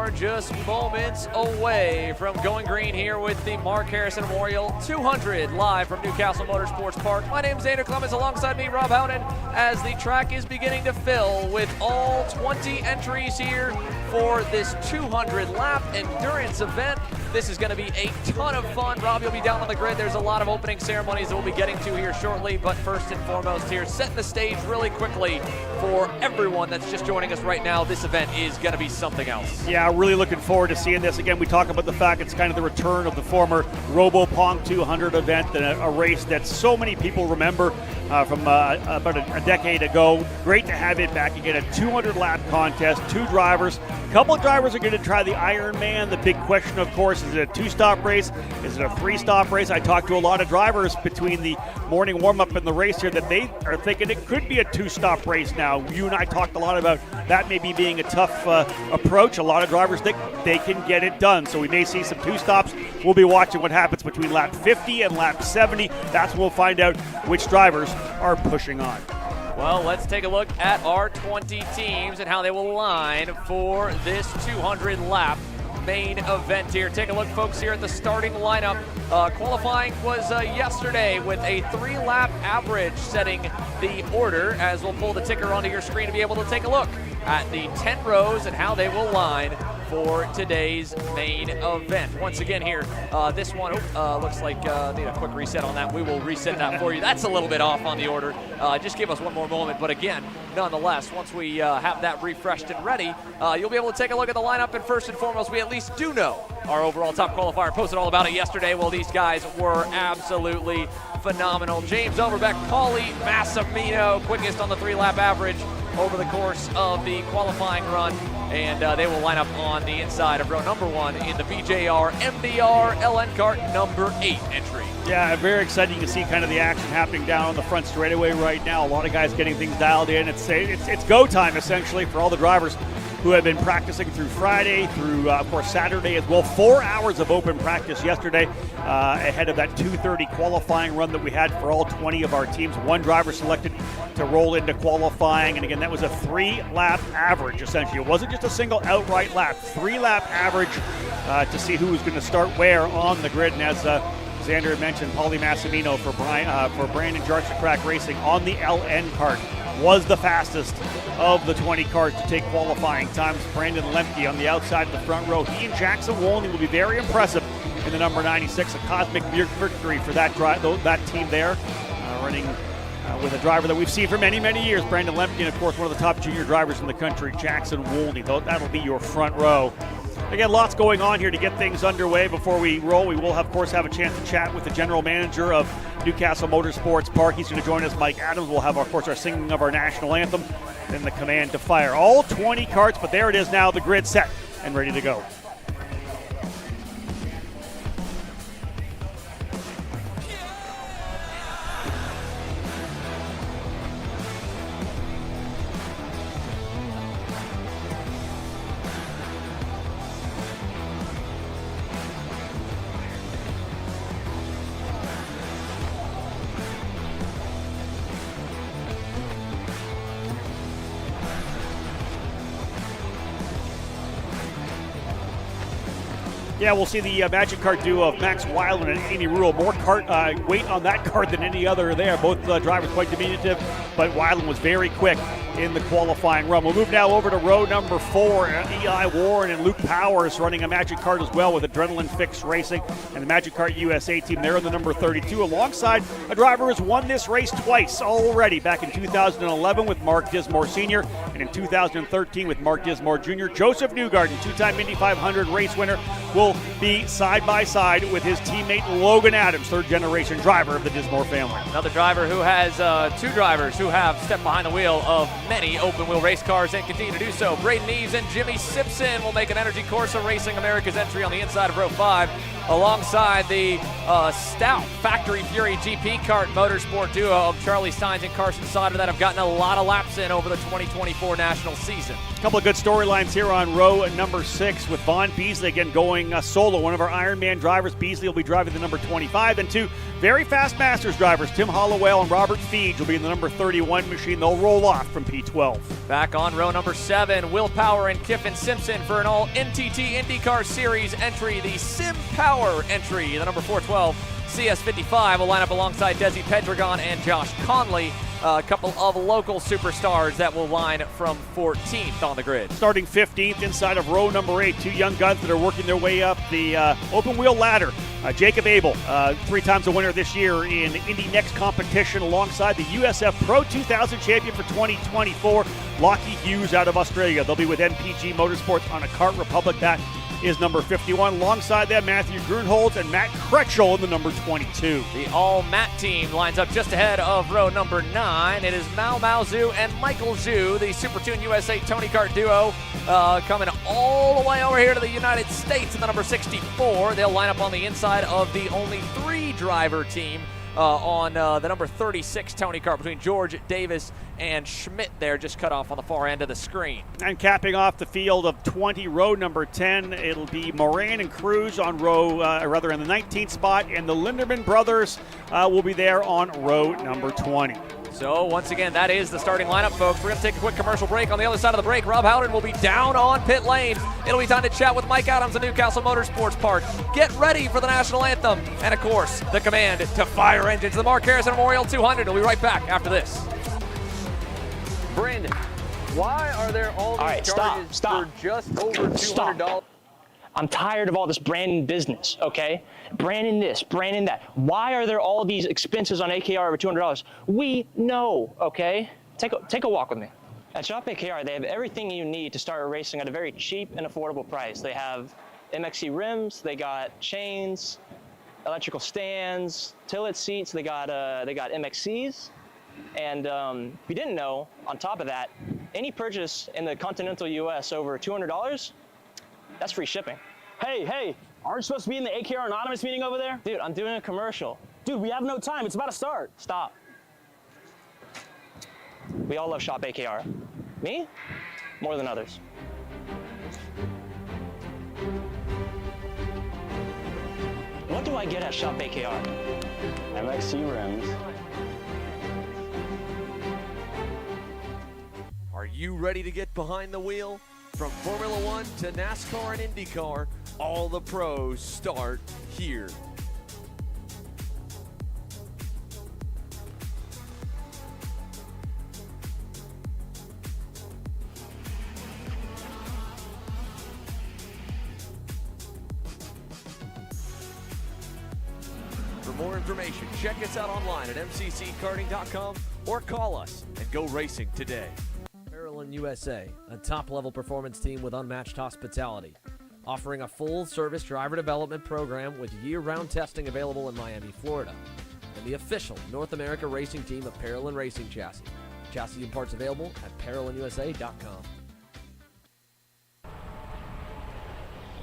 are just moments away from going green here with the Mark Harrison Memorial 200 live from new Castle Motorsports Park. My name is Xander Clemens, alongside me, Rob Howden, as the track is beginning to fill with all 20 entries here for this 200-lap endurance event. This is going to be a ton of fun. Rob, you'll be down on the grid. There's a lot of opening ceremonies that we'll be getting to here shortly, but first and foremost here, setting the stage really quickly for everyone that's just joining us right now. This event is going to be something else. Yeah, really looking forward to seeing this. Again, we talk about the fact it's kind of the return of the former RoboPong 200 event, a race that so many people remember from about a decade ago. Great to have it back again, a 200-lap contest, two drivers. A couple of drivers are going to try the Ironman. The big question, of course, is it a two-stop race? Is it a three-stop race? I talked to a lot of drivers between the morning warm-up and the race here that they are thinking it could be a two-stop race now. You and I talked a lot about that maybe being a tough approach. A lot of drivers think they can get it done. So we may see some two stops. We'll be watching what happens between lap 50 and lap 70. That's when we'll find out which drivers are pushing on. Well, let's take a look at our 20 teams and how they will line for this 200-lap main event here. Take a look, folks, here at the starting lineup. Qualifying was yesterday with a 3-lap average setting the order, as we'll pull the ticker onto your screen to be able to take a look at the 10 rows and how they will line for today's main event. Once again here, this one looks like need a quick reset on that. We will reset that for you. That's a little bit off on the order. Just give us one more moment. But again, nonetheless, once we have that refreshed and ready, you'll be able to take a look at the lineup. And first and foremost, we at least do know our overall top qualifier. Posted all about it yesterday. Well, these guys were absolutely phenomenal. James Overbeck, Paulie Massimino, quickest on the 3-lap average over the course of the qualifying run. And they will line up on the inside of row number 1 in the BJR MDR LN Kart number 8 entry. Yeah, very exciting to see kind of the action happening down on the front straightaway right now. A lot of guys getting things dialed in. It's go time essentially for all the drivers who have been practicing through Friday, through, of course, Saturday as well. 4 hours of open practice yesterday ahead of that 2:30 qualifying run that we had for all 20 of our teams. One driver selected to roll into qualifying, and again, that was a 3-lap average, essentially. It wasn't just a single outright lap, 3-lap average to see who was going to start where on the grid. And as Xander had mentioned, Paulie Massimino for Brandon Jarczyk Crack Racing on the LN Kart was the fastest of the 20 cars to take qualifying times. Brandon Lemke on the outside of the front row. He and Jackson Wolney will be very impressive in the number 96. A cosmic victory for that team there, running with a driver that we've seen for many, many years. Brandon Lemke, and of course, one of the top junior drivers in the country, Jackson Wolney. That'll be your front row. Again, lots going on here to get things underway. Before we roll, we will, of course, have a chance to chat with the general manager of Newcastle Motorsports Park. He's going to join us, Mike Adams. We'll have, of course, our singing of our national anthem, then the command to fire. All 20 karts, but there it is now, the grid set and ready to go. Yeah, we'll see the Magic Kart duo of Max Weiland and Amy Rule. More weight on that kart than any other there. Both drivers quite diminutive, but Weiland was very quick in the qualifying run. We'll move now over to row number 4. Eli Warren and Luke Powers running a Magic Kart as well with Adrenaline Fix Racing and the Magic Kart USA team. They're in the number 32 alongside a driver who's won this race twice already, back in 2011 with Mark Dismore Sr. and in 2013 with Mark Dismore Jr. Joseph Newgarden, 2-time Indy 500 race winner, will be side by side with his teammate Logan Adams, third-generation driver of the Dismore family. Another driver who has 2 drivers who have stepped behind the wheel of many open-wheel race cars and continue to do so. Braden Eves and Jimmy Simpson will make an Energy Corsa Racing America's entry on the inside of row 5, alongside the stout Factory Fury GP Kart Motorsport duo of Charlie Steins and Carson Sauter that have gotten a lot of laps in over the 2024 national season. A couple of good storylines here on row number 6 with Vaughn Beasley again going solo. One of our Ironman drivers, Beasley, will be driving the number 25, and 2 very fast Masters drivers, Tim Hollowell and Robert Feege, will be in the number 31 machine. They'll roll off from P 2012. Back on row number 7, Will Power and Kiffin Simpson for an all NTT IndyCar Series entry. The Sim Power entry, the number 412 CS55 will line up alongside Desi Pedregon and Josh Conley. A couple of local superstars that will line from 14th on the grid. Starting 15th inside of row number 8, two young guns that are working their way up the open wheel ladder. Jacob Abel, 3 times a winner this year in Indy Next competition alongside the USF Pro 2000 champion for 2024, Lockie Hughes out of Australia. They'll be with MPG Motorsports on a Kart Republic. That is number 51. Alongside them, Matthew Grunholz and Matt Kretschel in the number 22. The all-Matt team lines up just ahead of row number 9. It is Mao Zhu and Michael Zhu, the Super Tune USA Tony Kart duo, coming all the way over here to the United States in the number 64. They'll line up on the inside of the only 3-driver team on the number 36 Tony Kart between George Davis and Schmidt there, just cut off on the far end of the screen. And capping off the field of 20, row number 10, it'll be Moran and Cruz on in the 19th spot, and the Linderman brothers will be there on row number 20. So once again, that is the starting lineup, folks. We're going to take a quick commercial break. On the other side of the break, Rob Howden will be down on pit lane. It'll be time to chat with Mike Adams of Castle Motorsports Park. Get ready for the national anthem. And of course, the command to fire engines. The Mark Harrison Memorial 200. We'll be right back after this. Brandon, why are there all these charges for just over $200? I'm tired of all this branding business, okay? Branding this, branding that. Why are there all these expenses on AKR over $200? We know, okay? Take a walk with me. At Shop AKR, they have everything you need to start racing at a very cheap and affordable price. They have MXC rims, they got chains, electrical stands, tilt seats, they got MXCs. And if you didn't know, on top of that, any purchase in the continental US over $200, that's free shipping. Hey, aren't you supposed to be in the AKR Anonymous meeting over there? Dude, I'm doing a commercial. Dude, we have no time. It's about to start. Stop. We all love Shop AKR. Me? More than others. What do I get at Shop AKR? MXC rims. Are you ready to get behind the wheel? From Formula One to NASCAR and IndyCar, all the pros start here. For more information, check us out online at mcckarting.com or call us and go racing today. USA, a top-level performance team with unmatched hospitality, offering a full-service driver development program with year-round testing available in Miami, Florida, and the official North America racing team of Parolin Racing Chassis. Chassis and parts available at ParolinUSA.com.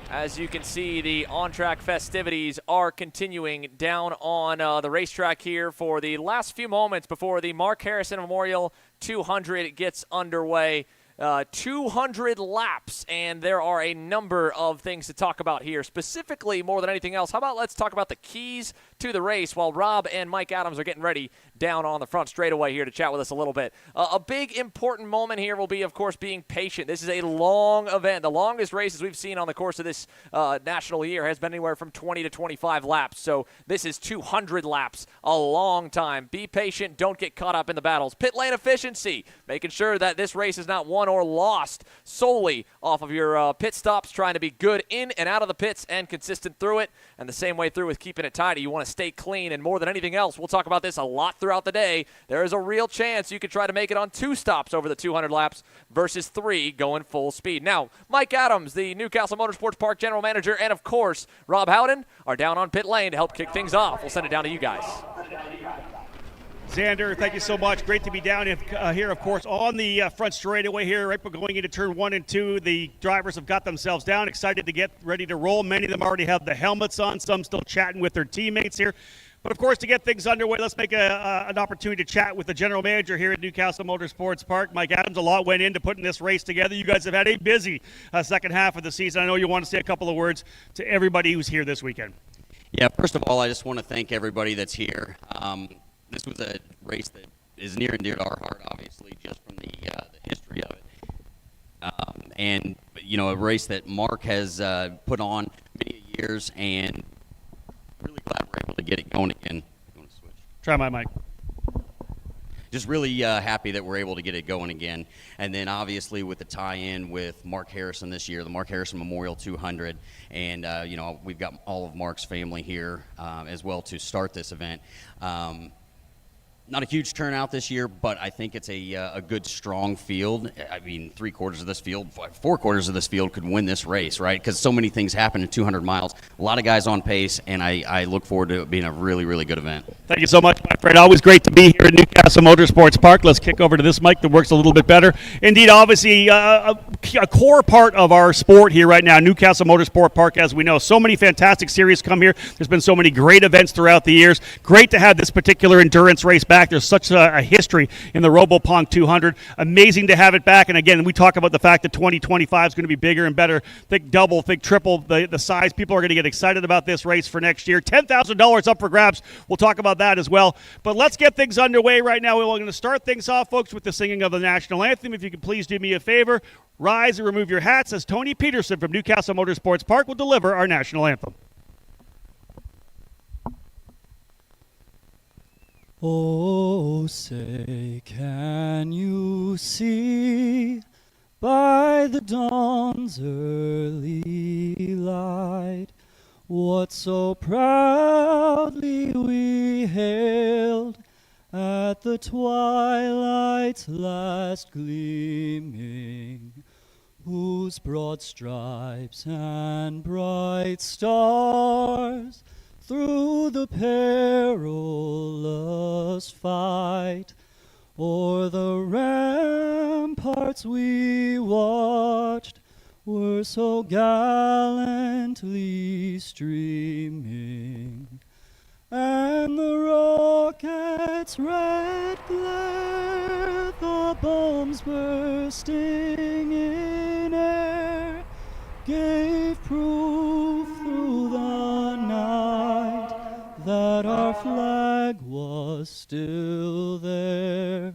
As you can see, the on-track festivities are continuing down on the racetrack here for the last few moments before the Mark Harrison Memorial 200 gets underway. 200 laps, and there are a number of things to talk about here. Specifically, more than anything else, how about let's talk about the keys to the race while Rob and Mike Adams are getting ready down on the front straightaway here to chat with us a little bit. A big important moment here will be, of course, being patient. This is a long event. The longest races we've seen on the course of this national year has been anywhere from 20 to 25 laps. So this is 200 laps, a long time. Be patient. Don't get caught up in the battles. Pit lane efficiency, making sure that this race is not won or lost solely off of your pit stops, trying to be good in and out of the pits and consistent through it. And the same way through with keeping it tidy. You want to stay clean, and more than anything else, we'll talk about this a lot throughout the day. There is a real chance you could try to make it on 2 stops over the 200 laps versus 3 going full speed. Now, Mike Adams, the Castle Motorsports Park general manager, and of course, Rob Howden are down on pit lane to help kick things off. We'll send it down to you guys. Xander, thank you so much. Great to be down here, of course, on the front straightaway here, right going into turn 1 and 2. The drivers have got themselves down, excited to get ready to roll. Many of them already have the helmets on, some still chatting with their teammates here. But, of course, to get things underway, let's make an opportunity to chat with the general manager here at Castle Motorsports Park. Mike Adams, a lot went into putting this race together. You guys have had a busy second half of the season. I know you want to say a couple of words to everybody who's here this weekend. Yeah, first of all, I just want to thank everybody that's here. This was a race that is near and dear to our heart, obviously, just from the And you know, a race that Mark has put on many years, and really glad we're able to get it going again. You want to switch? Try my mic. Just really happy that we're able to get it going again. And then obviously with the tie-in with Mark Harrison this year, the Mark Harrison Memorial 200, and you know, we've got all of Mark's family here as well to start this event. Not a huge turnout this year, but I think it's a good, strong field. I mean, 3/4 of this field, 4/4 of this field could win this race, right? Because so many things happen in 200 miles. A lot of guys on pace, and I look forward to it being a really, really good event. Thank you so much, my friend. Always great to be here at Newcastle Motorsports Park. Let's kick over to this mic that works a little bit better. Indeed, obviously, a core part of our sport here right now, Newcastle Motorsport Park, as we know. So many fantastic series come here. There's been so many great events throughout the years. Great to have this particular endurance race back. There's such a history in the RoboPong 200. Amazing to have it back. And again, we talk about the fact that 2025 is going to be bigger and better. Think double, think triple the size. People are going to get excited about this race for next year. $10,000 up for grabs. We'll talk about that as well. But let's get things underway right now. We're going to start things off, folks, with the singing of the national anthem. If you could please do me a favor, rise and remove your hats as Tony Peterson from Newcastle Motorsports Park will deliver our national anthem. Oh, say, can you see by the dawn's early light what so proudly we hailed at the twilight's last gleaming, whose broad stripes and bright stars through the perilous fight o'er the ramparts we watched were so gallantly streaming, and the rocket's red glare, the bombs bursting in air, gave proof through the night that our flag was still there.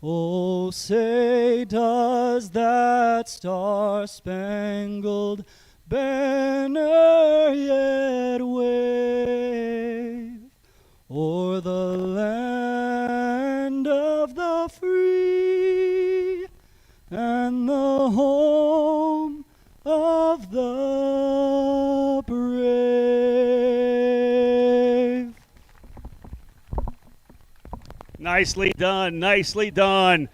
Oh, say, does that star-spangled banner yet wave o'er the land of the free and the home of the brave? Nicely done, nicely done.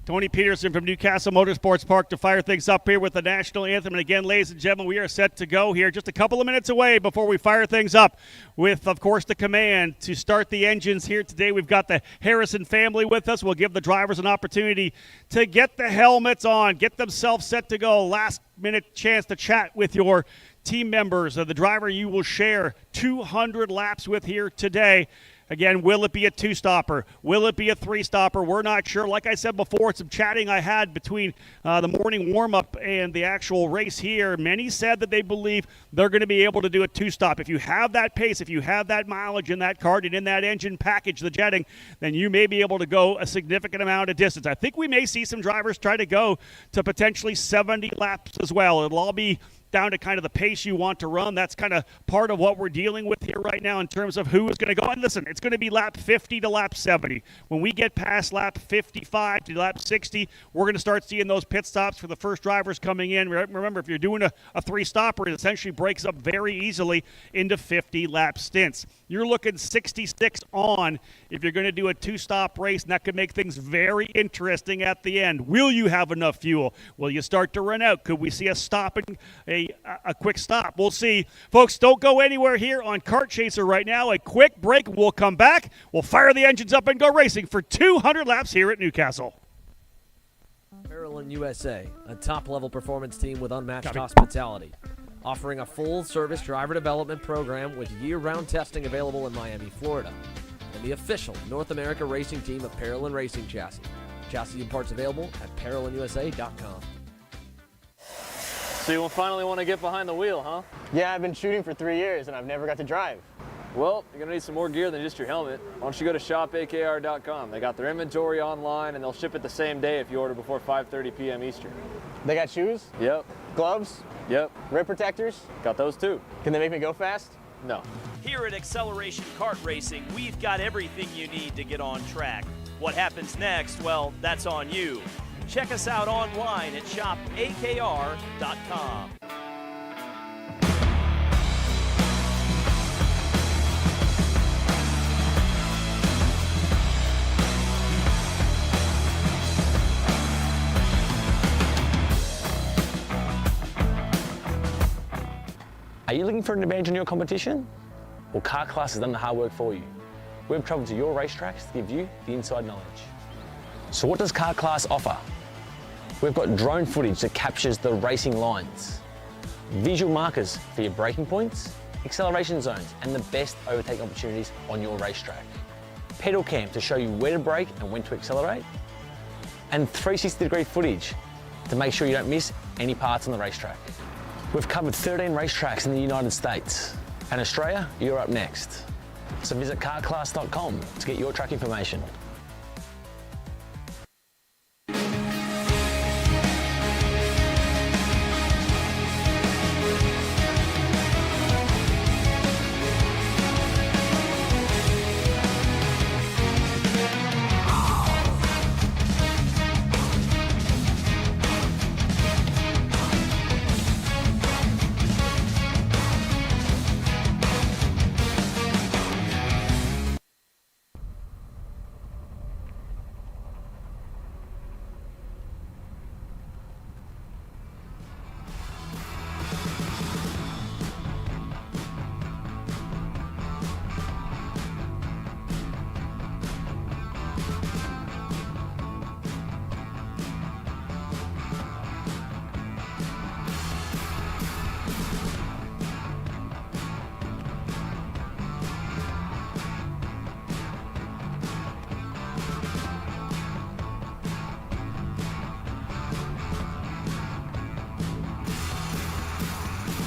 Tony Peterson from Newcastle Motorsports Park to fire things up here with the national anthem. And again, ladies and gentlemen, we are set to go here just a couple of minutes away before we fire things up with, of course, the command to start the engines here today. We've got the Harrison family with us. We'll give the drivers an opportunity to get the helmets on, get themselves set to go. Last minute chance to chat with your team members. The driver you will share 200 laps with here today. Again, will it be a two-stopper? Will it be a three-stopper? We're not sure. Like I said before, some chatting I had between the morning warm-up and the actual race here. Many said that they believe they're going to be able to do a two-stop. If you have that pace, if you have that mileage in that Kart and in that engine package, the jetting, then you may be able to go a significant amount of distance. I think we may see some drivers try to go to potentially 70 laps as well. It'll all be down to kind of the pace you want to run. That's kind of part of what we're dealing with here right now in terms of who is going to go. And listen, it's going to be lap 50 to lap 70. When we get past lap 55 to lap 60, we're going to start seeing those pit stops for the first drivers coming in. Remember, if you're doing a three-stopper, it essentially breaks up very easily into 50-lap stints. You're looking 66 on if you're going to do a two-stop race, and that could make things very interesting at the end. Will you have enough fuel? Will you start to run out? Could we see a stop and a quick stop? We'll see. Folks, don't go anywhere here on Kart Chaser right now. A quick break. We'll come back. We'll fire the engines up and go racing for 200 laps here at Newcastle. Parallel USA, a top-level performance team with unmatched hospitality, offering a full-service driver development program with year-round testing available in Miami, Florida, and the official North America racing team of Parallel Racing Chassis. Chassis and parts available at ParalleLUSA.com. So you finally want to get behind the wheel, huh? Yeah, I've been shooting for 3 years and I've never got to drive. Well, you're going to need some more gear than just your helmet. Why don't you go to shopakr.com. They got their inventory online and they'll ship it the same day if you order before 5:30 p.m. Eastern. They got shoes, Yep. gloves, Yep. rib protectors. Got those too. Can they make me go fast? No. Here at Acceleration Kart Racing, we've got everything you need to get on track. What happens next? Well, that's on you. Check us out online at shopakr.com. Are you looking for an advantage in your competition? Well, Kart Class has done the hard work for you. We've traveled to your racetracks to give you the inside knowledge. So what does Kart Class offer? We've got drone footage that captures the racing lines, visual markers for your braking points, acceleration zones, and the best overtake opportunities on your racetrack. Pedal cam to show you where to brake and when to accelerate, and 360-degree footage to make sure you don't miss any parts on the racetrack. We've covered 13 racetracks in the United States, and Australia, you're up next. So visit kartclass.com to get your track information.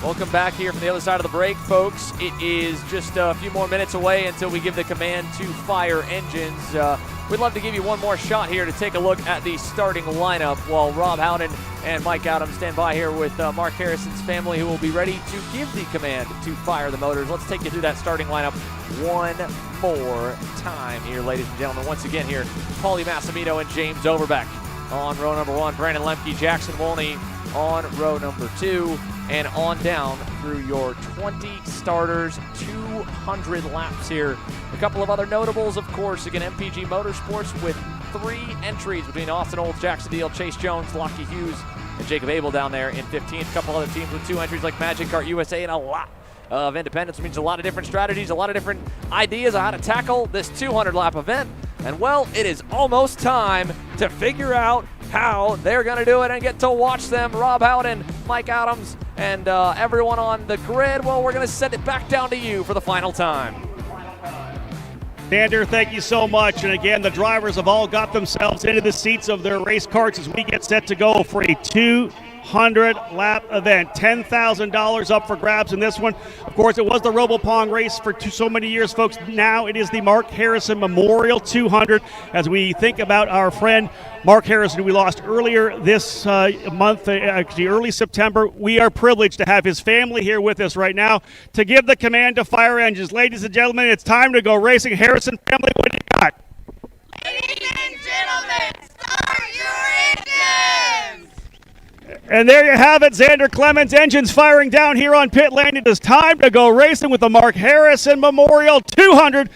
Welcome back here from the other side of the break, folks. It is just a few more minutes away until we give the command to fire engines. We'd love to give you one more shot here to take a look at the starting lineup while Rob Howden and Mike Adams stand by here with Mark Harrison's family, who will be ready to give the command to fire the motors. Let's take you through that starting lineup one more time here, ladies and gentlemen. Once again here, Paulie Massimino and James Overbeck on row number 1, Brandon Lemke, Jackson Wolney on row number 2, and on down through your 20 starters, 200 laps here. A couple of other notables, of course, again, MPG Motorsports with 3 entries between Austin Olds, Jackson Deal, Chase Jones, Lockie Hughes, and Jacob Abel down there in 15th. A couple other teams with 2 entries like Magic Kart USA, and a lot of independents. It means a lot of different strategies, a lot of different ideas on how to tackle this 200-lap event. And, well, it is almost time to figure out how they're going to do it and get to watch them. Rob Howden, Mike Adams, and everyone on the grid. Well, we're going to send it back down to you for the final time. Xander, thank you so much. And again, the drivers have all got themselves into the seats of their race carts as we get set to go for a 200-lap event. $10,000 up for grabs in this one. Of course, it was the RoboPong race for so many years, folks. Now it is the Mark Harrison Memorial 200 as we think about our friend Mark Harrison, who we lost earlier this month, actually early September. We are privileged to have his family here with us right now to give the command to fire engines. Ladies and gentlemen, it's time to go racing. Harrison family, what do you got? Ladies and gentlemen, start your engines! And there you have it, Xander Clemens, engines firing down here on pit lane. It is time to go racing with the Mark Harrison Memorial 200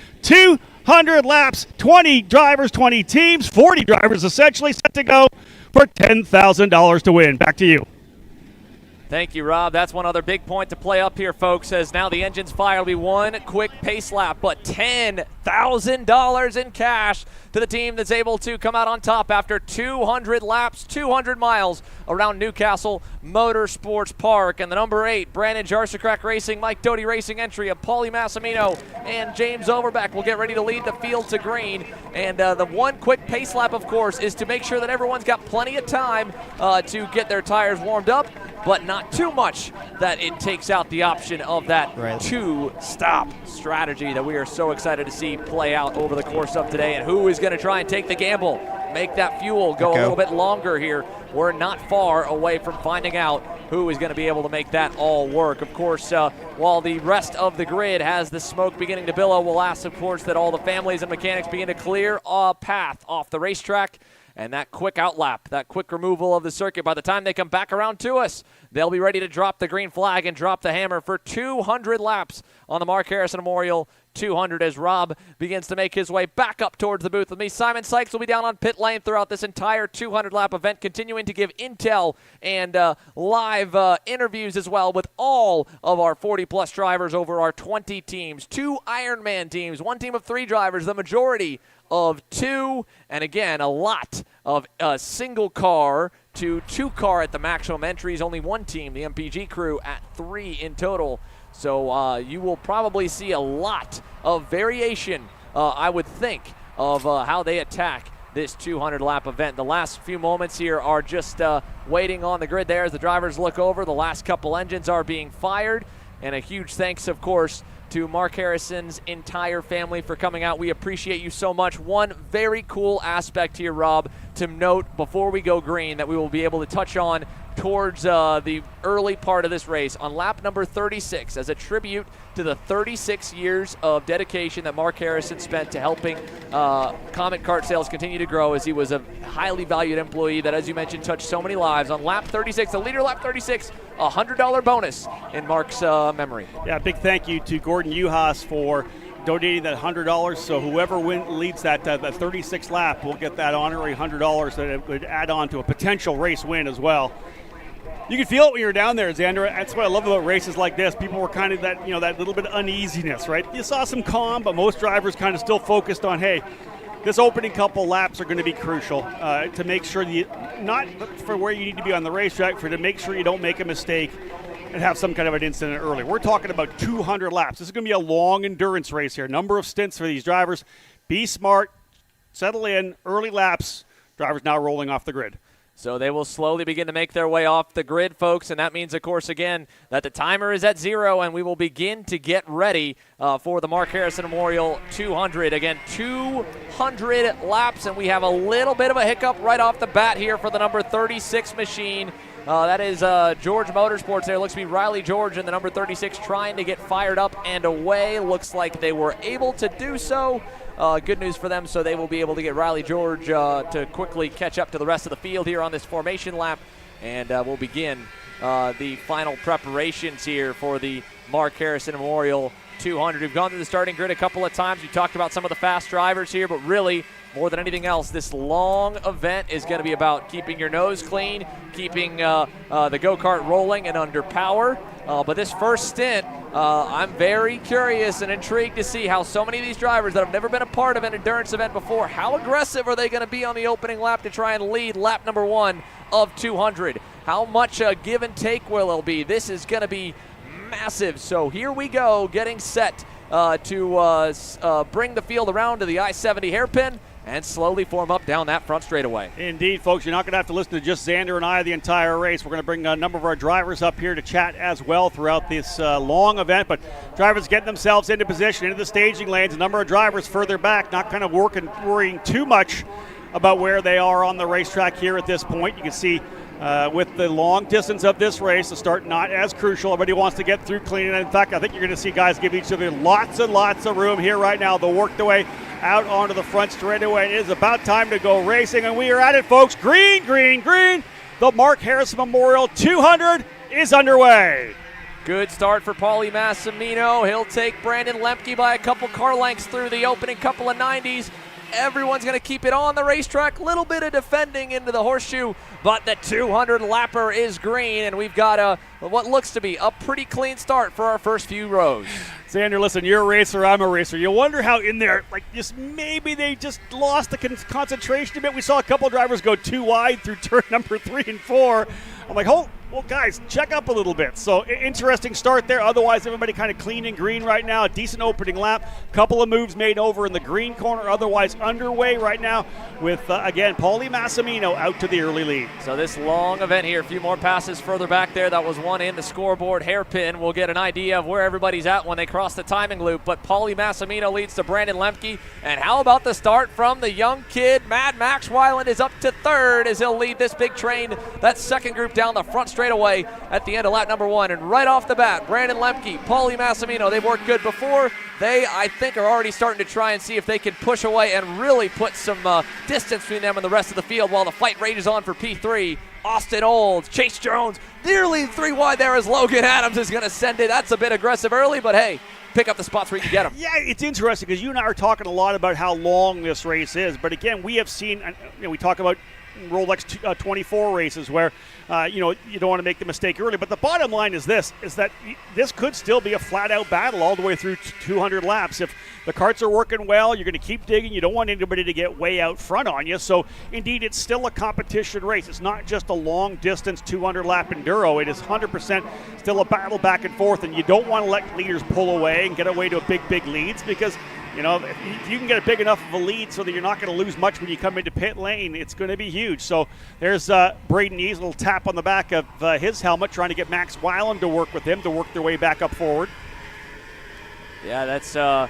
laps, 20 drivers, 20 teams, 40 drivers essentially set to go for $10,000 to win. Back to you. Thank you, Rob. That's one other big point to play up here, folks, as now the engines fire will be one quick pace lap, but $10,000 in cash to the team that's able to come out on top after 200 laps, 200 miles around Castle Motorsports Park. And the number 8, Brandon Jarsacrack Racing, Mike Doty Racing entry of Paulie Massimino and James Overbeck will get ready to lead the field to green. And the one quick pace lap, of course, is to make sure that everyone's got plenty of time to get their tires warmed up, but not too much that it takes out the option of that two-stop strategy that we are so excited to see play out over the course of today. And who is going to try and take the gamble, make that fuel go a little bit longer here we're not far away from finding out who is going to be able to make that all work. Of course, while the rest of the grid has the smoke beginning to billow, we'll ask, of course, that all the families and mechanics begin to clear a path off the racetrack. And that quick outlap, that quick removal of the circuit, by the time they come back around to us, they'll be ready to drop the green flag and drop the hammer for 200 laps on the Mark Harrison Memorial 200 as Rob begins to make his way back up towards the booth with me. Simon Sykes will be down on pit lane throughout this entire 200-lap event, continuing to give intel and live interviews as well with all of our 40-plus drivers over our 20 teams. 2 Ironman teams, 1 team of 3 drivers, the majority of 2, and again, a lot of single car to 2 car at the maximum entries. Only 1 team, the MPG crew, at 3 in total. So you will probably see a lot of variation, I would think, of how they attack this 200-lap event. The last few moments here are just waiting on the grid there as the drivers look over. The last couple engines are being fired. And a huge thanks, of course, to Mark Harrison's entire family for coming out. We appreciate you so much. One very cool aspect here, Rob, to note before we go green that we will be able to touch on towards the early part of this race on lap number 36 as a tribute to the 36 years of dedication that Mark Harrison spent to helping Comet Kart sales continue to grow, as he was a highly valued employee that, as you mentioned, touched so many lives. On lap 36, the leader lap 36, a $100 bonus in Mark's memory. Yeah, big thank you to Gordon Uhas for donating that $100. So whoever leads that 36th lap will get that honorary $100 that it would add on to a potential race win as well. You can feel it when you're down there, Xander. That's what I love about races like this. People were kind of that little bit of uneasiness, right? You saw some calm, but most drivers kind of still focused on, hey, this opening couple laps are going to be crucial to make sure not for where you need to be on the racetrack, to make sure you don't make a mistake and have some kind of an incident early. We're talking about 200 laps. This is going to be a long endurance race here. Number of stints for these drivers. Be smart, settle in, early laps. Drivers now rolling off the grid. So they will slowly begin to make their way off the grid, folks, and that means, of course, again, that the timer is at 0, and we will begin to get ready for the Mark Harrison Memorial 200. Again, 200 laps, and we have a little bit of a hiccup right off the bat here for the number 36 machine. That is George Motorsports there. Looks to be Riley George in the number 36 trying to get fired up and away. Looks like they were able to do so. Good news for them, so they will be able to get Riley George to quickly catch up to the rest of the field here on this formation lap. And we'll begin the final preparations here for the Mark Harrison Memorial 200. We've gone through the starting grid a couple of times. We talked about some of the fast drivers here, but really, more than anything else, this long event is going to be about keeping your nose clean, keeping the go-kart rolling and under power. But this first stint, I'm very curious and intrigued to see how so many of these drivers that have never been a part of an endurance event before, how aggressive are they going to be on the opening lap to try and lead lap number 1 of 200? How much give and take will it be? This is going to be massive. So here we go, getting set to bring the field around to the I-70 hairpin and slowly form up down that front straightaway. Indeed, folks, you're not going to have to listen to just Xander and I the entire race. We're going to bring a number of our drivers up here to chat as well throughout this long event. But drivers getting themselves into position, into the staging lanes. A number of drivers further back, not kind of worrying too much about where they are on the racetrack here at this point. You can see with the long distance of this race, the start not as crucial. Everybody wants to get through clean. And in fact, I think you're going to see guys give each other lots and lots of room here right now. They'll work their way out onto the front straightaway. It is about time to go racing, and we are at it, folks. Green, green, green. The Mark Harrison Memorial 200 is underway. Good start for Paulie Massimino. He'll take Brandon Lemke by a couple car lengths through the opening couple of 90s. Everyone's going to keep it on the racetrack. Little bit of defending into the horseshoe, but the 200 lapper is green, and we've got what looks to be a pretty clean start for our first few rows. Xander, listen, you're a racer, I'm a racer. You wonder how in there, maybe they just lost the concentration a bit. We saw a couple drivers go too wide through turn number 3 and 4. I'm like, Well, guys, check up a little bit. So, interesting start there. Otherwise, everybody kind of clean and green right now. A decent opening lap. Couple of moves made over in the green corner. Otherwise, underway right now with, again, Paulie Massimino out to the early lead. So this long event here, a few more passes further back there. That was one in the scoreboard hairpin. We'll get an idea of where everybody's at when they cross the timing loop. But Paulie Massimino leads to Brandon Lemke. And how about the start from the young kid? Mad Max Weiland is up to third as he'll lead this big train. That second group down the front straightaway at the end of lap number 1. And right off the bat, Brandon Lemke, Paulie Massimino, they've worked good before. They, I think, are already starting to try and see if they can push away and really put some distance between them and the rest of the field while the fight rages on for P3. Austin Olds, Chase Jones, nearly 3 wide there as Logan Adams is going to send it. That's a bit aggressive early, but hey, pick up the spots where you can get them. Yeah, it's interesting because you and I are talking a lot about how long this race is. But again, we have seen, we talk about Rolex 24 races where, you don't want to make the mistake early. But the bottom line is this, is that this could still be a flat-out battle all the way through 200 laps. If the karts are working well, you're going to keep digging. You don't want anybody to get way out front on you. So, indeed, it's still a competition race. It's not just a long-distance 200-lap enduro. It is 100% still a battle back and forth, and you don't want to let leaders pull away and get away to big leads because if you can get a big enough of a lead so that you're not going to lose much when you come into pit lane, it's going to be huge. So there's Braden Eves, a little tap on the back of his helmet, trying to get Max Weiland to work with him to work their way back up forward. Yeah, that's a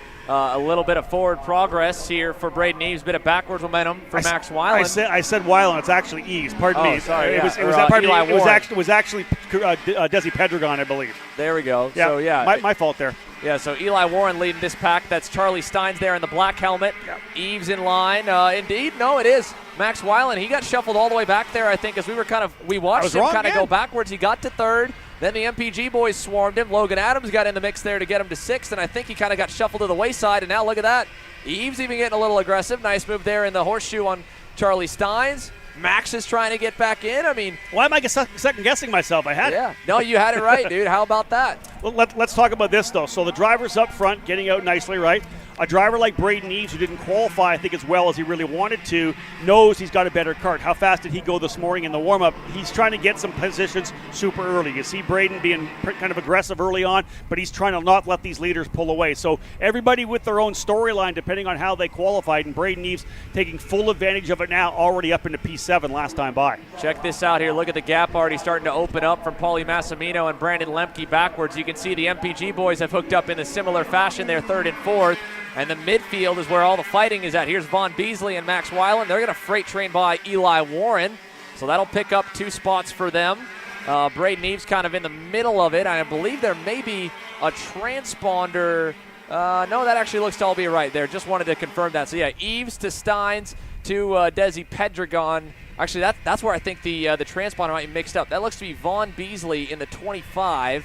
little bit of forward progress here for Braden Eves, bit of backwards momentum for Max Weiland. I said Weiland. It's actually Eves. Pardon me. Sorry. It was actually Desi Pedregon, I believe. There we go. Yeah, so yeah, my fault there. Yeah, so Eli Warren leading this pack. That's Charlie Steins there in the black helmet. Yep. Eves in line. Indeed, no, it is Max Weiland. He got shuffled all the way back there, I think, as we watched him kind of go backwards. He got to third. Then the MPG boys swarmed him. Logan Adams got in the mix there to get him to sixth, and I think he kind of got shuffled to the wayside. And now look at that. Eves even getting a little aggressive. Nice move there in the horseshoe on Charlie Steins. Max is trying to get back in. I mean, why am I second-guessing myself? I had it. No, you had it right, dude. How about that? Well, let's talk about this, though. So the driver's up front, getting out nicely, right? A driver like Braden Eves, who didn't qualify, I think, as well as he really wanted to, knows he's got a better kart. How fast did he go this morning in the warm-up? He's trying to get some positions super early. You see Braden being kind of aggressive early on, but he's trying to not let these leaders pull away. So everybody with their own storyline, depending on how they qualified, and Braden Eves taking full advantage of it now, already up into P7 last time by. Check this out here. Look at the gap already starting to open up from Paulie Massimino and Brandon Lemke backwards. You can see the MPG boys have hooked up in a similar fashion. They're third and fourth. And the midfield is where all the fighting is at. Here's Vaughn Beasley and Max Weiland. They're going to freight train by Eli Warren. So that'll pick up 2 spots for them. Braden Eves kind of in the middle of it. I believe there may be a transponder. No, that actually looks to all be right there. Just wanted to confirm that. So, yeah, Eves to Steins to Desi Pedregon. Actually, that's where I think the transponder might be mixed up. That looks to be Vaughn Beasley in the 25.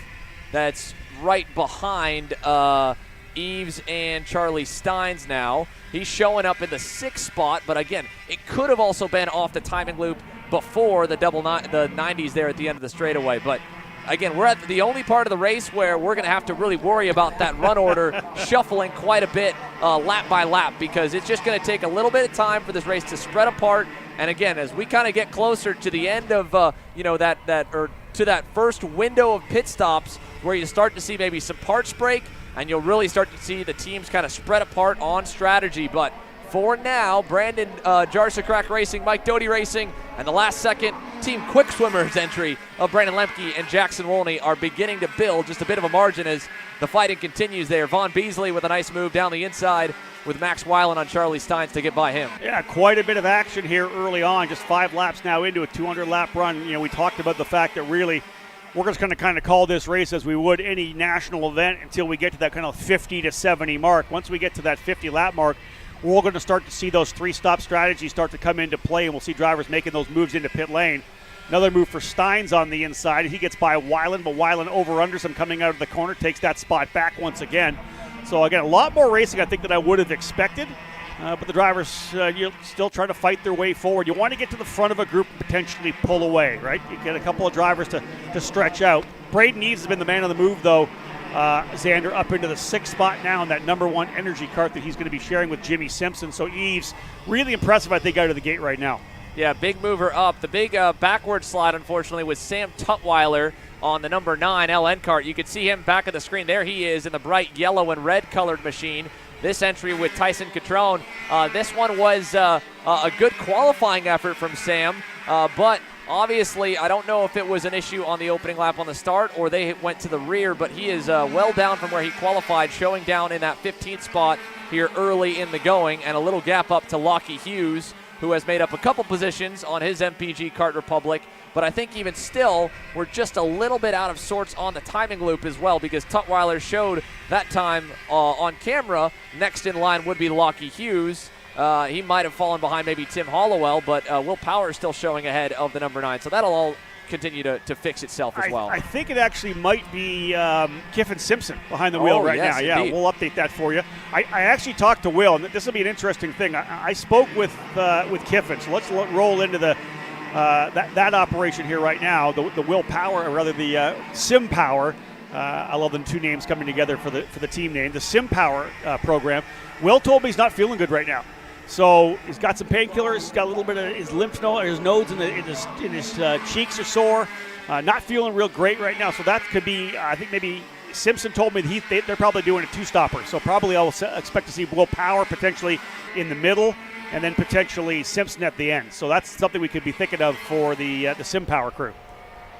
That's right behind Eves and Charlie Steins now. He's showing up in the 6th spot, but again, it could have also been off the timing loop before the the 90s there at the end of the straightaway. But again, we're at the only part of the race where we're going to have to really worry about that run order shuffling quite a bit lap by lap, because it's just going to take a little bit of time for this race to spread apart. And again, as we kind of get closer to the end of to that first window of pit stops where you start to see maybe some parts break, and you'll really start to see the teams kind of spread apart on strategy. But for now, Brandon Jarsacrack Racing, Mike Doty Racing, and the last second Team Quick Swimmers entry of Brandon Lemke and Jackson Wolney are beginning to build just a bit of a margin as the fighting continues there. Vaughn Beasley with a nice move down the inside with Max Weiland on Charlie Steins to get by him. Yeah, quite a bit of action here early on. Just 5 laps now into a 200-lap run. We talked about the fact that really we're just going to kind of call this race as we would any national event until we get to that kind of 50 to 70 mark. Once we get to that 50-lap mark, we're going to start to see those 3-stop strategies start to come into play, and we'll see drivers making those moves into pit lane. Another move for Steins on the inside. He gets by Weiland, but Weiland over-unders him coming out of the corner, takes that spot back once again. So, again, a lot more racing I think than I would have expected. But the drivers still try to fight their way forward. You want to get to the front of a group and potentially pull away, right? You get a couple of drivers to stretch out. Braden Eves has been the man on the move, though. Xander up into the 6th spot now in that number 1 energy kart that he's going to be sharing with Jimmy Simpson. So Eves, really impressive, I think, out of the gate right now. Yeah, big mover up. The big backward slide, unfortunately, was Sam Tutwiler on the number 9 LN Kart. You can see him back of the screen. There he is in the bright yellow and red colored machine. This entry with Tyson Catrone. This one was a good qualifying effort from Sam, but obviously I don't know if it was an issue on the opening lap on the start or they went to the rear, but he is well down from where he qualified, showing down in that 15th spot here early in the going, and a little gap up to Lockie Hughes, who has made up a couple positions on his MPG Kart Republic. But I think even still, we're just a little bit out of sorts on the timing loop as well, because Tutwiler showed that time on camera. Next in line would be Lockie Hughes. He might have fallen behind maybe Tim Hollowell, but Will Power is still showing ahead of the number 9. So that'll all continue to fix itself as well. I think it actually might be Kiffin Simpson behind the wheel right now. Yeah, indeed. we'll update that for you. I actually talked to Will, and this will be an interesting thing. I spoke with Kiffin, so let's roll into the that operation here right now. The Will Power, or rather the Sim Power. I love the two names coming together for the team name. The Sim Power program. Will told me he's not feeling good right now. So he's got some painkillers. He's got a little bit of his lymph node, his nodes in his cheeks are sore. Not feeling real great right now. So that could be. I think maybe Simpson told me that they're probably doing a two-stopper. So probably I'll expect to see Will Power potentially in the middle, and then potentially Simpson at the end. So that's something we could be thinking of for the Sim Power crew.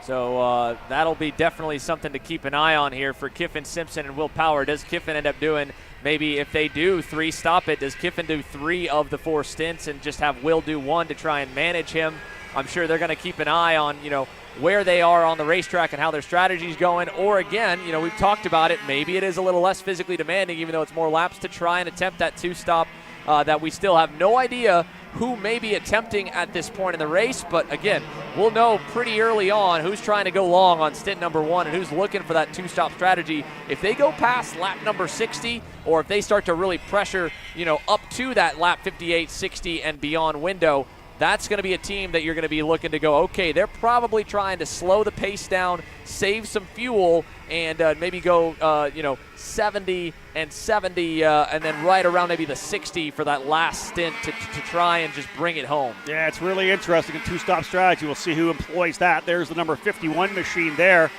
So that'll be definitely something to keep an eye on here for Kiffin Simpson and Will Power. Does Kiffin end up doing, maybe if they do 3 stop it, does Kiffin do 3 of the 4 stints and just have Will do 1 to try and manage him? I'm sure they're going to keep an eye on, where they are on the racetrack and how their strategy's going. Or again, we've talked about it, maybe it is a little less physically demanding, even though it's more laps, to try and attempt that 2-stop that we still have no idea who may be attempting at this point in the race. But again, we'll know pretty early on who's trying to go long on stint number 1 and who's looking for that 2-stop strategy. If they go past lap number 60, or if they start to really pressure, up to that lap 58, 60 and beyond window, that's going to be a team that you're going to be looking to go, okay, they're probably trying to slow the pace down, save some fuel, and maybe go, 70 and 70, and then right around maybe the 60 for that last stint to try and just bring it home. Yeah, it's really interesting. A 2-stop strategy. We'll see who employs that. There's the number 51 machine there.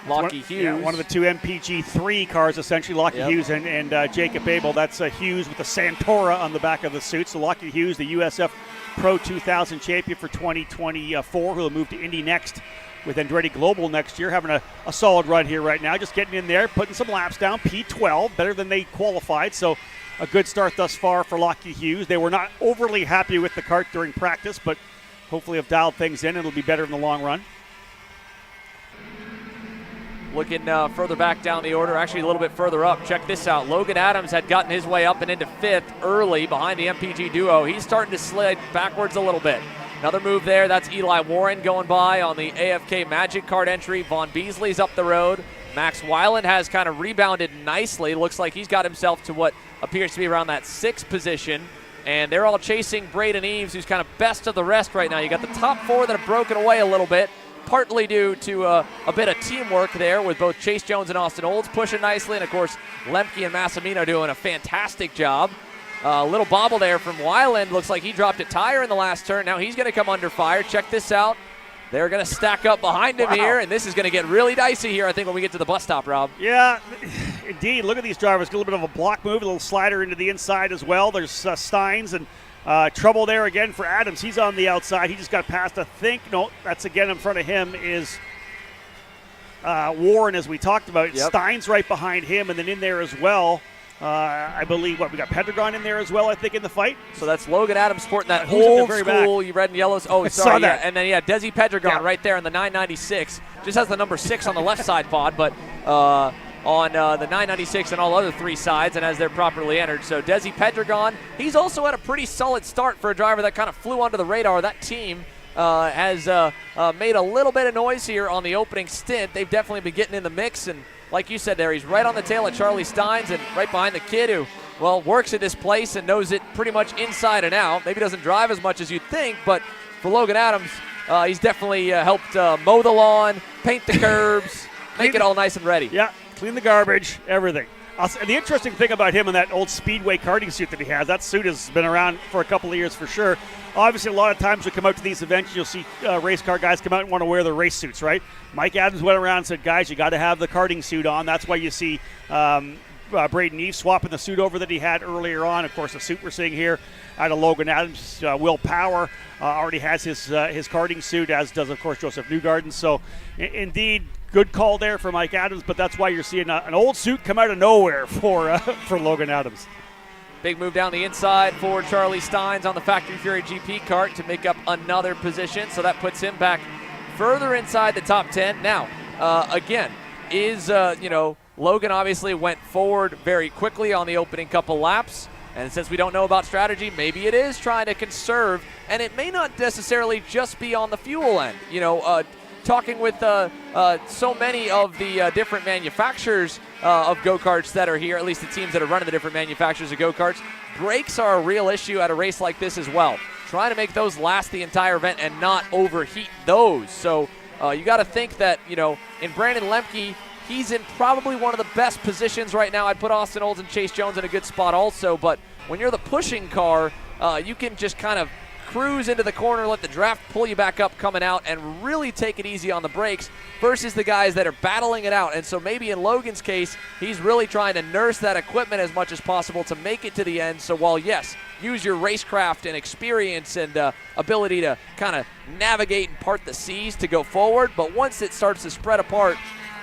Lockie Hughes. Yeah, one of the 2 MPG3 cars, essentially, Lockie Hughes and Jacob Abel. That's Hughes with the Santora on the back of the suit. So Lockie Hughes, the USF Pro 2000 champion for 2024, who will move to Indy next with Andretti Global next year, having a solid run here right now. Just getting in there, putting some laps down. P12, better than they qualified. So a good start thus far for Lockie Hughes. They were not overly happy with the kart during practice, but hopefully have dialed things in. It'll be better in the long run. Looking further back down the order, actually a little bit further up. Check this out. Logan Adams had gotten his way up and into 5th early behind the MPG duo. He's starting to slide backwards a little bit. Another move there. That's Eli Warren going by on the AFK Magic Kart entry. Vaughn Beasley's up the road. Max Weiland has kind of rebounded nicely. Looks like he's got himself to what appears to be around that 6th position. And they're all chasing Braden Eves, who's kind of best of the rest right now. You got the top 4 that have broken away a little bit, partly due to a bit of teamwork there with both Chase Jones and Austin Olds pushing nicely. And, of course, Lemke and Massimino doing a fantastic job. A little bobble there from Weiland. Looks like he dropped a tire in the last turn. Now he's going to come under fire. Check this out. They're going to stack up behind him here, and this is going to get really dicey here, I think, when we get to the bus stop, Rob. Yeah, indeed. Look at these drivers. A little bit of a block move, a little slider into the inside as well. There's Steins and trouble there again for Adams. He's on the outside. He just got past, I think. No, that's again in front of him is Warren, as we talked about. Yep. Steins right behind him, and then in there as well. I believe, we got Pedregon in there as well, I think, in the fight. So that's Logan Adams sporting that old school red and yellows. Oh, sorry, yeah. And then, Desi Pedregon right there in the 996. Just has the number 6 on the left side pod, but on the 996 and all other 3 sides, and as they're properly entered. So Desi Pedregon, he's also had a pretty solid start for a driver that kind of flew under the radar. That team has made a little bit of noise here on the opening stint. They've definitely been getting in the mix, and like you said there, he's right on the tail of Charlie Steins and right behind the kid who, well, works at this place and knows it pretty much inside and out. Maybe doesn't drive as much as you'd think, but for Logan Adams, he's definitely helped mow the lawn, paint the curbs, make it all nice and ready. Yeah, clean the garbage, everything. The interesting thing about him and that old Speedway karting suit that he has, that suit has been around for a couple of years for sure. Obviously, a lot of times we come out to these events, you'll see race car guys come out and want to wear their race suits, right? Mike Adams went around and said, guys, you got to have the karting suit on. That's why you see Braden Eves swapping the suit over that he had earlier on. Of course, the suit we're seeing here out of Logan Adams, Will Power already has his karting suit, as does, of course, Joseph Newgarden. So, indeed, good call there for Mike Adams, but that's why you're seeing an old suit come out of nowhere for Logan Adams. Big move down the inside for Charlie Steins on the Factory Fury GP kart to make up another position, so that puts him back further inside the top 10. Now, again, Logan obviously went forward very quickly on the opening couple laps, and since we don't know about strategy, maybe it is trying to conserve, and it may not necessarily just be on the fuel end. Talking with so many of the different manufacturers of go-karts that are here, at least the teams that are running the different manufacturers of go-karts, brakes are a real issue at a race like this as well. Trying to make those last the entire event and not overheat those. So you got to think that, in Brandon Lemke, he's in probably one of the best positions right now. I'd put Austin Olds and Chase Jones in a good spot also, but when you're the pushing car, you can just kind of cruise into the corner, let the draft pull you back up coming out, and really take it easy on the brakes versus the guys that are battling it out. And so maybe in Logan's case, he's really trying to nurse that equipment as much as possible to make it to the end. So while, yes, use your racecraft and experience and ability to kind of navigate and part the seas to go forward, but once it starts to spread apart,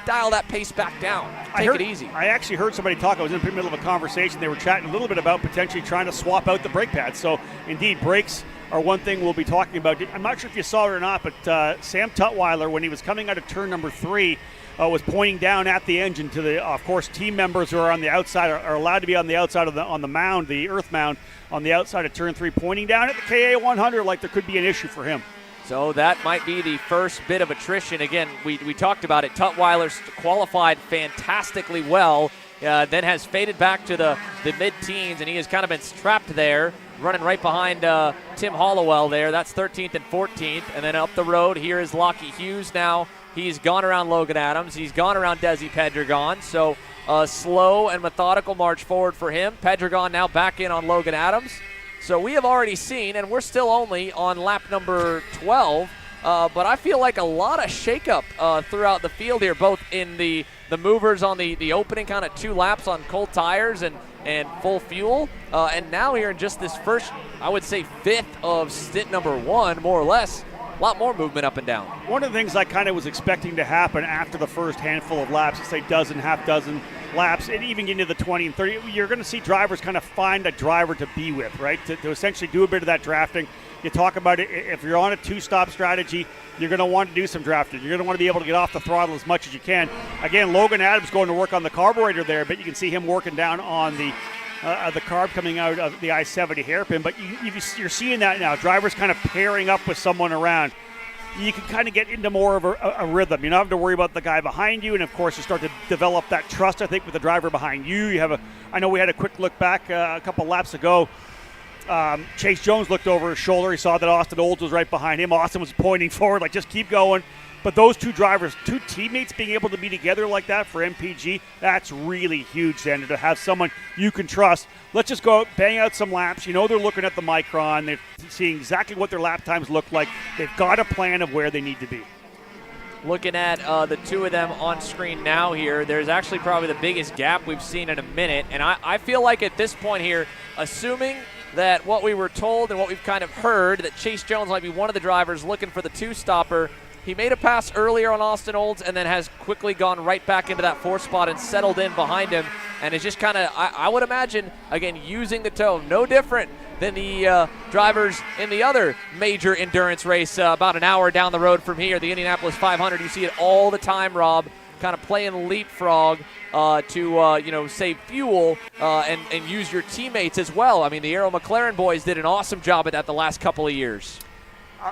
dial that pace back down. Take it easy. I actually heard somebody talk. I was in the middle of a conversation. They were chatting a little bit about potentially trying to swap out the brake pads. So, indeed, brakes are one thing we'll be talking about. I'm not sure if you saw it or not, but Sam Tutwiler, when he was coming out of turn number 3, was pointing down at the engine to the, of course, team members who are on the outside are allowed to be on the outside of on the mound, the earth mound on the outside of turn 3, pointing down at the KA 100 like there could be an issue for him. So that might be the first bit of attrition. Again, we talked about it. Tutwiler qualified fantastically well, then has faded back to the mid-teens, and he has kind of been trapped there, running right behind Tim Hollowell there. That's 13th and 14th. And then up the road, here is Lockie Hughes now. He's gone around Logan Adams. He's gone around Desi Pedregon. So a slow and methodical march forward for him. Pedregon now back in on Logan Adams. So we have already seen, and we're still only on lap number 12, but I feel like a lot of shakeup throughout the field here, both in the movers on the opening kind of 2 laps on cold tires and full fuel, and now here in just this first, I would say, 5th of stint number 1, more or less, a lot more movement up and down. One of the things I kind of was expecting to happen after the first handful of laps, let's say half dozen laps, and even get into the 20 and 30, you're going to see drivers kind of find a driver to be with, right? To essentially do a bit of that drafting. You talk about it, if you're on a 2-stop strategy, you're going to want to do some drafting. You're going to want to be able to get off the throttle as much as you can. Again, Logan Adams going to work on the carburetor there, but you can see him working down on the carb coming out of the I-70 hairpin. But you're seeing that now. Drivers kind of pairing up with someone around. You can kind of get into more of a rhythm. You don't have to worry about the guy behind you, and of course you start to develop that trust, I think, with the driver behind you. I know we had a quick look back a couple laps ago. Chase Jones looked over his shoulder. He saw that Austin Olds was right behind him. Austin was pointing forward, like, just keep going. But those 2 drivers, 2 teammates being able to be together like that for MPG, that's really huge, then, to have someone you can trust. Let's just go bang out some laps. They're looking at the Micron. They're seeing exactly what their lap times look like. They've got a plan of where they need to be. Looking at the 2 of them on screen now here, there's actually probably the biggest gap we've seen in a minute. And I feel like at this point here, assuming that what we were told and what we've kind of heard, that Chase Jones might be one of the drivers looking for the 2-stopper, he made a pass earlier on Austin Olds and then has quickly gone right back into that 4th spot and settled in behind him, and is just kind of, I would imagine, again, using the toe. No different than the drivers in the other major endurance race about an hour down the road from here, the Indianapolis 500. You see it all the time, Rob, kind of playing leapfrog to save fuel and use your teammates as well. I mean, the Aero McLaren boys did an awesome job at that the last couple of years.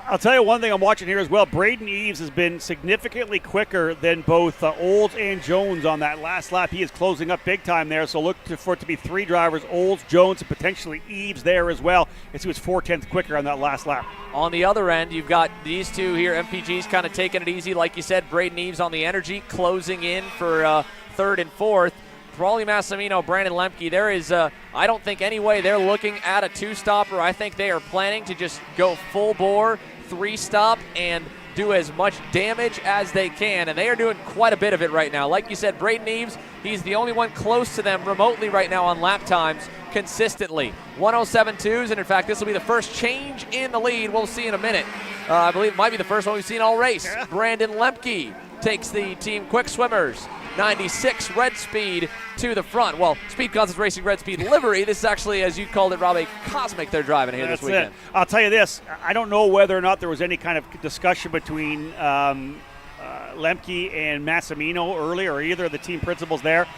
I'll tell you one thing I'm watching here as well. Braden Eves has been significantly quicker than both Olds and Jones on that last lap. He is closing up big time there, so look for it to be 3 drivers, Olds, Jones, and potentially Eves there as well, as he was 4/10 quicker on that last lap. On the other end, you've got these 2 here. MPG's kind of taking it easy. Like you said, Braden Eves on the energy, closing in for 3rd and 4th. Brawley Massimino, Brandon Lemke, there is, I don't think any way they're looking at a two-stopper. I think they are planning to just go full bore, three-stop, and do as much damage as they can, and they are doing quite a bit of it right now. Like you said, Braden Eves, he's the only one close to them remotely right now on lap times consistently. 107.2s, and in fact, this will be the first change in the lead. We'll see in a minute. I believe it might be the first one we've seen all race. Yeah. Brandon Lemke takes the Team Quick Swimmers 96 Red Speed to the front. Well, Speed Concepts Racing Red Speed livery. This is actually, as you called it, Rob, a Cosmic they're driving here this weekend. It. I'll tell you this. I don't know whether or not there was any kind of discussion between Lemke and Massimino earlier, or either of the team principals there.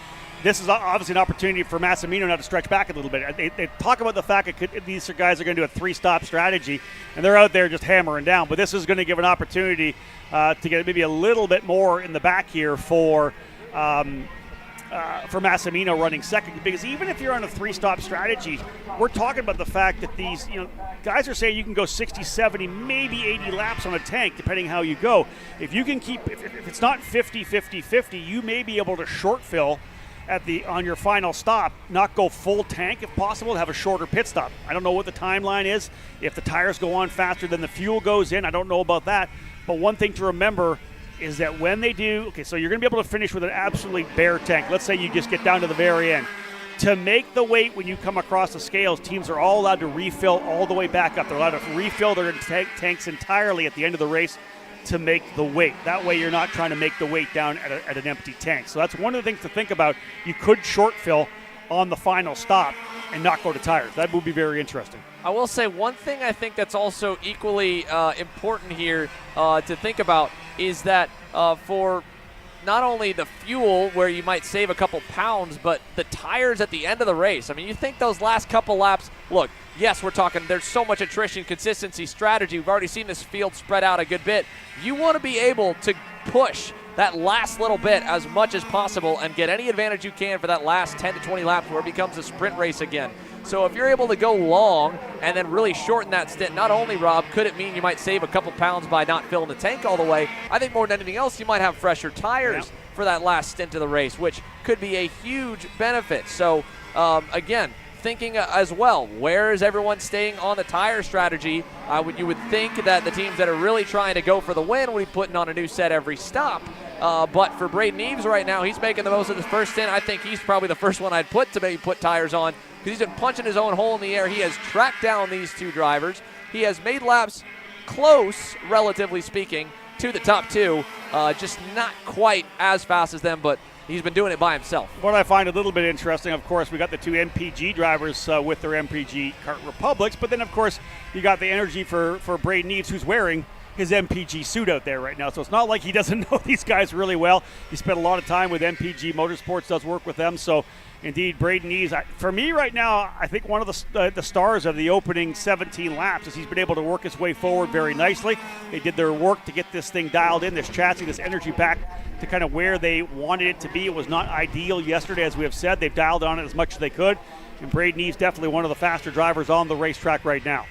This is obviously an opportunity for Massimino now to stretch back a little bit. They talk about the fact that these guys are going to do a three-stop strategy, and they're out there just hammering down. But this is going to give an opportunity to get maybe a little bit more in the back here for Massimino running second, because even if you're on a three-stop strategy, we're talking about the fact that these guys are saying you can go 60, 70, maybe 80 laps on a tank, depending how you go. If you can keep, if it's not 50, 50, 50, you may be able to short fill on your final stop, not go full tank if possible, have a shorter pit stop. I don't know what the timeline is. If the tires go on faster than the fuel goes in, I don't know about that. But one thing to remember is that when they do, so you're going to be able to finish with an absolutely bare tank. Let's say you just get down to the very end. To make the weight when you come across the scales, teams are all allowed to refill all the way back up. They're allowed to refill their tanks entirely at the end of the race to make the weight. That way you're not trying to make the weight down at an empty tank. So that's one of the things to think about. You could short fill on the final stop and not go to tires. That would be very interesting. I will say one thing I think that's also equally important here to think about is that for not only the fuel, where you might save a couple pounds, but the tires at the end of the race. I mean, you think those last couple laps, look, yes, we're talking there's so much attrition, consistency, strategy. We've already seen this field spread out a good bit. You want to be able to push that last little bit as much as possible and get any advantage you can for that last 10 to 20 laps where it becomes a sprint race again. So if you're able to go long and then really shorten that stint, not only, Rob, could it mean you might save a couple pounds by not filling the tank all the way, I think more than anything else, you might have fresher tires for that last stint of the race, which could be a huge benefit. So, again, thinking as well, where is everyone staying on the tire strategy? You would think that the teams that are really trying to go for the win would be putting on a new set every stop. But for Braden Eves right now, he's making the most of the first stint. I think he's probably the first one I'd put to maybe put tires on, because he's been punching his own hole in the air. He has tracked down these two drivers. He has made laps close, relatively speaking, to the top two. Just not quite as fast as them, but he's been doing it by himself. What I find a little bit interesting, of course, we got the two MPG drivers with their MPG Kart Republics, but then, of course, you got the energy for Braden Eves, who's wearing his MPG suit out there right now. So it's not like he doesn't know these guys really well. He spent a lot of time with MPG Motorsports, does work with them. So, indeed, Braden Eves, for me right now, I think one of the stars of the opening 17 laps is he's been able to work his way forward very nicely. They did their work to get this thing dialed in, this chassis, this energy back to kind of where they wanted it to be. It was not ideal yesterday, as we have said. They've dialed on it as much as they could. And Braden Eves definitely one of the faster drivers on the racetrack right now.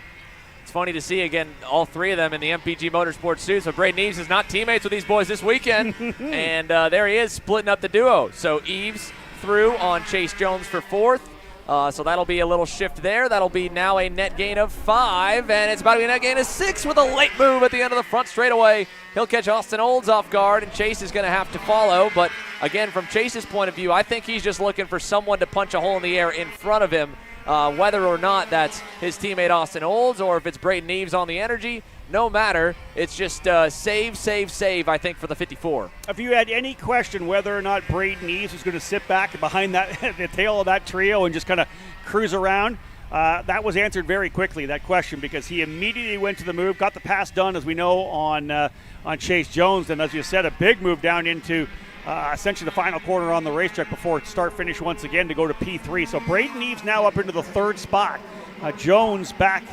It's funny to see, again, all three of them in the MPG Motorsports suits. So Braden Eves is not teammates with these boys this weekend. And there he is, splitting up the duo. So Eves through on Chase Jones for fourth. So that'll be a little shift there. That'll be now a net gain of 5, and it's about to be a net gain of 6 with a late move at the end of the front straightaway. He'll catch Austin Olds off guard, and Chase is going to have to follow. But again, from Chase's point of view, I think he's just looking for someone to punch a hole in the air in front of him. Whether or not that's his teammate Austin Olds or if it's Braden Eves on the energy, no matter. It's just save, I think, for the 54. If you had any question whether or not Braden Eves was going to sit back behind the tail of that trio and just kind of cruise around, that was answered very quickly, that question, because he immediately went to the move, got the pass done, as we know, on Chase Jones, and as you said, a big move down into essentially the final corner on the racetrack before start-finish once again to go to P3. So Braden Eves now up into the third spot. Jones back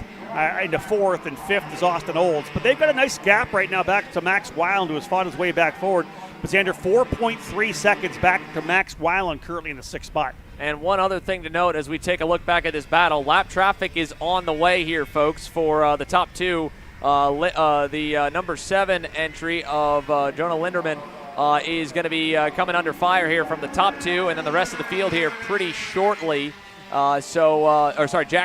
into fourth, and fifth is Austin Olds. But they've got a nice gap right now back to Max Weiland, who has fought his way back forward. But Xander, 4.3 seconds back to Max Weiland, currently in the sixth spot. And one other thing to note as we take a look back at this battle, lap traffic is on the way here, folks, for the top two. The number 7 entry of Jonah Linderman is going to be coming under fire here from the top two, and then the rest of the field here pretty shortly. Jack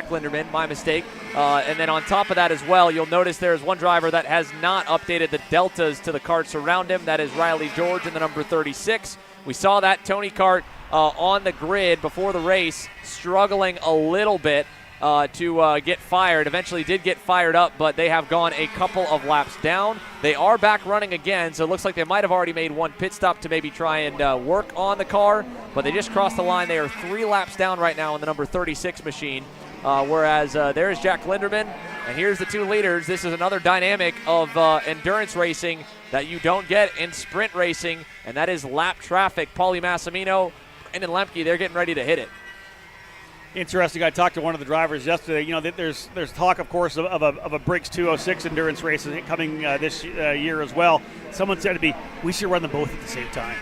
Linderman, my mistake. And then on top of that as well, you'll notice there's one driver that has not updated the deltas to the karts around him. That is Riley George in the number 36. We saw that Tony Kart on the grid before the race, struggling a little bit to get fired. Eventually did get fired up, but they have gone a couple of laps down. They are back running again, so it looks like they might have already made one pit stop to maybe try and work on the car, but they just crossed the line. They are 3 laps down right now in the number 36 machine, whereas there's Jack Linderman, and here's the 2 leaders. This is another dynamic of endurance racing that you don't get in sprint racing, and that is lap traffic. Paulie Massimino, Brandon Lemke, they're getting ready to hit it. Interesting. I talked to one of the drivers yesterday. You know, there's talk, of course, of a Briggs 206 endurance race coming this year as well. Someone said to me, we should run them both at the same time.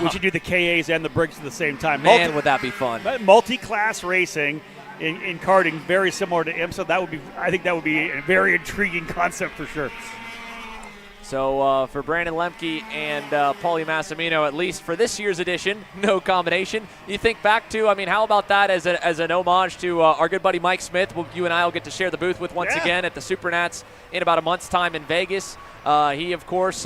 We should do the KAs and the Briggs at the same time. Man, would that be fun. Multi-class racing in karting, very similar to IMSA. I think that would be a very intriguing concept for sure. So for Brandon Lemke and Paulie Massimino, at least for this year's edition, no combination. You think back to, how about that as an homage to our good buddy Mike Smith, who you and I will get to share the booth with once again at the Supernats in about a month's time in Vegas. He, of course,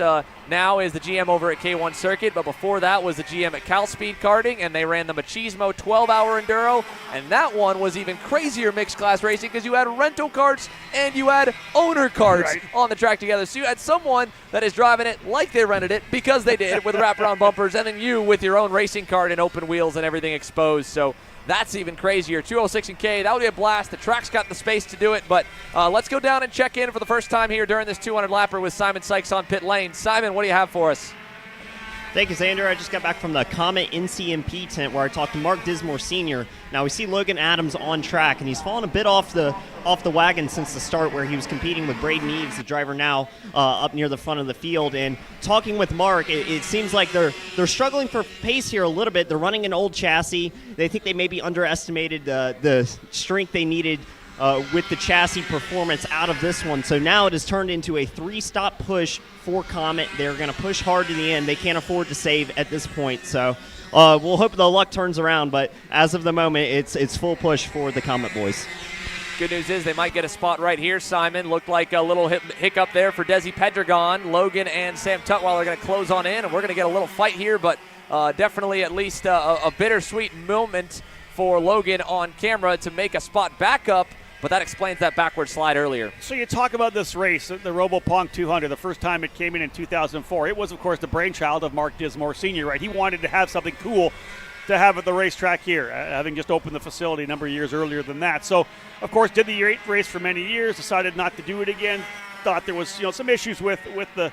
now is the GM over at K1 Circuit, but before that was the GM at Cal Speed Karting, and they ran the Machismo 12-hour Enduro, and that one was even crazier mixed class racing because you had rental karts and you had owner karts on the track together. So you had someone that is driving it like they rented it because they did with wraparound bumpers, and then you with your own racing kart and open wheels and everything exposed. So that's even crazier. 206 and K, that would be a blast. The track's got the space to do it, but let's go down and check in for the first time here during this 200-lapper with Simon Sykes on pit lane. Simon, what do you have for us? Thank you, Xander. I just got back from the Comet NCMP tent where I talked to Mark Dismore Sr. Now we see Logan Adams on track, and he's fallen a bit off the wagon since the start, where he was competing with Braden Eves, the driver now up near the front of the field. And talking with Mark, it seems like they're struggling for pace here a little bit. They're running an old chassis. They think they maybe underestimated the strength they needed with the chassis performance out of this one. So now it has turned into a 3-stop push for Comet. They're going to push hard to the end. They can't afford to save at this point. So we'll hope the luck turns around. But as of the moment, it's full push for the Comet boys. Good news is they might get a spot right here, Simon. Looked like a little hiccup there for Desi Pedregon. Logan and Sam Tutwiler are going to close on in, and we're going to get a little fight here, but definitely at least a bittersweet moment for Logan on camera to make a spot back up. But that explains that backward slide earlier. So you talk about this race, the RoboPong 200, the first time it came in 2004. It was, of course, the brainchild of Mark Dismore Sr., right? He wanted to have something cool to have at the racetrack here, having just opened the facility a number of years earlier than that. So, of course, did the race for many years, decided not to do it again. Thought there was some issues with the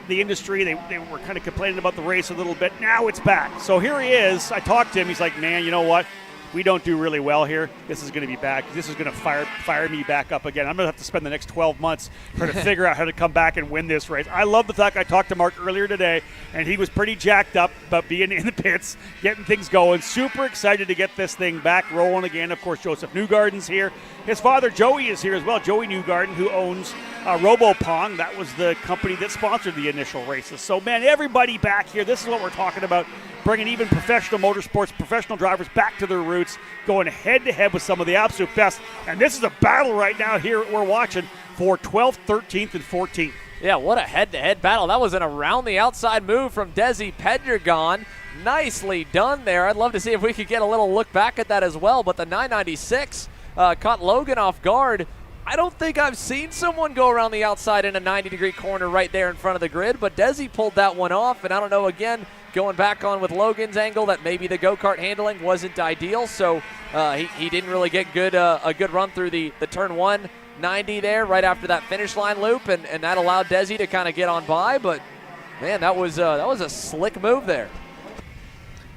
industry. They were kind of complaining about the race a little bit. Now it's back. So here he is. I talked to him. He's like, man, you know what? We don't do really well here. This is going to be back. This is going to fire me back up again. I'm going to have to spend the next 12 months trying to figure out how to come back and win this race. I love the fact I talked to Mark earlier today, and he was pretty jacked up about being in the pits, getting things going. Super excited to get this thing back rolling again. Of course, Joseph Newgarden's here. His father, Joey, is here as well. Joey Newgarden, who owns RoboPong. That was the company that sponsored the initial races. So, man, everybody back here. This is what we're talking about. Bringing even professional motorsports, professional drivers back to their roots, going head-to-head with some of the absolute best. And this is a battle right now here we're watching for 12th, 13th, and 14th. Yeah, what a head-to-head battle. That was an around-the-outside move from Desi Pedregon. Nicely done there. I'd love to see if we could get a little look back at that as well, but the 996 caught Logan off guard. I don't think I've seen someone go around the outside in a 90-degree corner right there in front of the grid, but Desi pulled that one off, and I don't know, again, going back on with Logan's angle that maybe the go-kart handling wasn't ideal, so he didn't really get a good run through the turn 190 there right after that finish line loop, and that allowed Desi to kind of get on by, but man, that was a slick move there.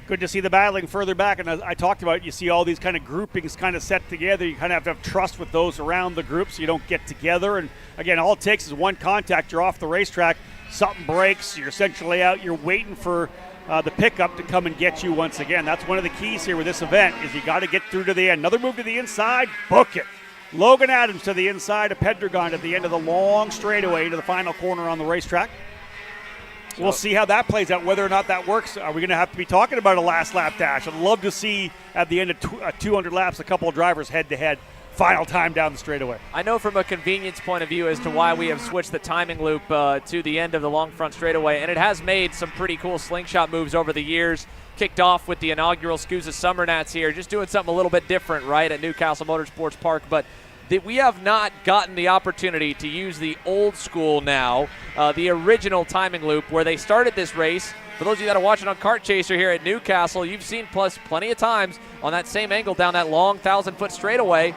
Good to see the battling further back, and as I talked about, you see all these kind of groupings kind of set together. You kind of have to have trust with those around the group so you don't get together, and again, all it takes is one contact. You're off the racetrack, something breaks, you're essentially out, you're waiting for the pickup to come and get you once again. That's one of the keys here with this event, is you got to get through to the end. Another move to the inside, book it. Logan Adams to the inside of Pedregon at the end of the long straightaway to the final corner on the racetrack. We'll see how that plays out, whether or not that works. Are we going to have to be talking about a last lap dash? I'd love to see at the end of 200 laps a couple of drivers head-to-head. Final time down the straightaway. I know from a convenience point of view as to why we have switched the timing loop to the end of the long front straightaway, and it has made some pretty cool slingshot moves over the years. Kicked off with the inaugural SCUSA Summer Nats here, just doing something a little bit different, right, at Newcastle Motorsports Park. But we have not gotten the opportunity to use the old school now, the original timing loop where they started this race. For those of you that are watching on Kart Chaser here at Newcastle, you've seen plus plenty of times on that same angle down that long 1,000-foot straightaway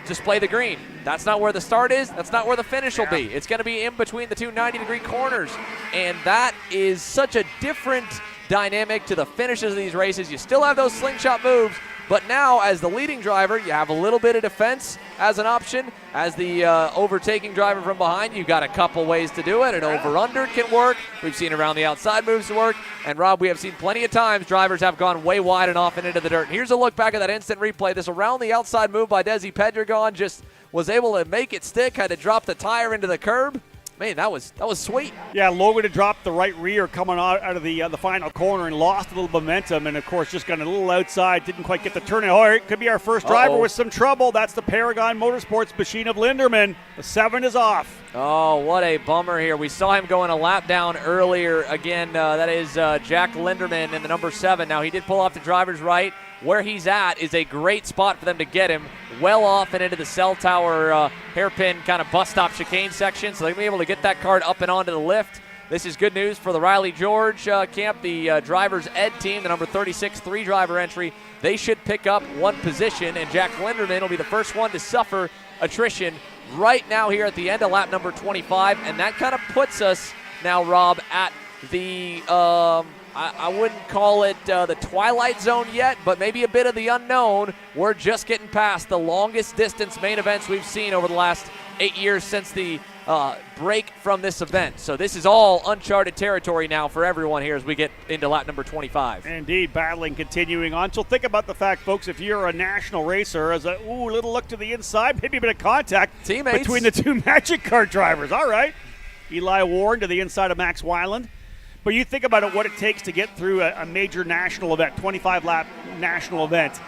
display the green. That's not where the start is. That's not where the finish will be. It's going to be in between the two 90-degree corners, and that is such a different dynamic to the finishes of these races. You still have those slingshot moves, but now as the leading driver, you have a little bit of defense as an option. As the overtaking driver from behind, you've got a couple ways to do it. An over-under can work. We've seen around the outside moves work. And, Rob, we have seen plenty of times drivers have gone way wide and off and into the dirt. And here's a look back at that instant replay. This around the outside move by Desi Pedregon just was able to make it stick, had to drop the tire into the curb. Man, that was sweet. Yeah, Logan had dropped the right rear coming out of the final corner and lost a little momentum, and of course just got a little outside, didn't quite get the turn. Oh, it could be our first driver with some trouble. That's the Paragon Motorsports machine of Linderman. The 7 is off. Oh, what a bummer here. We saw him going a lap down earlier. Again, that is Jack Linderman in the number 7. Now, he did pull off the driver's right. Where he's at is a great spot for them to get him, well off and into the cell tower hairpin kind of bus stop chicane section, so they're going to be able to get that cart up and onto the lift. This is good news for the Riley George camp, the driver's ed team, the number 36 3-driver entry. They should pick up one position, and Jack Linderman will be the first one to suffer attrition right now here at the end of lap number 25, and that kind of puts us now, Rob, at the I wouldn't call it the twilight zone yet, but maybe a bit of the unknown. We're just getting past the longest distance main events we've seen over the last 8 years since the break from this event. So this is all uncharted territory now for everyone here as we get into lap number 25. Indeed, battling continuing on. So think about the fact, folks, if you're a national racer, as a little look to the inside, maybe a bit of contact between the two Magic Kart drivers. All right. Eli Warren to the inside of Max Weiland. But you think about it, what it takes to get through a major national event, 25-lap national event.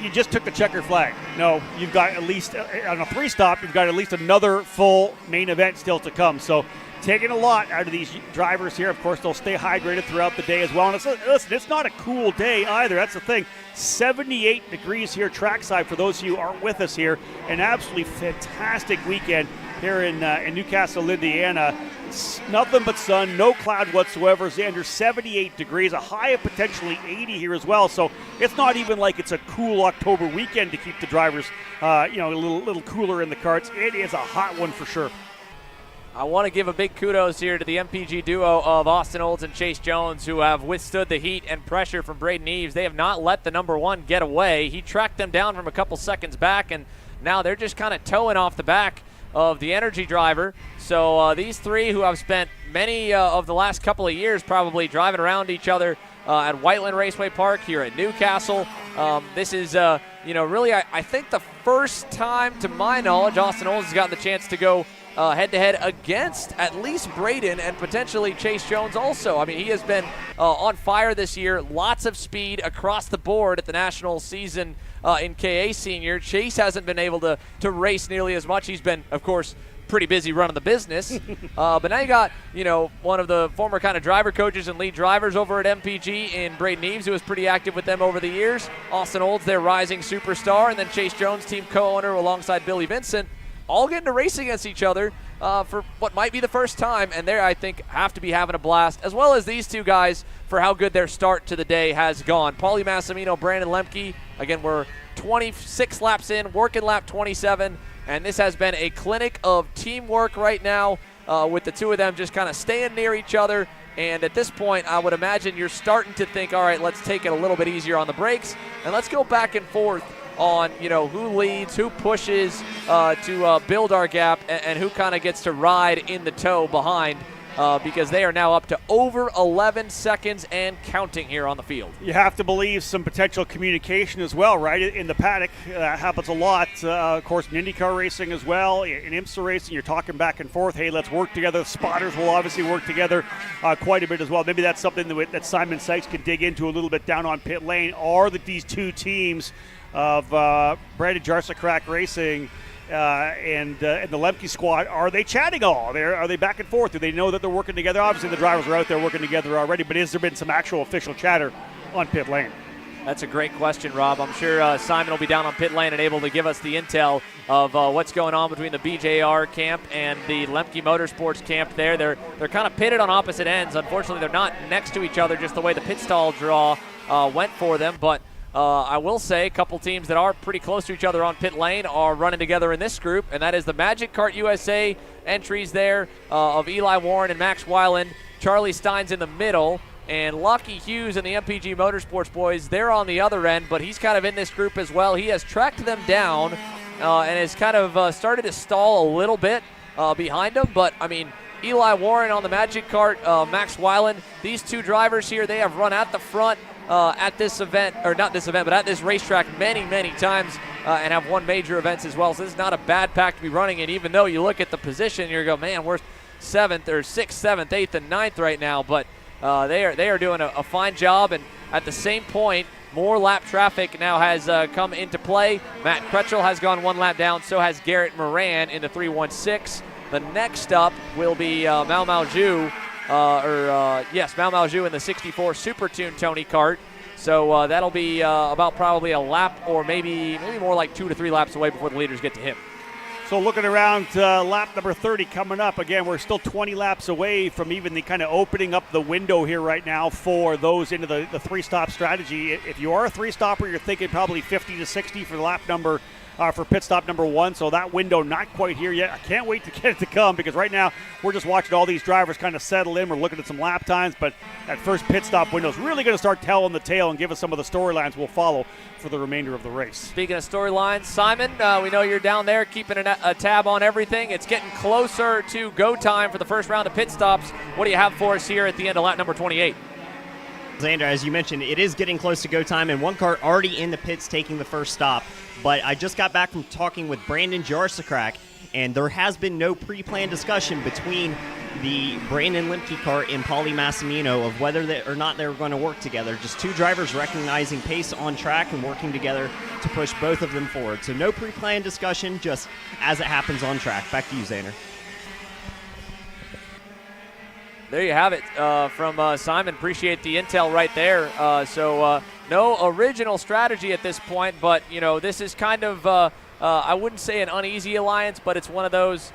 You just took the checker flag. No, you've got at least, on a 3-stop, you've got at least another full main event still to come. So taking a lot out of these drivers here. Of course, they'll stay hydrated throughout the day as well. And listen, it's not a cool day either. That's the thing. 78 degrees here trackside for those of you who aren't with us here. An absolutely fantastic weekend here in Newcastle, Indiana. Nothing but sun, no cloud whatsoever. Xander, 78 degrees, a high of potentially 80 here as well. So it's not even like it's a cool October weekend to keep the drivers, a little cooler in the karts. It is a hot one for sure. I want to give a big kudos here to the MPG duo of Austin Olds and Chase Jones, who have withstood the heat and pressure from Braden Eves. They have not let the number 1 get away. He tracked them down from a couple seconds back, and now they're just kind of towing off the back of the energy driver. So these three, who have spent many of the last couple of years probably driving around each other at Whiteland Raceway Park here at Newcastle. This is, really, I think the first time, to my knowledge, Austin Olds has gotten the chance to go head-to-head against at least Braden and potentially Chase Jones also. I mean, he has been on fire this year. Lots of speed across the board at the national season in KA Senior. Chase hasn't been able to race nearly as much. He's been, of course, pretty busy running the business. But now you got, one of the former kind of driver coaches and lead drivers over at MPG in Braden Eves, who was pretty active with them over the years. Austin Olds, their rising superstar, and then Chase Jones, team co-owner alongside Billy Vincent, all getting to race against each other for what might be the first time, and they, I think, have to be having a blast, as well as these two guys for how good their start to the day has gone. Paulie Massimino, Brandon Lemke, again, we're 26 laps in, working lap 27, and this has been a clinic of teamwork right now with the two of them just kind of staying near each other. And at this point, I would imagine you're starting to think, all right, let's take it a little bit easier on the brakes, and let's go back and forth on, who leads, who pushes to build our gap, and who kind of gets to ride in the tow behind. because they are now up to over 11 seconds and counting here on the field. You have to believe some potential communication as well, right? In the paddock, that happens a lot. Of course, in IndyCar racing as well. In IMSA racing, you're talking back and forth. Hey, let's work together. Spotters will obviously work together quite a bit as well. Maybe that's something that Simon Sykes could dig into a little bit down on pit lane. Are that these two teams of Brandon Jarsakrak Racing and the Lemke squad, are they chatting all? Are they back and forth? Do they know that they're working together? Obviously, the drivers are out there working together already, but has there been some actual official chatter on pit lane? That's a great question, Rob. I'm sure Simon will be down on pit lane and able to give us the intel of what's going on between the BJR camp and the Lemke Motorsports camp there. They're kind of pitted on opposite ends. Unfortunately, they're not next to each other, just the way the pit stall draw went for them, but I will say a couple teams that are pretty close to each other on pit lane are running together in this group, and that is the Magic Kart USA entries there of Eli Warren and Max Weiland. Charlie Stein's in the middle, and Lockie Hughes and the MPG Motorsports boys, they're on the other end, but he's kind of in this group as well. He has tracked them down and has kind of started to stall a little bit behind them, but I mean, Eli Warren on the Magic Kart, Max Weiland, these two drivers here, they have run at the front at this event, or not this event, but at this racetrack many times and have won major events as well. So this is not a bad pack to be running in, even though you look at the position, you go, man, we're 7th or 6th, 7th, 8th, and 9th right now. But they are doing a fine job. And at the same point, more lap traffic now has come into play. Matt Kretschel has gone one lap down. So has Garrett Moran in the 316. The next up will be Mal Malju. Mal Malju in the 64 Super Tune Tony Kart. So that'll be about probably a lap or maybe more like 2 to 3 laps away before the leaders get to him. So looking around lap number 30 coming up. Again, we're still 20 laps away from even the kind of opening up the window here right now for those into the three-stop strategy. If you are a three-stopper, you're thinking probably 50 to 60 for the lap number for pit stop number 1, so that window not quite here yet. I can't wait to get it to come because right now we're just watching all these drivers kind of settle in. We're looking at some lap times, but that first pit stop window is really going to start telling the tale and give us some of the storylines we'll follow for the remainder of the race. Speaking of storylines, Simon, we know you're down there keeping a tab on everything. It's getting closer to go time for the first round of pit stops. What do you have for us here at the end of lap number 28? Xander, as you mentioned, it is getting close to go time, and one car already in the pits taking the first stop. But I just got back from talking with Brandon Jarsakrak, and there has been no pre-planned discussion between the Brandon Lemke kart and Paulie Massimino of whether or not they were going to work together. Just two drivers recognizing pace on track and working together to push both of them forward. So no pre-planned discussion, just as it happens on track. Back to you, Xander. There you have it from Simon. Appreciate the intel right there. So no original strategy at this point, but, you know, this is kind of, I wouldn't say an uneasy alliance, but it's one of those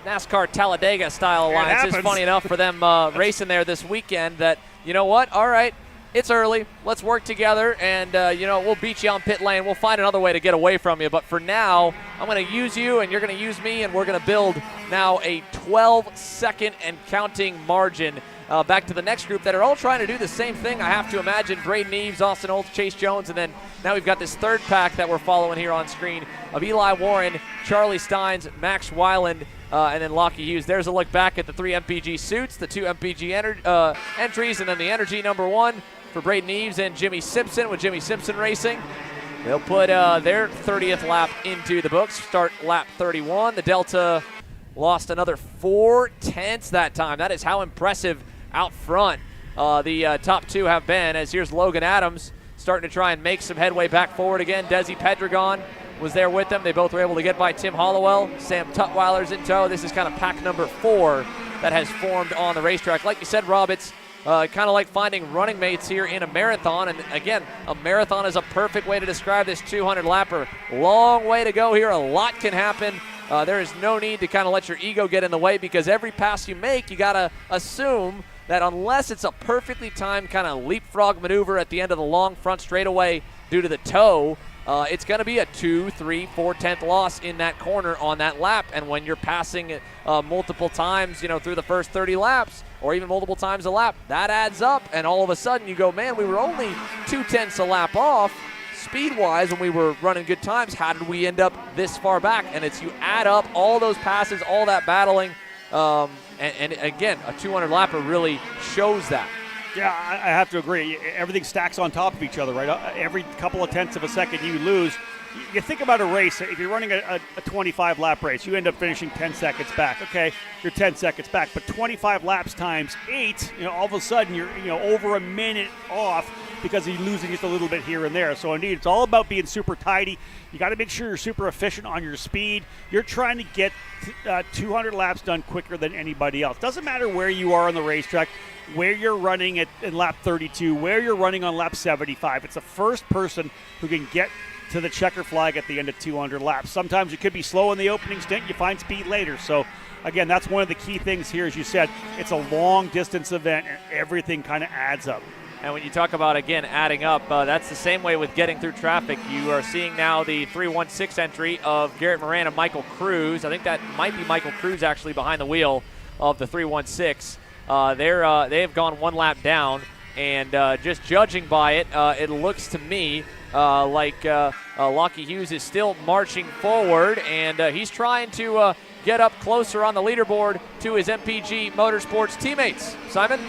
NASCAR Talladega style alliances. Funny enough for them racing there this weekend that, you know what, all right, it's early. Let's work together, and, we'll beat you on pit lane. We'll find another way to get away from you. But for now, I'm going to use you, and you're going to use me, and we're going to build now a 12-second and counting margin back to the next group that are all trying to do the same thing, I have to imagine. Braden Eves, Austin Olds, Chase Jones, and then now we've got this third pack that we're following here on screen of Eli Warren, Charlie Steins, Max Weiland, and then Lockie Hughes. There's a look back at the 3 MPG suits, the 2 MPG entries, and then the Energy number 1 for Braden Eves and Jimmy Simpson with Jimmy Simpson Racing. They'll put their 30th lap into the books, start lap 31. The Delta lost another 4 tenths that time. That is how impressive out front the top 2 have been, as here's Logan Adams starting to try and make some headway back forward again. Desi Pedregon was there with them. They both were able to get by Tim Hollowell. Sam Tutwiler's in tow. This is kind of pack number 4 that has formed on the racetrack. Like you said, Rob, it's kind of like finding running mates here in a marathon. And again, a marathon is a perfect way to describe this 200-lapper. Long way to go here. A lot can happen. There is no need to kind of let your ego get in the way, because every pass you make, you got to assume that unless it's a perfectly timed kind of leapfrog maneuver at the end of the long front straightaway due to the toe, it's going to be a 2, 3, 4 tenth loss in that corner on that lap. And when you're passing multiple times, through the first 30 laps, or even multiple times a lap, that adds up. And all of a sudden you go, man, we were only 2 tenths a lap off speed-wise when we were running good times. How did we end up this far back? And it's you add up all those passes, all that battling, And again, a 200 lapper really shows that. Yeah, I have to agree. Everything stacks on top of each other, right? Every couple of tenths of a second you lose. You think about a race, if you're running a 25-lap race, you end up finishing 10 seconds back. Okay, you're 10 seconds back, but 25 laps times 8, all of a sudden you're over a minute off because you're losing just a little bit here and there. So indeed, it's all about being super tidy. You got to make sure you're super efficient on your speed. You're trying to get 200 laps done quicker than anybody else. Doesn't matter where you are on the racetrack, where you're running in lap 32, where you're running on lap 75. It's the first person who can get to the checker flag at the end of 200 laps. Sometimes you could be slow in the opening stint, you find speed later. So again, that's one of the key things here. As you said, it's a long distance event and everything kind of adds up. And when you talk about, again, adding up, that's the same way with getting through traffic. You are seeing now the 316 entry of Garrett Moran and Michael Cruz. I think that might be Michael Cruz actually behind the wheel of the 316. They have gone one lap down, and just judging by it, it looks to me like Lockie Hughes is still marching forward, and he's trying to get up closer on the leaderboard to his MPG Motorsports teammates. Simon?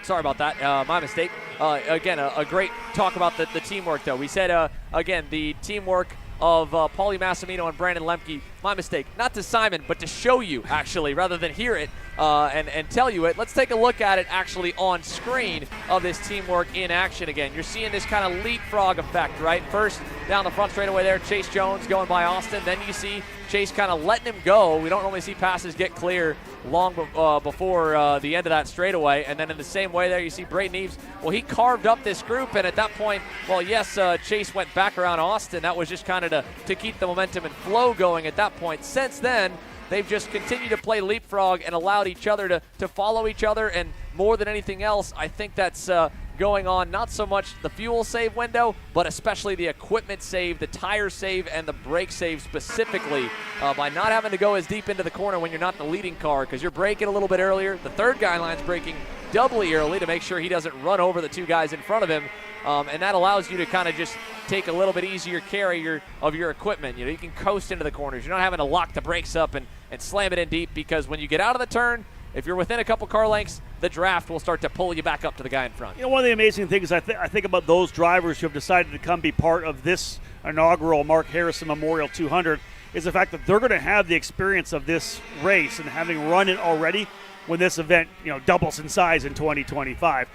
Sorry about that. My mistake. Again, a great talk about the teamwork, though. We said, again, the teamwork of Paulie Massimino and Brandon Lemke. My mistake. Not to Simon, but to show you, actually, rather than hear it and tell you it. Let's take a look at it actually on screen of this teamwork in action again. You're seeing this kind of leapfrog effect, right? First, down the front straightaway there, Chase Jones going by Austin. Then you see Chase kind of letting him go. We don't normally see passes get clear long before the end of that straightaway. And then in the same way there, you see Braden Eves. Well, he carved up this group, and at that point, well, yes, Chase went back around Austin. That was just kind of to keep the momentum and flow going at that point. Since then, they've just continued to play leapfrog and allowed each other to follow each other. And more than anything else, I think that's going on not so much the fuel save window, but especially the equipment save, the tire save, and the brake save specifically by not having to go as deep into the corner when you're not the leading car because you're braking a little bit earlier. The third guy line's braking doubly early to make sure he doesn't run over the two guys in front of him. And that allows you to kind of just take a little bit easier carry of your equipment. You can coast into the corners. You're not having to lock the brakes up and slam it in deep because when you get out of the turn, if you're within a couple car lengths, the draft will start to pull you back up to the guy in front. One of the amazing things I think about those drivers who have decided to come be part of this inaugural Mark Harrison Memorial 200 is the fact that they're going to have the experience of this race and having run it already when this event doubles in size in 2025.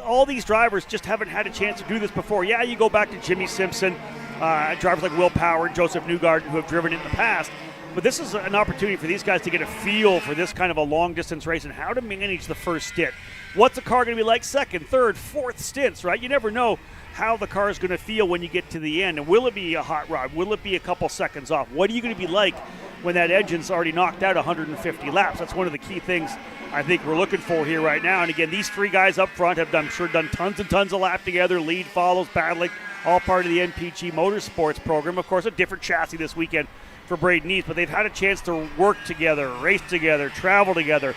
All these drivers just haven't had a chance to do this before. Yeah, you go back to Jimmy Simpson, drivers like Will Power and Joseph Newgarden who have driven it in the past. But this is an opportunity for these guys to get a feel for this kind of a long-distance race and how to manage the first stint. What's the car going to be like second, third, fourth stints, right? You never know how the car is going to feel when you get to the end. And will it be a hot rod? Will it be a couple seconds off? What are you going to be like when that engine's already knocked out 150 laps? That's one of the key things I think we're looking for here right now. And again, these three guys up front have done tons and tons of laps together, lead, follows, battling, all part of the NPG Motorsports program. Of course, a different chassis this weekend for Braden Eves, but they've had a chance to work together, race together, travel together.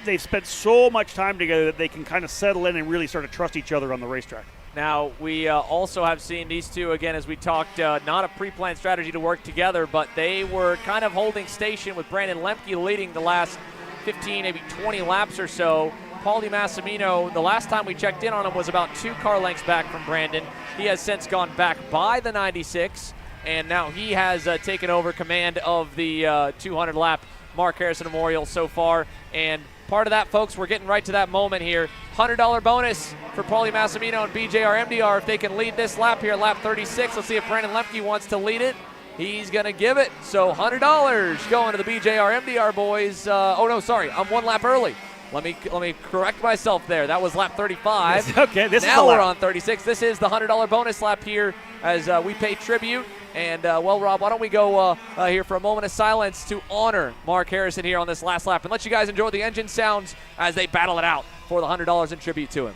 They've spent so much time together that they can kind of settle in and really start to trust each other on the racetrack. Now, we also have seen these two, again, as we talked, not a pre-planned strategy to work together, but they were kind of holding station with Brandon Lemke leading the last 15, maybe 20 laps or so. Paulie Massimino, the last time we checked in on him was about 2 car lengths back from Brandon. He has since gone back by the 96, and now he has taken over command of the 200-lap Mark Harrison Memorial so far. And part of that, folks, we're getting right to that moment here. $100 bonus for Paulie Massimino and BJR MDR if they can lead this lap here at lap 36. Let's see if Brandon Lemke wants to lead it. He's going to give it. So $100 going to the BJR MDR boys. Oh, no, sorry. I'm 1 lap early. Let me correct myself there. That was lap 35. Okay, now we're on 36. This is the $100 bonus lap here as we pay tribute. And, well, Rob, why don't we go here for a moment of silence to honor Mark Harrison here on this last lap and let you guys enjoy the engine sounds as they battle it out for the $100 in tribute to him.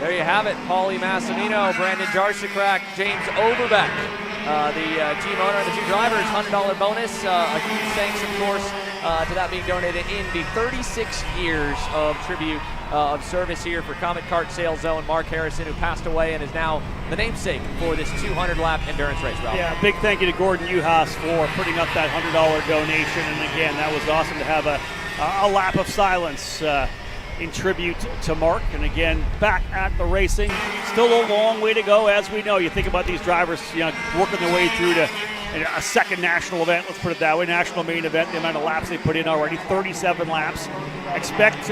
there you have it. Paulie Massimino, Brandon Darshakrak, James Overbeck, the team owner and the two drivers, $100 bonus. A huge thanks, of course, to that being donated in the 36 years of tribute of service here for Comet Kart Sales Zone. Mark Harrison, who passed away and is now the namesake for this 200-lap endurance race, Rob. Yeah, big thank you to Gordon Uhas for putting up that $100 donation. And again, that was awesome to have a lap of silence in tribute to Mark. And again, back at the racing. Still a long way to go, as we know. You think about these drivers, working their way through to a second national event, let's put it that way, national main event, the amount of laps they put in already, 37 laps. Expect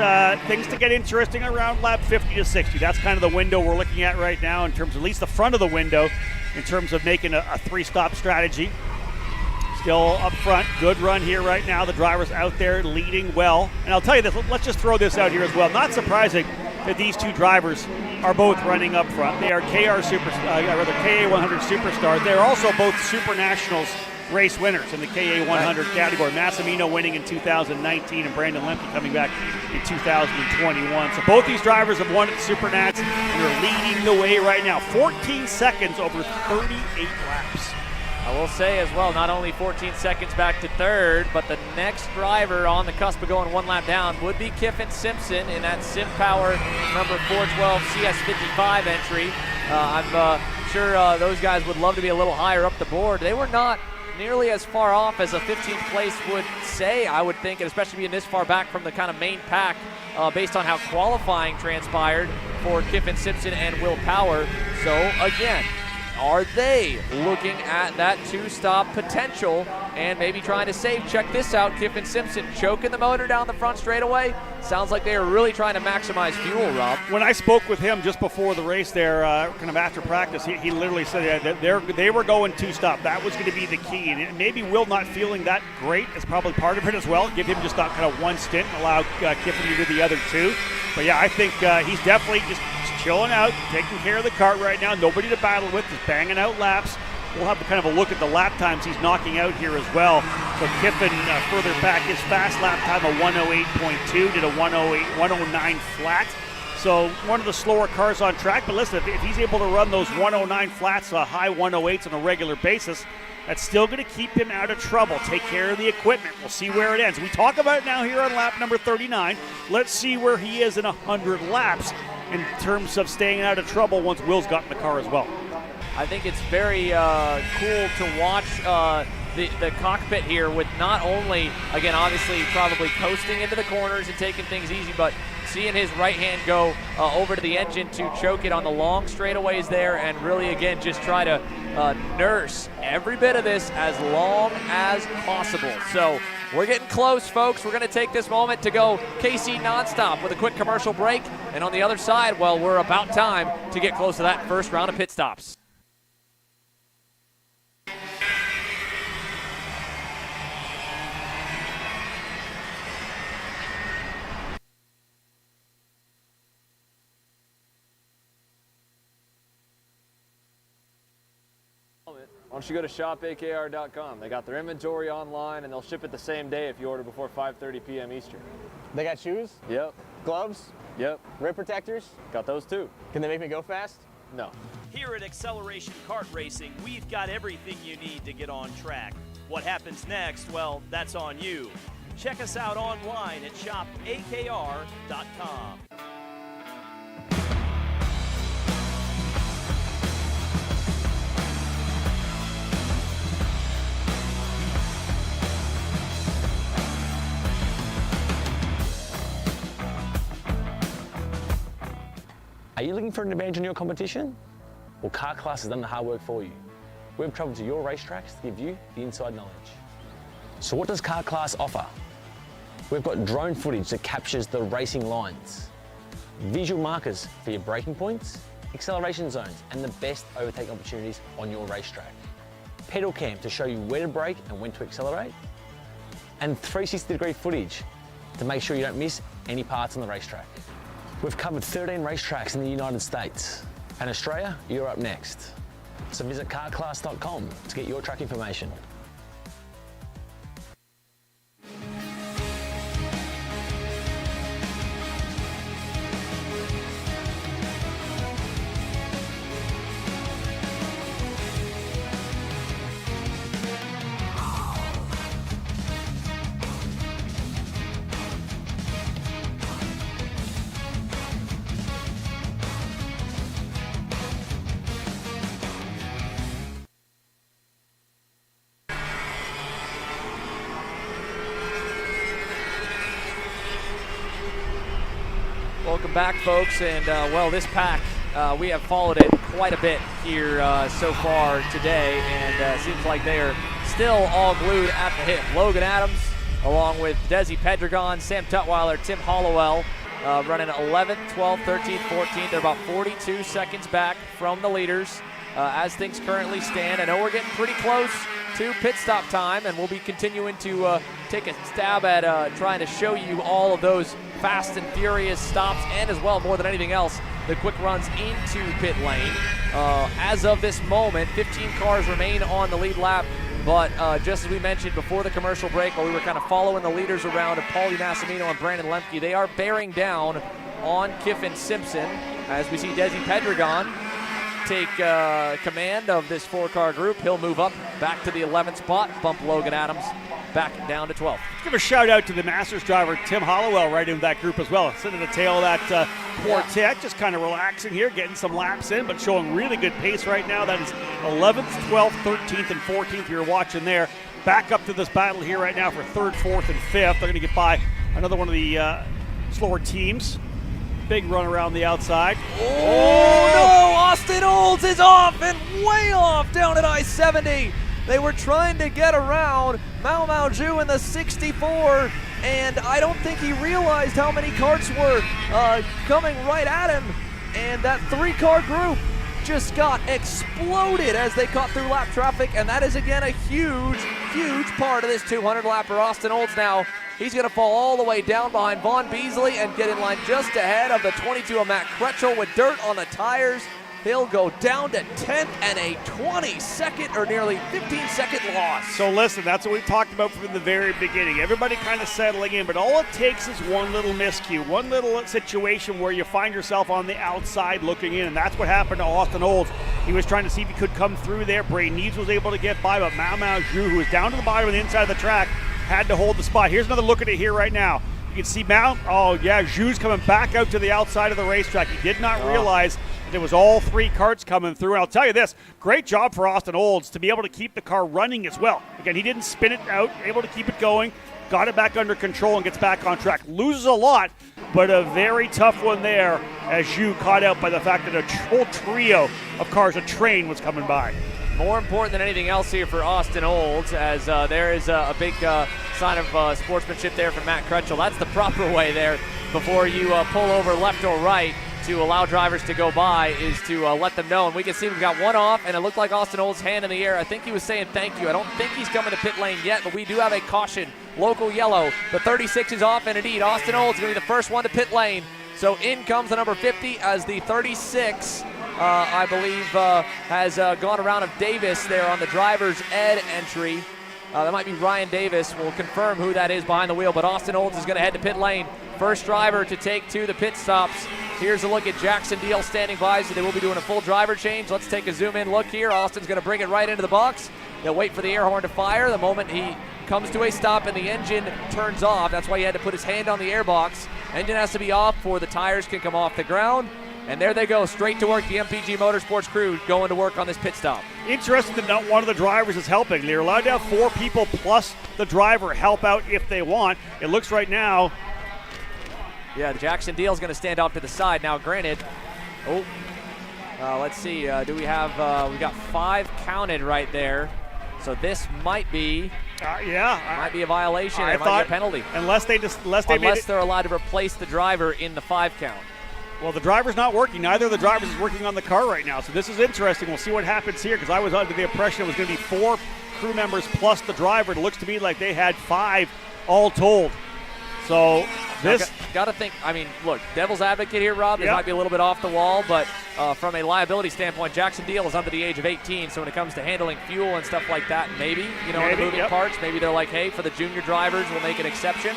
things to get interesting around lap 50 to 60. That's kind of the window we're looking at right now in terms of at least the front of the window in terms of making a three-stop strategy. Still up front, good run here right now. The drivers out there leading well. And I'll tell you this, let's just throw this out here as well. Not surprising that these two drivers are both running up front. They are KA100 superstars. They're also both Super Nationals race winners in the KA100 category. Massimino winning in 2019 and Brandon Lemke coming back in 2021. So both these drivers have won at the Super Nats and are leading the way right now. 14 seconds over 38 laps. I will say as well, not only 14 seconds back to third, but the next driver on the cusp of going one lap down would be Kiffin Simpson in that Sim Power number 412 CS55 entry. I'm sure those guys would love to be a little higher up the board. They were not nearly as far off as a 15th place would say, I would think, and especially being this far back from the kind of main pack based on how qualifying transpired for Kiffin Simpson and Will Power. So again, are they looking at that two-stop potential and maybe trying to save? Check this out, Kiffin Simpson choking the motor down the front straightaway. Sounds like they are really trying to maximize fuel, Rob. When I spoke with him just before the race there, kind of after practice, he literally said that they were going two-stop. That was going to be the key. And maybe Will not feeling that great is probably part of it as well. Give him just that kind of one stint and allow Kiffin to do the other two. But yeah, I think he's definitely just chilling out, taking care of the kart right now. Nobody to battle with, just banging out laps. We'll have kind of a look at the lap times he's knocking out here as well. So Kiffin further back, his fast lap time of 108.2, did a 109 flat. So one of the slower cars on track. But listen, if he's able to run those 109 flats, high 108s on a regular basis, that's still going to keep him out of trouble. Take care of the equipment. We'll see where it ends. We talk about it now here on lap number 39. Let's see where he is in 100 laps in terms of staying out of trouble once Will's got in the car as well. I think it's very cool to watch the cockpit here with not only, again, obviously probably coasting into the corners and taking things easy, but seeing his right hand go over to the engine to choke it on the long straightaways there and really, again, just try to nurse every bit of this as long as possible. So we're getting close, folks. We're going to take this moment to go KC nonstop with a quick commercial break. And on the other side, well, we're about time to get close to that first round of pit stops. Why don't you go to shopakr.com? They got their inventory online and they'll ship it the same day if you order before 5:30 p.m. Eastern. They got shoes? Yep. Gloves? Yep. Rib protectors? Got those too. Can they make me go fast? No. Here at Acceleration Kart Racing, we've got everything you need to get on track. What happens next? Well, that's on you. Check us out online at shopakr.com. Are you looking for an advantage in your competition? Well, Kart Class has done the hard work for you. We've traveled to your racetracks to give you the inside knowledge. So what does Kart Class offer? We've got drone footage that captures the racing lines, visual markers for your braking points, acceleration zones, and the best overtake opportunities on your racetrack. Pedal cam to show you where to brake and when to accelerate, and 360-degree footage to make sure you don't miss any parts on the racetrack. We've covered 13 racetracks in the United States, and Australia, you're up next. So visit kartclass.com to get your track information. Welcome back, folks. And, well, this pack, we have followed it quite a bit here so far today, and seems like they are still all glued at the hip. Logan Adams, along with Desi Pedregon, Sam Tutwiler, Tim Hollowell, running 11th, 12th, 13th, 14th. They're about 42 seconds back from the leaders as things currently stand. I know we're getting pretty close to pit stop time, and we'll be continuing to take a stab at trying to show you all of those fast and furious stops, and as well, more than anything else, the quick runs into pit lane. As of this moment, 15 cars remain on the lead lap, but just as we mentioned before the commercial break, while we were kind of following the leaders around of Paulie Massimino and Brandon Lemke, they are bearing down on Kiffin Simpson as we see Desi Pedregon take command of this 4-car group. He'll move up back to the 11th spot, bump Logan Adams back down to 12th. Let's give a shout out to the Masters driver, Tim Hollowell, right in that group as well. Sitting at the tail of that quartet, just kind of relaxing here, getting some laps in, but showing really good pace right now. That is 11th, 12th, 13th, and 14th you're watching there. Back up to this battle here right now for 3rd, 4th, and 5th. They're going to get by another one of the slower teams. Big run around the outside. Oh no! Austin Olds is off and way off down at I-70. They were trying to get around Mao Mao Zhu in the 64, and I don't think he realized how many karts were coming right at him. And that 3-car group just got exploded as they caught through lap traffic, and that is again a huge, huge part of this 200-lapper. Austin Olds now, he's going to fall all the way down behind Vaughn Beasley and get in line just ahead of the 22 of Matt Kretschel with dirt on the tires. He'll go down to 10th and a 20-second or nearly 15-second loss. So listen, that's what we talked about from the very beginning. Everybody kind of settling in, but all it takes is one little miscue, one little situation where you find yourself on the outside looking in, and that's what happened to Austin Olds. He was trying to see if he could come through there. Braden Neves was able to get by, but Mao Mao Zhu, who was down to the bottom of the inside of the track, had to hold the spot. Here's another look at it here right now. You can see Mao, Zhu's coming back out to the outside of the racetrack. He did not realize it was all 3 karts coming through. And I'll tell you this, great job for Austin Olds to be able to keep the car running as well. Again, he didn't spin it out, able to keep it going, got it back under control and gets back on track. Loses a lot, but a very tough one there as Zhu caught out by the fact that a whole trio of cars, a train was coming by. More important than anything else here for Austin Olds, as there is a big sign of sportsmanship there from Matt Kretschel. That's the proper way there before you pull over left or right to allow drivers to go by, is to let them know. And we can see we've got one off, and it looked like Austin Olds' hand in the air. I think he was saying thank you. I don't think he's coming to pit lane yet, but we do have a caution. Local yellow. The 36 is off, and indeed, Austin Olds is going to be the first one to pit lane. So in comes the number 50 as the 36, I believe, has gone around of Davis there on the driver's ed entry. That might be Ryan Davis. We'll confirm who that is behind the wheel, but Austin Olds is going to head to pit lane. First driver to take to the pit stops. Here's a look at Jackson Deal standing by, so they will be doing a full driver change. Let's take a zoom-in look here. Austin's going to bring it right into the box. They'll wait for the air horn to fire. The moment he comes to a stop and the engine turns off, that's why he had to put his hand on the airbox. Engine has to be off before the tires can come off the ground. And there they go, straight to work. The MPG Motorsports crew going to work on this pit stop. Interesting that not one of the drivers is helping. They're allowed to have 4 people plus the driver help out if they want. It looks right now. Yeah, the Jackson Deal's going to stand off to the side. Now, granted, let's see. Do we have, we got 5 counted right there. So this might be, might be a violation. It might be a penalty. Unless they're allowed to replace the driver in the 5 count. Well, the driver's not working. Neither of the drivers is working on the car right now. So this is interesting. We'll see what happens here, because I was under the impression it was going to be 4 crew members plus the driver. It looks to me like they had 5 all told. So this... Got to think, I mean, look, devil's advocate here, Rob. This might be a little bit off the wall, but from a liability standpoint, Jackson Deal is under the age of 18, so when it comes to handling fuel and stuff like that, maybe, the moving parts, maybe they're like, hey, for the junior drivers, we'll make an exception.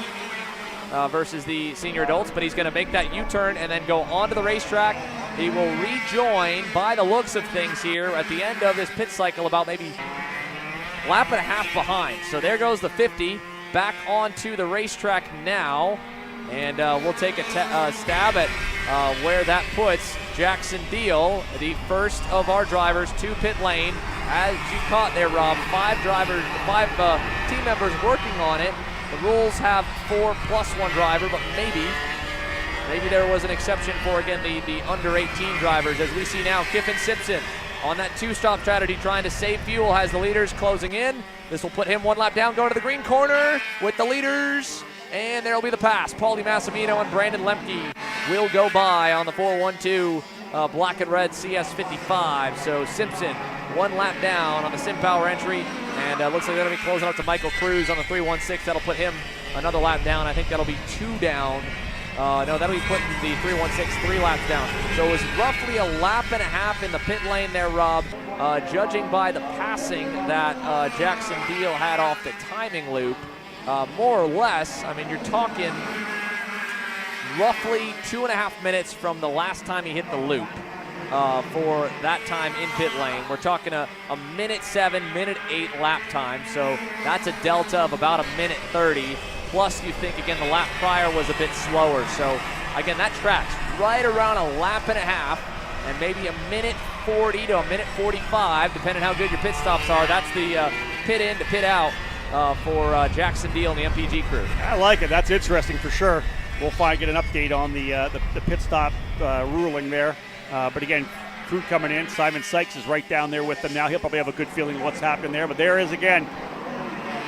Versus the senior adults, but he's going to make that U-turn and then go onto the racetrack. He will rejoin, by the looks of things here, at the end of this pit cycle, about maybe a lap and a half behind. So there goes the 50 back onto the racetrack now, and we'll take a stab at where that puts Jackson Deal, the first of our drivers to pit lane. As you caught there, Rob, 5 team members working on it. The rules have 4 plus 1 driver, but maybe maybe there was an exception for, again, the under 18 drivers. As we see now, Kiffin Simpson on that two-stop strategy trying to save fuel, has the leaders closing in. This will put him one lap down, going to the green corner with the leaders, and there will be the pass. Paulie Massimino and Brandon Lemke will go by on the 412 black and red CS55. So Simpson, one lap down on the SimPower entry, and looks like they're going to be closing up to Michael Cruz on the 316. That'll put him another lap down. I think that'll be 2 down. No, that'll be putting the 316 3 laps down. So it was roughly a lap and a half in the pit lane there, Rob. Judging by the passing that Jackson Deal had off the timing loop, more or less, I mean, you're talking roughly 2.5 minutes from the last time he hit the loop for that time in pit lane. We're talking a minute 7, minute 8 lap time. So that's a delta of about a minute 30. Plus, you think, again, the lap prior was a bit slower. So, again, that tracks right around a lap and a half, and maybe a minute 40 to a minute 45, depending how good your pit stops are. That's the pit in to pit out for Jackson Deal and the MPG crew. I like it. That's interesting for sure. We'll get an update on the pit stop ruling there. But again, crew coming in. Simon Sykes is right down there with them now. He'll probably have a good feeling of what's happening there. But there is again.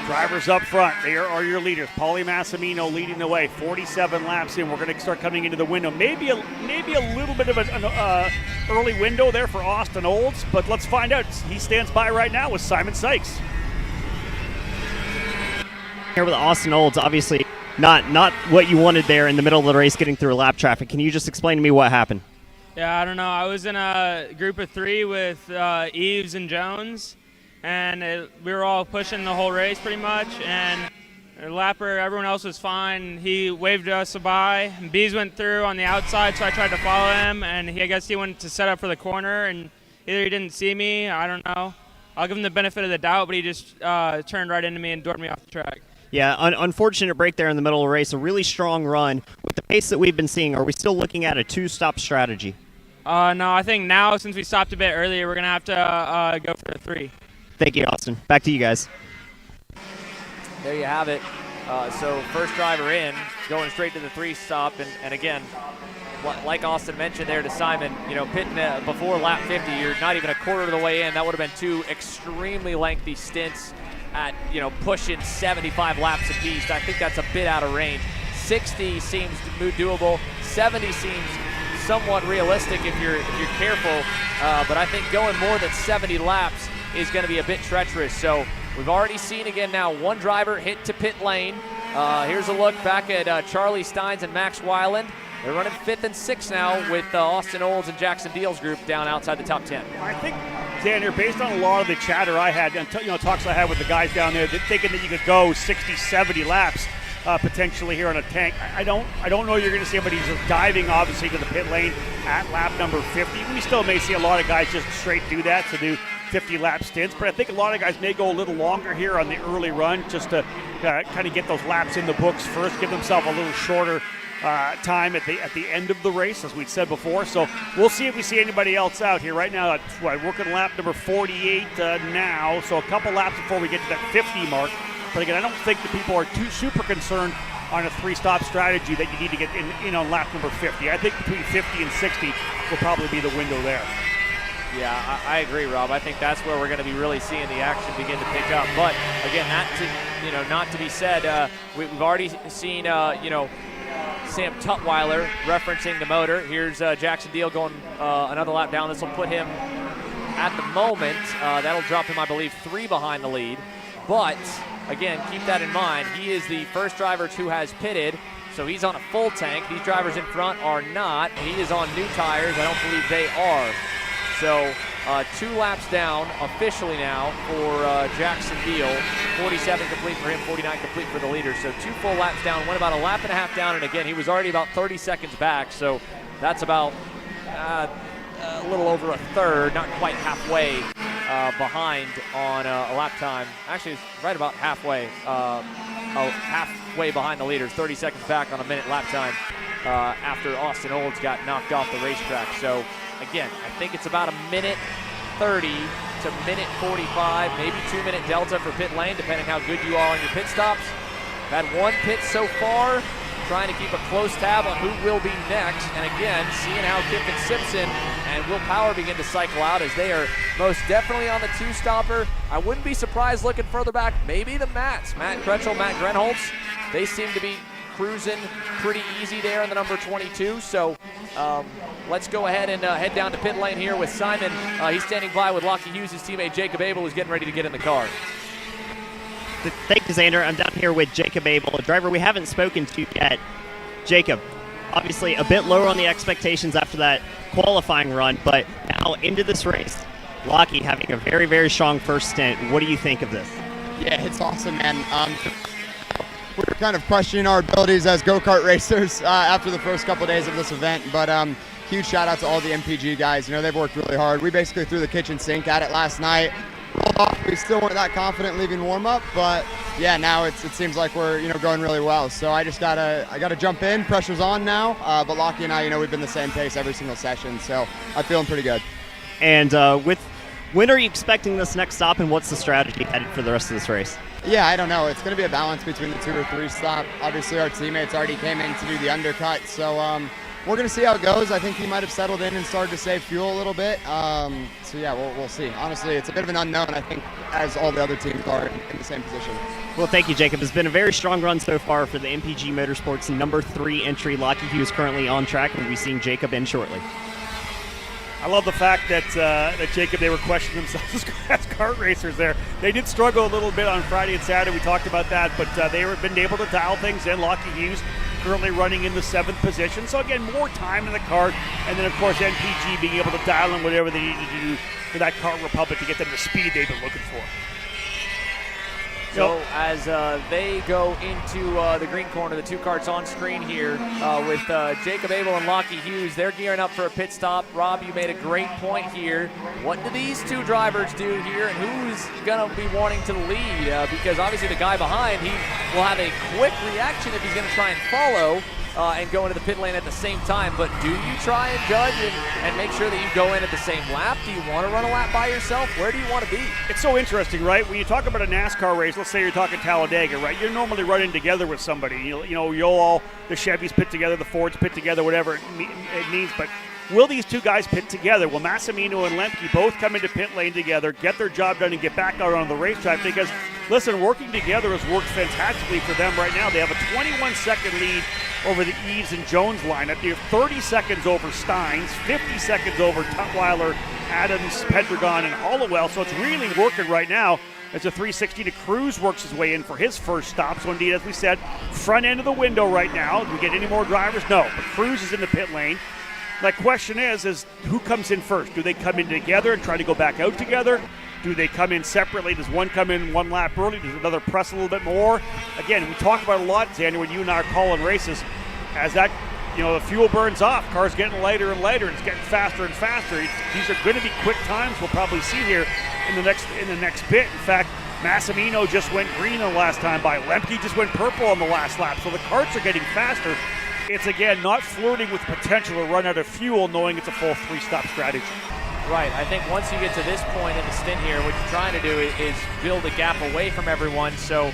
Drivers up front, they are your leaders. Paulie Massimino leading the way, 47 laps in. We're going to start coming into the window. Maybe a little bit of an early window there for Austin Olds, but let's find out. He stands by right now with Simon Sykes. Here with Austin Olds, obviously not what you wanted there in the middle of the race getting through lap traffic. Can you just explain to me what happened? Yeah, I don't know. I was in a group of 3 with Eves and Jones. And we were all pushing the whole race pretty much, and Lapper, everyone else was fine. He waved us by. Bees went through on the outside, so I tried to follow him, and I guess he went to set up for the corner, and either he didn't see me, I don't know. I'll give him the benefit of the doubt, but he just turned right into me and doored me off the track. Yeah, unfortunate break there in the middle of the race. A really strong run. With the pace that we've been seeing, are we still looking at a 2-stop strategy? No, I think now, since we stopped a bit earlier, we're going to have to go for a 3. Thank you, Austin. Back to you guys. There you have it. So first driver in, going straight to the 3-stop, and again, like Austin mentioned there to Simon, pitting before lap 50, you're not even a quarter of the way in. That would have been 2 extremely lengthy stints at pushing 75 laps apiece. I think that's a bit out of range. 60 seems doable. 70 seems somewhat realistic if you're careful, but I think going more than 70 laps is going to be a bit treacherous. So we've already seen again now one driver hit to pit lane. Here's a look back at Charlie Steins and Max Weiland. They're running 5th and 6th now with Austin Olds and Jackson Deal's group down outside the top 10. I think, Xander, based on a lot of the chatter I had, talks I had with the guys down there, thinking that you could go 60, 70 laps potentially here on a tank. I don't know you're going to see somebody just diving, obviously, to the pit lane at lap number 50. We still may see a lot of guys just straight do that, to do 50-lap stints, but I think a lot of guys may go a little longer here on the early run just to kind of get those laps in the books first, give themselves a little shorter time at the end of the race, as we'd said before. So we'll see if we see anybody else out here. Right now, working lap number 48 now, so a couple laps before we get to that 50 mark. But again, I don't think the people are too super concerned on a 3-stop strategy that you need to get in on lap number 50. I think between 50 and 60 will probably be the window there. Yeah, I agree, Rob. I think that's where we're going to be really seeing the action begin to pick up. But again, not to be said, we've already seen Sam Tutwiler referencing the motor. Here's Jackson Deal going another lap down. This will put him at the moment. That'll drop him, I believe, 3 behind the lead. But again, keep that in mind. He is the first driver who has pitted, so he's on a full tank. These drivers in front are not. He is on new tires. I don't believe they are. So 2 laps down officially now for Jackson Deal. 47 complete for him, 49 complete for the leader. So 2 full laps down, went about a lap and a half down, and again, he was already about 30 seconds back. So that's about a little over a third, not quite halfway behind on a lap time. Actually, it's right about halfway behind the leaders, 30 seconds back on a minute lap time after Austin Olds got knocked off the racetrack. So again, I think it's about a minute 30 to minute 45, maybe 2-minute delta for pit lane, depending how good you are on your pit stops. Had 1 pit so far, trying to keep a close tab on who will be next. And again, seeing how Kiffin Simpson and Will Power begin to cycle out as they are most definitely on the two-stopper. I wouldn't be surprised looking further back, maybe the Matts, Matt Kretschel, Matt Grenholz. They seem to be cruising pretty easy there in the number 22. So let's go ahead and head down to pit lane here with Simon. He's standing by with Lockie Hughes, his teammate Jacob Abel, who's getting ready to get in the car. Thank you, Xander. I'm down here with Jacob Abel, a driver we haven't spoken to yet. Jacob, obviously a bit lower on the expectations after that qualifying run, but now into this race. Lockie having a very, very strong first stint. What do you think of this? Yeah, it's awesome, man. We were kind of questioning our abilities as go-kart racers after the first couple days of this event, but huge shout out to all the MPG guys. You know, they've worked really hard. We basically threw the kitchen sink at it last night. We still weren't that confident leaving warm-up, but yeah, now it seems like we're going really well. So I gotta jump in. Pressure's on now, but Lockie and I, we've been the same pace every single session, so I'm feeling pretty good. And when are you expecting this next stop, and what's the strategy headed for the rest of this race? Yeah, I don't know. It's going to be a balance between the 2 or 3 stop. Obviously, our teammates already came in to do the undercut, so we're going to see how it goes. I think he might have settled in and started to save fuel a little bit. So yeah, we'll see. Honestly, it's a bit of an unknown, I think, as all the other teams are in the same position. Well, thank you, Jacob. It's been a very strong run so far for the MPG Motorsports number 3 entry. Lockie Hughes currently on track, and we'll be seeing Jacob in shortly. I love the fact that Jacob, they were questioning themselves as kart racers there. They did struggle a little bit on Friday and Saturday. We talked about that, but they have been able to dial things in. Lockie Hughes currently running in the 7th position. So again, more time in the kart, and then of course MPG being able to dial in whatever they need to do for that Kart Republic to get them the speed they've been looking for. So as they go into the green corner, the 2 karts on screen here with Jacob Abel and Lockie Hughes, they're gearing up for a pit stop. Rob, you made a great point here. What do these 2 drivers do here, and who's going to be wanting to lead? Because obviously the guy behind, he will have a quick reaction if he's going to try and follow and go into the pit lane at the same time. But do you try and judge and make sure that you go in at the same lap? Do you want to run a lap by yourself? Where do you want to be? It's so interesting, right? When you talk about a NASCAR race, let's say you're talking Talladega, right? You're normally running together with somebody. You'll all, the Chevys pit together, the Fords pit together, whatever it means. But will these 2 guys pit together? Will Massimino and Lemke both come into pit lane together, get their job done, and get back out on the racetrack? Because, listen, working together has worked fantastically for them right now. They have a 21-second lead over the Eves and Jones lineup. They have 30 seconds over Steins, 50 seconds over Tutwiler, Adams, Pedregon, and Hollowell. So it's really working right now as a 360 to Cruz works his way in for his first stop. So indeed, as we said, front end of the window right now. Do we get any more drivers? No, but Cruz is in the pit lane. My question is who comes in first? Do they come in together and try to go back out together? Do they come in separately? Does one come in 1 lap early? Does another press a little bit more? Again, we talk about it a lot, Xander, when you and I are calling races. As that, the fuel burns off, cars getting lighter and lighter, and it's getting faster and faster. These are going to be quick times we'll probably see here in the next bit. In fact, Massimino just went green the last time by. Lemke just went purple on the last lap. So the karts are getting faster. It's, again, not flirting with potential to run out of fuel, knowing it's a full 3-stop strategy. Right. I think once you get to this point in the stint here, what you're trying to do is build a gap away from everyone. So,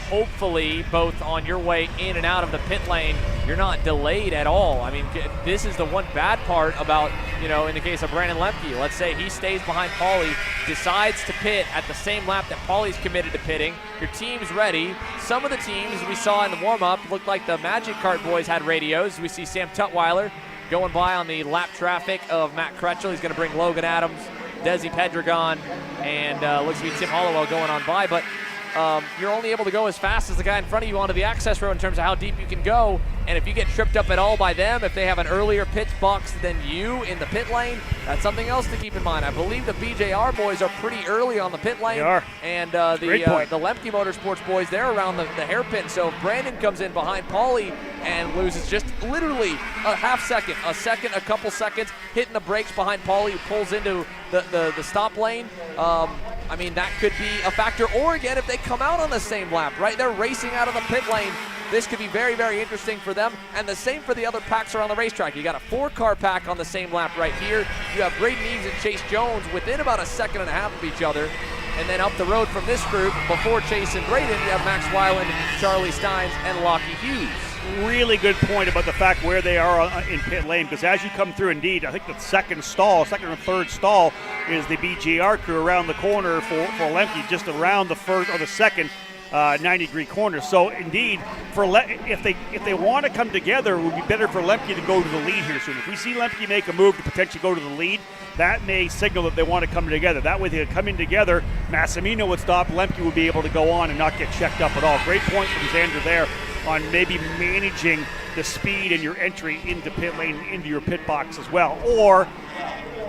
hopefully both on your way in and out of the pit lane, you're not delayed at all. I mean, this is the one bad part about, in the case of Brandon Lemke, let's say he stays behind Paulie, decides to pit at the same lap that Paulie's committed to pitting. Your team's ready. Some of the teams we saw in the warm-up looked like the Magic Kart boys had radios. We see Sam Tutwiler going by on the lap traffic of Matt Kretschel. He's going to bring Logan Adams, Desi Pedregon, and looks to be Tim Hollowell going on by. But you're only able to go as fast as the guy in front of you onto the access road in terms of how deep you can go. And if you get tripped up at all by them, if they have an earlier pit box than you in the pit lane, that's something else to keep in mind. I believe the BJR boys are pretty early on the pit lane. They are. And the Lemke Motorsports boys, they're around the hairpin. So if Brandon comes in behind Paulie and loses just literally a half second, a couple seconds, hitting the brakes behind Paulie, who pulls into the stop lane, I mean, that could be a factor. Or again, if they come out on the same lap, right? They're racing out of the pit lane. This could be very, very interesting for them. And the same for the other packs around the racetrack. You got a 4-car pack on the same lap right here. You have Braden Eves and Chase Jones within about a second and a half of each other. And then up the road from this group, before Chase and Braden, you have Max Weiland, Charlie Steins, and Lockie Hughes. really good point about the fact where they are in pit lane, because as you come through, indeed, I think the second or third stall is the BGR crew around the corner for Lemke, just around the first or the second 90-degree corner. So indeed, if they want to come together, it would be better for Lemke to go to the lead here soon. If we see Lemke make a move to potentially go to the lead, that may signal that they want to come together. That way, they come in together. Massimino would stop. Lemke would be able to go on and not get checked up at all. Great point from Xander there on maybe managing the speed and your entry into pit lane, into your pit box as well. Or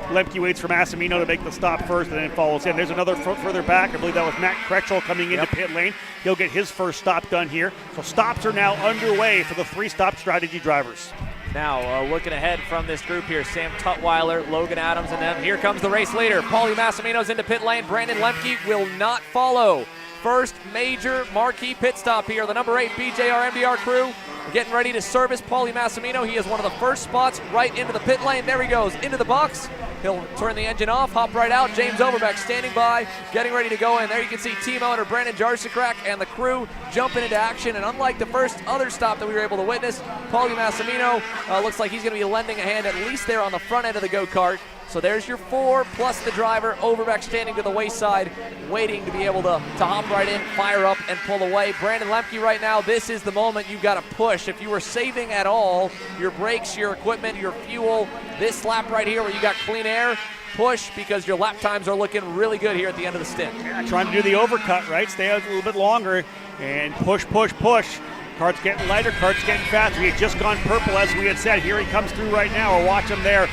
Lemke waits for Massimino to make the stop first and then follows in. There's another further back. I believe that was Matt Kretschel coming into pit lane. He'll get his first stop done here. So stops are now underway for the 3-stop strategy drivers. Now looking ahead from this group here, Sam Tutwiler, Logan Adams, and them. Here comes the race leader. Paulie Massimino's into pit lane. Brandon Lemke will not follow. First major marquee pit stop here. The number 8 BJR MDR crew getting ready to service Paulie Massimino. He is one of the first spots right into the pit lane. There he goes, into the box. He'll turn the engine off, hop right out. James Overbeck standing by, getting ready to go in. There you can see team owner Brandon Jarsikrak and the crew jumping into action. And unlike the first other stop that we were able to witness, Paulie Massimino looks like he's going to be lending a hand, at least there on the front end of the go-kart. So there's your 4 plus the driver. Overbeck standing to the wayside, waiting to be able to hop right in, fire up, and pull away. Brandon Lemke right now, this is the moment you've got to push. If you were saving at all, your brakes, your equipment, your fuel, this lap right here where you got clean air, push, because your lap times are looking really good here at the end of the stint. Yeah, trying to do the overcut, right? Stay out a little bit longer and push. Kart's getting lighter, Kart's getting faster. He had just gone purple, as we had said. Here he comes through right now. We'll watch him there.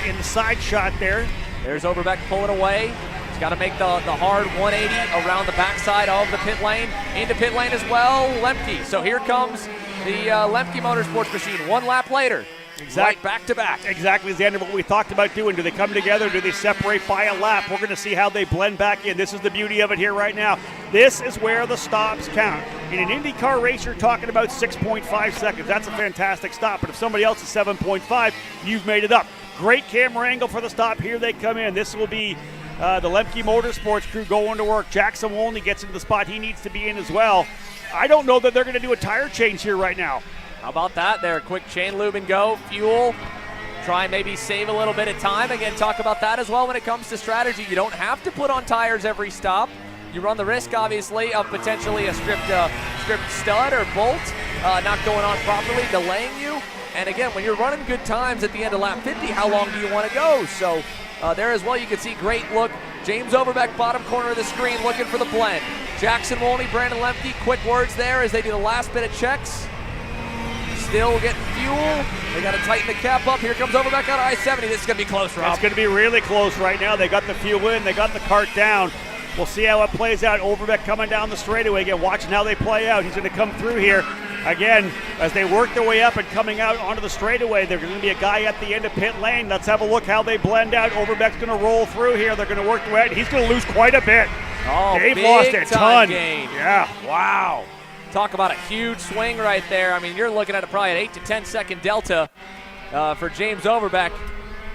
In the side shot there. There's Overbeck pulling away. He's got to make the hard 180 around the backside of the pit lane. Into pit lane as well, Lemke. So here comes the Lemke Motorsports machine 1 lap later. Right back to back. Exactly, Xander, what we talked about doing. Do they come together? Do they separate by a lap? We're going to see how they blend back in. This is the beauty of it here right now. This is where the stops count. In an IndyCar race, you're talking about 6.5 seconds. That's a fantastic stop. But if somebody else is 7.5, you've made it up. Great camera angle for the stop. Here they come in. This will be the Lemke Motorsports crew going to work. Jackson Wolney gets into the spot he needs to be in as well. I don't know that they're going to do a tire change here right now. How about that there? Quick chain lube and go. Fuel. Try and maybe save a little bit of time. Again, talk about that as well when it comes to strategy. You don't have to put on tires every stop. You run the risk, obviously, of potentially a stripped stud or bolt not going on properly, delaying you. And again, when you're running good times at the end of lap 50, how long do you want to go? So there as well, you can see great look. James Overbeck, bottom corner of the screen, looking for the blend. Jackson Wolney, Brandon Lemke, quick words there as they do the last bit of checks. Still getting fuel. They got to tighten the cap up. Here comes Overbeck on I-70. This is going to be close, Rob. It's going to be really close right now. They got the fuel in. They got the cart down. We'll see how it plays out. Overbeck coming down the straightaway again, watching how they play out. He's going to come through here. Again, as they work their way up and coming out onto the straightaway, there's going to be a guy at the end of pit lane. Let's have a look how they blend out. Overbeck's going to roll through here. They're going to work their way out. He's going to lose quite a bit. Oh, Dave lost a ton. Gain. Yeah. Wow. Talk about a huge swing right there. I mean, you're looking at probably an 8 to 10 second delta for James Overbeck.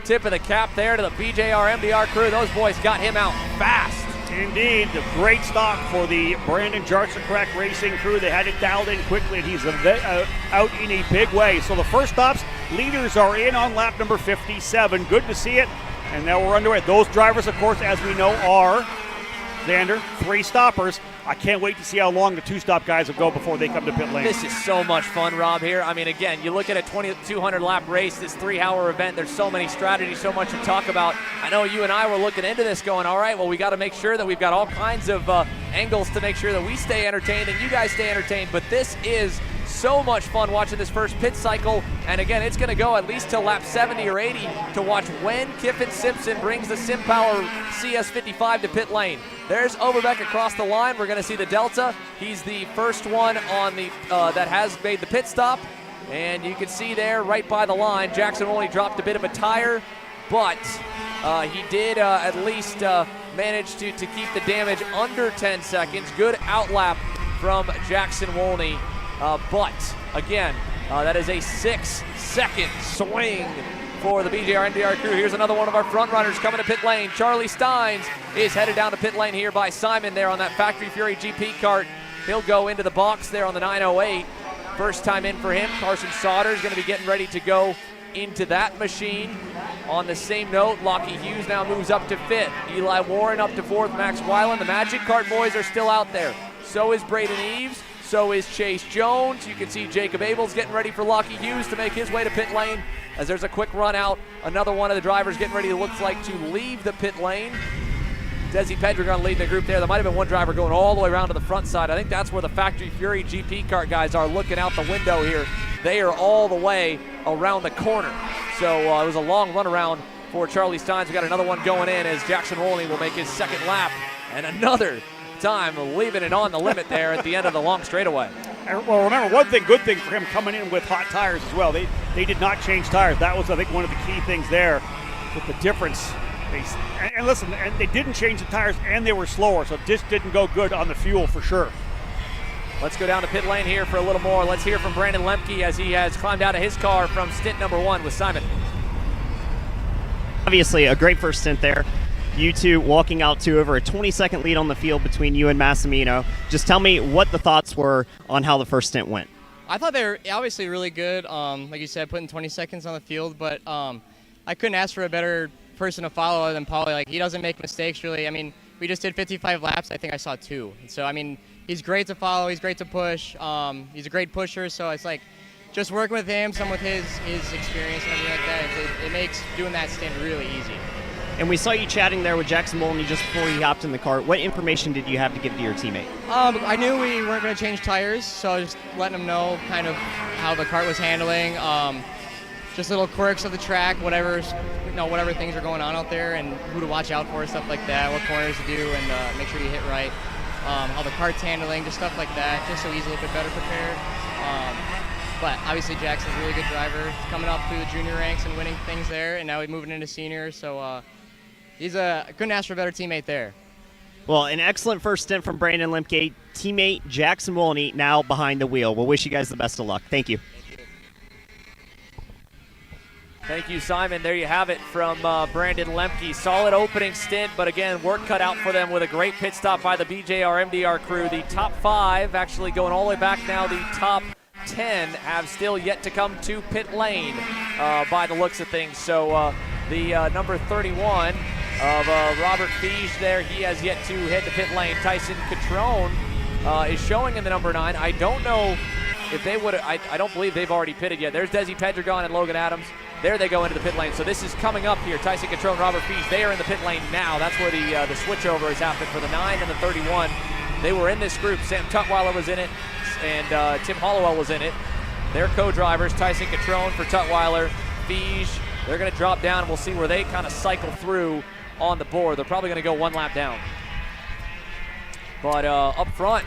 Tip of the cap there to the BJR MDR crew. Those boys got him out fast. Indeed, a great stop for the Brandon Jarsikrak Racing crew. They had it dialed in quickly, and he's out in a big way. So the first stops, leaders are in on lap number 57. Good to see it, and now we're underway. Those drivers, of course, as we know, are, Xander, 3 stoppers. I can't wait to see how long the 2-stop guys will go before they come to pit lane. This is so much fun, Rob, here. I mean, again, you look at a 200-lap race, this 3-hour event, there's so many strategies, so much to talk about. I know you and I were looking into this going, all right, well, we got to make sure that we've got all kinds of angles to make sure that we stay entertained and you guys stay entertained. But this is so much fun watching this first pit cycle. And again, it's going to go at least till lap 70 or 80 to watch when Kiffin Simpson brings the SimPower CS55 to pit lane. There's Overbeck across the line. We're going to see the Delta. He's the first one on the that has made the pit stop. And you can see there right by the line, Jackson only dropped a bit of a tire, but he did at least manage to keep the damage under 10 seconds. Good outlap from Jackson Wolney. But again, that is a 6-second swing for the BJR NDR crew. Here's another one of our front runners coming to pit lane. Charlie Steins is headed down to pit lane here by Simon there on that Factory Fury GP kart. He'll go into the box there on the 908. First time in for him. Carson Sauter is going to be getting ready to go into that machine. On the same note, Lockie Hughes now moves up to 5th. Eli Warren up to 4th. Max Weiland. The Magic Kart boys are still out there. So is Braden Eves. So is Chase Jones. You can see Jacob Abels getting ready for Lockie Hughes to make his way to pit lane as there's a quick run out. Another one of the drivers getting ready, it looks like, to leave the pit lane. Desi Pedregon leading the group there. There might have been one driver going all the way around to the front side. I think that's where the Factory Fury GP Kart guys are looking out the window here. They are all the way around the corner. So it was a long run around for Charlie Steins. We got another one going in as Jackson Wolney will make his second lap. And another time leaving it on the limit there at the end of the long straightaway. Well, remember, good thing for him coming in with hot tires as well. They did not change tires. That was, I think, one of the key things there with the difference. And listen, and they didn't change the tires, and they were slower, so this didn't go good on the fuel for sure. Let's go down to pit lane here for a little more. Let's hear from Brandon Lemke as he has climbed out of his car from stint number 1 with Simon. Obviously, a great first stint there. You two walking out to over a 20-second lead on the field between you and Massimino. Just tell me what the thoughts were on how the first stint went. I thought they were obviously really good. Like you said, putting 20 seconds on the field, but I couldn't ask for a better person to follow other than Paulie. Like, he doesn't make mistakes, really. I mean, we just did 55 laps. I think I saw 2. And so, I mean, he's great to follow. He's great to push. He's a great pusher. So it's like just working with him, some with his experience and everything like that, it makes doing that stint really easy. And we saw you chatting there with Jackson Molney just before he hopped in the cart. What information did you have to give to your teammate? I knew we weren't going to change tires, so I was just letting him know kind of how the kart was handling, just little quirks of the track, whatever things are going on out there, and who to watch out for, stuff like that, what corners to do, and make sure you hit right, how the kart's handling, just stuff like that, just so he's a little bit better prepared. But obviously Jackson's a really good driver. He's coming up through the junior ranks and winning things there, and now he's moving into senior, so couldn't ask for a better teammate there. Well, an excellent first stint from Brandon Lemke. Teammate Jackson Wolney now behind the wheel. We'll wish you guys the best of luck. Thank you. Thank you, Simon. There you have it from Brandon Lemke. Solid opening stint, but again, work cut out for them with a great pit stop by the BJR MDR crew. The top 5, actually going all the way back now, the top 10 have still yet to come to pit lane by the looks of things. So the number 31 of Robert Fiege there, he has yet to head to pit lane. Tyson Catrone is showing in the number 9. I don't know if they would. I don't believe they've already pitted yet. There's Desi Pedregon and Logan Adams. There they go into the pit lane. So this is coming up here. Tyson Catrone, Robert Fiege, they are in the pit lane now. That's where the switchover has happened for the 9 and the 31. They were in this group. Sam Tutwiler was in it, and Tim Hollowell was in it. Their co-drivers, Tyson Catrone for Tutwiler, Fiege. They're going to drop down, and we'll see where they kind of cycle through on the board. They're probably going to go one lap down. But up front,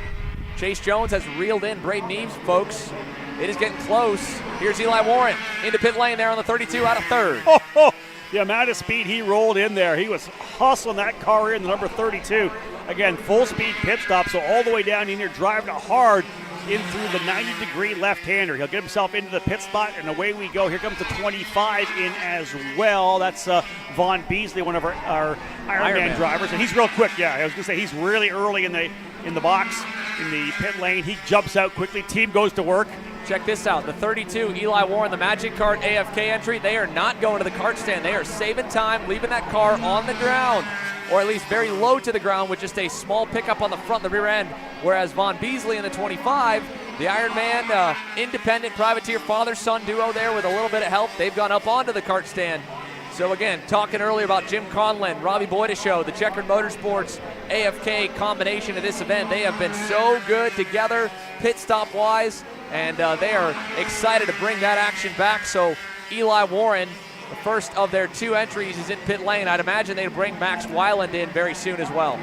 Chase Jones has reeled in Braden Eves, folks. It is getting close. Here's Eli Warren into pit lane there on the 32 out of 3rd. The amount of speed he rolled in there. He was hustling that car in, the number 32. Again, full speed pit stop, so all the way down in here, driving hard in through the 90-degree left-hander. He'll get himself into the pit spot, and away we go. Here comes the 25 in as well. That's Vaughn Beasley, one of our Ironman drivers, and he's real quick. Yeah, I was going to say he's really early in the box, in the pit lane. He jumps out quickly. Team goes to work. Check this out. The 32, Eli Warren, the Magic Kart AFK entry, they are not going to the kart stand. They are saving time, leaving that car on the ground, or at least very low to the ground with just a small pickup on the front, the rear end. Whereas Vaughn Beasley in the 25, the Ironman independent privateer father-son duo there with a little bit of help, they've gone up onto the kart stand. So again, talking earlier about Jim Conlon, Robbie Boydishow, the Checkered Motorsports AFK combination of this event, they have been so good together pit stop wise, and they are excited to bring that action back. So Eli Warren, the first of their 2 entries, is in pit lane. I'd imagine they'd bring Max Weiland in very soon as well.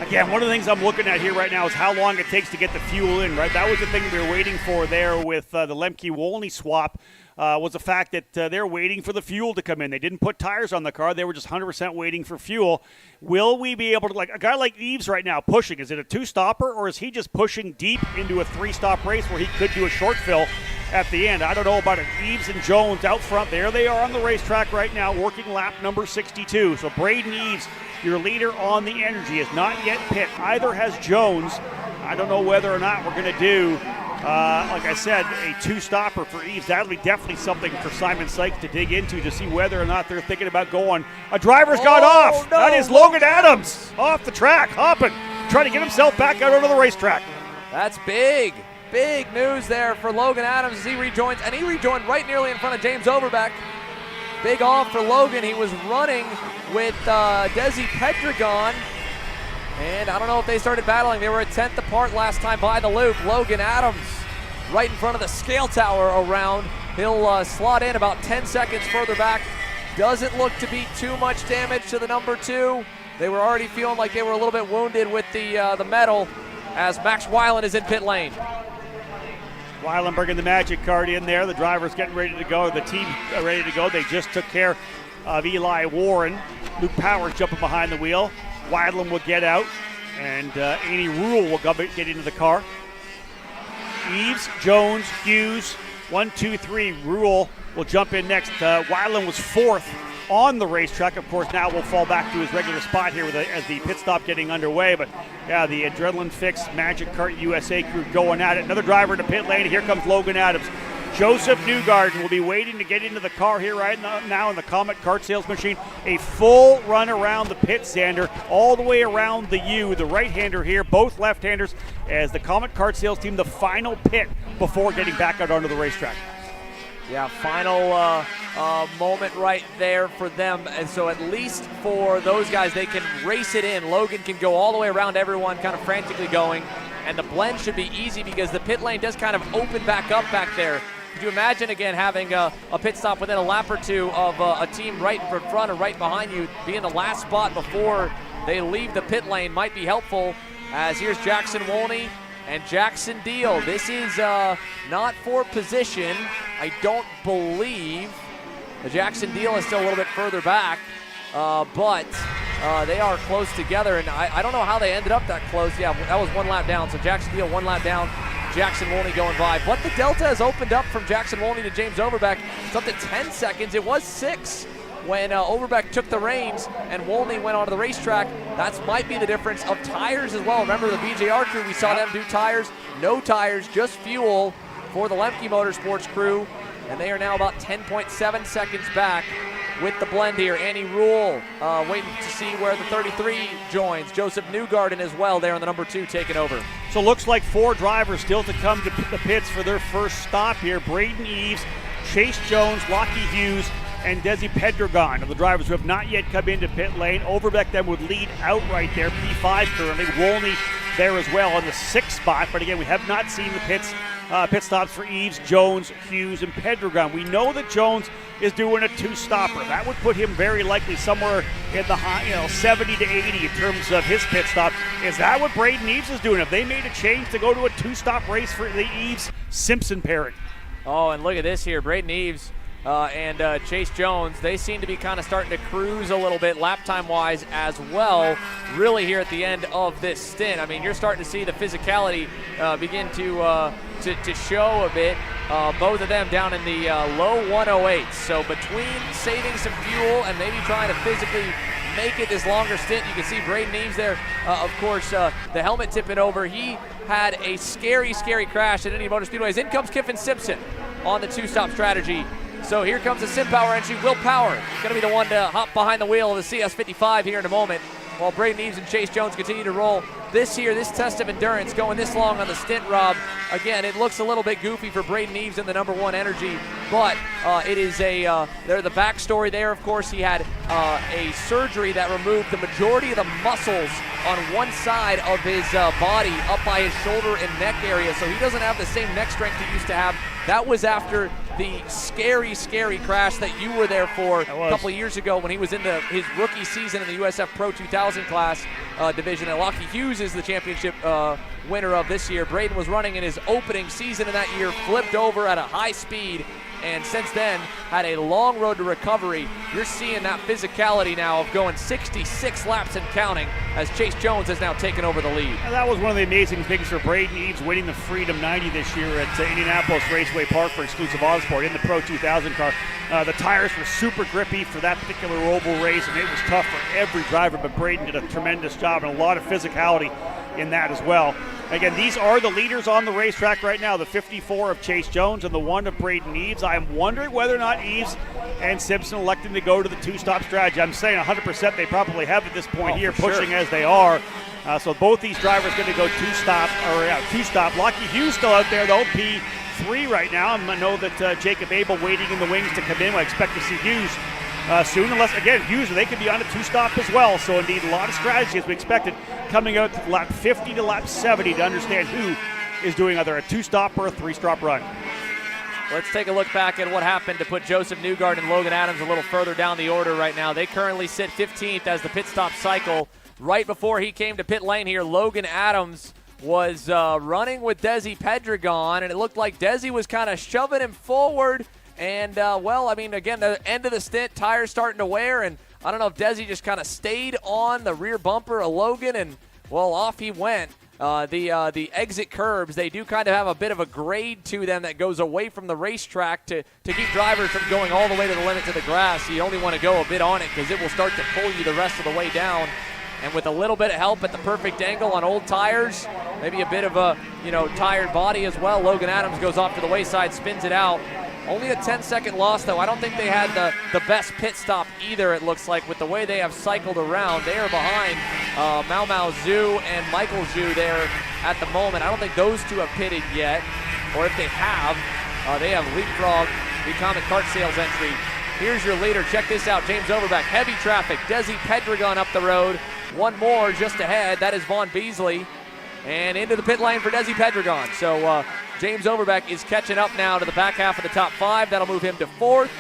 Again, one of the things I'm looking at here right now is how long it takes to get the fuel in, right? That was the thing we were waiting for there with the Lemke-Wolney swap, was the fact that they're waiting for the fuel to come in. They didn't put tires on the car. They were just 100% waiting for fuel. Will we be able to, like a guy like Eves right now pushing, is it a 2-stopper, or is he just pushing deep into a 3-stop race where he could do a short fill at the end? I don't know about it. Eves and Jones out front. There they are on the racetrack right now, working lap number 62. So Braden Eves, your leader on the energy, is not yet pit. Either has Jones. I don't know whether or not we're going to do like I said, a two-stopper for Eves. That'll be definitely something for Simon Sykes to dig into to see whether or not they're thinking about going. A driver's got off. No, that is Logan Adams off the track, hopping, trying to get himself back out onto the racetrack. That's big. Big news there for Logan Adams as he rejoins, and he rejoined right nearly in front of James Overbeck. Big off for Logan. He was running with Desi Pedragon, and I don't know if they started battling. They were a tenth apart last time by the loop. Logan Adams right in front of the scale tower around. He'll slot in about 10 seconds further back. Doesn't look to be too much damage to the number 2. They were already feeling like they were a little bit wounded with the metal as Max Weiland is in pit lane. Weiland bringing the Magic Kart in there. The driver's getting ready to go. The team ready to go. They just took care of Eli Warren. Luke Powers jumping behind the wheel. Weiland will get out, and Annie Rule will get into the car. Eves, Jones, Hughes, 1, 2, 3. Rule will jump in next. Weiland was 4th on the racetrack. Of course, now will fall back to his regular spot here as the pit stop getting underway. But yeah, the adrenaline fix Magic Kart USA crew going at it. Another driver in the pit lane. Here comes Logan Adams. Joseph Newgarden will be waiting to get into the car here right now in the Comet Kart Sales Machine. A full run around the pit, Xander, all the way around the U. The right-hander here, both left-handers, as the Comet Kart Sales team, the final pit before getting back out onto the racetrack. Yeah, final moment right there for them. And so at least for those guys, they can race it in. Logan can go all the way around everyone, kind of frantically going. And the blend should be easy because the pit lane does kind of open back up back there. Could you imagine, again, having a pit stop within a lap or two of a team right in front or right behind you, being the last spot before they leave the pit lane might be helpful. As here's Jackson Wolney and Jackson Deal. This is not for position, I don't believe. The Jackson Deal is still a little bit further back, but they are close together, and I don't know how they ended up that close. Yeah, that was 1 lap down, so Jackson Deal 1 lap down, Jackson Wolney going by. But the delta has opened up from Jackson Wolney to James Overbeck. It's up to 10 seconds. It was 6 when Overbeck took the reins and Wolney went onto the racetrack. That might be the difference of tires as well. Remember the BJR crew, we saw them do tires. No tires, just fuel for the Lemke Motorsports crew. And they are now about 10.7 seconds back with the blend here. Annie Rule waiting to see where the 33 joins. Joseph Newgarden as well there on the number 2 taking over. So looks like 4 drivers still to come to the pits for their first stop here. Braden Eves, Chase Jones, Lockie Hughes, and Desi Pedragon are the drivers who have not yet come into pit lane. Overbeck then would lead out right there, P5 currently. Wolney there as well on the 6th spot. But again, we have not seen the pit stops for Eves, Jones, Hughes, and Pedragon. We know that Jones is doing a 2-stopper. That would put him very likely somewhere in the high, 70 to 80 in terms of his pit stop. Is that what Braden Eves is doing? Have they made a change to go to a 2-stop race for the Eves-Simpson pairing? Oh, and look at this here. Braden Eves and Chase Jones, they seem to be kind of starting to cruise a little bit lap time wise as well, really here at the end of this stint. I mean, you're starting to see the physicality begin to show a bit. Both of them down in the low 108s. So between saving some fuel and maybe trying to physically make it this longer stint, you can see Braden Eves there. Of course, the helmet tipping over. He had a scary, scary crash at Indian Motor Speedways. In comes Kiffin Simpson on the 2-stop strategy. So here comes the SimPower entry. Will Power going to be the one to hop behind the wheel of the CS55 here in a moment, while Braden Eves and Chase Jones continue to roll. This test of endurance going this long on the stint, Rob. Again, it looks a little bit goofy for Braden Eves in the number 1 energy, but it is the backstory there. Of course, he had a surgery that removed the majority of the muscles on one side of his body up by his shoulder and neck area, so he doesn't have the same neck strength he used to have. That was after the scary, scary crash that you were there for a couple of years ago when he was in his rookie season in the USF Pro 2000 class division. And Lockie Hughes is the championship winner of this year. Braden was running in his opening season in that year, flipped over at a high speed, and since then had a long road to recovery. You're seeing that physicality now of going 66 laps and counting as Chase Jones has now taken over the lead. And that was one of the amazing things for Braden Eves, winning the Freedom 90 this year at Indianapolis Raceway Park for Exclusive Autosport in the Pro 2000 car. The tires were super grippy for that particular oval race, and it was tough for every driver, but Braden did a tremendous job and a lot of physicality in that as well. Again, these are the leaders on the racetrack right now, the 54 of Chase Jones and the 1 of Braden Eves. I'm wondering whether or not Eves and Simpson electing to go to the two-stop strategy. I'm saying 100% they probably have at this point here, pushing sure. as they are. So both these drivers going to go two-stop. Lockie Hughes still out there, though, P3 right now. I know that Jacob Abel waiting in the wings to come in. I expect to see Hughes soon, unless, again, Hughes, they could be on a two-stop as well. So, indeed, a lot of strategy, as we expected, coming out to lap 50 to lap 70 to understand who is doing either a two-stop or a three-stop run. Let's take a look back at what happened to put Joseph Newgard and Logan Adams a little further down the order right now. They currently sit 15th as the pit stop cycle. Right before he came to pit lane here, Logan Adams was running with Desi Pedregon, and it looked like Desi was kind of shoving him forward. And, again, the end of the stint, tires starting to wear, and I don't know if Desi just kind of stayed on the rear bumper of Logan, and, well, off he went. The exit curbs, they do kind of have a bit of a grade to them that goes away from the racetrack to keep drivers from going all the way to the limit to the grass. You only want to go a bit on it because it will start to pull you the rest of the way down. And with a little bit of help at the perfect angle on old tires, maybe a bit of a, tired body as well, Logan Adams goes off to the wayside, spins it out. Only a 10-second loss, though. I don't think they had the best pit stop either, it looks like, with the way they have cycled around. They are behind Mau Mau Zhu and Michael Zhu there at the moment. I don't think those two have pitted yet, or if they have leapfrog the Comet Kart Sales entry. Here's your leader. Check this out. James Overbeck. Heavy traffic. Desi Pedregon up the road. One more just ahead. That is Vaughn Beasley. And into the pit lane for Desi Pedregon. So James Overbeck is catching up now to the back half of the top 5. That'll move him to 4th,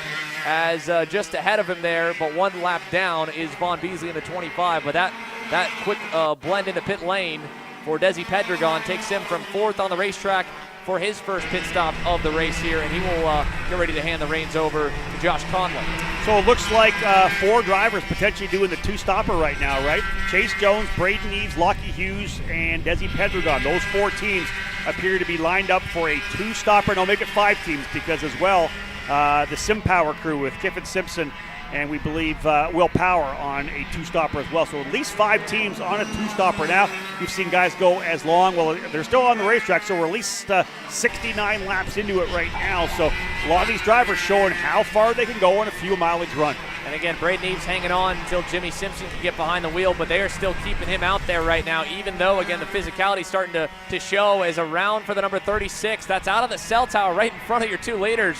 as just ahead of him there, but 1 lap down is Vaughn Beasley in the 25. But that quick blend into pit lane for Desi Pedregon takes him from 4th on the racetrack for his first pit stop of the race here, and he will get ready to hand the reins over to Josh Conley. So it looks like 4 drivers potentially doing the two-stopper right now, right? Chase Jones, Braden Eves, Lockie Hughes, and Desi Pedregon. Those 4 teams appear to be lined up for a two-stopper, and I'll make it 5 teams because as well, the Sim Power crew with Kiffin Simpson and we believe Will Power on a two-stopper as well. So at least 5 teams on a two-stopper now. We've seen guys go as long. Well, they're still on the racetrack, so we're at least 69 laps into it right now. So a lot of these drivers showing how far they can go on a fuel mileage run. And again, Braden Eves hanging on until Jimmy Simpson can get behind the wheel, but they are still keeping him out there right now, even though, again, the physicality starting to show as a round for the number 36. That's out of the cell tower right in front of your 2 leaders.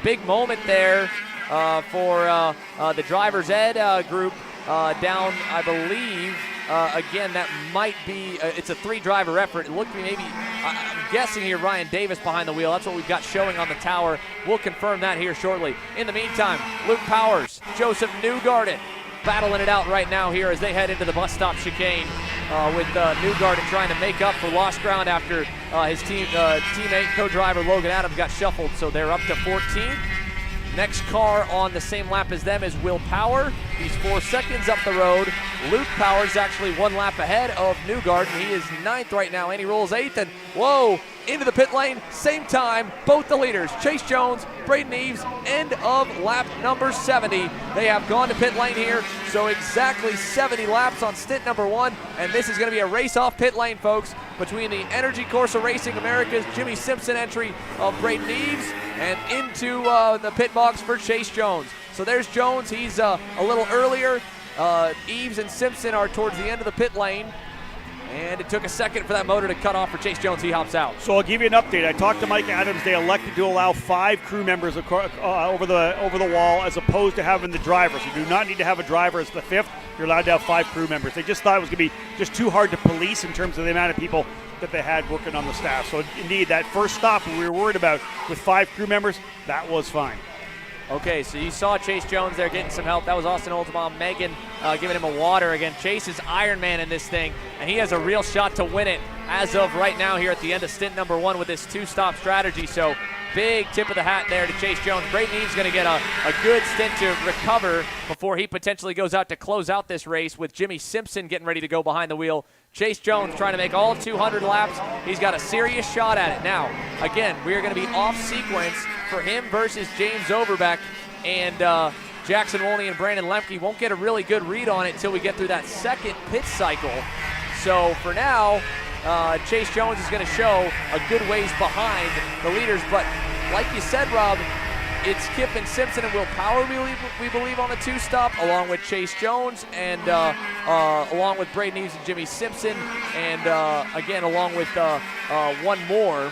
Big moment there for the driver's ed group down, I believe. Again, that might be, it's a 3-driver effort. It looked to me maybe, I'm guessing here, Ryan Davis behind the wheel. That's what we've got showing on the tower. We'll confirm that here shortly. In the meantime, Luke Powers, Joseph Newgarden battling it out right now here as they head into the bus stop chicane with Newgarden trying to make up for lost ground after his teammate, co-driver Logan Adams got shuffled. So they're up to 14th. Next car on the same lap as them is Will Power. He's 4 seconds up the road. Luke Power's actually 1 lap ahead of Newgarden. He is 9th right now, and he rolls 8th. And whoa, into the pit lane, same time, both the leaders, Chase Jones, Braden Eves, end of lap number 70. They have gone to pit lane here, so exactly 70 laps on stint number 1, and this is going to be a race off pit lane, folks, between the Energy Corsa Racing America's Jimmy Simpson entry of Braden Eves and into the pit box for Chase Jones. So there's Jones, he's a little earlier. Eves and Simpson are towards the end of the pit lane. And it took a second for that motor to cut off for Chase Jones. He hops out. So I'll give you an update. I talked to Mike Adams. They elected to allow 5 crew members over the wall as opposed to having the driver. So you do not need to have a driver as the 5th. You're allowed to have 5 crew members. They just thought it was going to be just too hard to police in terms of the amount of people that they had working on the staff. So indeed, that first stop we were worried about with 5 crew members, that was fine. Okay, so you saw Chase Jones there getting some help. That was Austin Oldsbaum, Megan giving him a water. Again, Chase is Iron Man in this thing, and he has a real shot to win it as of right now here at the end of stint number 1 with this 2-stop strategy. So big tip of the hat there to Chase Jones. Braden Eves going to get a good stint to recover before he potentially goes out to close out this race with Jimmy Simpson getting ready to go behind the wheel. Chase Jones trying to make all 200 laps. He's got a serious shot at it. Now, again, we are going to be off sequence for him versus James Overbeck, and Jackson Wolney and Brandon Lemke won't get a really good read on it until we get through that second pit cycle. So for now, Chase Jones is going to show a good ways behind the leaders. But like you said, Rob, it's Kiffin Simpson and Will Power, we believe, on the two-stop, along with Chase Jones and along with Braden Eves and Jimmy Simpson, and again, along with one more.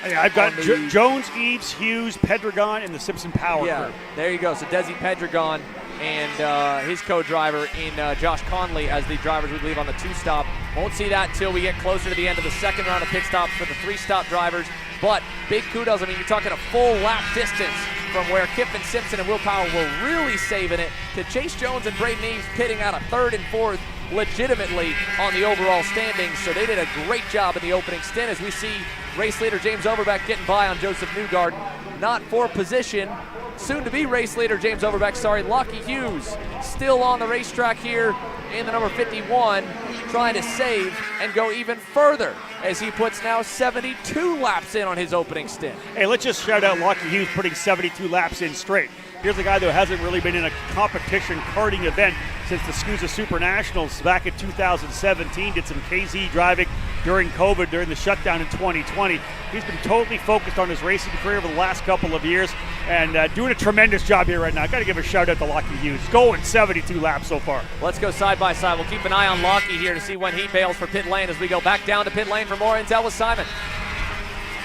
Yeah, I've got Jones, Eves, Hughes, Pedregon, and the Simpson Power crew. There you go. So Desi Pedregon and his co-driver in Josh Conley as the drivers we believe on the two-stop. Won't see that until we get closer to the end of the second round of pit stops for the three-stop drivers. But big kudos. I mean, you're talking a full lap distance from where Kiffin Simpson and Will Powell were really saving it to Chase Jones and Braden Eves pitting out a third and fourth legitimately on the overall standings. So they did a great job in the opening stint as we see race leader James Overbeck getting by on Joseph Newgarden. Not for position. Soon to be race leader James Overbeck, Lockie Hughes still on the racetrack here in the number 51, trying to save and go even further as he puts now 72 laps in on his opening stint. Hey, let's just shout out Lockie Hughes putting 72 laps in straight. Here's a guy that hasn't really been in a competition karting event since the SCUSA Super Nationals back in 2017. Did some KZ driving during COVID, during the shutdown in 2020. He's been totally focused on his racing career over the last couple of years and doing a tremendous job here right now. Got to give a shout out to Lockie Hughes. Going 72 laps so far. Let's go side by side. We'll keep an eye on Lockie here to see when he bails for pit lane as we go back down to pit lane for more intel with Simon.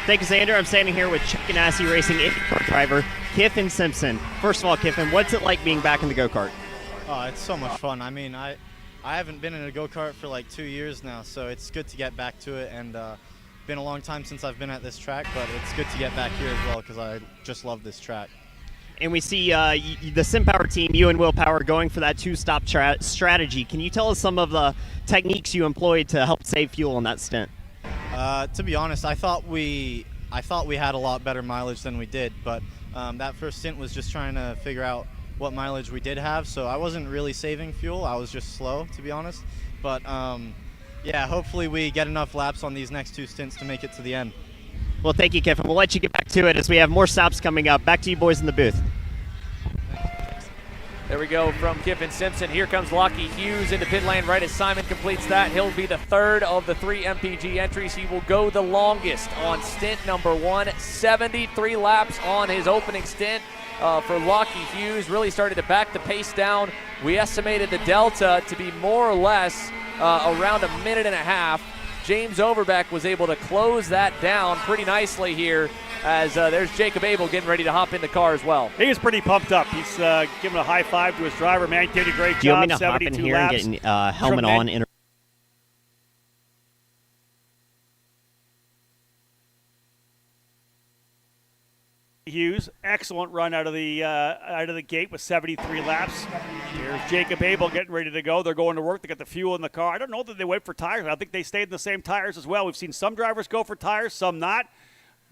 Thank you, Xander. I'm standing here with Chuck Ganassi Racing IndyCar driver Kiffin Simpson. First of all, Kiffin, what's it like being back in the go-kart? Oh, it's so much fun. I mean, I haven't been in a go-kart for like 2 years now, so it's good to get back to it. And been a long time since I've been at this track, but it's good to get back here as well because I just love this track. And we see the SimPower team, you and Will Power, going for that two-stop strategy. Can you tell us some of the techniques you employed to help save fuel on that stint? To be honest, I thought we had a lot better mileage than we did, but that first stint was just trying to figure out what mileage we did have, so I wasn't really saving fuel. I was just slow, to be honest. But yeah, hopefully we get enough laps on these next two stints to make it to the end. Well, thank you, Kiffin. We'll let you get back to it as we have more stops coming up. Back to you boys in the booth. There we go from Kiffin Simpson. Here comes Lockie Hughes into pit lane right as Simon completes that. He'll be the third of the three MPG entries. He will go the longest on stint number one. 73 laps on his opening stint for Lockie Hughes. Really started to back the pace down. We estimated the delta to be more or less around a minute and a half. James Overbeck was able to close that down pretty nicely here as there's Jacob Abel getting ready to hop in the car as well. He is pretty pumped up. He's giving a high five to his driver. Man, he did a great job. Do you want me to hop 72 in here laps. and get helmet on? Hughes, excellent run out of the gate with 73 laps. Here's Jacob Abel getting ready to go. They're going to work. They got the fuel in the car. I don't know that they went for tires. I think they stayed in the same tires as well. We've seen some drivers go for tires, some not.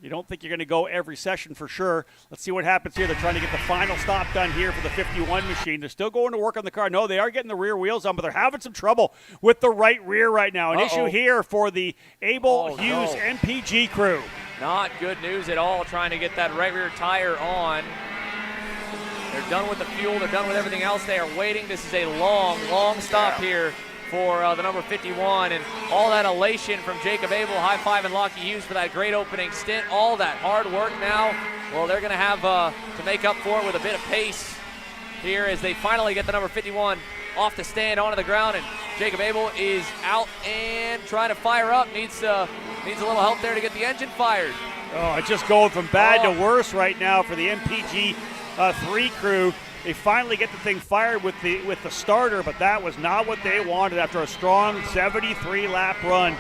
You don't think you're going to go every session for sure. Let's see what happens here. They're trying to get the final stop done here for the 51 machine. They're still going to work on the car. No, they are getting the rear wheels on, but they're having some trouble with the right rear right now. An issue here for the Abel Hughes MPG crew. Not good news at all, trying to get that right rear tire on. They're done with the fuel. They're done with everything else. They are waiting. This is a long, long stop here for the number 51. And all that elation from Jacob Abel, high-fiving Lockie Hughes for that great opening stint. All that hard work now, well, they're going to have to make up for it with a bit of pace here as they finally get the number 51 off the stand onto the ground. And Jacob Abel is out and trying to fire up. Needs a little help there to get the engine fired. Oh, it's just going from bad to worse right now for the MPG 3 crew. They finally get the thing fired with the starter, but that was not what they wanted after a strong 73-lap run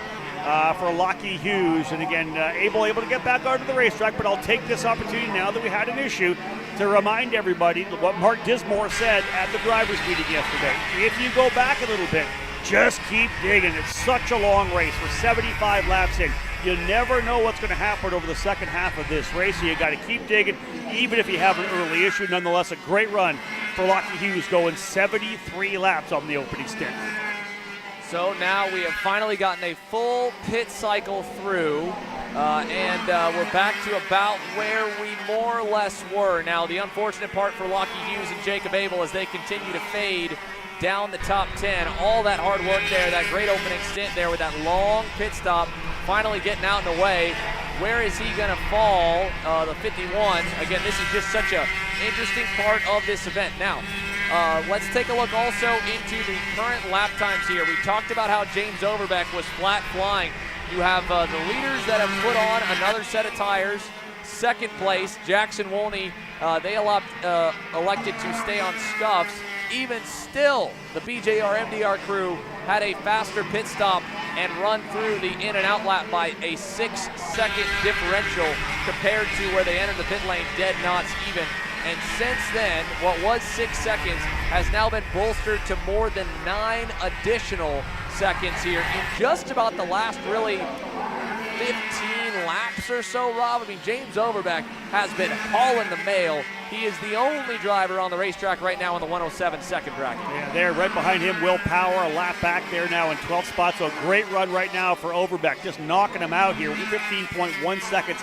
for Lockie Hughes. And again, able to get back onto the racetrack, but I'll take this opportunity now that we had an issue to remind everybody what Mark Dismore said at the drivers' meeting yesterday. If you go back a little bit, just keep digging. It's such a long race. We're 75 laps in. You never know what's going to happen over the second half of this race, so you got to keep digging, even if you have an early issue. Nonetheless, a great run for Lockie Hughes, going 73 laps on the opening stint. So now we have finally gotten a full pit cycle through, and we're back to about where we more or less were. Now, the unfortunate part for Lockie Hughes and Jacob Abel as they continue to fade down the top 10. All that hard work there, that great opening stint there with that long pit stop, finally getting out and away. Where is he going to fall? The 51. Again, this is just such an interesting part of this event. Now, let's take a look also into the current lap times here. We talked about how James Overbeck was flat flying. You have the leaders that have put on another set of tires. Second place, Jackson Wolney, they elected to stay on scuffs. Even still, the BJR MDR crew had a faster pit stop and run through the in and out lap by a 6-second differential compared to where they entered the pit lane dead knots even. And since then, what was 6 seconds has now been bolstered to more than 9 additional seconds here in just about the last really 15 laps or so, Rob. I mean, James Overbeck has been hauling the mail. He is the only driver on the racetrack right now in the 107 second bracket. Yeah, there, right behind him, Will Power, a lap back there now in 12th spot. So a great run right now for Overbeck, just knocking him out here. 15.1 seconds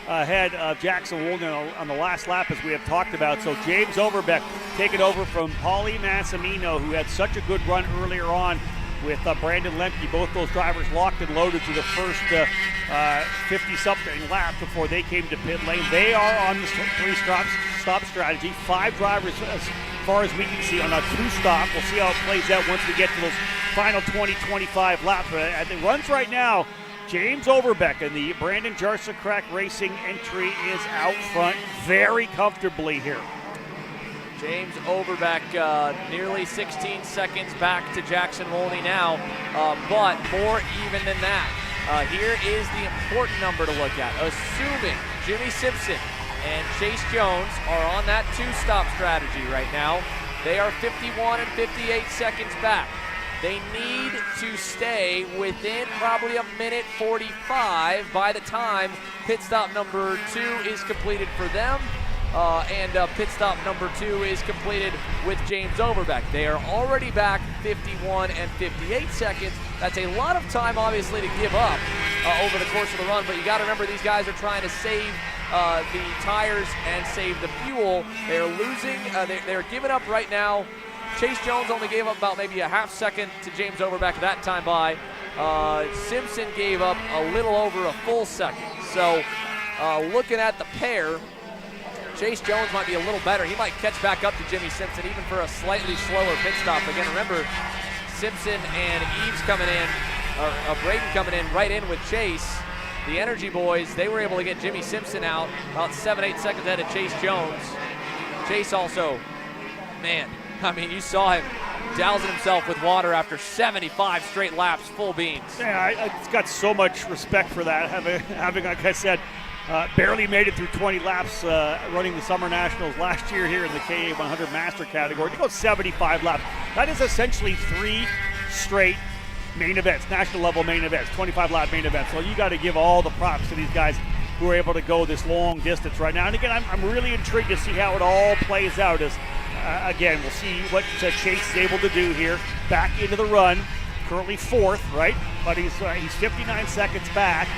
ahead of Jackson Wolney on the last lap, as we have talked about. So James Overbeck taking over from Paulie Massimino, who had such a good run earlier on with Brandon Lemke. Both those drivers locked and loaded to the first 50-something lap before they came to pit lane. They are on the three-stop strategy. 5 drivers, as far as we can see, on a 2-stop. We'll see how it plays out once we get to those final 20-25 laps. At the runs right now, James Overbeck and the Brandon Jarsacrack Racing entry is out front very comfortably here. James Overbeck nearly 16 seconds back to Jackson Wolney now, but more even than that. Here is the important number to look at. Assuming Jimmy Simpson and Chase Jones are on that 2-stop strategy right now, they are 51 and 58 seconds back. They need to stay within probably a minute 45 by the time pit stop number 2 is completed for them. And pit stop number 2 is completed with James Overbeck. They are already back 51 and 58 seconds. That's a lot of time, obviously, to give up over the course of the run, but you got to remember these guys are trying to save the tires and save the fuel. They're losing, they're giving up right now. Chase Jones only gave up about maybe a half second to James Overbeck that time by. Simpson gave up a little over a full second. So looking at the pair, Chase Jones might be a little better. He might catch back up to Jimmy Simpson even for a slightly slower pit stop. Again, remember, Simpson and Eves coming in, or Braden coming in right in with Chase. The Energy Boys, they were able to get Jimmy Simpson out about 7-8 seconds ahead of Chase Jones. Chase also, man, I mean, you saw him dousing himself with water after 75 straight laps, full beans. Yeah, I've got so much respect for that, having like I said, barely made it through 20 laps running the Summer Nationals last year here in the KA 100 Master category. To go 75 laps, that is essentially 3 straight main events, national level main events, 25-lap main events. So you got to give all the props to these guys who are able to go this long distance right now. And again, I'm really intrigued to see how it all plays out. As again, we'll see what Chase is able to do here. Back into the run. Currently 4th, right? But he's 59 seconds back.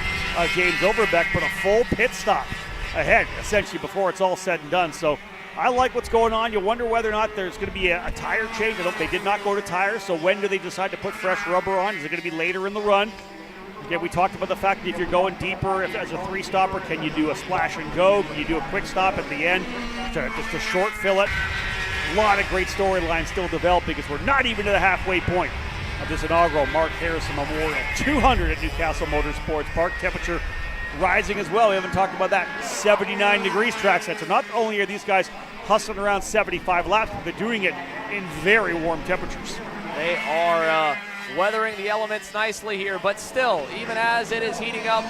James Overbeck, but a full pit stop ahead, essentially, before it's all said and done. So I like what's going on. You wonder whether or not there's going to be a tire change. They did not go to tires, so when do they decide to put fresh rubber on? Is it going to be later in the run? Again, we talked about the fact that if you're going deeper, as a 3-stopper, can you do a splash and go? Can you do a quick stop at the end just to short fill it? A lot of great storylines still developing as we're not even to the halfway point of this inaugural Mark Harrison Memorial 200 at Castle Motorsports Park. Temperature rising as well. We haven't talked about that. 79 degrees track set. So not only are these guys hustling around 75 laps, but they're doing it in very warm temperatures. They are weathering the elements nicely here, but still, even as it is heating up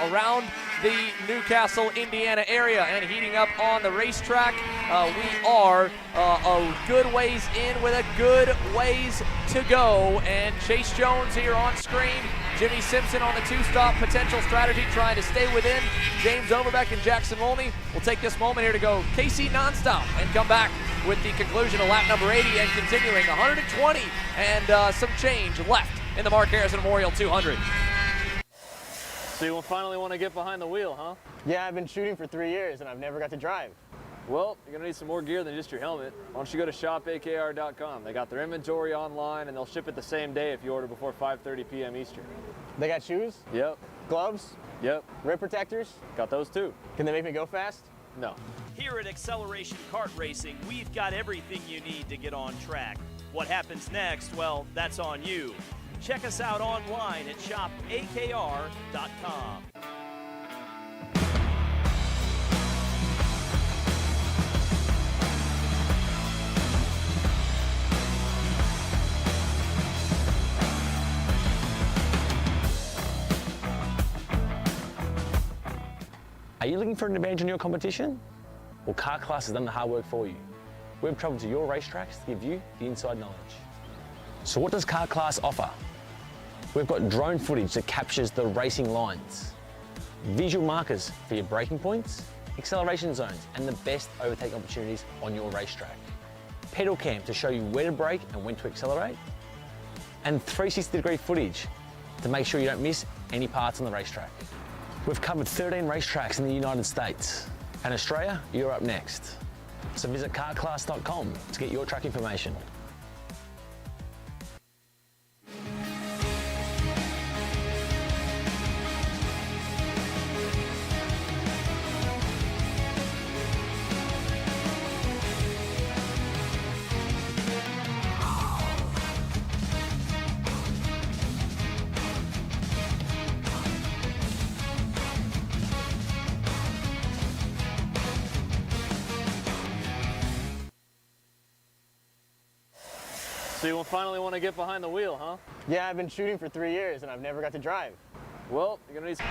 around the Newcastle, Indiana area and heating up on the racetrack, we are a good ways in with a good ways to go. And Chase Jones here on screen, Jimmy Simpson on the 2-stop potential strategy, trying to stay within James Overbeck and Jackson Wolney. We'll take this moment here to go KC nonstop and come back with the conclusion of lap number 80 and continuing 120 and some change left in the Mark Harrison Memorial 200. So you finally want to get behind the wheel, huh? Yeah, I've been shooting for 3 years and I've never got to drive. Well, you're going to need some more gear than just your helmet. Why don't you go to shopakr.com. They got their inventory online, and they'll ship it the same day if you order before 5:30 p.m. Eastern. They got shoes? Yep. Gloves? Yep. Rip protectors? Got those too. Can they make me go fast? No. Here at Acceleration Kart Racing, we've got everything you need to get on track. What happens next, well, that's on you. Check us out online at shopakr.com. Are you looking for an advantage in your competition? Well, Kart Class has done the hard work for you. We've traveled to your racetracks to give you the inside knowledge. So what does Kart Class offer? We've got drone footage that captures the racing lines, visual markers for your braking points, acceleration zones, and the best overtake opportunities on your racetrack. Pedal cam to show you where to brake and when to accelerate, and 360-degree footage to make sure you don't miss any parts on the racetrack. We've covered 13 racetracks in the United States, and Australia, you're up next. So visit kartclass.com to get your track information. So you finally want to get behind the wheel, huh? Yeah, I've been shooting for 3 years and I've never got to drive. Well, you're going to need some...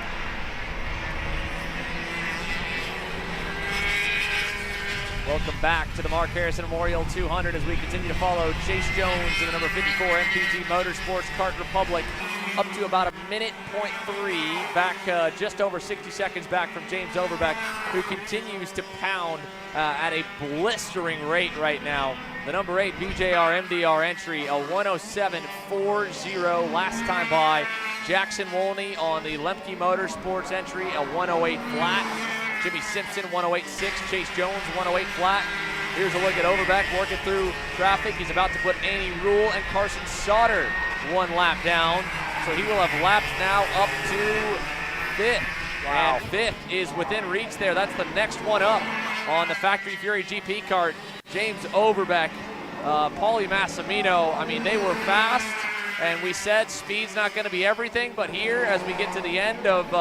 Welcome back to the Mark Harrison Memorial 200 as we continue to follow Chase Jones in the number 54 MPG Motorsports Kart Republic up to about 1:03, back just over 60 seconds back from James Overbeck, who continues to pound at a blistering rate right now. The number 8 BJR MDR entry, a 107.40 last time by. Jackson Wolney on the Lemke Motorsports entry, a 108 flat. Jimmy Simpson, 108.6. Chase Jones, 108 flat. Here's a look at Overbeck working through traffic. He's about to put Annie Rule and Carson Sauter one lap down. So he will have lapped now up to 5th. Wow. And 5th is within reach there. That's the next one up on the Factory Fury GP kart. James Overbeck, Paulie Massimino, I mean, they were fast. And we said speed's not going to be everything. But here, as we get to the end of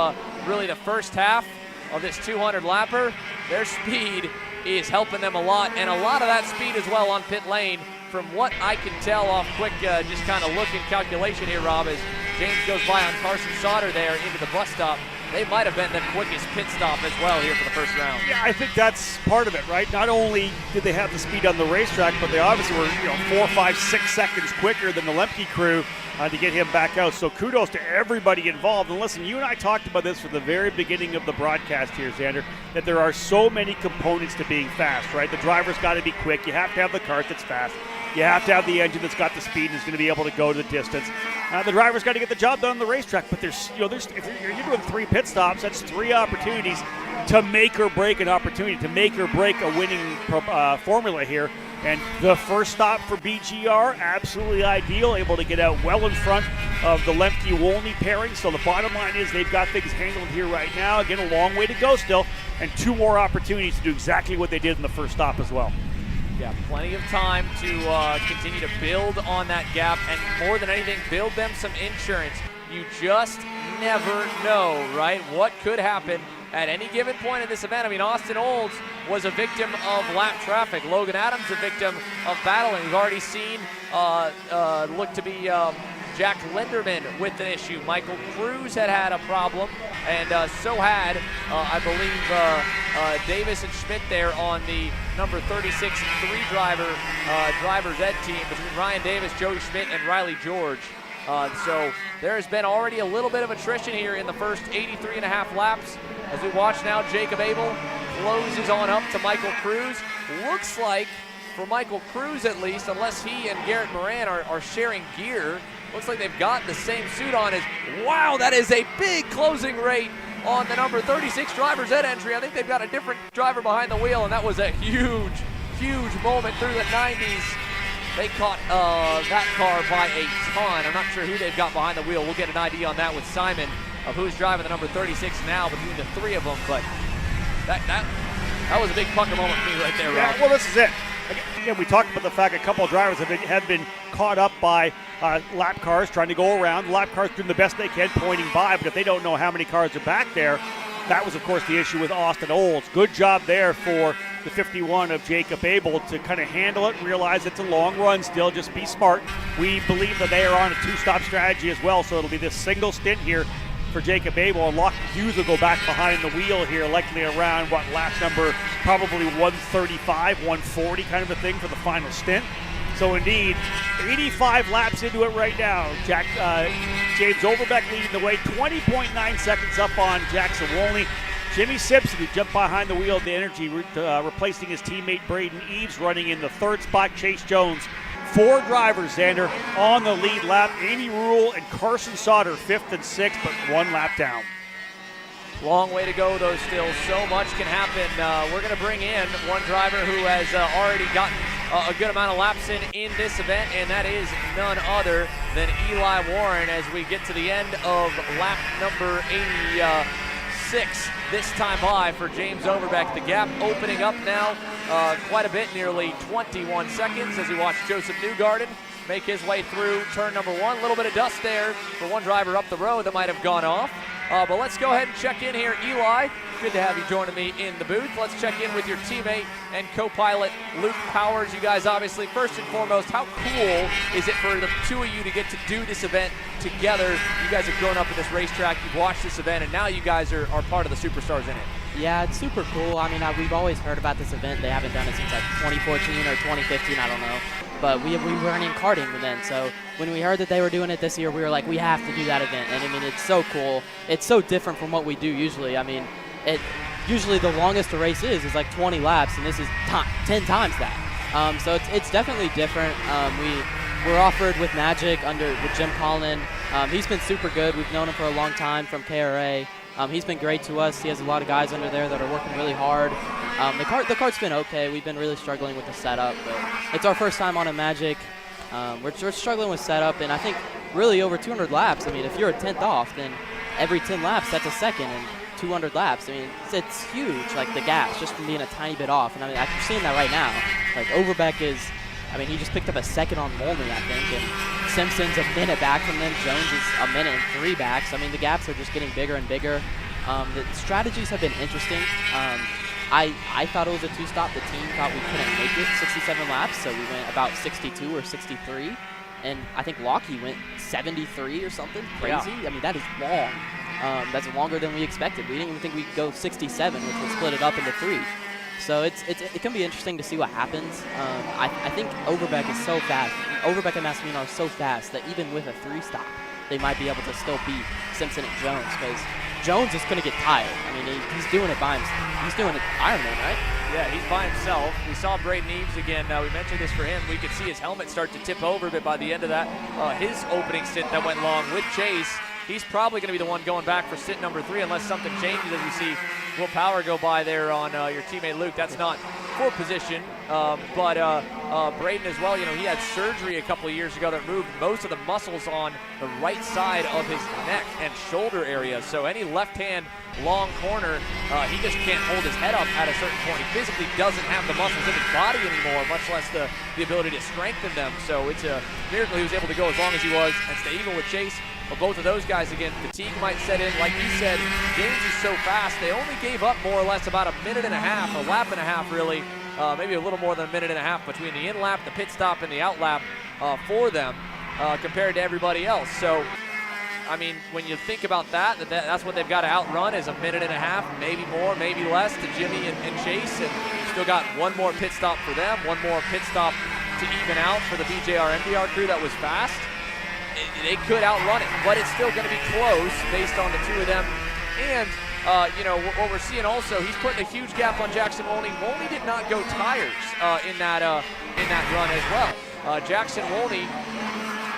really the first half of this 200 lapper, their speed is helping them a lot, and a lot of that speed as well on pit lane. From what I can tell off quick, just kind of look and calculation here, Rob, as James goes by on Carson Sauter there into the bus stop. They might have been the quickest pit stop as well here for the first round. Yeah, I think that's part of it, right? Not only did they have the speed on the racetrack, but they obviously were 4, 5, 6 seconds quicker than the Lemke crew to get him back out. So kudos to everybody involved. And listen, you and I talked about this from the very beginning of the broadcast here, Xander, that there are so many components to being fast, right? The driver's got to be quick. You have to have the kart that's fast. You have to have the engine that's got the speed and is going to be able to go the distance. The driver's got to get the job done on the racetrack. But there's if you're doing 3 pit stops, that's 3 opportunities to make or break an opportunity, to make or break a winning formula here. And the first stop for BGR, absolutely ideal, able to get out well in front of the Lemke-Wolney pairing. So the bottom line is they've got things handled here right now. Again, a long way to go still, and 2 more opportunities to do exactly what they did in the first stop as well. Yeah, plenty of time to continue to build on that gap, and more than anything, build them some insurance. You just never know, right, what could happen at any given point in this event. I mean, Austin Olds was a victim of lap traffic. Logan Adams a victim of battling. We've already seen look to be Jack Linderman with an issue. Michael Cruz had a problem, and so had, I believe, Davis and Schmidt there on the number 36 driver's ed team between Ryan Davis, Joey Schmidt, and Riley George. So there has been already a little bit of attrition here in the first 83.5 laps. As we watch now, Jacob Abel closes on up to Michael Cruz. Looks like, for Michael Cruz at least, unless he and Garrett Moran are sharing gear, looks like they've got the same suit on. Wow, that is a big closing rate on the number 36 driver's ed entry. I think they've got a different driver behind the wheel, and that was a huge, huge moment through the 90s. They caught that car by a ton. I'm not sure who they've got behind the wheel. We'll get an idea on that with Simon of who's driving the number 36 now between the three of them, but that was a big pucker moment for me right there, Rob. Yeah, well, this is it. Again, we talked about the fact a couple of drivers have been caught up by lap cars trying to go around. The lap cars doing the best they can, pointing by, but if they don't know how many cars are back there, that was, of course, the issue with Austin Olds. Good job there for the 51 of Jacob Abel to kind of handle it, realize it's a long run still, just be smart. We believe that they are on a two-stop strategy as well, so it'll be this single stint here for Jacob Abel, and Lockie Hughes will go back behind the wheel here, likely around, lap number probably 135, 140 kind of a thing for the final stint. So indeed, 85 laps into it right now. James Overbeck leading the way, 20.9 seconds up on Jackson Wolney. Jimmy Simpson, who jumped behind the wheel of the Energy, replacing his teammate Braden Eves, running in the third spot. Chase Jones. 4 drivers, Xander, on the lead lap. Amy Rule and Carson Sauter, 5th and 6th, but 1 lap down. Long way to go, though, still. So much can happen. We're going to bring in one driver who has already gotten a good amount of laps in this event, and that is none other than Eli Warren as we get to the end of lap number 86 this time by for James Overbeck. The gap opening up now quite a bit, nearly 21 seconds as we watch Joseph Newgarden make his way through turn number 1. A little bit of dust there for one driver up the road that might have gone off. But let's go ahead and check in here. Eli, good to have you joining me in the booth. Let's check in with your teammate and co-pilot, Luke Powers. You guys, obviously, first and foremost, how cool is it for the two of you to get to do this event together? You guys have grown up at this racetrack, you've watched this event, and now you guys are part of the superstars in it. Yeah, it's super cool. I mean, we've always heard about this event. They haven't done it since like 2014 or 2015, I don't know. But we weren't in karting then, so when we heard that they were doing it this year, we were like, we have to do that event. And I mean, it's so cool. It's so different from what we do usually. I mean, usually the longest a race is like 20 laps, and this is 10 times that. So it's definitely different. We're offered with Magic with Jim Collin. He's been super good. We've known him for a long time from KRA. He's been great to us. He has a lot of guys under there that are working really hard. The kart's been okay. We've been really struggling with the setup, but it's our first time on a Magic. We're struggling with setup, and I think really over 200 laps. I mean, if you're a 10th off, then every 10 laps that's a second, and 200 laps. I mean, it's huge. Like the gaps just from being a tiny bit off, and I mean, I'm seeing that right now. Like Overbeck he just picked up a second on Molney, I think, and Simpson's a minute back from them. Jones is a minute and 3 backs. I mean, the gaps are just getting bigger and bigger. The strategies have been interesting. I thought it was a 2-stop. The team thought we couldn't make it 67 laps, so we went about 62 or 63. And I think Lockie went 73 or something crazy. Yeah. I mean, that is long. That's longer than we expected. We didn't even think we could go 67, which would split it up into 3. So it can be interesting to see what happens. I think Overbeck is so fast. Overbeck and Massimino are so fast that even with a 3-stop, they might be able to still beat Simpson and Jones, because Jones is going to get tired. I mean, he's doing it by himself. He's doing it Ironman, right? Yeah, he's by himself. We saw Braden Eves again. We mentioned this for him. We could see his helmet start to tip over, but by the end of that, his opening stint that went long with Chase, he's probably going to be the one going back for stint number 3 unless something changes as we see Will Power go by there on your teammate Luke. That's not for position, but Braden as well, he had surgery a couple of years ago that removed most of the muscles on the right side of his neck and shoulder area. So any left-hand long corner, he just can't hold his head up at a certain point. He physically doesn't have the muscles in his body anymore, much less the ability to strengthen them. So it's a miracle he was able to go as long as he was and stay even with Chase. But both of those guys, again, fatigue might set in. Like you said, James is so fast. They only gave up more or less about a minute and a half, a lap and a half really, maybe a little more than a minute and a half between the in-lap, the pit stop, and the out-lap for them compared to everybody else. So, I mean, when you think about that's what they've got to outrun is a minute and a half, maybe more, maybe less to Jimmy and Chase. And still got one more pit stop for them, one more pit stop to even out for the BJR MDR crew that was fast. They could outrun it, but it's still going to be close based on the two of them. And, what we're seeing also, he's putting a huge gap on Jackson Wolney. Wolney did not go tires in that run as well. Jackson Wolney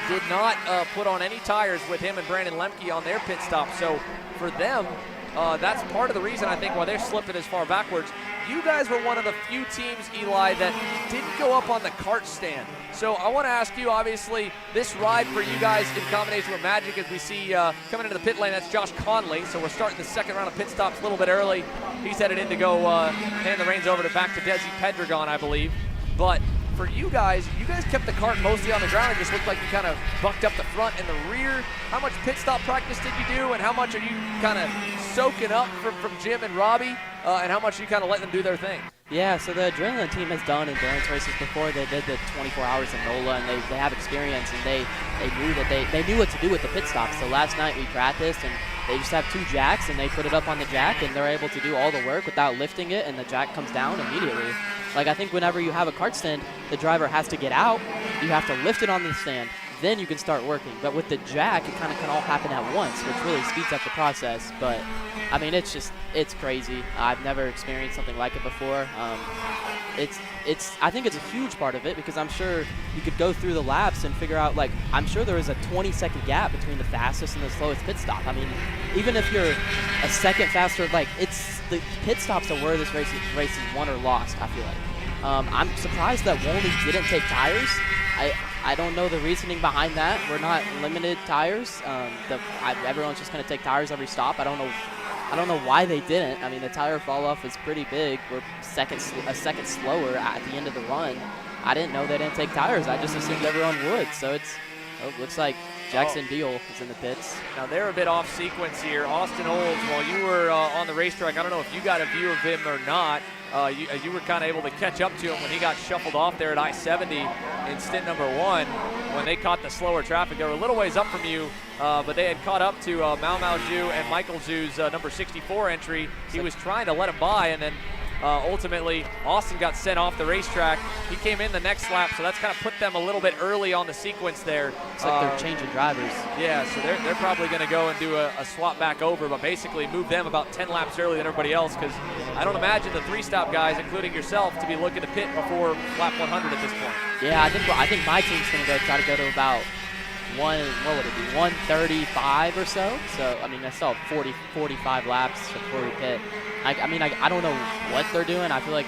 did not put on any tires with him and Brandon Lemke on their pit stop. So for them, that's part of the reason I think why they're slipping as far backwards. You guys were one of the few teams, Eli, that didn't go up on the kart stand. So I want to ask you, obviously, this ride for you guys in combination with Magic, as we see coming into the pit lane, that's Josh Conley. So we're starting the second round of pit stops a little bit early. He's headed in to go hand the reins over back to Desi Pedregon, I believe. But for you guys kept the kart mostly on the ground. It just looked like you kind of bucked up the front and the rear. How much pit stop practice did you do, and how much are you kind of soaking up from Jim and Robbie, and how much are you kind of letting them do their thing? Yeah, so the Adrenaline team has done endurance races before. They did the 24 hours in NOLA, and they have experience, and they knew that they knew what to do with the pit stops. So last night we practiced, and they just have 2 jacks, and they put it up on the jack, and they're able to do all the work without lifting it, and the jack comes down immediately. Like, I think whenever you have a kart stand, the driver has to get out, you have to lift it on the stand, then you can start working. But with the jack, it kind of can all happen at once, which really speeds up the process. But, I mean, it's crazy. I've never experienced something like it before. I think it's a huge part of it, because I'm sure you could go through the laps and figure out, like, I'm sure there is a 20-second gap between the fastest and the slowest pit stop. I mean, even if you're a second faster, like, it's the pit stops are where this race is won or lost, I feel like. I'm surprised that Wolney didn't take tires. I don't know the reasoning behind that. We're not limited tires. Everyone's just going to take tires every stop. I don't know why they didn't. I mean, the tire fall off is pretty big. We're a second slower at the end of the run. I didn't know they didn't take tires. I just assumed everyone would. So it looks like Jackson Deal is in the pits. Now they're a bit off sequence here. Austin Olds, while you were on the racetrack, I don't know if you got a view of him or not. You were kind of able to catch up to him when he got shuffled off there at I-70 in stint number 1 when they caught the slower traffic. They were a little ways up from you, but they had caught up to Mao Mao Zhu and Michael Zhu's number 64 entry. He was trying to let him by, and then ultimately Austin got sent off the racetrack. He came in the next lap, so that's kind of put them a little bit early on the sequence there. It's like they're changing drivers. Yeah, so they're probably going to go and do a swap back over, but basically move them about 10 laps earlier than everybody else, because I don't imagine the 3-stop guys, including yourself, to be looking to pit before lap 100 at this point. Yeah, I think my team's going to try to go to about 135 or so. So, I mean, I still have 45 laps before we pit. I don't know what they're doing. I feel like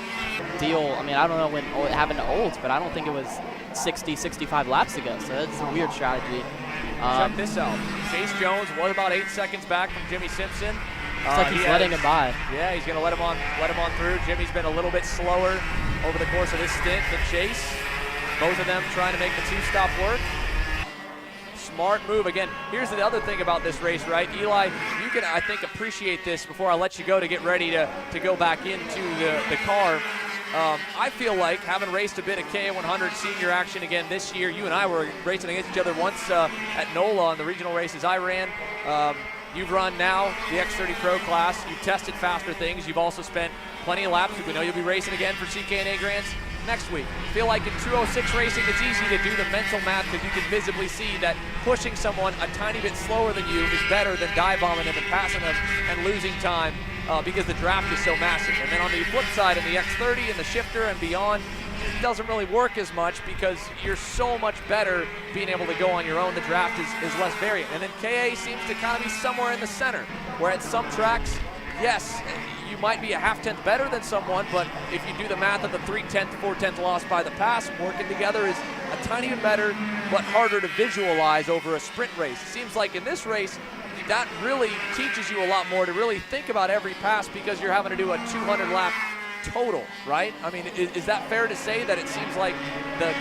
Deal, I mean, I don't know when it happened to Olds, but I don't think it was 65 laps ago. So that's a weird strategy. Check this out. Chase Jones was about 8 seconds back from Jimmy Simpson. It's like he's letting him by. Yeah, he's going to let him on through. Jimmy's been a little bit slower over the course of this stint than Chase. Both of them trying to make the 2-stop work. Smart move. Again, here's the other thing about this race, right? Eli, you can, I think, appreciate this before I let you go to get ready to go back into the car. I feel like, having raced a bit of KA100 senior action again this year, you and I were racing against each other once at NOLA on the regional races I ran. You've run now the X30 Pro class. You've tested faster things. You've also spent plenty of laps. We know you'll be racing again for CKNA Grands next week. I feel like in 206 racing, it's easy to do the mental math, because you can visibly see that pushing someone a tiny bit slower than you is better than dive bombing them and passing them and losing time, because the draft is so massive. And then on the flip side, in the X30 and the shifter and beyond, it doesn't really work as much, because you're so much better being able to go on your own. The draft is less variant. And then KA seems to kind of be somewhere in the center, where at some tracks, yes, you might be a half-tenth better than someone, but if you do the math of the 3/10, 4/10 loss by the pass, working together is a tiny bit better, but harder to visualize over a sprint race. It seems like in this race, that really teaches you a lot more to really think about every pass, because you're having to do a 200-lap total, right? I mean, is that fair to say that it seems like the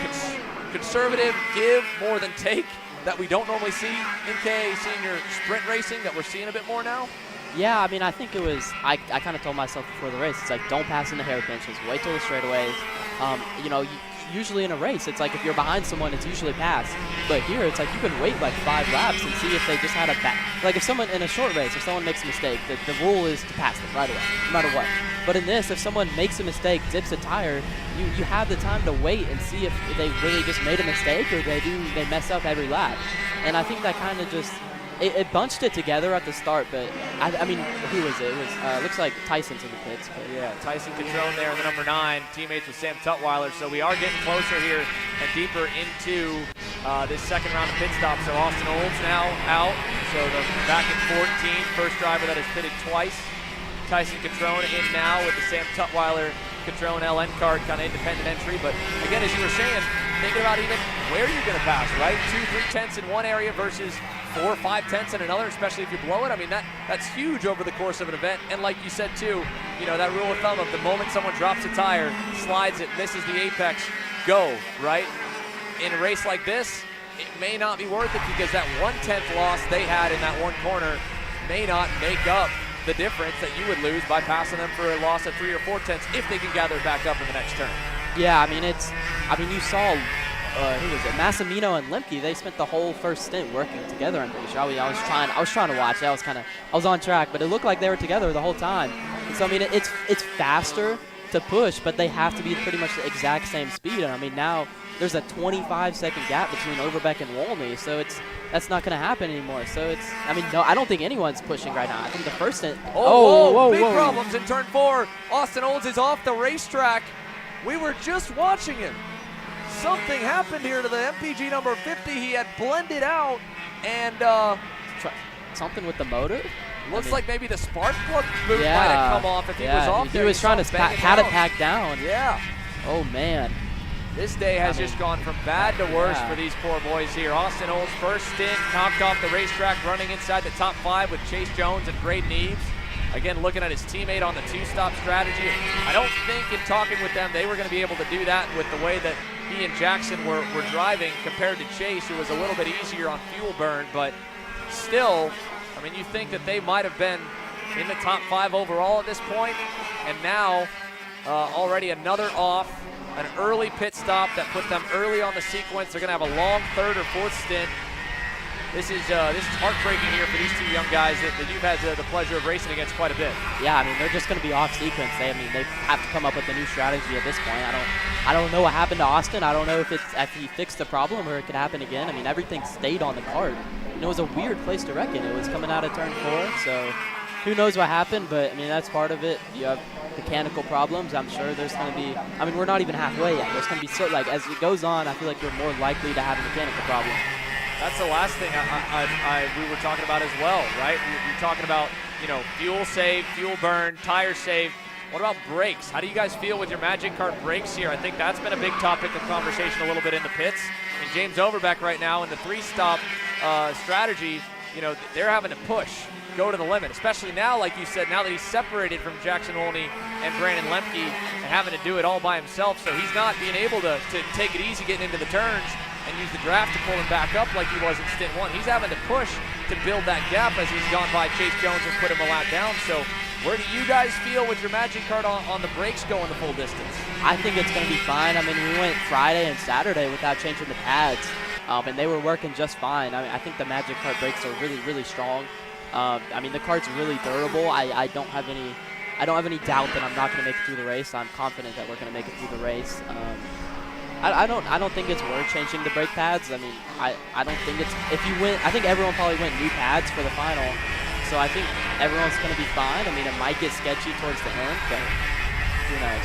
conservative give more than take that we don't normally see in KA senior sprint racing, that we're seeing a bit more now? Yeah, I mean, I think it was, I kind of told myself before the race, it's like, don't pass in the hairpins, just wait till the straightaways. Usually in a race, it's like if you're behind someone, it's usually pass. But here, it's like you can wait like 5 laps and see if they just had a like if someone in a short race, if someone makes a mistake, the rule is to pass them right away, no matter what. But in this, if someone makes a mistake, dips a tire, you have the time to wait and see if they really just made a mistake or they mess up every lap. And I think that kind of just, it bunched it together at the start, but I mean, who was it? It was looks like Tyson's in the pits. But yeah, Tyson Catrone there in the number 9, teammates with Sam Tutwiler. So we are getting closer here and deeper into this second round of pit stops. So Austin Olds now out. So the back at 14, first driver that has pitted twice. Tyson Catrone in now with the Sam Tutwiler Catrone LN card, kind of independent entry. But again, as you were saying, thinking about even where you're going to pass, right? 2-3 tenths in one area versus 4 or 5 tenths in another, especially if you blow it. I mean, that's huge over the course of an event. And like you said too, you know, that rule of thumb of the moment someone drops a tire, slides it, misses the apex, go, right? In a race like this, it may not be worth it because that 1/10 loss they had in that one corner may not make up the difference that you would lose by passing them for a loss of 3 or 4 tenths if they can gather back up in the next turn. Yeah, I mean, you saw, who was it? Massimino and Lemke, they spent the whole first stint working together, I'm pretty sure. I was trying to watch. I was on track, but it looked like they were together the whole time. And so, I mean, it's faster to push, but they have to be pretty much the exact same speed. And I mean, now there's a 25-second gap between Overbeck and Wolney, so that's not going to happen anymore. So no, I don't think anyone's pushing right now. I think the first stint. Whoa, big problems in turn 4. Austin Olds is off the racetrack. We were just watching him. Something happened here to the MPG number 50. He had blended out, and something with the motor. Looks like maybe the spark plug boot might have come off if he was off there. He was trying to pat it back down. Yeah. Oh man. This day has just gone from bad to worse for these poor boys here. Austin Olds' first stint, knocked off the racetrack, running inside the top 5 with Chase Jones and Braden Eves. Again, looking at his teammate on the 2-stop strategy. I don't think in talking with them they were going to be able to do that with the way that he and Jackson were driving compared to Chase, who was a little bit easier on fuel burn. But still, I mean, you think that they might have been in the top 5 overall at this point, and now already another off. An early pit stop that put them early on the sequence. They're going to have a long 3rd or 4th stint. This is heartbreaking here for these two young guys that you've had the pleasure of racing against quite a bit. Yeah, I mean, they're just going to be off sequence. They have to come up with a new strategy at this point. I don't know what happened to Austin. I don't know if he fixed the problem or it could happen again. I mean, everything stayed on the kart. And it was a weird place to wreck it. It was coming out of turn 4, so who knows what happened, but I mean, that's part of it. You have mechanical problems. I'm sure there's going to be, I mean, we're not even halfway yet. There's going to be, as it goes on, I feel like you're more likely to have a mechanical problem. That's the last thing we were talking about as well, right? We're talking about, you know, fuel save, fuel burn, tire save. What about brakes? How do you guys feel with your Magic Kart brakes here? I think that's been a big topic of conversation a little bit in the pits. And James Overbeck right now in the 3-stop strategy, you know, they're having to push, go to the limit, especially now, like you said, now that he's separated from Jackson Wolney and Brandon Lemke and having to do it all by himself. So he's not being able to take it easy getting into the turns and use the draft to pull him back up like he was in stint 1. He's having to push to build that gap as he's gone by Chase Jones and put him a lap down. So where do you guys feel with your Magic Kart on the brakes going the full distance? I think it's going to be fine. I mean, we went Friday and Saturday without changing the pads, and they were working just fine. I mean, I think the Magic Kart brakes are really, really strong. I mean, the kart's really durable. I don't have any doubt that I'm not going to make it through the race. I'm confident that we're going to make it through the race. I don't think it's worth changing the brake pads. I mean, I don't think it's, if you win, I think everyone probably went new pads for the final. So I think everyone's going to be fine. I mean, it might get sketchy towards the end, but who knows?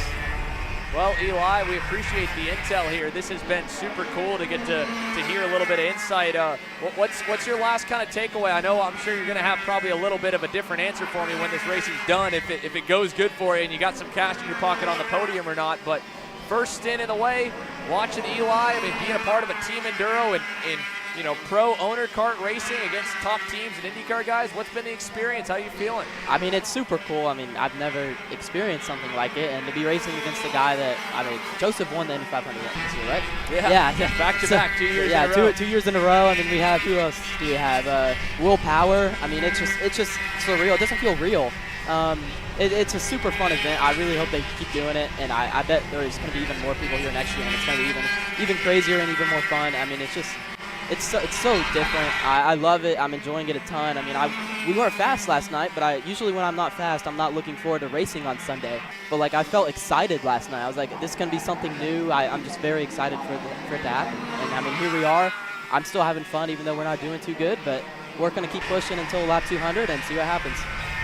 Well, Eli, we appreciate the intel here. This has been super cool to get to hear a little bit of insight. What's your last kind of takeaway? I know I'm sure you're going to have probably a little bit of a different answer for me when this race is done, if it goes good for you and you got some cash in your pocket on the podium or not. But first stint in the way, watching Eli, I mean, being a part of a team enduro and you know, pro owner kart racing against top teams and IndyCar guys. What's been the experience? How are you feeling? I mean, it's super cool. I mean, I've never experienced something like it, and to be racing against a guy that, I mean, Joseph won the Indy 500 this year, right? Yeah. Back to back, 2 years in a row. 2 years in a row. I mean, we have, who else do we have? Will Power. I mean, it's just surreal. It doesn't feel real. It's a super fun event. I really hope they keep doing it, and I bet there's going to be even more people here next year, and it's going to be even crazier and even more fun. I mean, it's so different. I love it. I'm enjoying it a ton. I mean, we weren't fast last night, but usually when I'm not fast, I'm not looking forward to racing on Sunday. But like, I felt excited last night. I was like, this is going to be something new. I'm just very excited for it to happen. And I mean, here we are. I'm still having fun, even though we're not doing too good. But we're going to keep pushing until lap 200 and see what happens.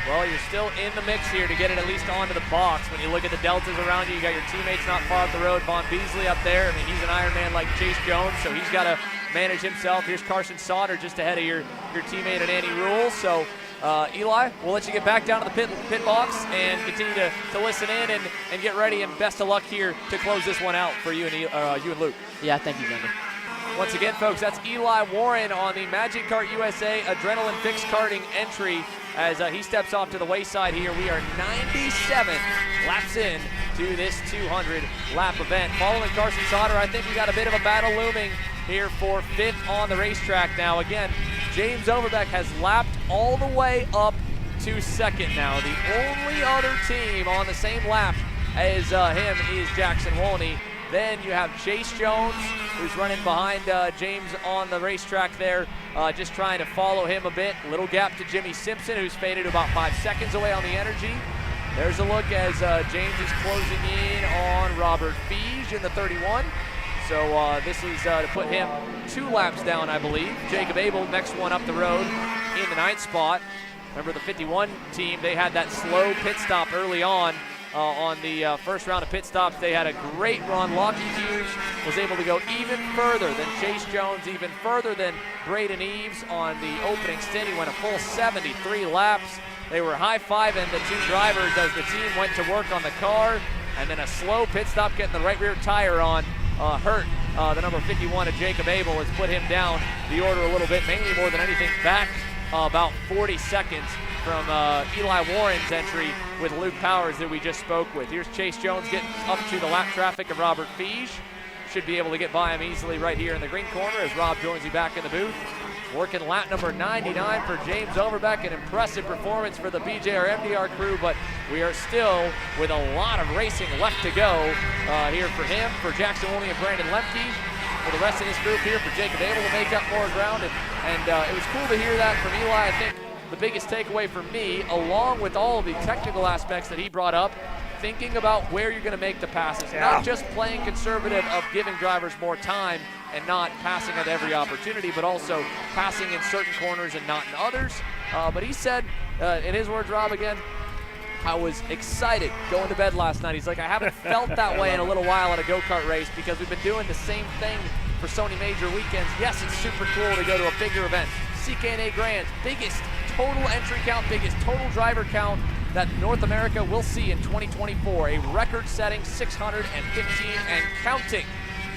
Well, you're still in the mix here to get it at least onto the box. When you look at the deltas around you, you got your teammates not far up the road. Vaughn Beasley up there. I mean, he's an Ironman like Chase Jones, so he's got to manage himself. Here's Carson Sauter just ahead of your teammate and Andy Rule. So Eli, we'll let you get back down to the pit box and continue to listen in and get ready, and best of luck here to close this one out for you and Luke. Yeah, thank you, Xander. Once again, folks, that's Eli Warren on the Magic Kart USA Adrenaline Fixed Karting entry as he steps off to the wayside here. We are 97 laps in to this 200-lap event. Following Carson Sauter, I think we got a bit of a battle looming here for 5th on the racetrack now. Again, James Overbeck has lapped all the way up to 2nd now. The only other team on the same lap as him is Jackson Wolney. Then you have Chase Jones, who's running behind James on the racetrack there, just trying to follow him a bit. Little gap to Jimmy Simpson, who's faded about 5 seconds away on the energy. There's a look as James is closing in on Robert Fege in the 31. So this is to put him 2 laps down, I believe. Jacob Abel, next one up the road in the 9th spot. Remember the 51 team, they had that slow pit stop early on the first round of pit stops. They had a great run. Lockie Hughes was able to go even further than Chase Jones, even further than Braden Eves on the opening stint. He went a full 73 laps. They were high-fiving the 2 drivers as the team went to work on the car, and then a slow pit stop getting the right rear tire on hurt the number 51 of Jacob Abel, has put him down the order a little bit, mainly more than anything back about 40 seconds from Eli Warren's entry with Luke Powers that we just spoke with. Here's Chase Jones getting up to the lap traffic of Robert Fege. Should be able to get by him easily right here in the green corner as Rob joins you back in the booth. Working lap number 99 for James Overbeck. An impressive performance for the BJR MDR crew, but we are still with a lot of racing left to go here for him, for Jackson Wolney and Brandon Lemke. For the rest of this group here, for Jacob Abel to make up more ground. And it was cool to hear that from Eli. I think the biggest takeaway for me, along with all of the technical aspects that he brought up, thinking about where you're going to make the passes, not just playing conservative of giving drivers more time and not passing at every opportunity, but also passing in certain corners and not in others. But he said, in his words, Rob, again, I was excited going to bed last night. He's like, I haven't felt that way in a little while at a go-kart race because we've been doing the same thing for so many major weekends. Yes, it's super cool to go to a bigger event. CKNA Grands, biggest total entry count, biggest total driver count that North America will see in 2024. A record-setting 615 and counting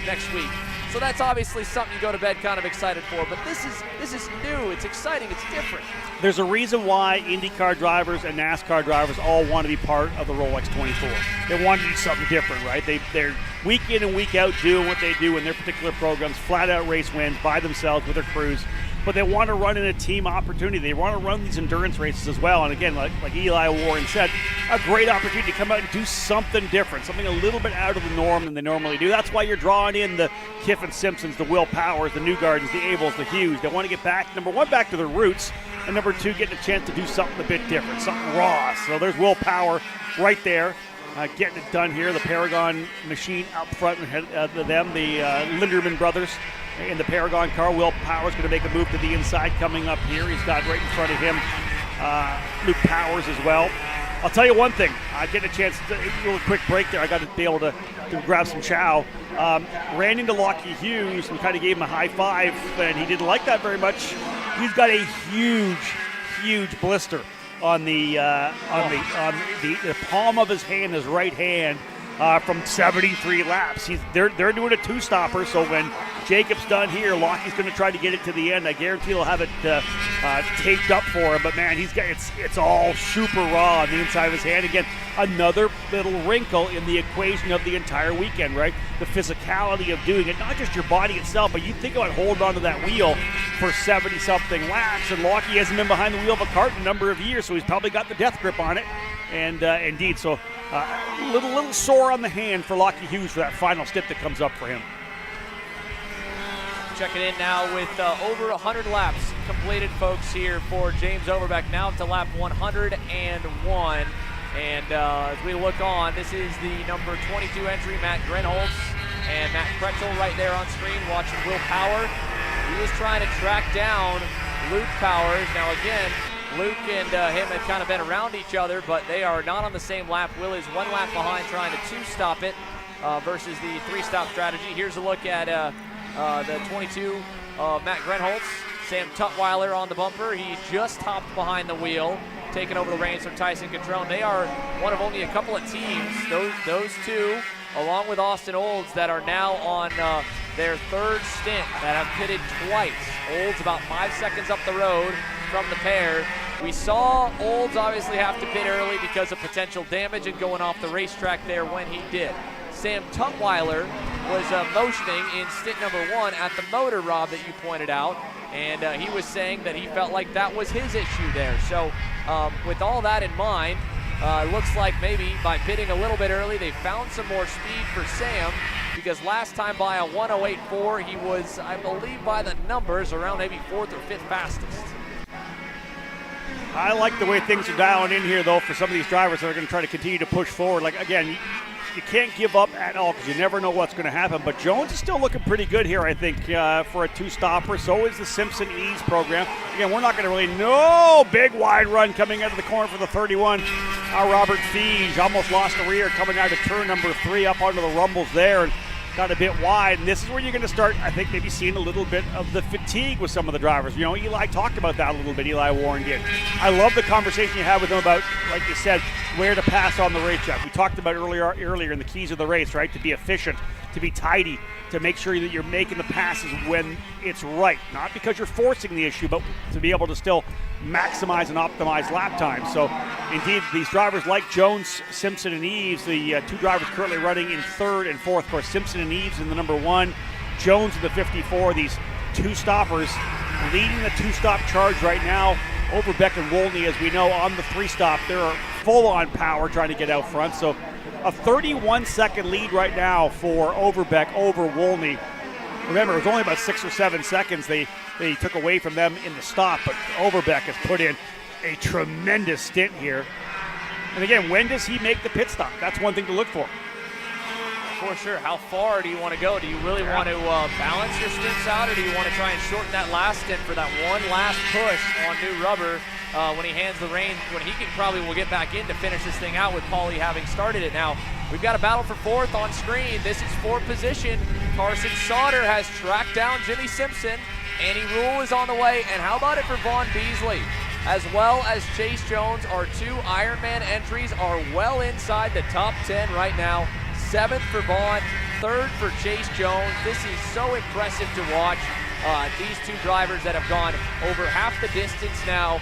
next week. So that's obviously something you go to bed kind of excited for. But this is new. It's exciting. It's different. There's a reason why IndyCar drivers and NASCAR drivers all want to be part of the Rolex 24. They want to do something different, right? They're week in and week out doing what they do in their particular programs, flat-out race wins by themselves with their crews. But they want to run in a team opportunity. They want to run these endurance races as well. And again, like Eli Warren said, a great opportunity to come out and do something different, something a little bit out of the norm than they normally do. That's why you're drawing in the Kiffin Simpsons, the Will Powers, the Newgardens, the Abels, the Hughes. They want to get back, number one, back to their roots, and number two, getting a chance to do something a bit different, something raw. So there's Will Power right there. Getting it done here. The Paragon machine out front, the Linderman brothers in the Paragon car. Will Powers going to make a move to the inside coming up here. He's got right in front of him Luke Powers as well. I'll tell you one thing. I get a chance to a little quick break there. I got to be able to grab some chow. Ran into Lockie Hughes and kind of gave him a high five, and he didn't like that very much. He's got a huge blister on the palm of his hand, his right hand, from 73 laps. They're doing a 2-stopper, so when Jacob's done here, Lockie's going to try to get it to the end. I guarantee he'll have it taped up for him, but man, it's all super raw on the inside of his hand. Again, another little wrinkle in the equation of the entire weekend, right? The physicality of doing it, not just your body itself, but you think about holding onto that wheel for 70-something laps, and Lockie hasn't been behind the wheel of a kart in a number of years, so he's probably got the death grip on it. And indeed, so little sore on the hand for Lockie Hughes for that final stint that comes up for him. Checking in now with over 100 laps completed, folks, here for James Overbeck. Now to lap 101. And as we look on, this is the number 22 entry, Matt Grenholz, and Matt Pretzel right there on screen watching Will Power. He was trying to track down Luke Powers. Now again, Luke and him have kind of been around each other, but they are not on the same lap. Will is 1 lap behind trying to 2-stop it versus the 3-stop strategy. Here's a look at the 22 Matt Grenholtz. Sam Tutwiler on the bumper. He just hopped behind the wheel, taking over the reins from Tyson Catrone. They are one of only a couple of teams, those two, along with Austin Olds, that are now on their third stint, that have pitted twice. Olds about 5 seconds up the road from the pair. We saw Olds obviously have to pit early because of potential damage and going off the racetrack there when he did. Sam Tutwiler was motioning in stint number 1 at the motor, Rob, that you pointed out, and he was saying that he felt like that was his issue there. So with all that in mind, it looks like maybe by pitting a little bit early, they found some more speed for Sam, because last time by a 108.4, he was, I believe by the numbers, around maybe 4th or 5th fastest. I like the way things are dialing in here, though, for some of these drivers that are going to try to continue to push forward. Like, again, you can't give up at all because you never know what's going to happen. But Jones is still looking pretty good here, I think, for a two-stopper. So is the Simpson Eaves program. Again, we're not going to really know. Big wide run coming out of the corner for the 31. Robert Feige almost lost the rear coming out of turn number 3 up onto the rumbles there and got a bit wide. And this is where you're going to start, I think, maybe seeing a little bit of the fatigue with some of the drivers. You know, Eli talked about that a little bit. Eli Warren did. I love the conversation you had with him about, like you said, where to pass on the racetrack. We talked about earlier in the keys of the race, right? To be efficient, to be tidy, to make sure that you're making the passes when it's right. Not because you're forcing the issue, but to be able to still maximize and optimize lap time. So, indeed, these drivers like Jones, Simpson, and Eaves, the two drivers currently running in 3rd and 4th. Of course, Simpson and Eaves in the number 1, Jones in the 54. These two stoppers leading the two-stop charge right now. Overbeck and Wolney, as we know, on the 3-stop. They're full-on power trying to get out front. So a 31-second lead right now for Overbeck over Wolney. Remember, it was only about 6 or 7 seconds they took away from them in the stop, but Overbeck has put in a tremendous stint here. And again, when does he make the pit stop? That's one thing to look for. For sure. How far do you want to go? Do you really want to balance your stints out, or do you want to try and shorten that last stint for that one last push on new rubber when he hands the reins, when he will get back in to finish this thing out with Paulie having started it. Now, we've got a battle for 4th on screen. This is 4th position. Carson Sauter has tracked down Jimmy Simpson. Annie Rule is on the way. And how about it for Vaughn Beasley? As well as Chase Jones, our 2 Ironman entries are well inside the top 10 right now. 7th for Vaughn, 3rd for Chase Jones. This is so impressive to watch. These two drivers that have gone over half the distance now,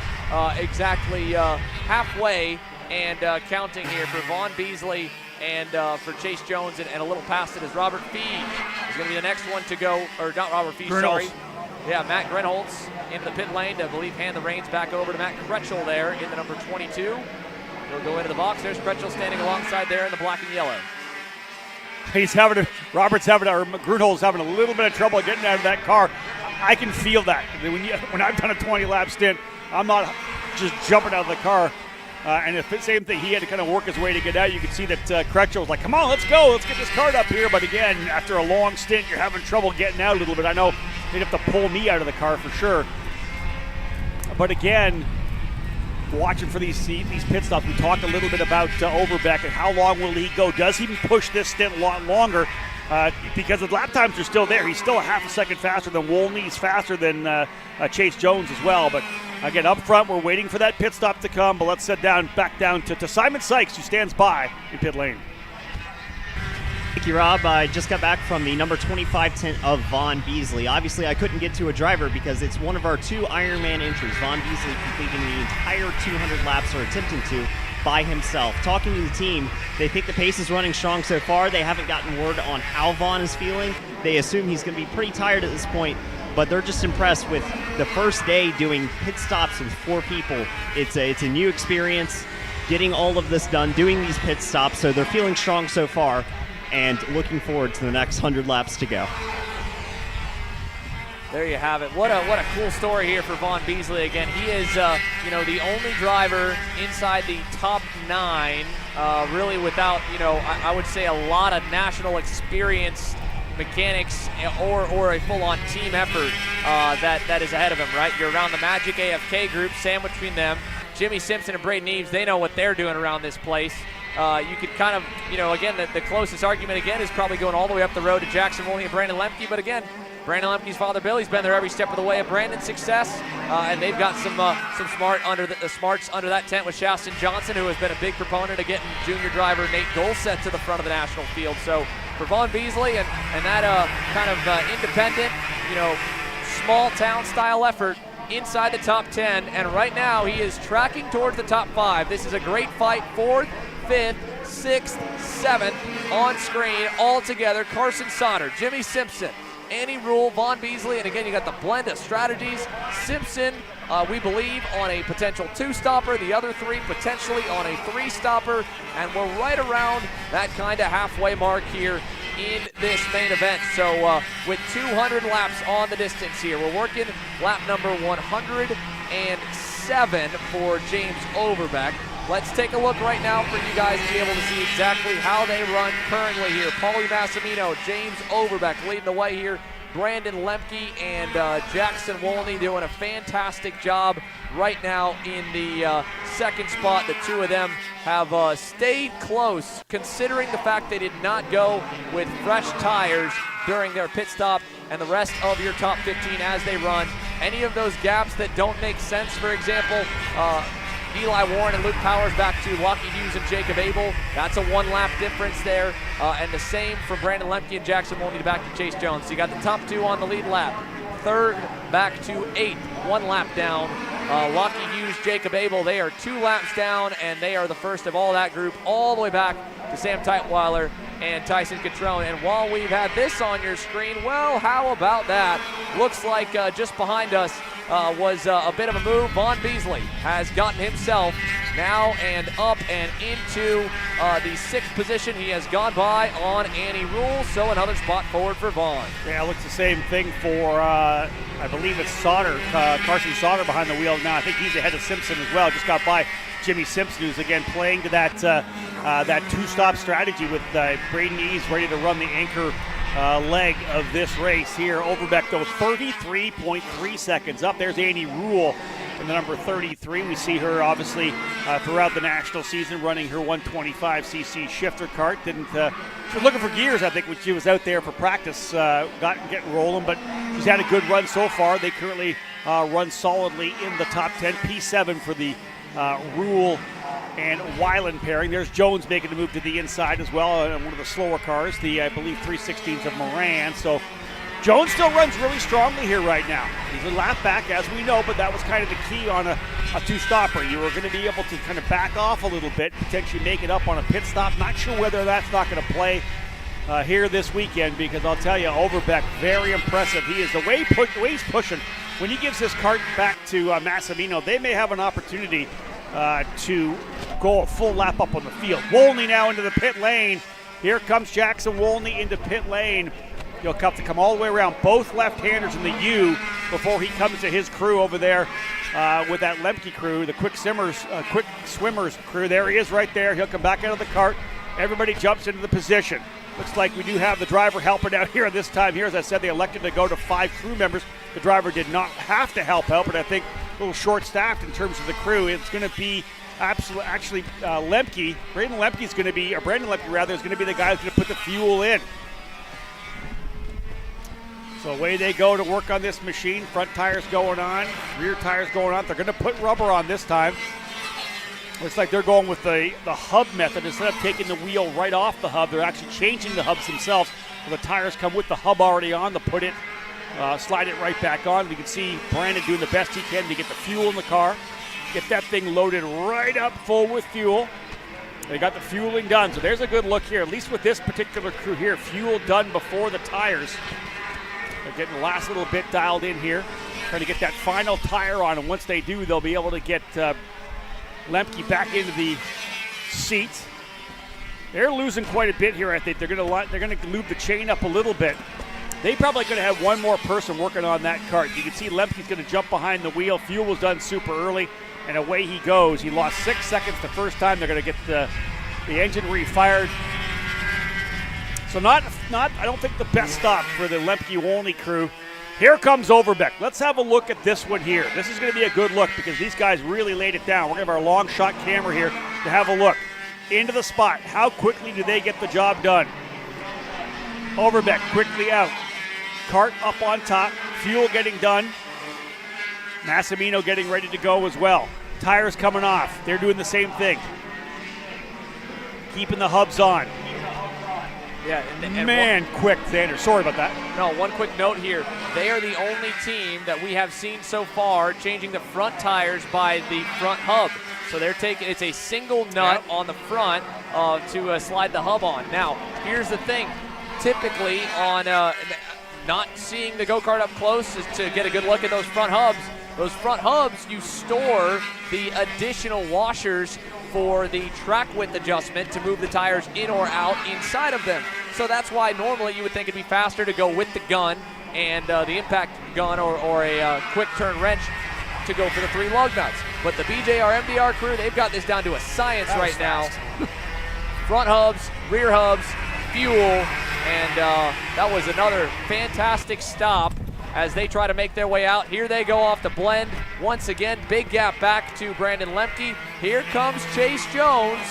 exactly halfway and counting here for Vaughn Beasley and for Chase Jones, and a little past it is Robert Feige. Is going to be the next one to go, or not Robert Feige, sorry. Yeah, Matt Grenholtz into the pit lane to, I believe, hand the reins back over to Matt Kretschel there in the number 22. He'll go into the box. There's Kretschel standing alongside there in the black and yellow. Grunholz's having a little bit of trouble getting out of that car. I can feel that. When I've done a 20-lap stint, I'm not just jumping out of the car. And the same thing, he had to kind of work his way to get out. You could see that Kretschel was like, come on, let's go. Let's get this cart up here. But again, after a long stint, you're having trouble getting out a little bit. I know they'd have to pull me out of the car for sure. But again, watching for these pit stops, we talked a little bit about Overbeck and how long will he go. Does he push this stint a lot longer? Because the lap times are still there. He's still a half a second faster than Wolney. He's faster than Chase Jones as well. But again, up front, we're waiting for that pit stop to come. But let's set back down to Simon Sykes, who stands by in pit lane. Thank you, Rob. I just got back from the number 25 tent of Vaughn Beasley. Obviously, I couldn't get to a driver because it's one of our 2 Ironman entries. Vaughn Beasley completing the entire 200 laps, or attempting to, by himself. Talking to the team, they think the pace is running strong so far. They haven't gotten word on how Vaughn is feeling. They assume he's going to be pretty tired at this point, but they're just impressed with the first day doing pit stops with 4 people. It's a new experience, getting all of this done, doing these pit stops, so they're feeling strong so far and looking forward to the next 100 laps to go. There you have it. What a cool story here for Vaughn Beasley. Again, he is the only driver inside the top 9, really without I would say a lot of national experience, mechanics, or a full-on team effort that is ahead of him. Right, you're around the Magic AFK group, sandwiched between them. Jimmy Simpson and Braden Eaves, they know what they're doing around this place. You could kind of, again, the closest argument again is probably going all the way up the road to Jackson Wolney and Brandon Lemke, but again, Brandon Lemke's father, Billy's been there every step of the way of Brandon's success, and they've got some smarts under that tent with Shaston Johnson, who has been a big proponent of getting junior driver Nate Golset to the front of the national field. So for Vaughn Beasley and that kind of independent, small town style effort inside the top 10, and right now he is tracking towards the top 5. This is a great fight. 4th, 5th, 6th, 7th on screen all together. Carson Sauter, Jimmy Simpson, Annie Rule, Vaughn Beasley, and again you got the blend of strategies. Simpson, we believe, on a potential 2-stopper, the other 3 potentially on a 3-stopper, and we're right around that kind of halfway mark here in this main event. So with 200 laps on the distance here, we're working lap number 107 for James Overbeck. Let's take a look right now for you guys to be able to see exactly how they run currently here. Paulie Massimino, James Overbeck leading the way here. Brandon Lemke and Jackson Wolney doing a fantastic job right now in the second spot. The two of them have stayed close, considering the fact they did not go with fresh tires during their pit stop, and the rest of your top 15 as they run. Any of those gaps that don't make sense, for example, Eli Warren and Luke Powers back to Lockie Hughes and Jacob Abel. That's a 1-lap difference there. And the same for Brandon Lemke and Jackson Wolney back to Chase Jones. So you got the top 2 on the lead lap. 3rd back to 8th, 1 lap down. Lockie Hughes, Jacob Abel, they are 2 laps down, and they are the first of all that group, all the way back to Sam Teitweiler and Tyson Catrone. And while we've had this on your screen, well, how about that? Looks like just behind us was a bit of a move. Vaughn Beasley has gotten himself now and up and into the 6th position. He has gone by on Annie Rule, so another spot forward for Vaughn. Yeah, it looks the same thing for, I believe it's Sauter, Carson Sauter behind the wheel now. I think he's ahead of Simpson as well. Just got by Jimmy Simpson, who's again playing to that 2-stop strategy with Braden Eves ready to run the anchor leg of this race here. Overbeck, though, 33.3 seconds up. There's Annie Rule in the number 33. We see her, obviously, throughout the national season running her 125cc shifter kart. She was looking for gears, I think, when she was out there for practice, getting rolling, but she's had a good run so far. They currently run solidly in the top 10. P7 for the Rule and Weiland pairing. There's Jones making the move to the inside as well, one of the slower cars, the, I believe, 3/16 of Moran. So Jones still runs really strongly here right now. He's a lap back, as we know, but that was kind of the key on a 2-stopper. You were going to be able to kind of back off a little bit, potentially make it up on a pit stop. Not sure whether that's not going to play here this weekend, because I'll tell you, Overbeck, very impressive. He is the way he's pushing. When he gives his kart back to Massimino, they may have an opportunity to go a full lap up on the field. Wolney now into the pit lane. Here comes Jackson Wolney into pit lane. He'll have to come all the way around, both left-handers in the U before he comes to his crew over there with that Lemke crew, the quick swimmers crew. There he is right there. He'll come back out of the cart. Everybody jumps into the position. Looks like we do have the driver helping out here this time here. As I said, they elected to go to 5 crew members. The driver did not have to help out, but I think a little short-staffed in terms of the crew. It's going to be Lemke. Brandon Lemke is going to be, or Brandon Lemke rather, is going to be the guy who's going to put the fuel in. So away they go to work on this machine. Front tires going on, rear tires going on. They're going to put rubber on this time. Looks like they're going with the hub method. Instead of taking the wheel right off the hub, they're actually changing the hubs themselves. So the tires come with the hub already on to put it, slide it right back on. You can see Brandon doing the best he can to get the fuel in the car, get that thing loaded right up full with fuel. They got the fueling done. So there's a good look here, at least with this particular crew here. Fuel done before the tires. They're getting the last little bit dialed in here, trying to get that final tire on. And once they do, they'll be able to get Lemke back into the seat. They're losing quite a bit here, I think. They're going to lube the chain up a little bit. They probably could have had one more person working on that kart. You can see Lemke's going to jump behind the wheel. Fuel was done super early, and away he goes. He lost 6 seconds the first time. They're going to get the engine refired. So not I don't think the best stop for the Lemke-Wolney crew. Here comes Overbeck. Let's have a look at this one here. This is going to be a good look because these guys really laid it down. We're going to have our long shot camera here to have a look into the spot. How quickly do they get the job done? Overbeck quickly out. Kart up on top. Fuel getting done. Massimino getting ready to go as well. Tires coming off. They're doing the same thing. Keeping the hubs on. Yeah, Man, quick, Xander. Sorry about that. No, one quick note here. They are the only team that we have seen so far changing the front tires by the front hub. So they're taking, it's a single nut on the front to slide the hub on. Now, here's the thing. Typically on not seeing the go-kart up close is to get a good look at those front hubs. Those front hubs, you store the additional washers for the track width adjustment to move the tires in or out inside of them. So that's why normally you would think it'd be faster to go with the gun and the impact gun or a quick turn wrench to go for the 3 lug nuts. But the BJR MDR crew, they've got this down to a science right now. Front hubs, rear hubs, fuel, and that was another fantastic stop as they try to make their way out. Here they go off the blend. Once again, big gap back to Brandon Lemke. Here comes Chase Jones.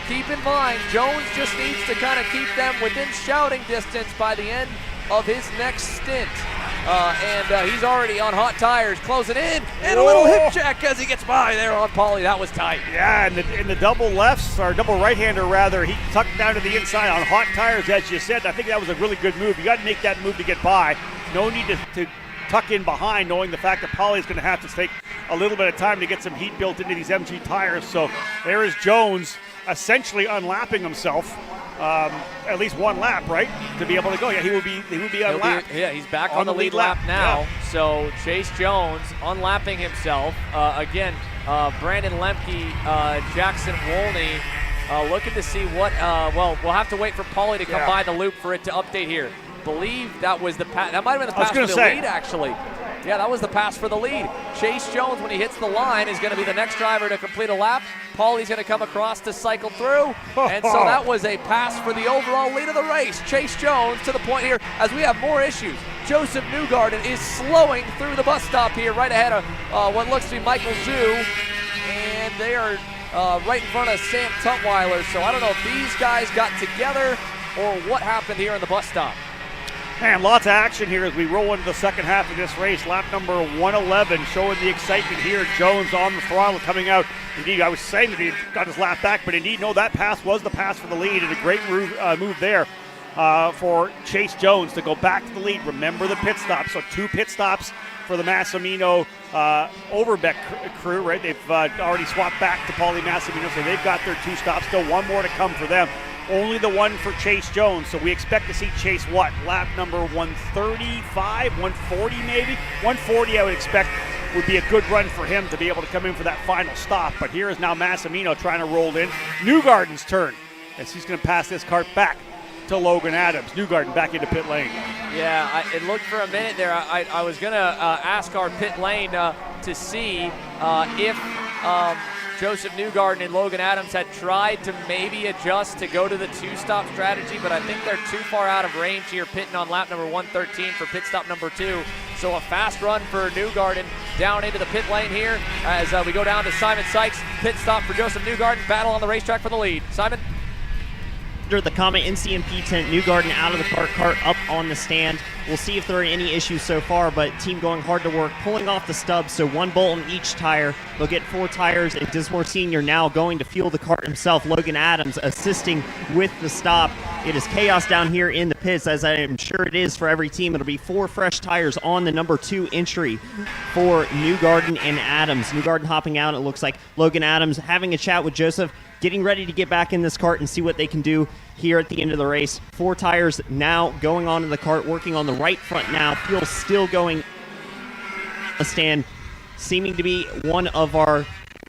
Keep in mind, Jones just needs to kind of keep them within shouting distance by the end of his next stint. And he's already on hot tires, closing in, and a little hip check as he gets by there on Paulie. That was tight. Yeah, and the double lefts, or double right-hander rather, he tucked down to the inside on hot tires, as you said. I think that was a really good move. You got to make that move to get by. No need to tuck in behind, knowing the fact that Paulie is going to have to take a little bit of time to get some heat built into these MG tires. So there is Jones essentially unlapping himself. At least one lap, right, to be able to go. Yeah, he will be unlapped. Yeah, he's back on the lead lap now. Yeah. So Chase Jones unlapping himself. Again, Brandon Lemke, Jackson Wolney looking to see what, well, we'll have to wait for Paulie to come by the loop for it to update here. Believe that was the pass. That might have been the pass for the lead, actually. Yeah, that was the pass for the lead. Chase Jones, when he hits the line, is going to be the next driver to complete a lap. Paulie's going to come across to cycle through. And so that was a pass for the overall lead of the race. Chase Jones to the point here as we have more issues. Joseph Newgarden is slowing through the bus stop here right ahead of what looks to be Michael Zhu. And they are right in front of Sam Tutwiler. So I don't know if these guys got together or what happened here in the bus stop. Man, lots of action here as we roll into the second half of this race. Lap number 111 showing the excitement here. Jones on the throttle coming out. Indeed, I was saying that he got his lap back, but indeed, no, that pass was the pass for the lead, and a great move there for Chase Jones to go back to the lead. Remember the pit stop, so 2 pit stops for the Massimino Overbeck crew, right? They've already swapped back to Paulie Massimino, so they've got their 2 stops. Still one more to come for them. Only the one for Chase Jones, so we expect to see Chase what? Lap number 135, 140 maybe? 140 I would expect would be a good run for him to be able to come in for that final stop. But here is now Massimino trying to roll in. Newgarden's turn as he's going to pass this kart back to Logan Adams. Newgarden back into pit lane. Yeah, it looked for a minute there. I was going to ask our pit lane to see if Joseph Newgarden and Logan Adams had tried to maybe adjust to go to the 2-stop strategy, but I think they're too far out of range here, pitting on lap number 113 for pit stop number 2. So a fast run for Newgarden down into the pit lane here as we go down to Simon Sykes. Pit stop for Joseph Newgarden, battle on the racetrack for the lead. Simon? Under the Comet NCMP tent, Newgarden out of the kart up on the stand. We'll see if there are any issues so far, but team going hard to work, pulling off the stubs, so 1 bolt on each tire. They'll get 4 tires, and Dismore Sr. now going to fuel the kart himself. Logan Adams assisting with the stop. It is chaos down here in the pits, as I am sure it is for every team. It'll be 4 fresh tires on the number 2 entry for Newgarden and Adams. Newgarden hopping out, it looks like Logan Adams having a chat with Joseph, getting ready to get back in this kart and see what they can do here at the end of the race. 4 tires now going on in the kart, working on the right front now. Fuel still going a stand, seeming to be one of our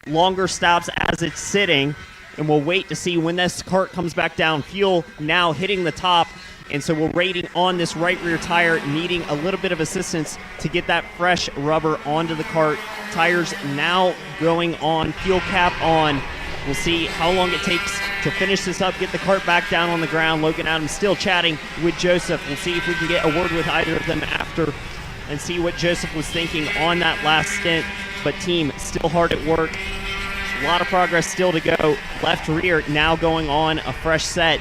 longer stops as it's sitting. And we'll wait to see when this kart comes back down. Fuel now hitting the top. And so we're rating on this right rear tire, needing a little bit of assistance to get that fresh rubber onto the kart. Tires now going on, fuel cap on. We'll see how long it takes to finish this up, get the kart back down on the ground. Logan Adams still chatting with Joseph. We'll see if we can get a word with either of them after and see what Joseph was thinking on that last stint. But team still hard at work. A lot of progress still to go. Left rear now going on a fresh set.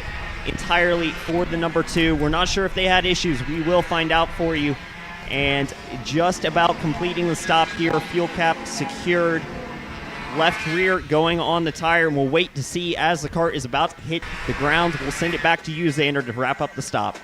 entirely for the number 2. We're not sure if they had issues. We will find out for you. And just about completing the stop here. Fuel cap secured. Left rear going on the tire, and we'll wait to see as the cart is about to hit the ground. We'll send it back to you, Xander, to wrap up the stop.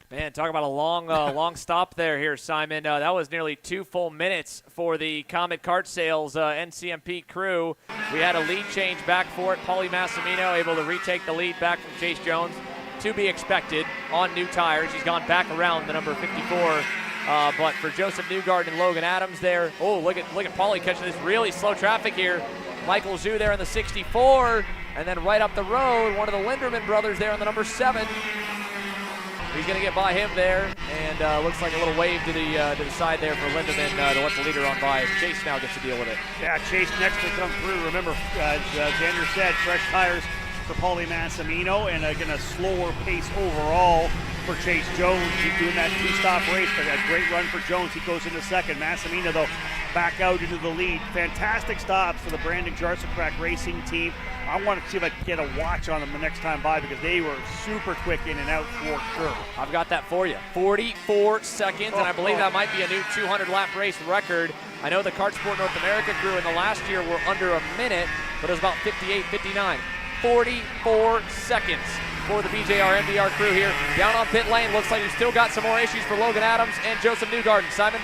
Man, talk about a long stop there here, Simon. That was nearly 2 full minutes for the Comet Kart Sales NCMP crew. We had a lead change back for it. Paulie Massimino able to retake the lead back from Chase Jones. To be expected on new tires. He's gone back around the number 54. But for Joseph Newgarden and Logan Adams there, look at Paulie catching this really slow traffic here. Michael Zhu there in the 64, and then right up the road, one of the Linderman brothers there on the number 7. He's going to get by him there, and looks like a little wave to the side there for Linderman to let the leader on by as Chase now gets to deal with it. Yeah, Chase next to come through. Remember, as Xander said, fresh tires for Paulie Massimino, and again a slower pace overall for Chase Jones. He's doing that 2-stop race, but a great run for Jones. He goes into second. Massimino, though, back out into the lead. Fantastic stops for the Brandon Jarsacrack racing team. I want to see if I can get a watch on them the next time by because they were super quick in and out for sure. I've got that for you. 44 seconds, and I believe that might be a new 200-lap race record. I know the Kart Sport North America crew in the last year were under a minute, but it was about 58, 59. 44 seconds for the BJR MDR crew here. Down on pit lane, looks like we've still got some more issues for Logan Adams and Joseph Newgarden. Simon?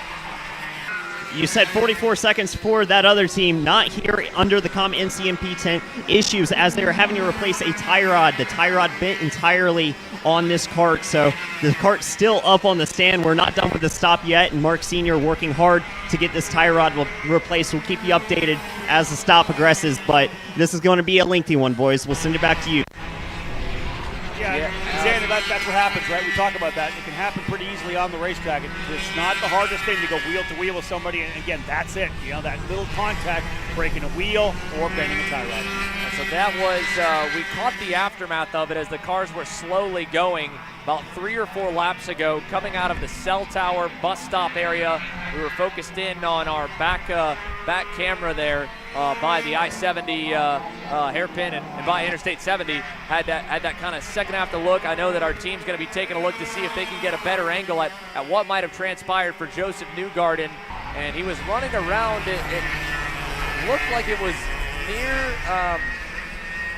You said 44 seconds for that other team, not here under the Comet NCMP tent. Issues as they were having to replace a tie rod. The tie rod bent entirely on this cart, so the cart's still up on the stand. We're not done with the stop yet, and Mark Sr. working hard to get this tie rod replaced. We'll keep you updated as the stop progresses, but this is going to be a lengthy one, boys. We'll send it back to you. Yeah, Xander, that's what happens, right? We talk about that. It can happen pretty easily on the racetrack. It's not the hardest thing to go wheel to wheel with somebody, and again, that's it. You know, that little contact, breaking a wheel or bending a tie rod. So that was, we caught the aftermath of it as the cars were slowly going about 3 or 4 laps ago, coming out of the cell tower bus stop area. We were focused in on our back camera there by the I-70 hairpin and by Interstate 70. Had that kind of second half to look. I know that our team's going to be taking a look to see if they can get a better angle at what might have transpired for Joseph Newgarden. And he was running around. It looked like it was near.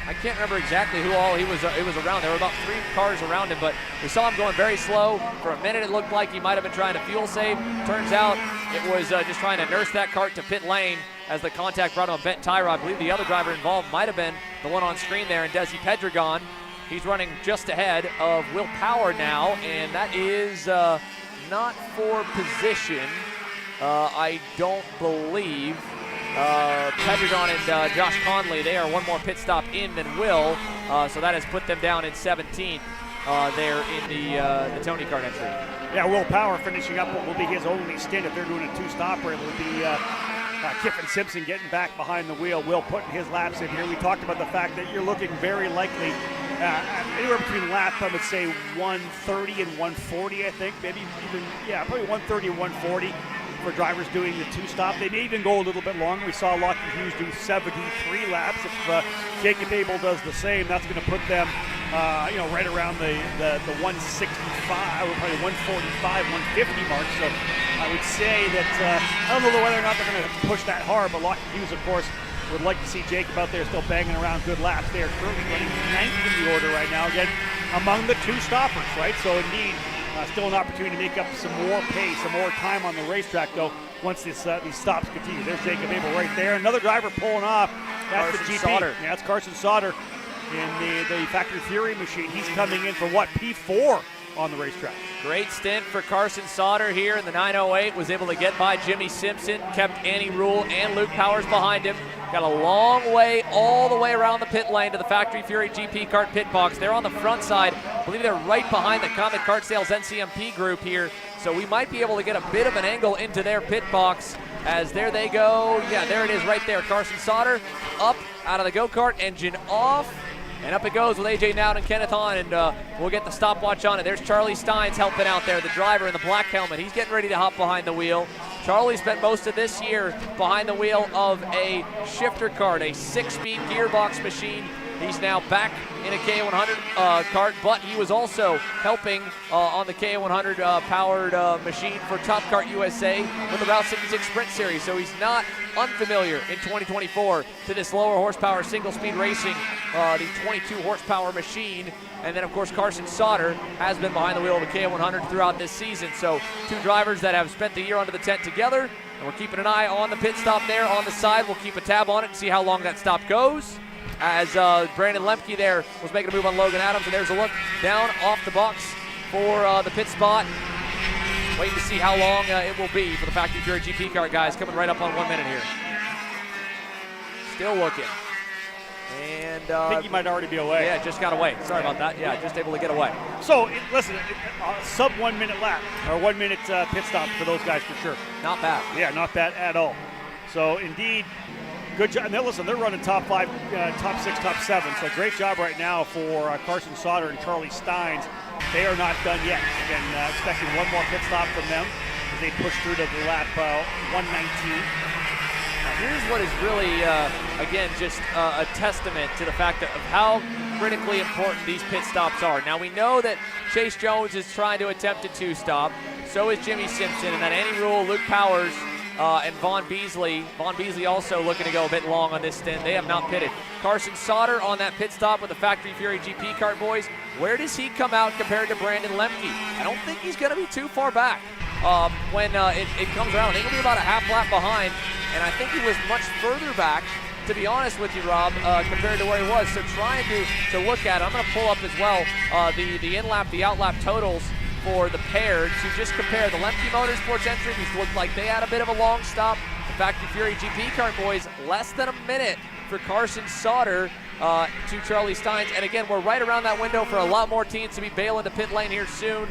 I can't remember exactly who all he was around. There were about 3 cars around him, but we saw him going very slow. For a minute, it looked like he might have been trying to fuel save. Turns out it was just trying to nurse that cart to pit lane as the contact brought him a bent tie rod. I believe the other driver involved might have been the one on screen there, and Desi Pedregon. He's running just ahead of Will Power now, and that is not for position, I don't believe. Pedregon and Josh Conley, they are one more pit stop in than Will, so that has put them down in 17th there in the Tony Kart entry. Yeah, Will Power finishing up what will be his only stint. If they're doing a 2-stopper, it will be Kiffin Simpson getting back behind the wheel. Will putting his laps in here. We talked about the fact that you're looking very likely anywhere between lap, I would say 130 and 140, I think. Maybe even, probably 130 and 140. For drivers doing the 2-stop. They may even go a little bit longer. We saw Lockie Hughes do 73 laps. If Jacob Abel does the same, that's going to put them, right around the 165, or probably 145, 150 mark. So I would say that I don't know whether or not they're going to push that hard, but Lockie Hughes, of course, would like to see Jacob out there still banging around good laps. They are currently running 9th in the order right now, again, among the 2-stoppers, right? So indeed, still an opportunity to make up some more pace, some more time on the racetrack, though, once these stops continue. There's Jacob Abel right there. Another driver pulling off. That's Carson the GP. Sauter. Yeah, that's Carson Sauter in the Factory Fury machine. He's coming in for what, P4 on the racetrack. Great stint for Carson Sauter here in the 908. Was able to get by Jimmy Simpson, kept Annie Rule and Luke Powers behind him. Got a long way all the way around the pit lane to the Factory Fury GP Kart pit box. They're on the front side. I believe they're right behind the Comet Kart Sales NCMP group here. So we might be able to get a bit of an angle into their pit box as there they go. Yeah, there it is right there. Carson Sauter up out of the go-kart, engine off. And up it goes with AJ Nowd and Kenneth Hahn, and we'll get the stopwatch on it. There's Charlie Steins helping out there, the driver in the black helmet. He's getting ready to hop behind the wheel. Charlie spent most of this year behind the wheel of a shifter kart, a 6-speed gearbox machine. He's now back in a K100 kart, but he was also helping on the K100 powered machine for Top Kart USA with the Route 66 Sprint Series. So he's not unfamiliar in 2024 to this lower horsepower single speed racing, the 22 horsepower machine. And then of course Carson Sauter has been behind the wheel of a K100 throughout this season. So two drivers that have spent the year under the tent together, and we're keeping an eye on the pit stop there on the side. We'll keep a tab on it and see how long that stop goes. As Brandon Lemke there was making a move on Logan Adams, and there's a look down off the box for the pit spot. Waiting to see how long it will be for the Factory Fury GP Kart guys, coming right up on 1 minute here. Still looking. And I think he might already be away. Yeah, just got away. Sorry about that. Yeah, just able to get away. So, listen, sub 1 minute lap, or 1 minute pit stop for those guys for sure. Not bad. Yeah, not bad at all. So, indeed, good job. And listen, they're running top 5, top 6, top 7. So, great job right now for Carson Sauter and Charlie Steins. They are not done yet. Again, expecting one more pit stop from them as they push through to the lap 119. Here's what is really, again, just a testament to the fact of how critically important these pit stops are. Now, we know that Chase Jones is trying to attempt a 2-stop. So is Jimmy Simpson. And that any rule, Luke Powers and Vaughn Beasley. Vaughn Beasley also looking to go a bit long on this stint. They have not pitted. Carson Sauter on that pit stop with the Factory Fury GP Kart boys. Where does he come out compared to Brandon Lemke? I don't think he's going to be too far back when it comes around. I think he'll be about a half lap behind. And I think he was much further back, to be honest with you, Rob, compared to where he was. So trying to look at it, I'm going to pull up as well the in-lap, the out-lap totals for the pair to just compare the Lemke Motorsports entry, which looked like they had a bit of a long stop. The Factory Fury GP Kart boys, less than a minute for Carson Sauter to Charlie Steins. And again, we're right around that window for a lot more teams to be bailing the pit lane here soon.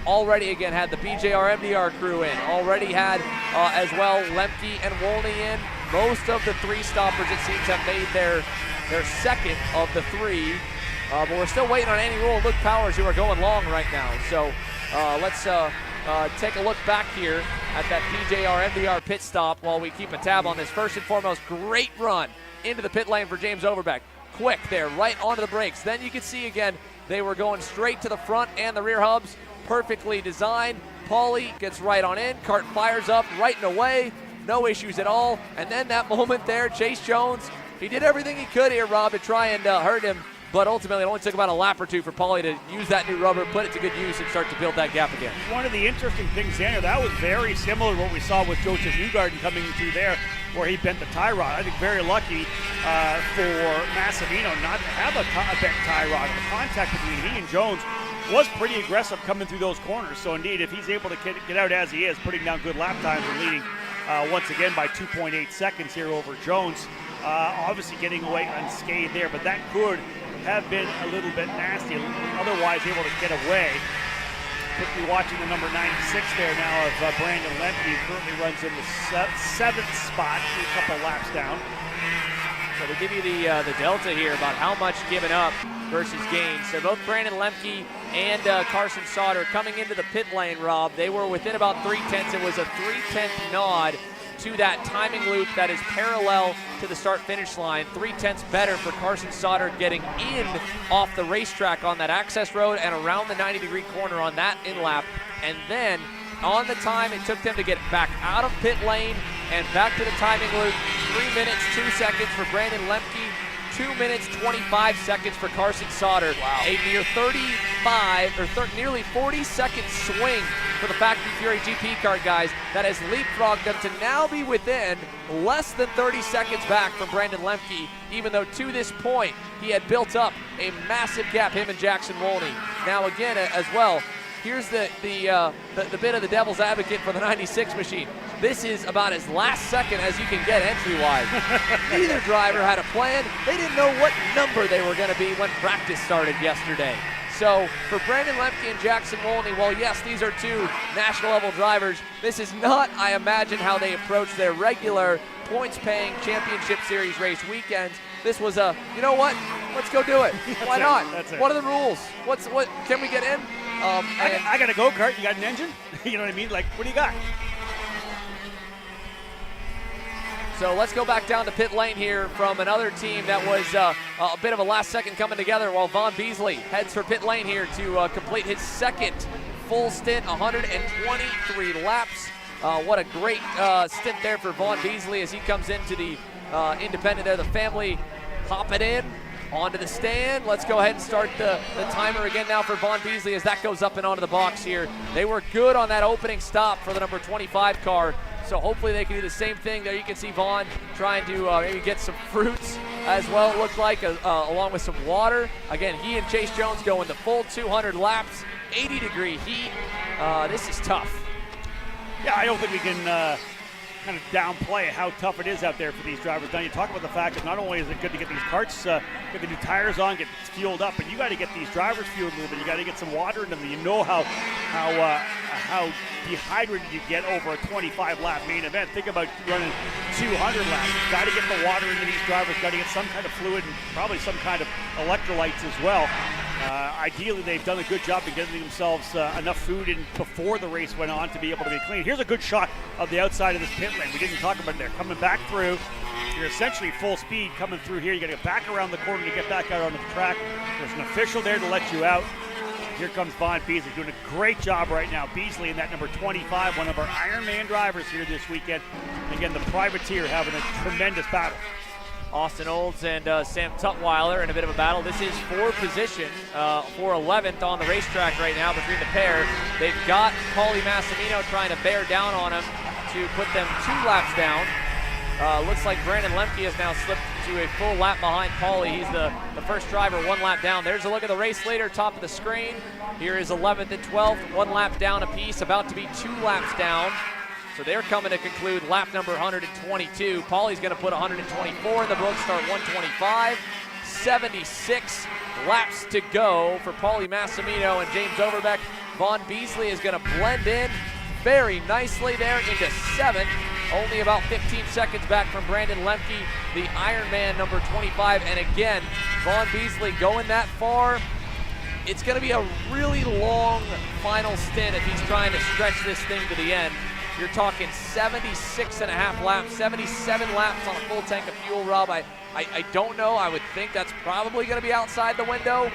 Already, again, had the BJR MDR crew in. Already had, as well, Lemke and Wolney in. Most of the 3-stoppers, it seems, have made their second of the 3. But we're still waiting on Andy Rule and Luke Powers, who are going long right now. So let's take a look back here at that BJR MDR pit stop while we keep a tab on this. First and foremost, great run into the pit lane for James Overbeck. Quick there, right onto the brakes. Then you can see, again, they were going straight to the front and the rear hubs. Perfectly designed. Paulie gets right on in. Kart fires up right and away. No issues at all. And then that moment there, Chase Jones, he did everything he could here, Rob, to try and hurt him. But ultimately, it only took about a lap or two for Paulie to use that new rubber, put it to good use, and start to build that gap again. One of the interesting things, Xander, that was very similar to what we saw with Joseph Newgarden coming through there, where he bent the tie rod. I think very lucky for Massimino not to have a bent tie rod. The contact between he and Jones was pretty aggressive coming through those corners. So indeed, if he's able to get out as he is, putting down good lap times and leading once again by 2.8 seconds here over Jones, obviously getting away unscathed there, but that could have been a little bit nasty, otherwise able to get away. Quickly watching the number 96 there now of Brandon Lemke, currently runs in the 7th spot, a couple laps down. So to give you the delta here about how much given up versus gained. So both Brandon Lemke and Carson Sauter coming into the pit lane, Rob, they were within about 3/10. It was a 3/10 nod to that timing loop that is parallel to the start-finish line. 3/10 better for Carson Sauter getting in off the racetrack on that access road and around the 90-degree corner on that in-lap. And then on the time it took them to get back out of pit lane and back to the timing loop, 3 minutes, 2 seconds for Brandon Lemke, 2 minutes, 25 seconds for Carson Sauter. Wow. A near 35, or nearly 40-second swing for the Factory Fury GP Kart guys that has leapfrogged them to now be within less than 30 seconds back from Brandon Lemke, even though to this point he had built up a massive gap, him and Jackson Wolney. Now again, as well, here's the bit of the devil's advocate for the 96 machine. This is about as last second as you can get entry-wise. Neither driver had a plan. They didn't know what number they were going to be when practice started yesterday. So for Brandon Lemke and Jackson Wolney, well, yes, these are two national-level drivers. This is not, I imagine, how they approach their regular points-paying championship series race weekends. This was a, you know what? Let's go do it. Why not? That's it. What are the rules? What can we get in? I got a go-kart. You got an engine? You know what I mean? Like, what do you got? So let's go back down to pit lane here from another team that was a bit of a last second coming together, while Vaughn Beasley heads for pit lane here to complete his second full stint, 123 laps. What a great stint there for Vaughn Beasley as he comes into the independent there. The family hopping in onto the stand. Let's go ahead and start the timer again now for Vaughn Beasley as that goes up and onto the box here. They were good on that opening stop for the number 25 car. So hopefully they can do the same thing. There you can see Vaughn trying to maybe get some fruits as well, it looked like, along with some water. Again, he and Chase Jones going the full 200 laps, 80-degree heat. This is tough. Yeah, I don't think we can kind of downplay how tough it is out there for these drivers. Now you talk about the fact that not only is it good to get these karts, get the new tires on, get fueled up, but you got to get these drivers fueled a little bit. You got to get some water in them. You know how dehydrated you get over a 25-lap main event. Think about running 200 laps. You got to get the water into these drivers. Got to get some kind of fluid and probably some kind of electrolytes as well. Ideally, they've done a good job of getting themselves enough food in before the race went on to be able to be clean. Here's a good shot of the outside of this pit lane. We didn't talk about it there. Coming back through. You're essentially full speed coming through here. You got to get back around the corner to get back out onto the track. There's an official there to let you out. Here comes Vaughn Beasley doing a great job right now. Beasley in that number 25, one of our Ironman drivers here this weekend. Again, the privateer having a tremendous battle. Austin Olds and Sam Tutwiler in a bit of a battle. This is for position for 11th on the racetrack right now between the pair. They've got Paulie Massimino trying to bear down on him to put them 2 laps down. Looks like Brandon Lemke has now slipped to a full lap behind Paulie. He's the first driver 1 lap down. There's a look at the race leader, top of the screen. Here is 11th and 12th, 1 lap down apiece, about to be 2 laps down. So they're coming to conclude lap number 122. Paulie's going to put 124 in the book, start 125. 76 laps to go for Paulie Massimino and James Overbeck. Vaughn Beasley is going to blend in very nicely there into 7th. Only about 15 seconds back from Brandon Lemke, the Ironman number 25. And again, Vaughn Beasley going that far. It's going to be a really long final stint if he's trying to stretch this thing to the end. You're talking 76 and a half laps, 77 laps on a full tank of fuel, Rob. I don't know. I would think that's probably going to be outside the window.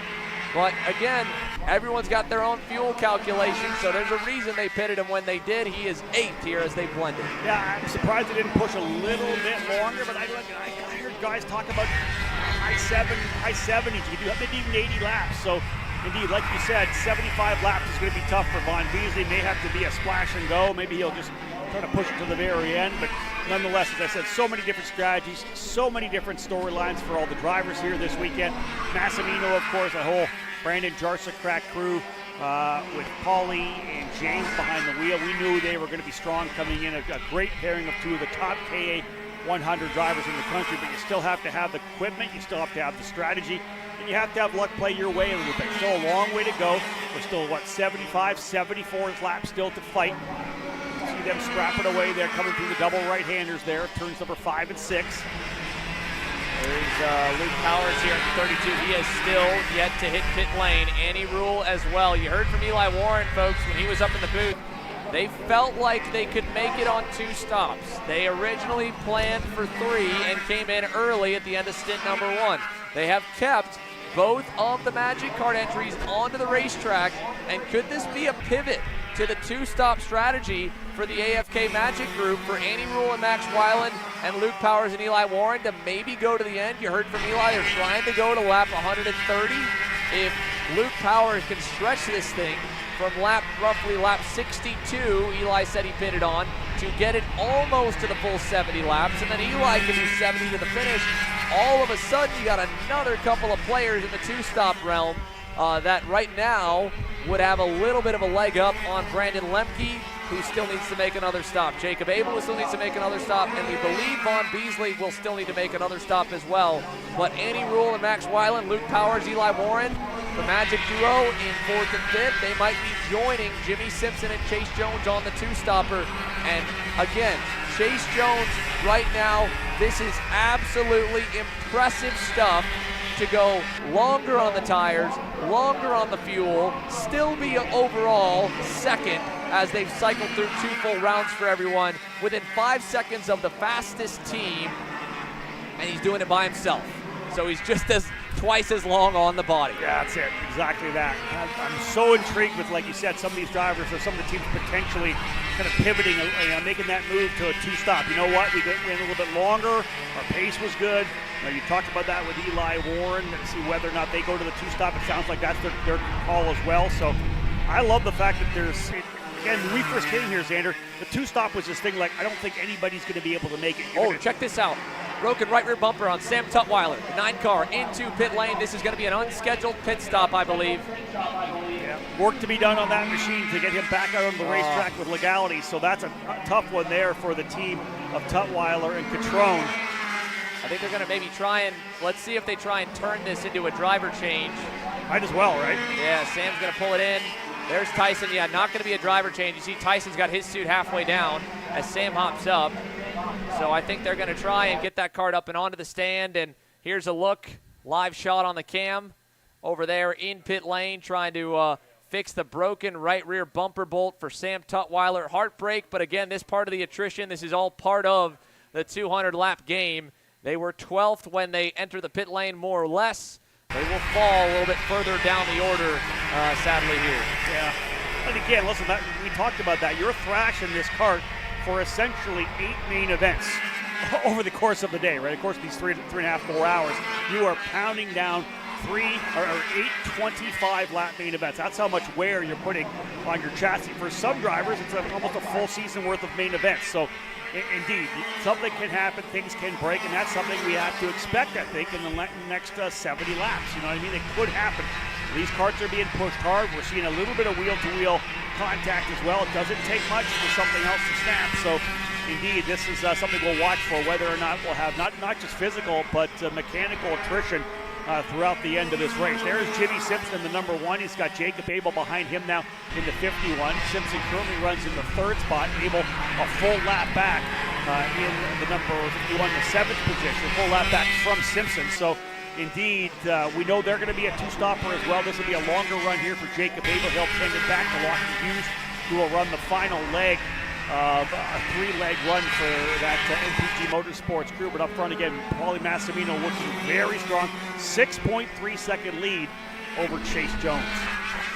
But again, everyone's got their own fuel calculation, so there's a reason they pitted him when they did. He is 8th here as they blended. Yeah, I'm surprised they didn't push a little bit longer, but I heard guys talk about high 70s. You can do maybe even 80 laps. So indeed, like you said, 75 laps is going to be tough for Vaughn Beasley. May have to be a splash and go. Maybe he'll just try to push it to the very end. But nonetheless, as I said, so many different strategies, so many different storylines for all the drivers here this weekend. Massimino, of course, a whole Brandon Jarczyk crack crew with Paulie and James behind the wheel. We knew they were going to be strong coming in. A great pairing of 2 of the top KA 100 drivers in the country, but you still have to have the equipment. You still have to have the strategy. You have to have luck play your way a little bit. Still a long way to go. We're still, 75, 74 laps still to fight. See them scrapping away there, coming through the double right-handers there, turns number 5 and 6. There's Luke Powers here at 32. He has still yet to hit pit lane. Annie Rule as well. You heard from Eli Warren, folks, when he was up in the booth. They felt like they could make it on 2 stops. They originally planned for 3 and came in early at the end of stint number 1. They have kept both of the Magic Kart entries onto the racetrack, and could this be a pivot to the 2-stop strategy for the AFK Magic group for Annie Rule and Max Weiland and Luke Powers and Eli Warren to maybe go to the end? You heard from Eli, they're trying to go to lap 130. If Luke Powers can stretch this thing from roughly lap 62, Eli said he pitted on, to get it almost to the full 70 laps, and then Eli can do 70 to the finish. All of a sudden, you got another couple of players in the 2-stop realm that right now would have a little bit of a leg up on Brandon Lemke, who still needs to make another stop. Jacob Abel still needs to make another stop, and we believe Vaughn Beasley will still need to make another stop as well. But Annie Rule and Max Weiland, Luke Powers, Eli Warren, the Magic duo in 4th and 5th, they might be joining Jimmy Simpson and Chase Jones on the 2-stopper. And again, Chase Jones right now, this is absolutely impressive stuff to go longer on the tires, longer on the fuel, still be overall 2nd as they've cycled through 2 full rounds for everyone, within 5 seconds of the fastest team, and he's doing it by himself. So he's just twice as long on the body. Yeah, that's it. Exactly that. I'm so intrigued with, like you said, some of these drivers or some of the teams potentially kind of pivoting, making that move to a 2-stop. You know what? We went a little bit longer. Our pace was good. You talked about that with Eli Warren and see whether or not they go to the 2-stop. It sounds like that's their call as well. So I love the fact that there's, again, when we first came here, Xander, the 2-stop was this thing like I don't think anybody's going to be able to make it. Check this out. Broken right rear bumper on Sam Tutwiler. The 9 car into pit lane. This is going to be an unscheduled pit stop, I believe. Yeah, work to be done on that machine to get him back out on the racetrack with legality. So that's a tough one there for the team of Tutwiler and Catrone. I think they're going to maybe try and, let's see if they try and turn this into a driver change. Might as well, right? Yeah, Sam's going to pull it in. There's Tyson. Yeah, not going to be a driver change. You see Tyson's got his suit halfway down as Sam hops up. So I think they're going to try and get that cart up and onto the stand. And here's a look, live shot on the cam over there in pit lane, trying to fix the broken right rear bumper bolt for Sam Tutwiler. Heartbreak, but again, this part of the attrition, this is all part of the 200-lap game. They were 12th when they enter the pit lane, more or less. They will fall a little bit further down the order, sadly, here. Yeah. And again, listen, we talked about that. You're thrashing this cart for essentially 8 main events over the course of the day, right? Of course, these 3.5, 4 hours, you are pounding down 8 25-lap main events. That's how much wear you're putting on your chassis. For some drivers, it's almost a full season worth of main events. So, indeed, something can happen, things can break, and that's something we have to expect, I think, in the next 70 laps. You know what I mean? It could happen. These carts are being pushed hard. We're seeing a little bit of wheel-to-wheel contact as well. It doesn't take much for something else to snap. So, indeed, this is something we'll watch for, whether or not we'll have not just physical, but mechanical attrition throughout the end of this race. There's Jimmy Simpson, the number 1. He's got Jacob Abel behind him now in the 51. Simpson currently runs in the 3rd spot. Abel a full lap back in the number 51, the 7th position. Full lap back from Simpson. So, indeed, we know they're going to be a 2-stopper as well. This will be a longer run here for Jacob Abel. He'll send it back to Lockie Hughes, who will run the final leg of a 3-leg run for that MPG Motorsports crew. But up front again, Paulie Massimino looking very strong. 6.3-second lead over Chase Jones.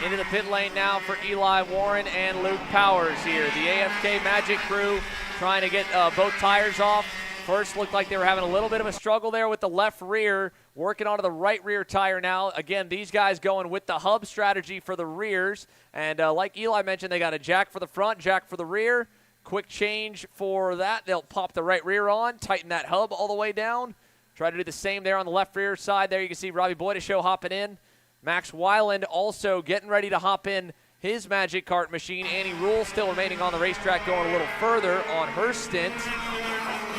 Into the pit lane now for Eli Warren and Luke Powers here. The AFK Magic crew trying to get both tires off. First looked like they were having a little bit of a struggle there with the left rear, working onto the right rear tire now. Again, these guys going with the hub strategy for the rears. And like Eli mentioned, they got a jack for the front, jack for the rear. Quick change for that. They'll pop the right rear on, tighten that hub all the way down. Try to do the same there on the left rear side. There you can see Robbie Boydeshow hopping in. Max Weiland also getting ready to hop in his Magic Kart machine. Annie Rule still remaining on the racetrack, going a little further on her stint.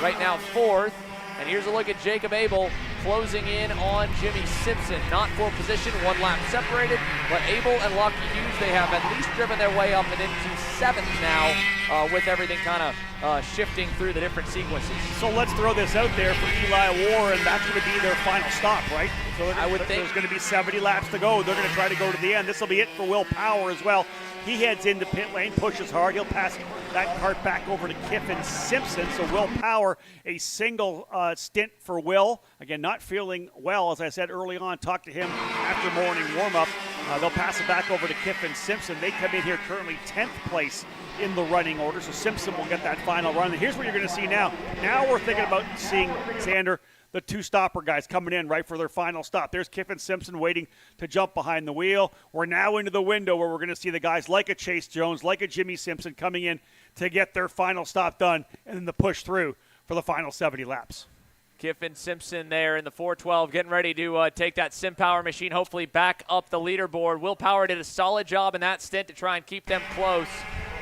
Right now 4th. And here's a look at Jacob Abel closing in on Jimmy Simpson. Not for position, 1 lap separated, but Abel and Lockie Hughes, they have at least driven their way up and into 7th now with everything kind of shifting through the different sequences. So let's throw this out there for Eli Warren. That's going to be their final stop, right? So I would think there's going to be 70 laps to go. They're going to try to go to the end. This will be it for Will Power as well. He heads into pit lane, pushes hard. He'll pass that cart back over to Kiffin Simpson. So Will Power, a single stint for Will. Again, not feeling well, as I said early on. Talked to him after morning warm-up. They'll pass it back over to Kiffin Simpson. They come in here currently 10th place in the running order. So Simpson will get that final run. And here's what you're going to see now. Now we're thinking about seeing Xander, the 2-stopper guys coming in right for their final stop. There's Kiffin Simpson waiting to jump behind the wheel. We're now into the window where we're going to see the guys like a Chase Jones, like a Jimmy Simpson coming in to get their final stop done and then the push through for the final 70 laps. Kiffin Simpson there in the 412 getting ready to take that SimPower machine hopefully back up the leaderboard. Will Power did a solid job in that stint to try and keep them close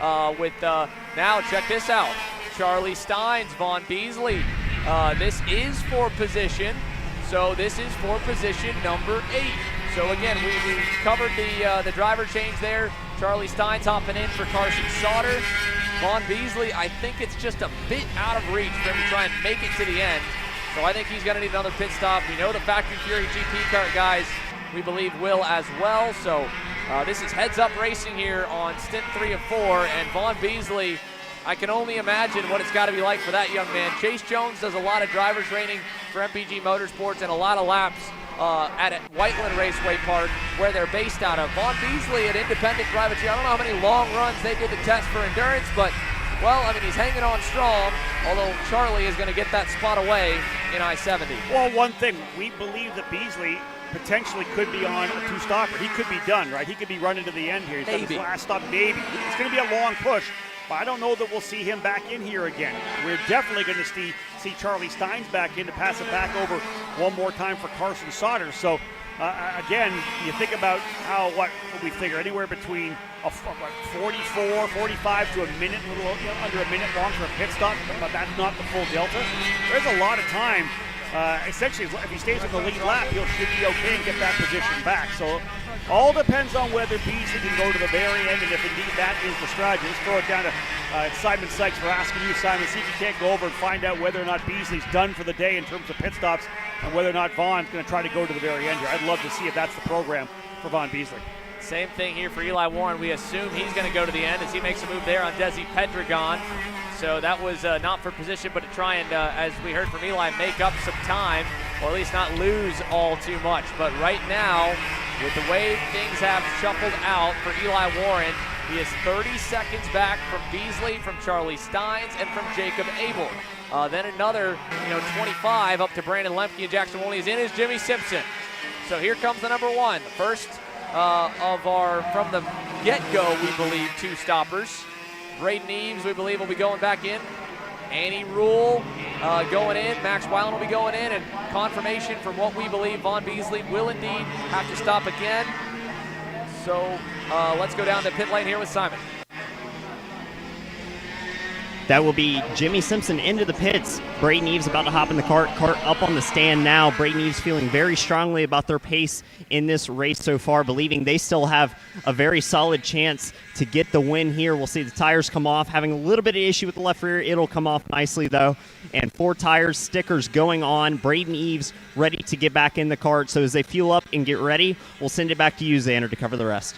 now check this out. Charlie Steins, Vaughn Beasley. This is for position. So this is for position number 8. So again, we covered the driver change there. Charlie Steins hopping in for Carson Sauter. Vaughn Beasley, I think it's just a bit out of reach for him to try and make it to the end. So I think he's going to need another pit stop. We know the Factory Fury GP Kart guys, we believe, will as well. So This is heads-up racing here on stint 3 of 4, and Vaughn Beasley, I can only imagine what it's got to be like for that young man. Chase Jones does a lot of driver training for MPG Motorsports and a lot of laps at Whiteland Raceway Park, where they're based out of. Vaughn Beasley, an independent privateer. I don't know how many long runs they did the test for endurance, but, well, I mean, he's hanging on strong, although Charlie is going to get that spot away in I-70. Well, one thing, we believe that Beasley potentially could be on a two-stopper. He could be done, right? He could be running to the end here. He's got his last stop, maybe. It's going to be a long push, but I don't know that we'll see him back in here again. We're definitely going to see Charlie Steins back in to pass it back over one more time for Carson Sauter. So, again, you think about how, what we figure, anywhere between 44, 45 to a minute, a little under a minute long for a pit stop, but that's not the full delta. There's a lot of time. Essentially, if he stays in the lead lap, he should be okay and get that position back. So all depends on whether Beasley can go to the very end, and if indeed that is the strategy. Let's throw it down to Simon Sykes for asking you, Simon, see if you can't go over and find out whether or not Beasley's done for the day in terms of pit stops, and whether or not Vaughn's going to try to go to the very end here. I'd love to see if that's the program for Vaughn Beasley. Same thing here for Eli Warren. We assume he's going to go to the end as he makes a move there on Desi Pedregon. So that was not for position, but to try and, as we heard from Eli, make up some time, or at least not lose all too much. But right now, with the way things have shuffled out for Eli Warren, he is 30 seconds back from Beasley, from Charlie Steins, and from Jacob Abel. Then another, 25 up to Brandon Lemke and Jackson Wolney is in is Jimmy Simpson. So here comes the number one, the first of our, from the get-go, we believe, two stoppers. Braden Eves, we believe, will be going back in. Annie Rule going in. Max Weiland will be going in. And confirmation from what we believe Vaughn Beasley will indeed have to stop again. So let's go down the pit lane here with Simon. That will be Jimmy Simpson into the pits. Braden Eves about to hop in the cart up on the stand now. Braden Eves feeling very strongly about their pace in this race so far, believing they still have a very solid chance to get the win here. We'll see the tires come off, having a little bit of issue with the left rear. It'll come off nicely though. And 4 tires, stickers going on. Braden Eves ready to get back in the cart. So as they fuel up and get ready, we'll send it back to you, Xander, to cover the rest.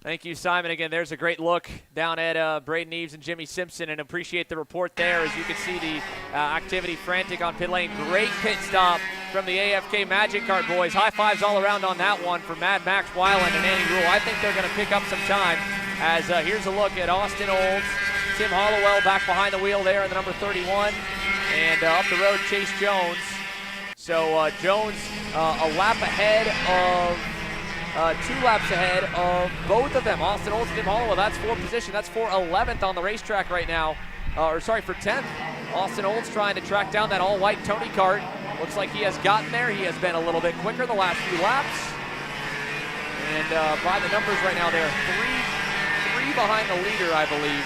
Thank you, Simon. Again, there's a great look down at Braden Eves and Jimmy Simpson, and appreciate the report there. As you can see, the activity frantic on pit lane. Great pit stop from the AFK Magic Kart boys. High fives all around on that one for Mad Max Weiland and Annie Rule. I think they're going to pick up some time, as here's a look at Austin Olds. Tim Hollowell back behind the wheel there in the number 31, and up the road, Chase Jones. So Jones a lap ahead of 2 laps ahead of both of them. Austin Olds and Tim Hollowell, that's 4th position. That's for 11th on the racetrack right now. For 10th. Austin Olds trying to track down that all-white Tony Kart. Looks like he has gotten there. He has been a little bit quicker the last few laps. And by the numbers right now, they're three behind the leader, I believe.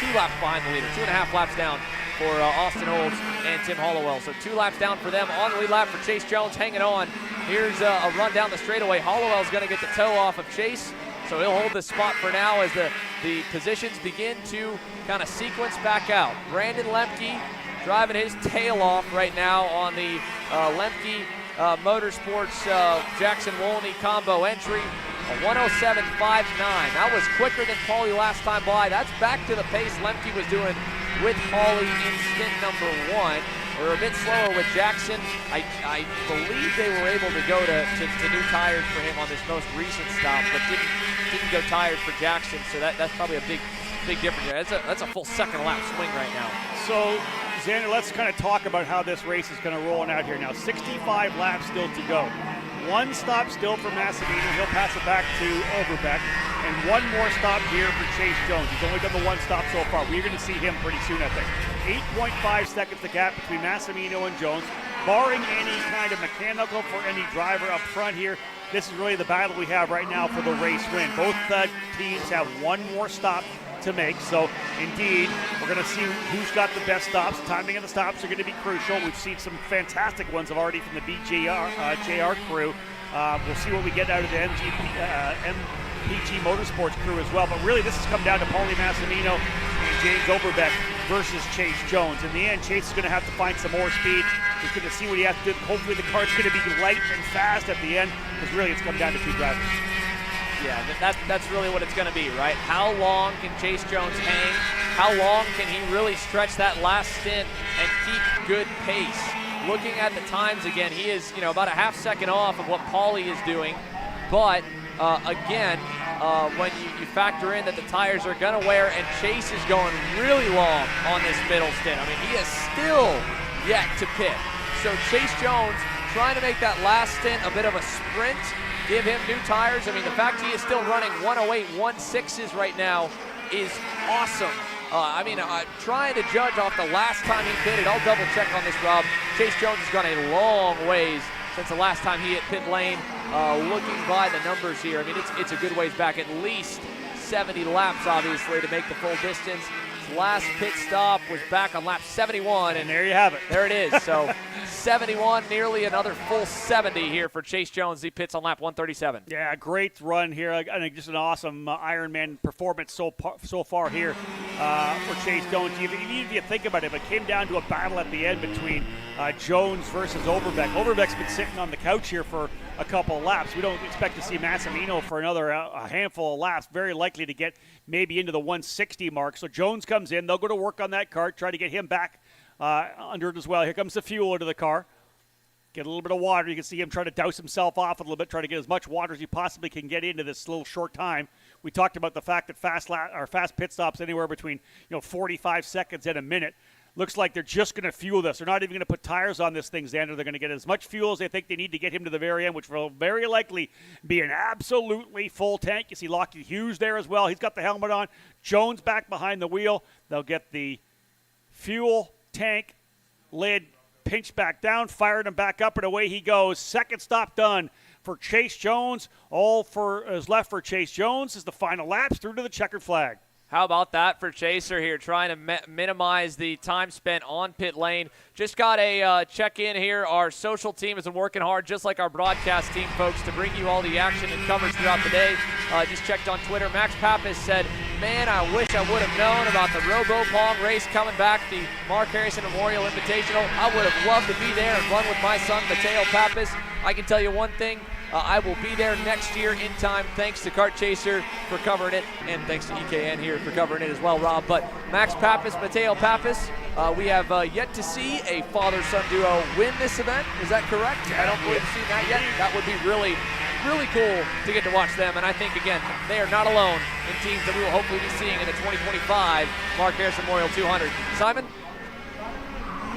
2 laps behind the leader, 2.5 laps down for Austin Olds and Tim Hollowell. So 2 laps down for them. On the lead lap for Chase Jones, hanging on. Here's a run down the straightaway. Hollowell's going to get the toe off of Chase, so he'll hold the spot for now as the positions begin to kind of sequence back out. Brandon Lemke driving his tail off right now on the Lemke Motorsports Jackson Wolney combo entry. A 107.59. That was quicker than Paulie last time by. That's back to the pace Lemke was doing with Paulie in stint number 1. We're a bit slower with Jackson. I believe they were able to go to new tires for him on this most recent stop, but didn't go tired for Jackson. So that's probably a big difference there. That's a full second lap swing right now. So, Xander, let's kind of talk about how this race is going to roll out here now. 65 laps still to go. 1 stop still for Massimino. He'll pass it back to Overbeck. And 1 more stop here for Chase Jones. He's only done the 1 stop so far. We're going to see him pretty soon, I think. 8.5 seconds the gap between Massimino and Jones. Barring any kind of mechanical for any driver up front here, this is really the battle we have right now for the race win. Both teams have 1 more stop to make. So, indeed, we're going to see who's got the best stops. Timing of the stops are going to be crucial. We've seen some fantastic ones already from the JR crew. We'll see what we get out of the MPG Motorsports crew as well. But really, this has come down to Paulie Massimino and James Overbeck versus Chase Jones. In the end, Chase is going to have to find some more speed He's going to see what he has to do. Hopefully the cart's going to be light and fast at the end, because really it's come down to two drivers. Yeah, that's really what it's going to be, right? How long can Chase Jones hang? How long can he really stretch that last stint and keep good pace? Looking at the times again, he is about a half second off of what Paulie is doing. But again, when you factor in that the tires are going to wear and Chase is going really long on this middle stint. I mean, he is still yet to pit. So Chase Jones trying to make that last stint a bit of a sprint, give him new tires. I mean, the fact he is still running 108 1.6s right now is awesome. Trying to judge off the last time he pitted, I'll double check on this, Rob. Chase Jones has gone a long ways since the last time he hit pit lane. Looking by the numbers here, I mean, it's a good ways back, at least 70 laps, obviously, to make the full distance. His last pit stop was back on lap 71. And there you have it. There it is. So 71, nearly another full 70 here for Chase Jones. He pits on lap 137. Yeah, great run here. I think just an awesome Ironman performance so far here for Chase Jones. Even if you think about it, it came down to a battle at the end between Jones versus Overbeck. Overbeck's been sitting on the couch here for a couple of laps. We don't expect to see Massimino for another a handful of laps. Very likely to get maybe into the 160 mark. So Jones comes in. They'll go to work on that kart, try to get him back under it as well. Here comes the fuel into the car. Get a little bit of water. You can see him trying to douse himself off a little bit, try to get as much water as he possibly can get into this little short time. We talked about the fact that fast pit stops anywhere between 45 seconds and a minute. Looks like they're just going to fuel this. They're not even going to put tires on this thing, Xander. They're going to get as much fuel as they think they need to get him to the very end, which will very likely be an absolutely full tank. You see Lockie Hughes there as well. He's got the helmet on. Jones back behind the wheel. They'll get the fuel tank lid pinched back down, fired him back up, and away he goes. Second stop done for Chase Jones. All is left for Chase Jones is the final laps through to the checkered flag. How about that for Chaser here, trying to minimize the time spent on pit lane. Just got a check-in here. Our social team has been working hard, just like our broadcast team, folks, to bring you all the action and coverage throughout the day. Just checked on Twitter. Max Pappas said, man, I wish I would have known about the Robo-Pong race coming back, the Mark Harrison Memorial Invitational. I would have loved to be there and run with my son, Mateo Pappas. I can tell you one thing. I will be there next year in time. Thanks to Kart Chaser for covering it, and thanks to EKN here for covering it as well, Rob. But Max Pappas, Mateo Pappas, we have yet to see a father-son duo win this event. Is that correct? I don't believe we've seen that yet. That would be really, really cool to get to watch them. And I think, again, they are not alone in teams that we will hopefully be seeing in the 2025 Mark Harrison Memorial 200. Simon?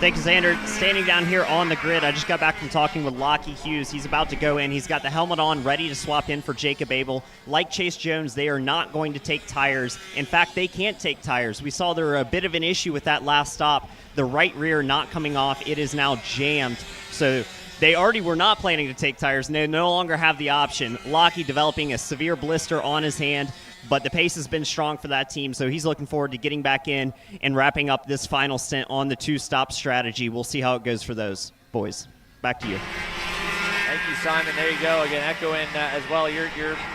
Thank you, Xander. Standing down here on the grid, I just got back from talking with Lockie Hughes. He's about to go in. He's got the helmet on, ready to swap in for Jacob Abel. Like Chase Jones, they are not going to take tires. In fact, they can't take tires. We saw there a bit of an issue with that last stop. The right rear not coming off. It is now jammed. So they already were not planning to take tires, and they no longer have the option. Lockie developing a severe blister on his hand. But the pace has been strong for that team, so he's looking forward to getting back in and wrapping up this final stint on the two-stop strategy. We'll see how it goes for those boys. Back to you. Thank you, Simon. There you go. Again, echoing as well your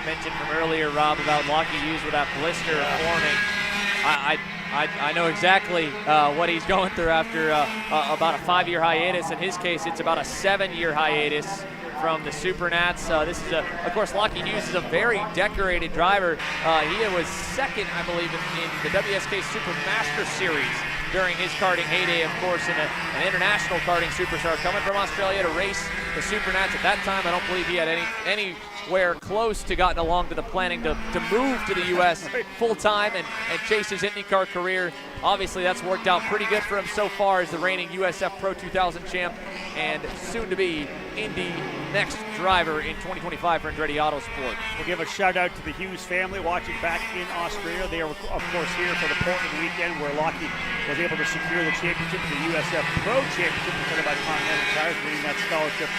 mention from earlier, Rob, about Lockie Hughes with that blister forming. I know exactly what he's going through after about a 5-year hiatus. In his case, it's about a 7-year hiatus from the Supernats. This is, of course, Lockie Hughes is a very decorated driver. He was second, I believe, in the WSK Super Master Series during his karting heyday, of course, and an international karting superstar coming from Australia to race the Supernats. At that time, I don't believe he had anywhere close to gotten along to the planning to move to the U.S. full-time and chase his IndyCar career. Obviously, that's worked out pretty good for him so far as the reigning USF Pro 2000 champ and soon-to-be Indy next driver in 2025 for Andretti Autosport. We'll give a shout-out to the Hughes family watching back in Australia. They are, of course, here for the Portland weekend where Lockie was able to secure the championship, the USF Pro Championship, presented by Continental Tires, winning that scholarship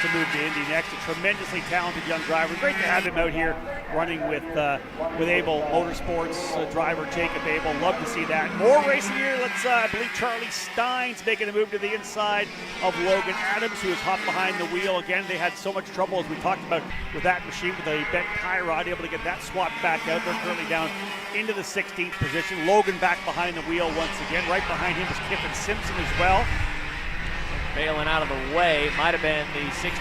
to move to Indy next. A tremendously talented young driver. Great to have him out here running with Abel Motorsports driver Jacob Abel. Love to see that. More racing here. I believe Charlie Stein's making a move to the inside of Logan Adams, who is hot behind the wheel. Again, they had so much trouble, as we talked about, with that machine with a bent tie rod, able to get that swapped back out. They're currently down into the 16th position. Logan back behind the wheel once again. Right behind him is Kiffin Simpson as well. bailing out of the way. Might have been the 64.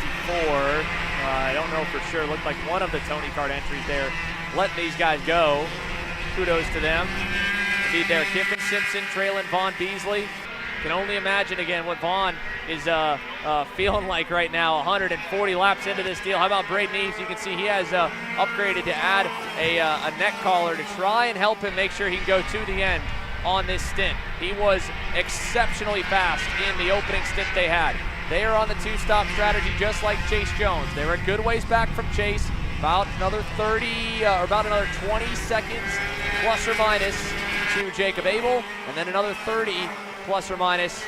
I don't know for sure. Looked like one of the Tony Kart entries there, letting these guys go. Kudos to them. Indeed there, Kiffin Simpson trailing Vaughn Beasley. Can only imagine again what Vaughn is feeling like right now. 140 laps into this deal. How about Braden Eves? You can see he has upgraded to add a neck collar to try and help him make sure he can go to the end on this stint. He was exceptionally fast in the opening stint they had. They are on the two-stop strategy just like Chase Jones. They were a good ways back from Chase, about another 30 or about another 20 seconds plus or minus to Jacob Abel, and then another 30 plus or minus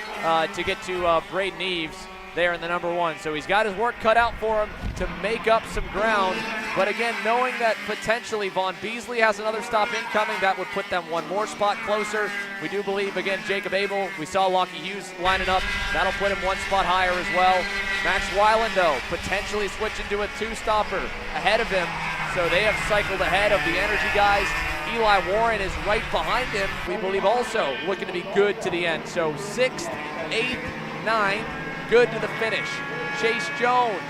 to get to Braden Eves there in the number one. So he's got his work cut out for him to make up some ground. But again, knowing that potentially Vaughn Beasley has another stop incoming, that would put them one more spot closer. We do believe, again, Jacob Abel, we saw Lockie Hughes lining up. That'll put him one spot higher as well. Max Weiland, though, potentially switching to a two-stopper ahead of him. So they have cycled ahead of the energy guys. Eli Warren is right behind him. We believe also looking to be good to the end. So 6th, 8th, 9th, good to the finish. Chase Jones,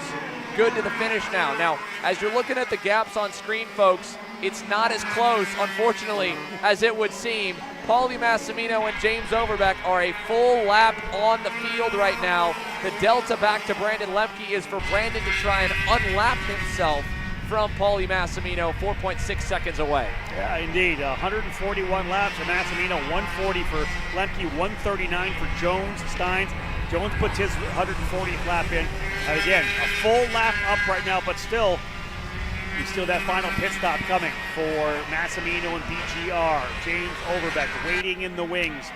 good to the finish now. Now, as you're looking at the gaps on screen, folks, it's not as close, unfortunately, as it would seem. Paulie Massimino and James Overbeck are a full lap on the field right now. The delta back to Brandon Lemke is for Brandon to try and unlap himself from Paulie Massimino, 4.6 seconds away. Yeah, indeed. 141 laps for Massimino, 140 for Lemke, 139 for Jones, Steins. Jones puts his 140th lap in. Again, a full lap up right now, but still, you still that final pit stop coming for Massimino and BGR. James Overbeck waiting in the wings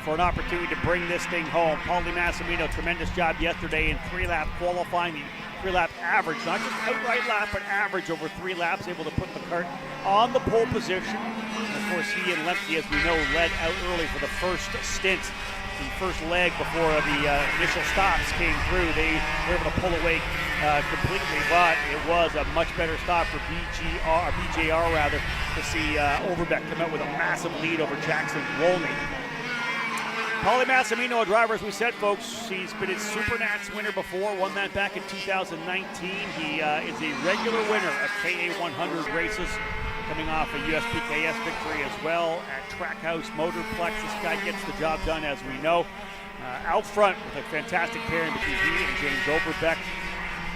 for an opportunity to bring this thing home. Paulie Massimino, tremendous job yesterday in 3-lap qualifying, the 3-lap average, not just outright lap, but average over 3 laps, able to put the kart on the pole position. And of course, he and Lemke, as we know, led out early for the first stint. The first leg before the initial stops came through, they were able to pull away completely, but it was a much better stop for BJR to see Overbeck come out with a massive lead over Jackson Wolney. Paulie Massimino, a driver, as we said, folks, he's been a Supernats winner before, won that back in 2019. He is a regular winner of KA 100 races, coming off a USPKS victory as well at Trackhouse Motorplex. This guy gets the job done, as we know. Out front with a fantastic pairing between he and James Overbeck.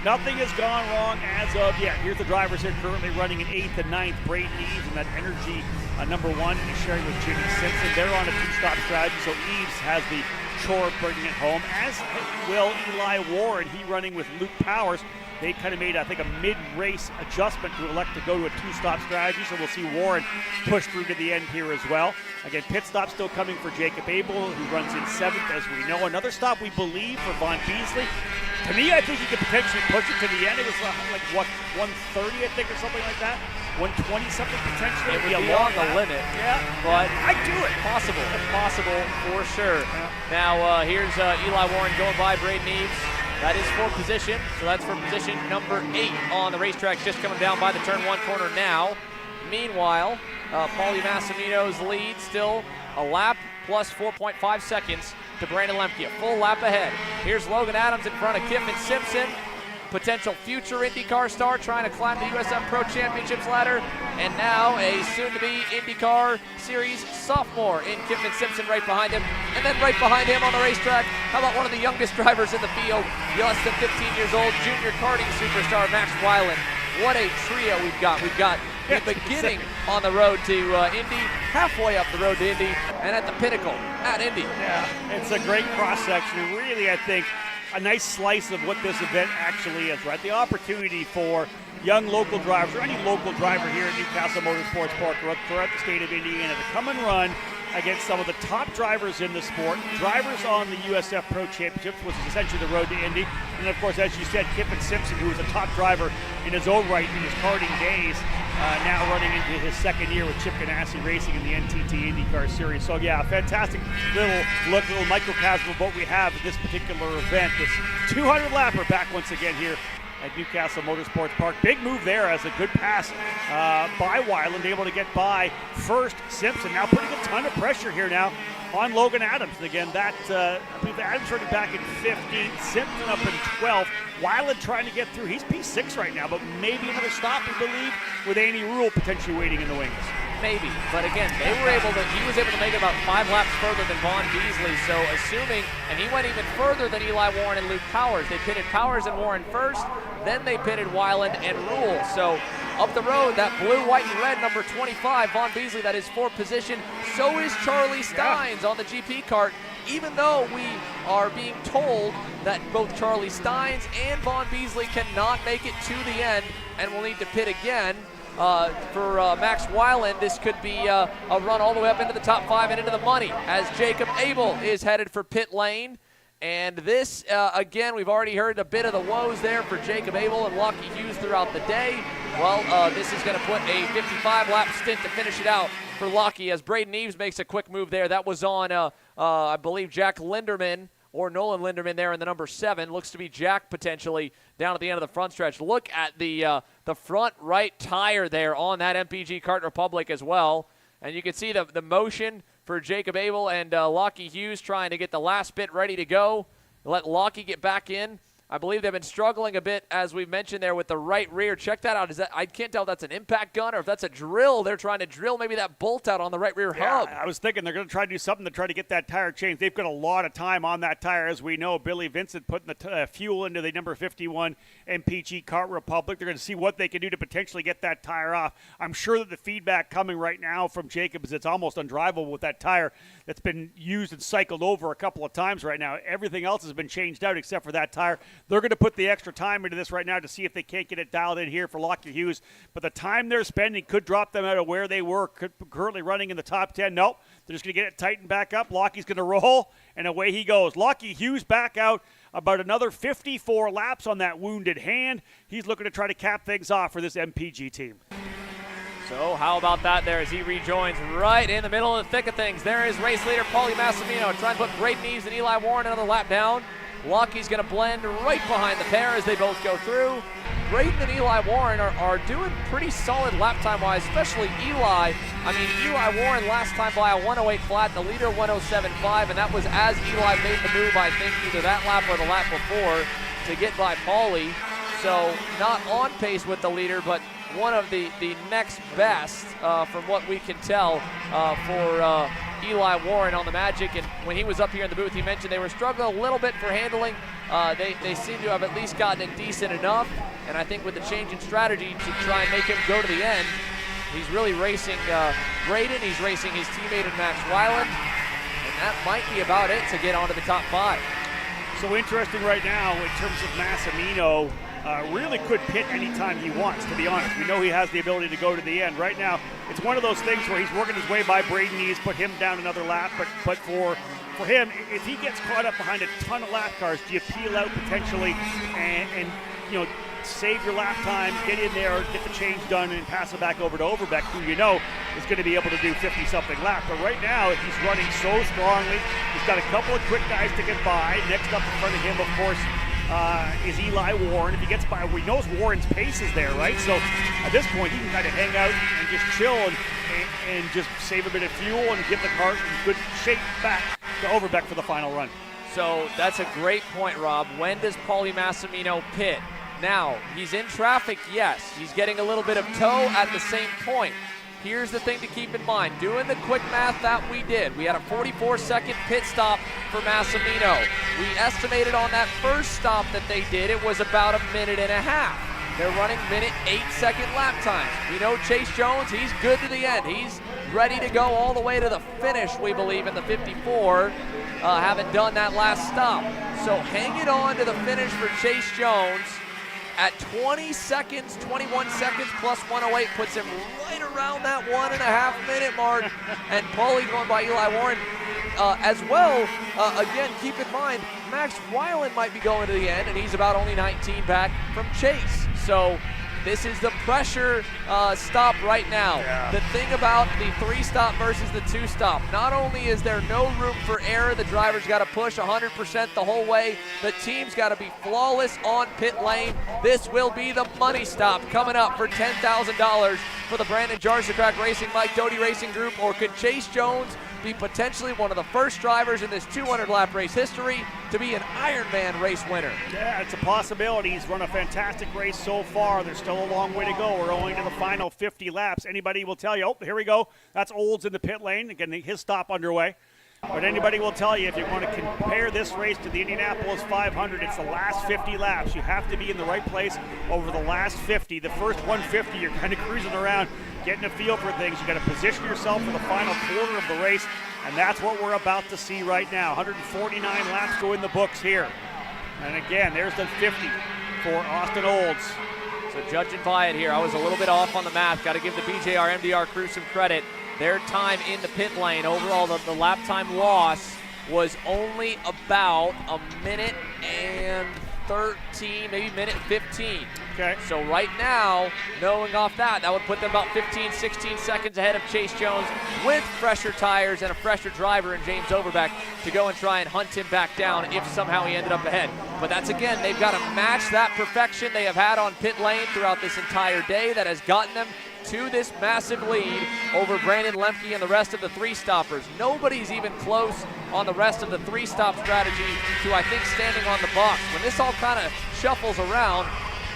Nothing has gone wrong as of yet. Here's the drivers here currently running in 8th and 9th. Braden Eves and that energy number 1 is sharing with Jimmy Simpson. They're on a two-stop strategy, so Eves has the chore of bringing it home, as will Eli Warren. He running with Luke Powers. They kind of made, I think, a mid-race adjustment to elect to go to a two-stop strategy, so we'll see Warren push through to the end here as well. Again, pit stop still coming for Jacob Abel, who runs in 7th, as we know. Another stop, we believe, for Vaughn Beasley. To me, I think he could potentially push it to the end. It was like, what, 130, I think, or something like that? 120 something potentially. It would be on the limit. Yeah, but I'd do it. Possible for sure. Yeah. Now here's Eli Warren going by Braden Eves. That is for position, so that's for position number 8 on the racetrack, just coming down by the turn 1 corner now. Meanwhile, Paulie Massimino's lead still a lap plus 4.5 seconds to Brandon Lemke, a full lap ahead. Here's Logan Adams in front of Kiffin Simpson, potential future IndyCar star trying to climb the USF Pro Championships ladder, and now a soon-to-be IndyCar Series sophomore in Kiffin Simpson right behind him, and then right behind him on the racetrack, how about one of the youngest drivers in the field, less than 15 years old, junior karting superstar Max Weiland. What a trio we've got. We've got the beginning on the road to Indy, halfway up the road to Indy, and at the pinnacle at Indy. Yeah, it's a great cross-section. Really, I think, a nice slice of what this event actually is, right? The opportunity for young local drivers, or any local driver here at Castle Motorsports Park or throughout the state of Indiana, to come and run against some of the top drivers in the sport, drivers on the USF Pro Championships, which is essentially the road to Indy. And of course, as you said, Kiffin Simpson, who was a top driver in his own right in his karting days, now running into his second year with Chip Ganassi Racing in the NTT IndyCar Series. So yeah, fantastic little microcosm of what we have at this particular event. This 200 lapper back once again here at Newcastle Motorsports Park. Big move there as a good pass by Weiland, able to get by first Simpson. Now putting a ton of pressure here now on Logan Adams. And again, that I believe Adams running back in 15th, Simpson up in 12th. Weiland trying to get through. He's P6 right now, but maybe another stop, we believe, with Andy Rule potentially waiting in the wings. Maybe, but again, he was able to make it about 5 laps further than Vaughn Beasley, so assuming, and he went even further than Eli Warren and Luke Powers. They pitted Powers and Warren first, then they pitted Weiland and Rule. So up the road, that blue, white, and red, number 25, Vaughn Beasley, that is 4th position. So is Charlie Steins on the GP kart, even though we are being told that both Charlie Steins and Vaughn Beasley cannot make it to the end and will need to pit again. For Max Weiland, this could be a run all the way up into the top 5 and into the money as Jacob Abel is headed for pit lane. And this, again, we've already heard a bit of the woes there for Jacob Abel and Lockie Hughes throughout the day. Well, this is going to put a 55-lap stint to finish it out for Lockie as Braden Eves makes a quick move there. That was on, I believe, Jack Linderman or Nolan Linderman there in the number 7. Looks to be Jack potentially down at the end of the front stretch. Look at the front right tire there on that MPG Kart Republic as well. And you can see the motion for Jacob Abel and Lockie Hughes trying to get the last bit ready to go. Let Lockie get back in. I believe they've been struggling a bit, as we've mentioned there, with the right rear. Check that out. I can't tell if that's an impact gun or if that's a drill. They're trying to drill maybe that bolt out on the right rear hub. I was thinking they're going to try to do something to try to get that tire changed. They've got a lot of time on that tire, as we know. Billy Vincent putting the fuel into the number 51 MPG Kart Republic. They're going to see what they can do to potentially get that tire off. I'm sure that the feedback coming right now from Jacob is it's almost undrivable with that tire that's been used and cycled over a couple of times right now. Everything else has been changed out except for that tire. They're going to put the extra time into this right now to see if they can't get it dialed in here for Lockie Hughes. But the time they're spending could drop them out of where they were currently running in the top 10. Nope, they're just going to get it tightened back up. Lockie's going to roll, and away he goes. Lockie Hughes back out about another 54 laps on that wounded hand. He's looking to try to cap things off for this MPG team. So how about that there as he rejoins right in the middle of the thick of things. There is race leader Paulie Massimino trying to put Braden Eves and Eli Warren another lap down. Lockie's going to blend right behind the pair as they both go through. Braden and Eli Warren are doing pretty solid lap time-wise, especially Eli. I mean, Eli Warren last time by a 108 flat, the leader 107.5, and that was as Eli made the move, I think, either that lap or the lap before to get by Paulie. So not on pace with the leader, but one of the next best from what we can tell for Eli Warren on the Magic. And when he was up here in the booth, he mentioned they were struggling a little bit for handling. They seem to have at least gotten it decent enough. And I think with the change in strategy to try and make him go to the end, he's really racing Braden. He's racing his teammate in Max Weiland. And that might be about it to get onto the top 5. So interesting right now in terms of Massimino. Really could pit anytime he wants, to be honest. We know he has the ability to go to the end. Right now, it's one of those things where he's working his way by Braden Eves, put him down another lap. But for him, if he gets caught up behind a ton of lap cars, do you peel out potentially and save your lap time, get in there, get the change done, and pass it back over to Overbeck, who you know is going to be able to do 50-something laps. But right now, he's running so strongly. He's got a couple of quick guys to get by. Next up in front of him, of course, is Eli Warren. If he gets by, he knows Warren's pace is there, right? So at this point, he can kind of hang out and just chill and just save a bit of fuel and get the cart in good shape back to Overbeck for the final run. So that's a great point, Rob. When does Paulie Massimino pit? Now, he's in traffic, yes. He's getting a little bit of tow at the same point. Here's the thing to keep in mind. Doing the quick math that we did, we had a 44-second pit stop for Massimino. We estimated on that first stop that they did, it was about a minute and a half. They're running minute 8-second lap times. We know Chase Jones, he's good to the end. He's ready to go all the way to the finish, we believe, in the 54, having done that last stop. So hanging on to the finish for Chase Jones at 20 seconds, 21 seconds plus 108 puts him right around that 1.5 minute mark. And Paulie going by Eli Warren as well. Again, keep in mind, Max Weiland might be going to the end, and he's about only 19 back from Chase. So This is the pressure stop right now. Yeah. The thing about the 3-stop versus the 2-stop, not only is there no room for error, the driver's got to push 100% the whole way. The team's got to be flawless on pit lane. This will be the money stop coming up for $10,000 for the Brandon Jarsicrack Racing Mike Doty Racing Group, or could Chase Jones be potentially one of the first drivers in this 200-lap race history to be an Ironman race winner? Yeah, it's a possibility. He's run a fantastic race so far. There's still a long way to go. We're only to the final 50 laps. Anybody will tell you, oh, here we go. That's Olds in the pit lane. Again, his stop underway. But anybody will tell you, if you want to compare this race to the Indianapolis 500, it's the last 50 laps. You have to be in the right place over the last 50. The first 150, you're kind of cruising around, getting a feel for things. You got to position yourself for the final quarter of the race, and that's what we're about to see right now. 149 laps go in the books here. And again, there's the 50 for Austin Olds. So judging by it here, I was a little bit off on the math. Got to give the BJR MDR crew some credit. Their time in the pit lane, overall the lap time loss was only about a minute and 13, maybe minute 15. Okay. So right now, knowing off that would put them about 15, 16 seconds ahead of Chase Jones with fresher tires and a fresher driver in James Overbeck to go and try and hunt him back down if somehow he ended up ahead. But that's, again, they've got to match that perfection they have had on pit lane throughout this entire day that has gotten them to this massive lead over Brandon Lemke and the rest of the 3-stoppers. Nobody's even close on the rest of the 3-stop strategy to, I think, standing on the box. When this all kind of shuffles around,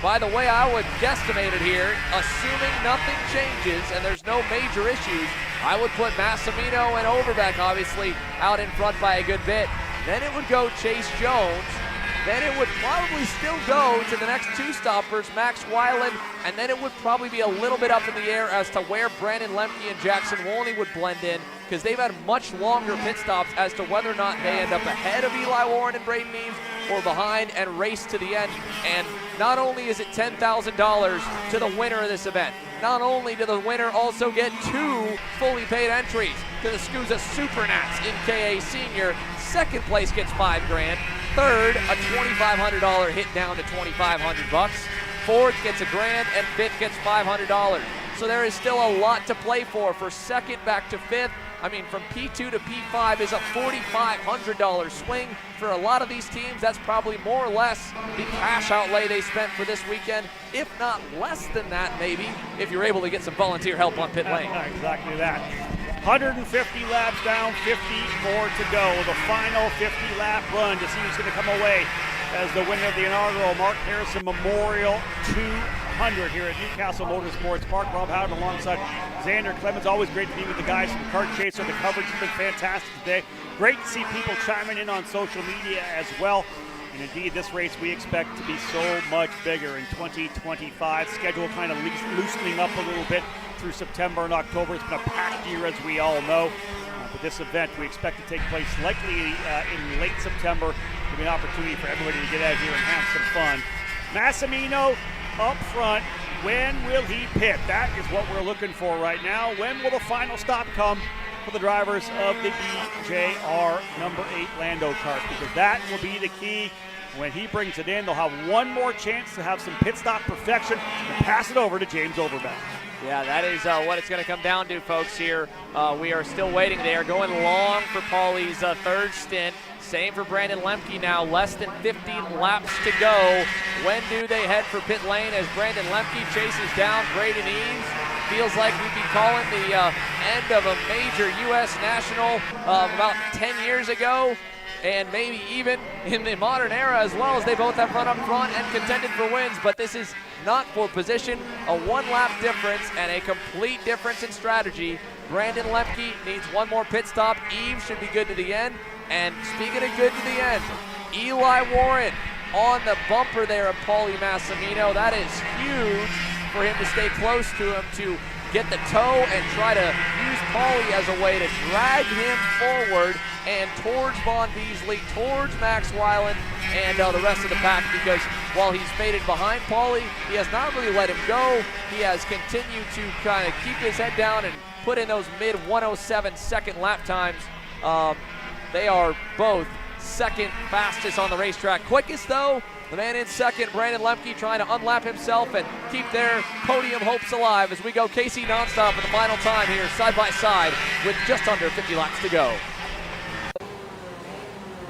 by the way I would guesstimate it here, assuming nothing changes and there's no major issues, I would put Massimino and Overbeck obviously out in front by a good bit. Then it would go Chase Jones. Then it would probably still go to the next 2-stoppers, Max Weiland, and then it would probably be a little bit up in the air as to where Brandon Lemke and Jackson Wolney would blend in, because they've had much longer pit stops as to whether or not they end up ahead of Eli Warren and Braden Eames or behind and race to the end. And not only is it $10,000 to the winner of this event, not only did the winner also get 2 fully paid entries to the SCUSA Supernats in KA Senior. Second place gets $5 grand. Third, a $2,500 hit down to $2,500. Fourth gets $1 grand, and fifth gets $500. So there is still a lot to play for second back to fifth. I mean, from P2 to P5 is a $4,500 swing. For a lot of these teams, that's probably more or less the cash outlay they spent for this weekend, if not less than that, maybe, if you're able to get some volunteer help on pit lane. Exactly that. 150 laps down, 50 more to go. The final 50-lap run to see who's going to come away as the winner of the inaugural Mark Harrison Memorial 200 here at Castle Motorsports Park. Rob Howden alongside Xander Clemens. Always great to be with the guys from Kart Chaser. The coverage has been fantastic today. Great to see people chiming in on social media as well. And indeed, this race we expect to be so much bigger in 2025. Schedule kind of loosening up a little bit through September and October. It's been a packed year, as we all know. But this event we expect to take place likely in late September. It'll be an opportunity for everybody to get out here and have some fun. Massimino up front. When will he pit? That is what we're looking for right now. When will the final stop come for the drivers of the BJR number 8 Lando Kart? Because that will be the key. When he brings it in, they'll have one more chance to have some pit stop perfection and pass it over to James Overbeck. Yeah, that is what it's going to come down to, folks, here. We are still waiting. They are going long for Paulie's third stint. Same for Brandon Lemke now. Less than 15 laps to go. When do they head for pit lane as Brandon Lemke chases down Braden Eames? Feels like we'd be calling the end of a major U.S. national about 10 years ago. And maybe even in the modern era as well, as they both have run up front and contended for wins. But this is not for position, a 1-lap difference and a complete difference in strategy. Brandon Lemke needs one more pit stop. Eames should be good to the end. And speaking of good to the end, Eli Warren on the bumper there of Paulie Massimino. That is huge for him to stay close to him, to get the toe and try to use Paulie as a way to drag him forward and towards Vaughn Beasley, towards Max Weiland, and the rest of the pack, because while he's faded behind Paulie, he has not really let him go. He has continued to kind of keep his head down and put in those mid-107 second lap times. They are both second fastest on the racetrack. Quickest, though, The man in second, Brandon Lemke, trying to unlap himself and keep their podium hopes alive as we go KC nonstop for the final time here, side by side, with just under 50 laps to go.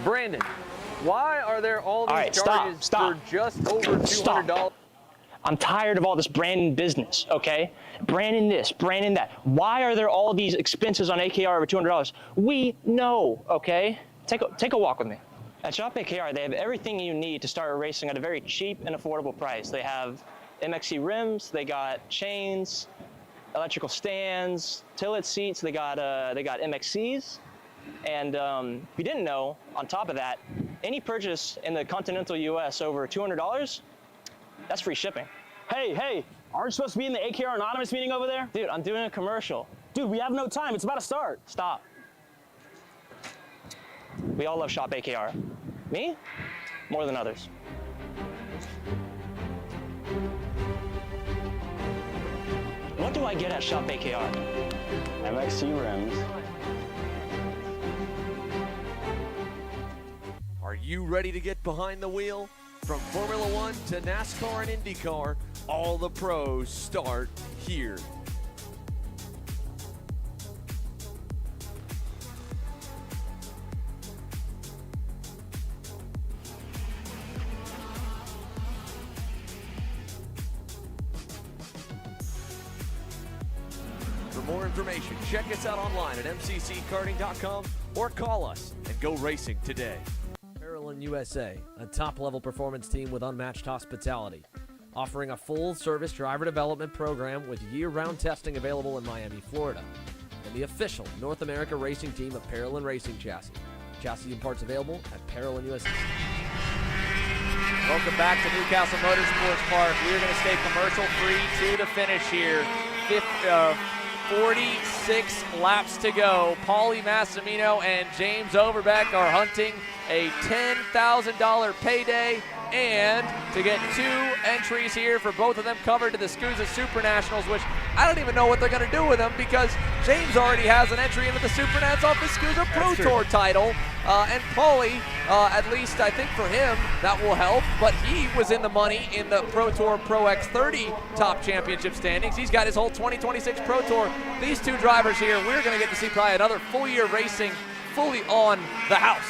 Brandon, why are there all these right, charges stop. for just over $200? I'm tired of all this branding business, okay? Branding this, branding that. Why are there all these expenses on AKR over $200? We know, okay? Take a walk with me. At Shop AKR, they have everything you need to start racing at a very cheap and affordable price. They have MXC rims, they got chains, electrical stands, tilt seats, they got MXCs. And if you didn't know, on top of that, any purchase in the continental US over $200, that's free shipping. Hey, aren't you supposed to be in the AKR Anonymous meeting over there? Dude, I'm doing a commercial. Dude, we have no time. It's about to start. Stop. We all love Shop AKR. Me? More than others. What do I get at Shop AKR? MXC rims. Are you ready to get behind the wheel? From Formula One to NASCAR and IndyCar, all the pros start here. For more information, check us out online at mcckarting.com or call us and go racing today. Parallel USA, a top-level performance team with unmatched hospitality, offering a full-service driver development program with year-round testing available in Miami, Florida, and the official North America racing team of Parallel Racing Chassis. Chassis and parts available at Parallel USA. Welcome back to Castle Motorsports Park. We are going to stay commercial-free to the finish here. 46 laps to go. Paulie Massimino and James Overbeck are hunting a $10,000 payday, and to get 2 entries here for both of them covered to the SCUSA Super Nationals, which I don't even know what they're going to do with them because James already has an entry into the Super Nats off the SCUSA Pro Tour title. And Paulie, at least I think for him, that will help. But he was in the money in the Pro Tour Pro X30 top championship standings. He's got his whole 2026 Pro Tour. These 2 drivers here, we're going to get to see probably another full year racing fully on the house.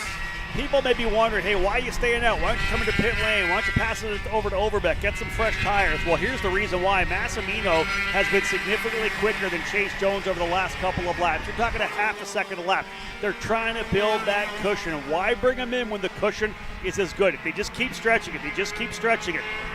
People may be wondering, hey, why are you staying out? Why don't you come into pit lane? Why don't you pass it over to Overbeck? Get some fresh tires. Well, here's the reason why. Massimino has been significantly quicker than Chase Jones over the last couple of laps. You're talking a half a second a lap. They're trying to build that cushion. Why bring them in when the cushion is as good? If they just keep stretching it,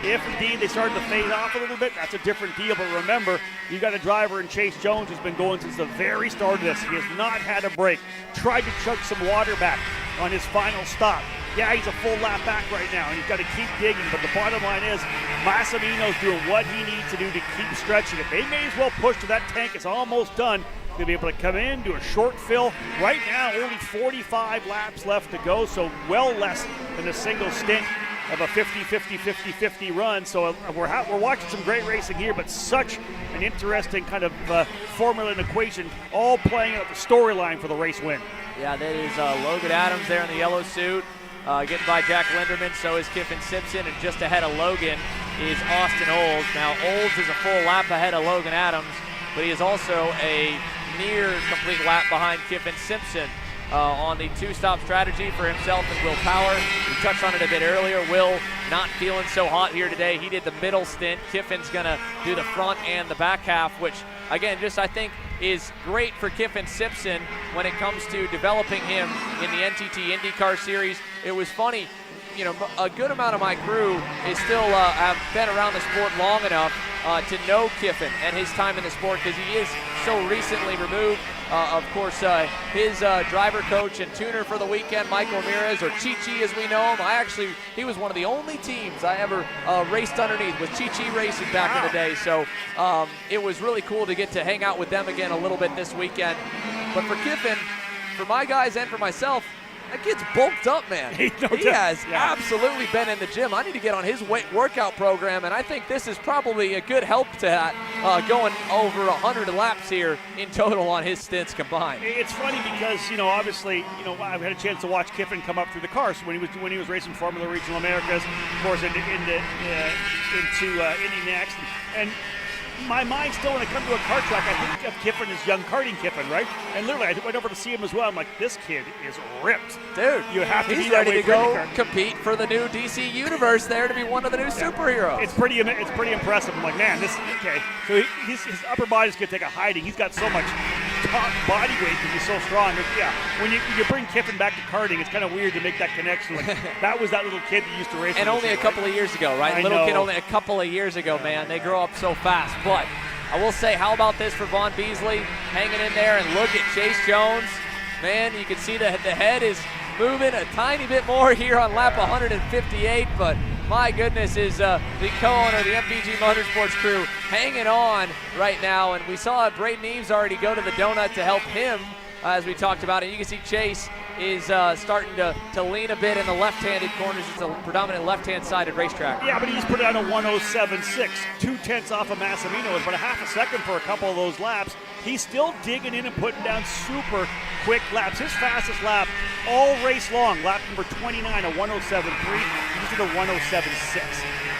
If indeed they started to fade off a little bit, that's a different deal. But remember, you got a driver in Chase Jones who's been going since the very start of this. He has not had a break. Tried to chug some water back on his final stop. Yeah, he's a full lap back right now, and he's got to keep digging. But the bottom line is, Massimino's doing what he needs to do to keep stretching it. They may as well push to that tank. It's almost done. They'll be able to come in, do a short fill. Right now, only 45 laps left to go, so well less than a single stint of a 50-50-50-50 run. So we're watching some great racing here, but such an interesting kind of formula and equation, all playing out the storyline for the race win. Yeah, that is Logan Adams there in the yellow suit, getting by Jack Linderman. So is Kiffin Simpson, and just ahead of Logan is Austin Olds. Now, Olds is a full lap ahead of Logan Adams, but he is also a near complete lap behind Kiffin Simpson on the 2-stop strategy for himself and Will Power. We touched on it a bit earlier. Will not feeling so hot here today. He did the middle stint. Kiffin's going to do the front and the back half, which, again, just I think is great for Kiffin Simpson when it comes to developing him in the NTT IndyCar Series. It was funny, you know, a good amount of my crew is still have been around the sport long enough to know Kiffin and his time in the sport because he is so recently removed. Of course, his driver coach and tuner for the weekend, Mike Ramirez, or Chi-Chi as we know him. He was one of the only teams I ever raced underneath with Chi-Chi Racing back in the day. So it was really cool to get to hang out with them again a little bit this weekend. But for Kiffin, for my guys and for myself, That kid's bulked up, man. He has absolutely been in the gym. I need to get on his workout program, and I think this is probably a good help to that, going over 100 laps here in total on his stints combined. It's funny because, obviously, I've had a chance to watch Kiffin come up through the cars when he was racing Formula Regional Americas, of course, into Indy next, and my mind still, when I come to a kart track, I think of Kiffin as young karting Kiffin, right? And literally, I went over to see him as well. I'm like, this kid is ripped. Dude, you have to he's be that ready way to for go IndyCar. compete for the new DC Universe there to be one of the new superheroes. It's pretty impressive. I'm like, man, this okay. So his upper body's going to take a hiding. He's got so much top body weight because he's so strong. But yeah, when you bring Kiffin back to karting, it's kind of weird to make that connection. Like, that was that little kid that used to race. And only a couple of years ago, right? Little kid only a couple of years ago, man. They grow up so fast. But I will say, how about this for Vaughn Beasley hanging in there, and look at Chase Jones. Man, you can see the head is moving a tiny bit more here on lap 158, but my goodness, is the co-owner of the MPG Motorsports crew hanging on right now, and we saw Braden Eves already go to the donut to help him, as we talked about it. You can see Chase is starting to lean a bit in the left-handed corners. It's a predominant left-hand sided racetrack. Yeah, but he's put out a 107.6, 2/10 off of Massimino. It's about a half a second for a couple of those laps. He's still digging in and putting down super quick laps. His fastest lap all race long, lap number 29, a 107.3. He's at a 107.6.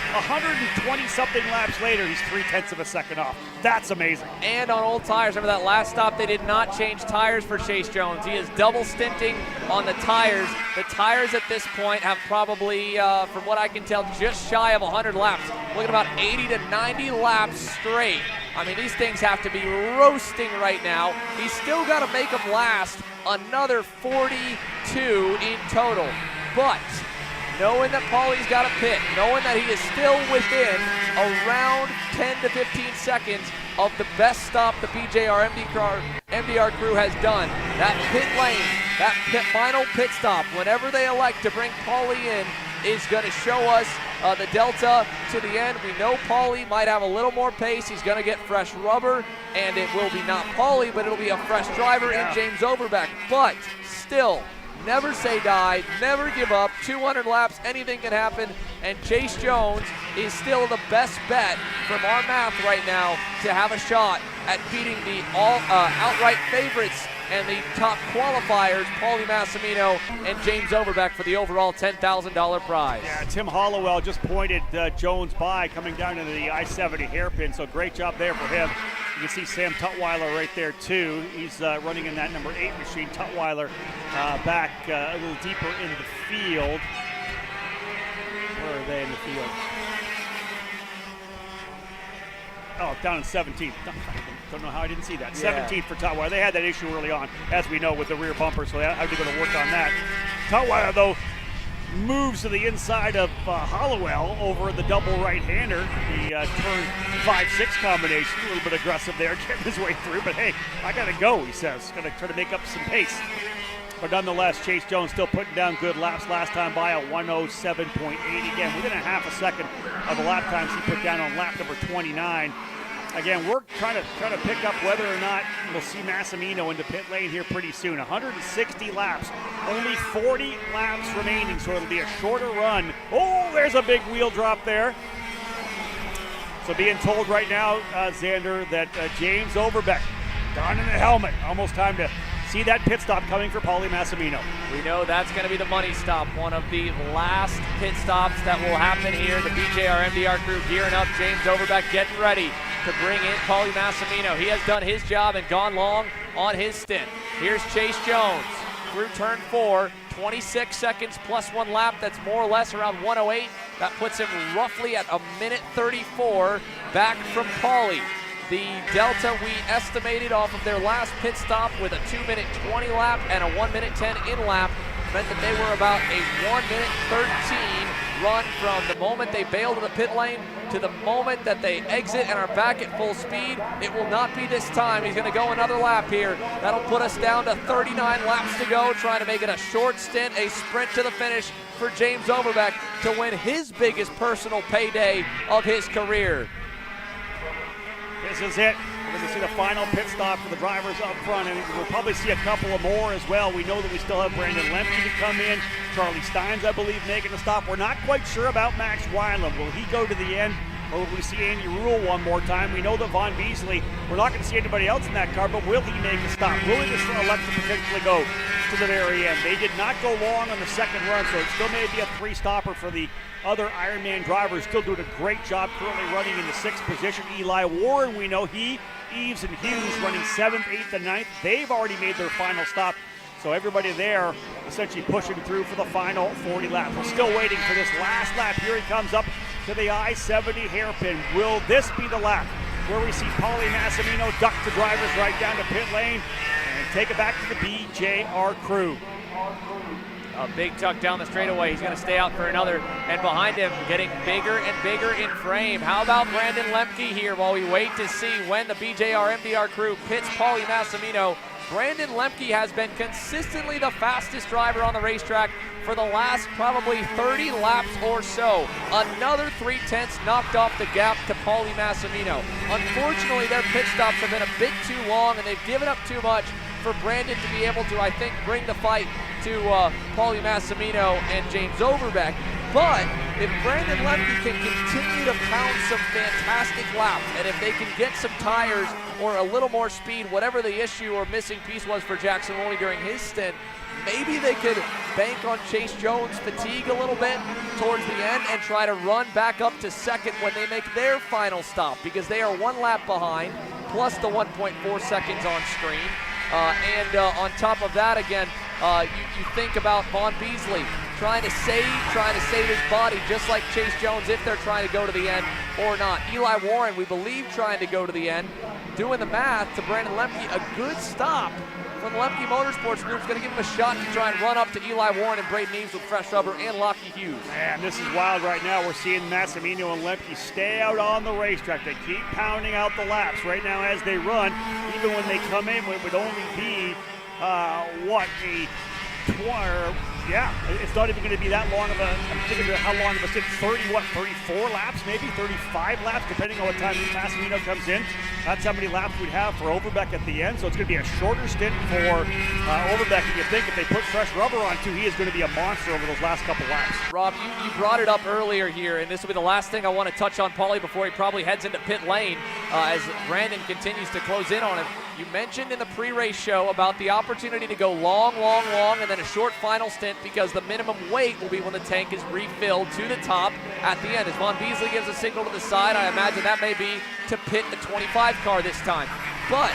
120-something laps later, he's 0.3 of a second off. That's amazing. And on old tires. Remember that last stop, they did not change tires for Chase Jones. He is double stinting on the tires. The tires at this point have probably, from what I can tell, just shy of 100 laps. Look at about 80 to 90 laps straight. I mean, these things have to be roasting right now. He's still got to make them last another 42 in total. But knowing that Paulie's got a pit, knowing that he is still within around 10 to 15 seconds of the best stop the BJR MDR crew has done, that pit lane, that final pit stop, whenever they elect to bring Paulie in, is going to show us the delta to the end. We know Paulie might have a little more pace. He's going to get fresh rubber, and it will be not Paulie, but it'll be a fresh driver in James Overbeck. But still, never say die, never give up. 200 laps, anything can happen, and Chase Jones is still the best bet from our math right now to have a shot at beating the outright favorites and the top qualifiers, Paulie Massimino and James Overbeck, for the overall $10,000 prize. Yeah, Tim Hollowell just pointed Jones by coming down into the I-70 hairpin, so great job there for him. You can see Sam Tutwiler right there too. He's running in that number 8 machine. Tutwiler back a little deeper in the field. Where are they in the field? Oh, down in 17th. Don't know how I didn't see that. Yeah. 17th for Tutwiler. They had that issue early on, as we know, with the rear bumper, so how are they going to work on that? Tutwiler, though, moves to the inside of Hollowell over the double right-hander. The turn 5-6 combination, a little bit aggressive there, getting his way through, but hey, I got to go, he says. Going to try to make up some pace. But nonetheless, Chase Jones still putting down good laps. Last time by a 107.8. Again, within a half a second of the lap times he put down on lap number 29. Again, we're trying to pick up whether or not we'll see Massimino into pit lane here pretty soon. 160 laps, only 40 laps remaining, so it'll be a shorter run. Oh, there's a big wheel drop there. So being told right now, Xander, that James Overbeck, down in the helmet, almost time to see that pit stop coming for Paulie Massimino. We know that's going to be the money stop, one of the last pit stops that will happen here. The BJR MDR crew gearing up, James Overbeck getting ready to bring in Paulie Massimino. He has done his job and gone long on his stint. Here's Chase Jones through turn 4, 26 seconds plus 1 lap. That's more or less around 108. That puts him roughly at a minute 34 back from Paulie. The delta we estimated off of their last pit stop with a 2-minute 20 lap and a 1-minute 10 in lap meant that they were about a 1-minute 13 run from the moment they bailed to the pit lane to the moment that they exit and are back at full speed. It will not be this time. He's going to go another lap here. That'll put us down to 39 laps to go, trying to make it a short stint, a sprint to the finish for James Overbeck to win his biggest personal payday of his career. This is it. We're going to see the final pit stop for the drivers up front, and we'll probably see a couple of more as well. We know that we still have Brandon Lemke to come in. Charlie Steins, I believe, making a stop. We're not quite sure about Max Wineland. Will he go to the end, or will we see Andy Rule one more time? We know that Von Beasley, we're not going to see anybody else in that car, but will he make a stop? Will he just elect to potentially go to the very end? They did not go long on the second run, so it still may be a three-stopper for the other Ironman drivers. Still doing a great job, currently running in the 6th position. Eli Warren, we know Eves and Hughes running 7th, 8th, and 9th. They've already made their final stop. So everybody there essentially pushing through for the final 40 laps. We're still waiting for this last lap. Here he comes up to the I-70 hairpin. Will this be the lap where we see Paulie Massimino duck the drivers right down to pit lane and take it back to the BJR crew? A big tuck down the straightaway. He's going to stay out for another. And behind him, getting bigger and bigger in frame. How about Brandon Lemke here while we wait to see when the BJR MDR crew pits Paulie Massimino? Brandon Lemke has been consistently the fastest driver on the racetrack for the last probably 30 laps or so. Another 3/10 knocked off the gap to Paulie Massimino. Unfortunately, their pit stops have been a bit too long, and they've given up too much for Brandon to be able to, I think, bring the fight to Paulie Massimino and James Overbeck. But if Brandon Lemke can continue to pound some fantastic laps, and if they can get some tires or a little more speed, whatever the issue or missing piece was for Jackson Woolley during his stint, maybe they could bank on Chase Jones' fatigue a little bit towards the end and try to run back up to second when they make their final stop, because they are 1 lap behind, plus the 1.4 seconds on screen. On top of that, again, you think about Von Beasley trying to save his body, just like Chase Jones, if they're trying to go to the end or not. Eli Warren, we believe, trying to go to the end. Doing the math to Brandon Lemke, a good stop from the Lemke Motorsports Group is going to give him a shot to try and run up to Eli Warren and Braden Eves with fresh rubber and Lockie Hughes. Man, this is wild right now. We're seeing Massimino and Lemke stay out on the racetrack. They keep pounding out the laps right now as they run. Even when they come in, it would only be, it's not even going to be that long of a, I'm thinking about how long of a stint, 34 laps, maybe 35 laps, depending on what time Massimino comes in. That's how many laps we'd have for Overbeck at the end, so it's going to be a shorter stint for Overbeck. And you think if they put fresh rubber on too, he is going to be a monster over those last couple laps. Rob, you brought it up earlier here, and this will be the last thing I want to touch on Paulie before he probably heads into pit lane as Brandon continues to close in on him. You mentioned in the pre-race show about the opportunity to go long, and then a short final stint, because the minimum weight will be when the tank is refilled to the top at the end. As Von Beasley gives a signal to the side, I imagine that may be to pit the 25 car this time. But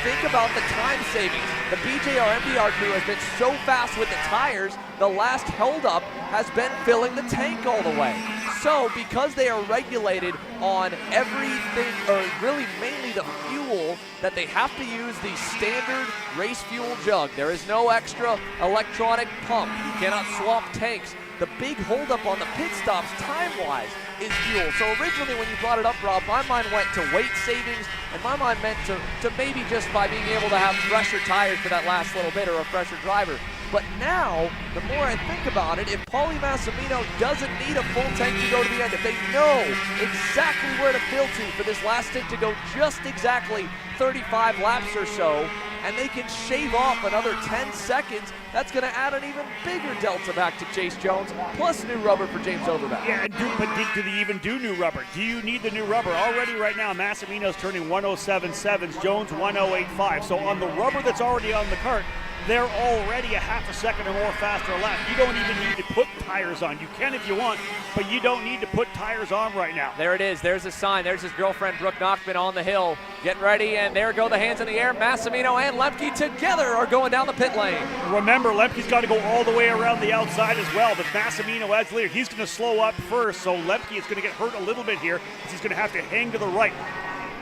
think about the time savings. The BJR MDR crew has been so fast with the tires, the last held-up has been filling the tank all the way. So because they are regulated on everything, or really mainly the fuel, that they have to use the standard race fuel jug. There is no extra electronic pump. You cannot swap tanks. The big holdup on the pit stops time-wise is fuel. So originally when you brought it up, Rob, my mind went to weight savings, and my mind meant to maybe just by being able to have fresher tires for that last little bit, or a fresher driver. But now, the more I think about it, if Paulie Massimino doesn't need a full tank to go to the end, if they know exactly where to fill to for this last stint to go just exactly 35 laps or so, and they can shave off another 10 seconds, that's going to add an even bigger delta back to Chase Jones, plus new rubber for James Overbeck. Yeah, but do they even do new rubber? Do you need the new rubber? Already right now, Massimino's turning 107.7s, Jones 108.5. So on the rubber that's already on the kart, they're already a half a second or more faster lap. You don't even need to put tires on. You can if you want, but you don't need to put tires on right now. There it is. There's a sign. There's his girlfriend, Brooke Knockman, on the hill, getting ready, and there go the hands in the air. Massimino and Lemke together are going down the pit lane. Remember, Lemke's got to go all the way around the outside as well, but Massimino as leader, he's going to slow up first, so Lemke is going to get hurt a little bit here, because he's going to have to hang to the right.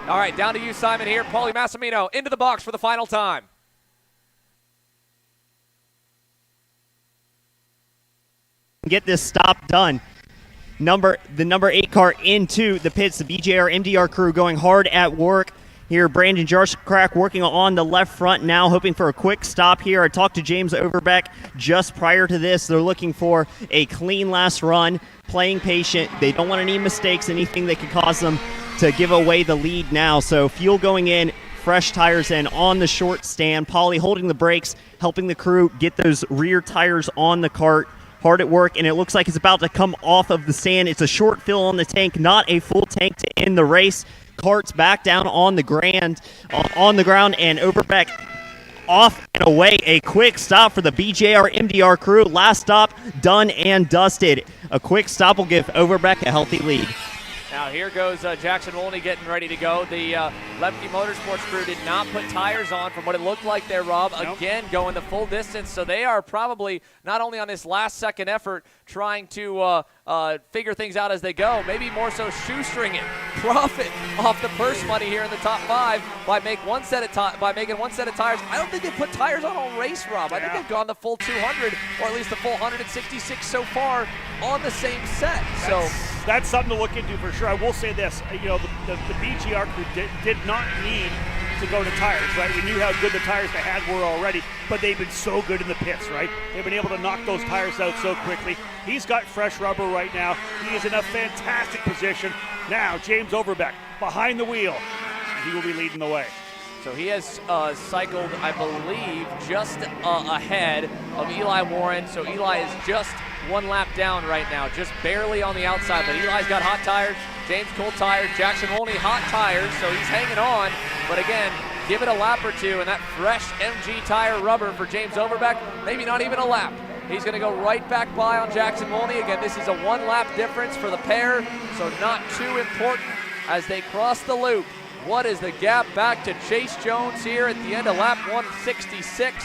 All right, down to you, Simon, here. Paulie Massimino into the box for the final time. Get this stop done. The number 8 car into the pits. The BJR MDR crew going hard at work here. Brandon Jarschak working on the left front now, hoping for a quick stop here. I talked to James Overbeck just prior to this. They're looking for a clean last run, playing patient. They don't want any mistakes, anything that could cause them to give away the lead now. So fuel going in, fresh tires in on the short stand. Pauly holding the brakes, helping the crew get those rear tires on the kart. Hard at work, and it looks like it's about to come off of the sand. It's a short fill on the tank, not a full tank to end the race. Kart's back down on the ground, and Overbeck off and away. A quick stop for the BJR MDR crew. Last stop done and dusted. A quick stop will give Overbeck a healthy lead. Now here goes Jackson Wolney getting ready to go. The Lemke Motorsports crew did not put tires on from what it looked like there, Rob. Nope. Again, going the full distance. So they are probably not only on this last second effort trying to figure things out as they go, maybe more so shoestring it, profit off the purse money here in the top 5 by making one set of tires. I don't think they put tires on all race, Rob. I think they've gone the full 200 or at least the full 166 so far on the same set. That's something to look into for sure. I will say this, the BGR crew did not need to go to tires, right? We knew how good the tires they had were already, but they've been so good in the pits, right? They've been able to knock those tires out so quickly. He's got fresh rubber right now. He is in a fantastic position. Now, James Overbeck behind the wheel. He will be leading the way. So he has cycled, I believe, just ahead of Eli Warren. So Eli is just one lap down right now, just barely on the outside. But Eli's got hot tires, James cold tires, Jackson Wolney hot tires, so he's hanging on. But again, give it a lap or two, and that fresh MG tire rubber for James Overbeck, maybe not even a lap. He's going to go right back by on Jackson Wolney. Again, this is a one-lap difference for the pair, so not too important as they cross the loop. What is the gap back to Chase Jones here at the end of lap 166?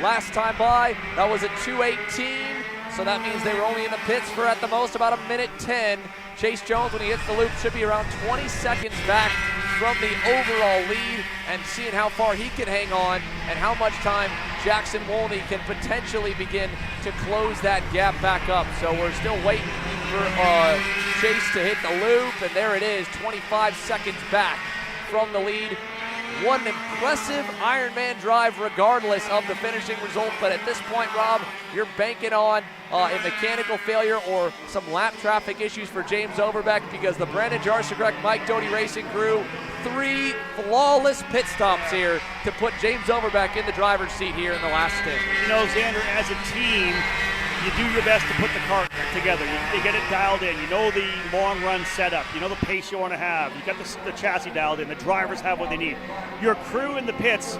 Last time by, that was a 2:18, so that means they were only in the pits for at the most about 1:10. Chase Jones, when he hits the loop, should be around 20 seconds back from the overall lead, and seeing how far he can hang on and how much time Jackson Wolney can potentially begin to close that gap back up. So we're still waiting for Chase to hit the loop, and there it is, 25 seconds back from the lead. What an impressive Ironman drive regardless of the finishing result, but at this point, Rob, you're banking on a mechanical failure or some lap traffic issues for James Overbeck, because the Brandon Jarschak, Mike Doty Racing crew, 3 flawless pit stops here to put James Overbeck in the driver's seat here in the last stint. Xander, as a team, you do your best to put the kart together. You get it dialed in. You know the long run setup. You know the pace you want to have. You got the chassis dialed in. The drivers have what they need. Your crew in the pits,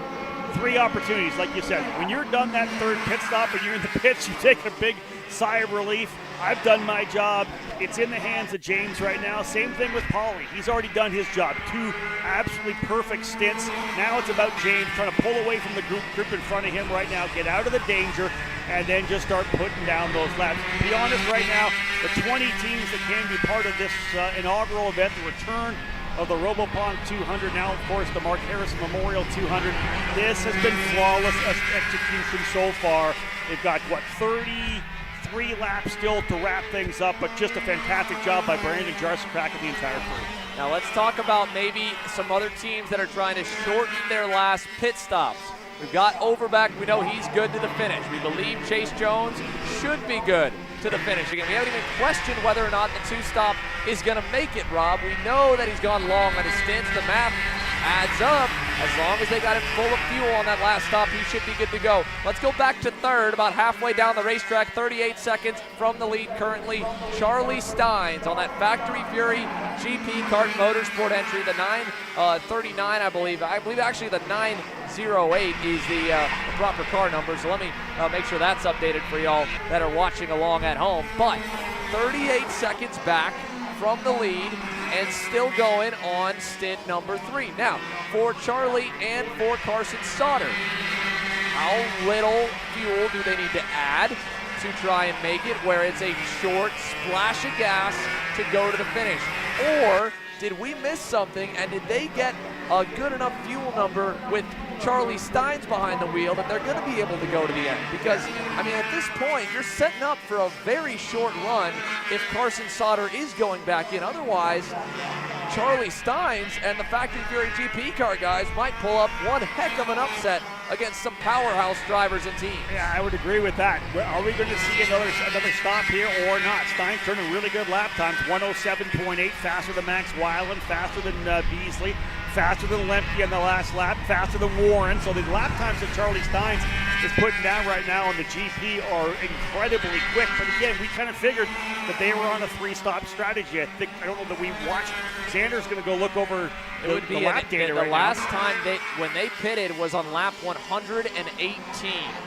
3 opportunities, like you said. When you're done that 3rd pit stop and you're in the pits, you take a big sigh of relief. I've done my job. It's in the hands of James right now. Same thing with Pauly. He's already done his job. 2 absolutely perfect stints. Now it's about James trying to pull away from the group in front of him right now, get out of the danger, and then just start putting down those laps. To be honest, right now, the 20 teams that can be part of this inaugural event, the return of the RoboPong 200, now of course the Mark Harrison Memorial 200. This has been flawless execution so far. They've got, 33 laps still to wrap things up, but just a fantastic job by Brandon Jarschak and the entire crew. Now let's talk about maybe some other teams that are trying to shorten their last pit stops. We've got Overbeck. We know he's good to the finish. We believe Chase Jones should be good to the finish. Again, we haven't even questioned whether or not the 2-stop is going to make it, Rob. We know that he's gone long on his stints. The math adds up. As long as they got him full of fuel on that last stop, he should be good to go. Let's go back to 3rd, about halfway down the racetrack, 38 seconds from the lead currently. Charlie Steins on that Factory Fury GP Kart Motorsport entry, the 939, I believe. I believe actually the 908 is the proper car number, so let me make sure that's updated for y'all that are watching along at home. But 38 seconds back from the lead and still going on stint number 3. Now, for Charlie and for Carson Sauter, how little fuel do they need to add to try and make it where it's a short splash of gas to go to the finish? Or did we miss something, and did they get a good enough fuel number with Charlie Steins behind the wheel that they're going to be able to go to the end? Because, I mean, at this point, you're setting up for a very short run if Carson Sauter is going back in. Otherwise, Charlie Steins and the Factory Fury GP car guys might pull up one heck of an upset against some powerhouse drivers and teams. Yeah, I would agree with that. Are we going to see another stop here or not? Stein turning really good lap times, 107.8, faster than Max Weiland, faster than Beasley, faster than Lemke in the last lap, faster than Warren. So the lap times that Charlie Steins is putting down right now on the GP are incredibly quick. But again, we kind of figured that they were on a three-stop strategy. I don't know that we watched. Xander's going to go look over the lap data right now. The last time when they pitted was on lap 118.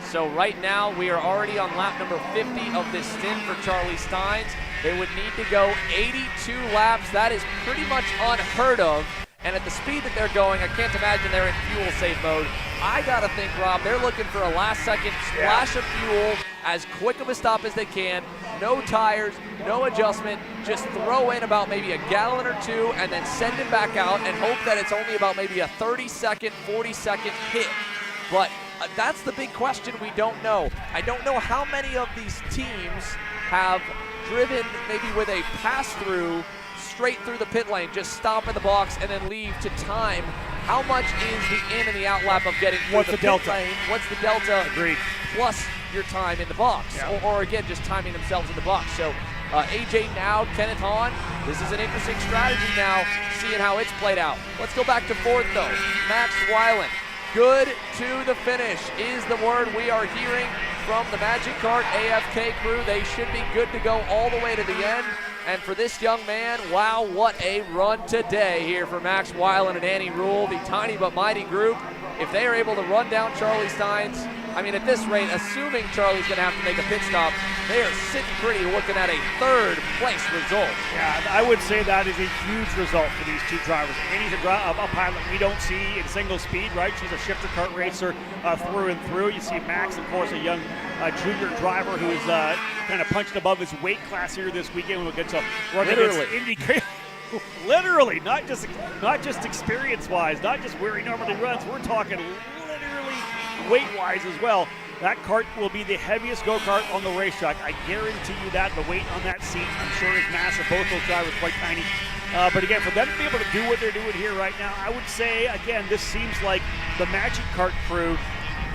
So right now we are already on lap number 50 of this stint for Charlie Steins. They would need to go 82 laps. That is pretty much unheard of. And at the speed that they're going, I can't imagine they're in fuel-safe mode. I got to think, Rob, they're looking for a last-second splash of fuel, as quick of a stop as they can. No tires, no adjustment. Just throw in about maybe a gallon or two and then send it back out and hope that it's only about maybe a 30-second, 40-second hit. But that's the big question we don't know. I don't know how many of these teams have driven maybe with a pass-through straight through the pit lane, just stop in the box and then leave to time. How much is the in and the out lap of getting through the pit lane? What's the delta? Agreed. Plus your time in the box, or again, just timing themselves in the box. So AJ now, Kenneth Hahn, this is an interesting strategy now, seeing how it's played out. Let's go back to fourth though. Max Weiland, good to the finish is the word we are hearing from the Magic Kart AFK crew. They should be good to go all the way to the end. And for this young man, wow, what a run today here for Max Weiland and Annie Rule, the tiny but mighty group. If they are able to run down Charlie Steins, I mean, at this rate, assuming Charlie's going to have to make a pit stop, they are sitting pretty looking at a third-place result. Yeah, I would say that is a huge result for these two drivers. Annie's a pilot we don't see in single speed, right? She's a shifter kart racer through and through. You see Max, of course, a young junior driver who's kind of punched above his weight class here this weekend. We'll get to run against Indy. Literally, not just experience-wise, not just where he normally runs. We're talking literally weight-wise as well. That kart will be the heaviest go-kart on the racetrack. I guarantee you that. The weight on that seat, I'm sure, is massive. Both those drivers quite tiny. But again, for them to be able to do what they're doing here right now, I would say, again, this seems like the Magic Kart crew,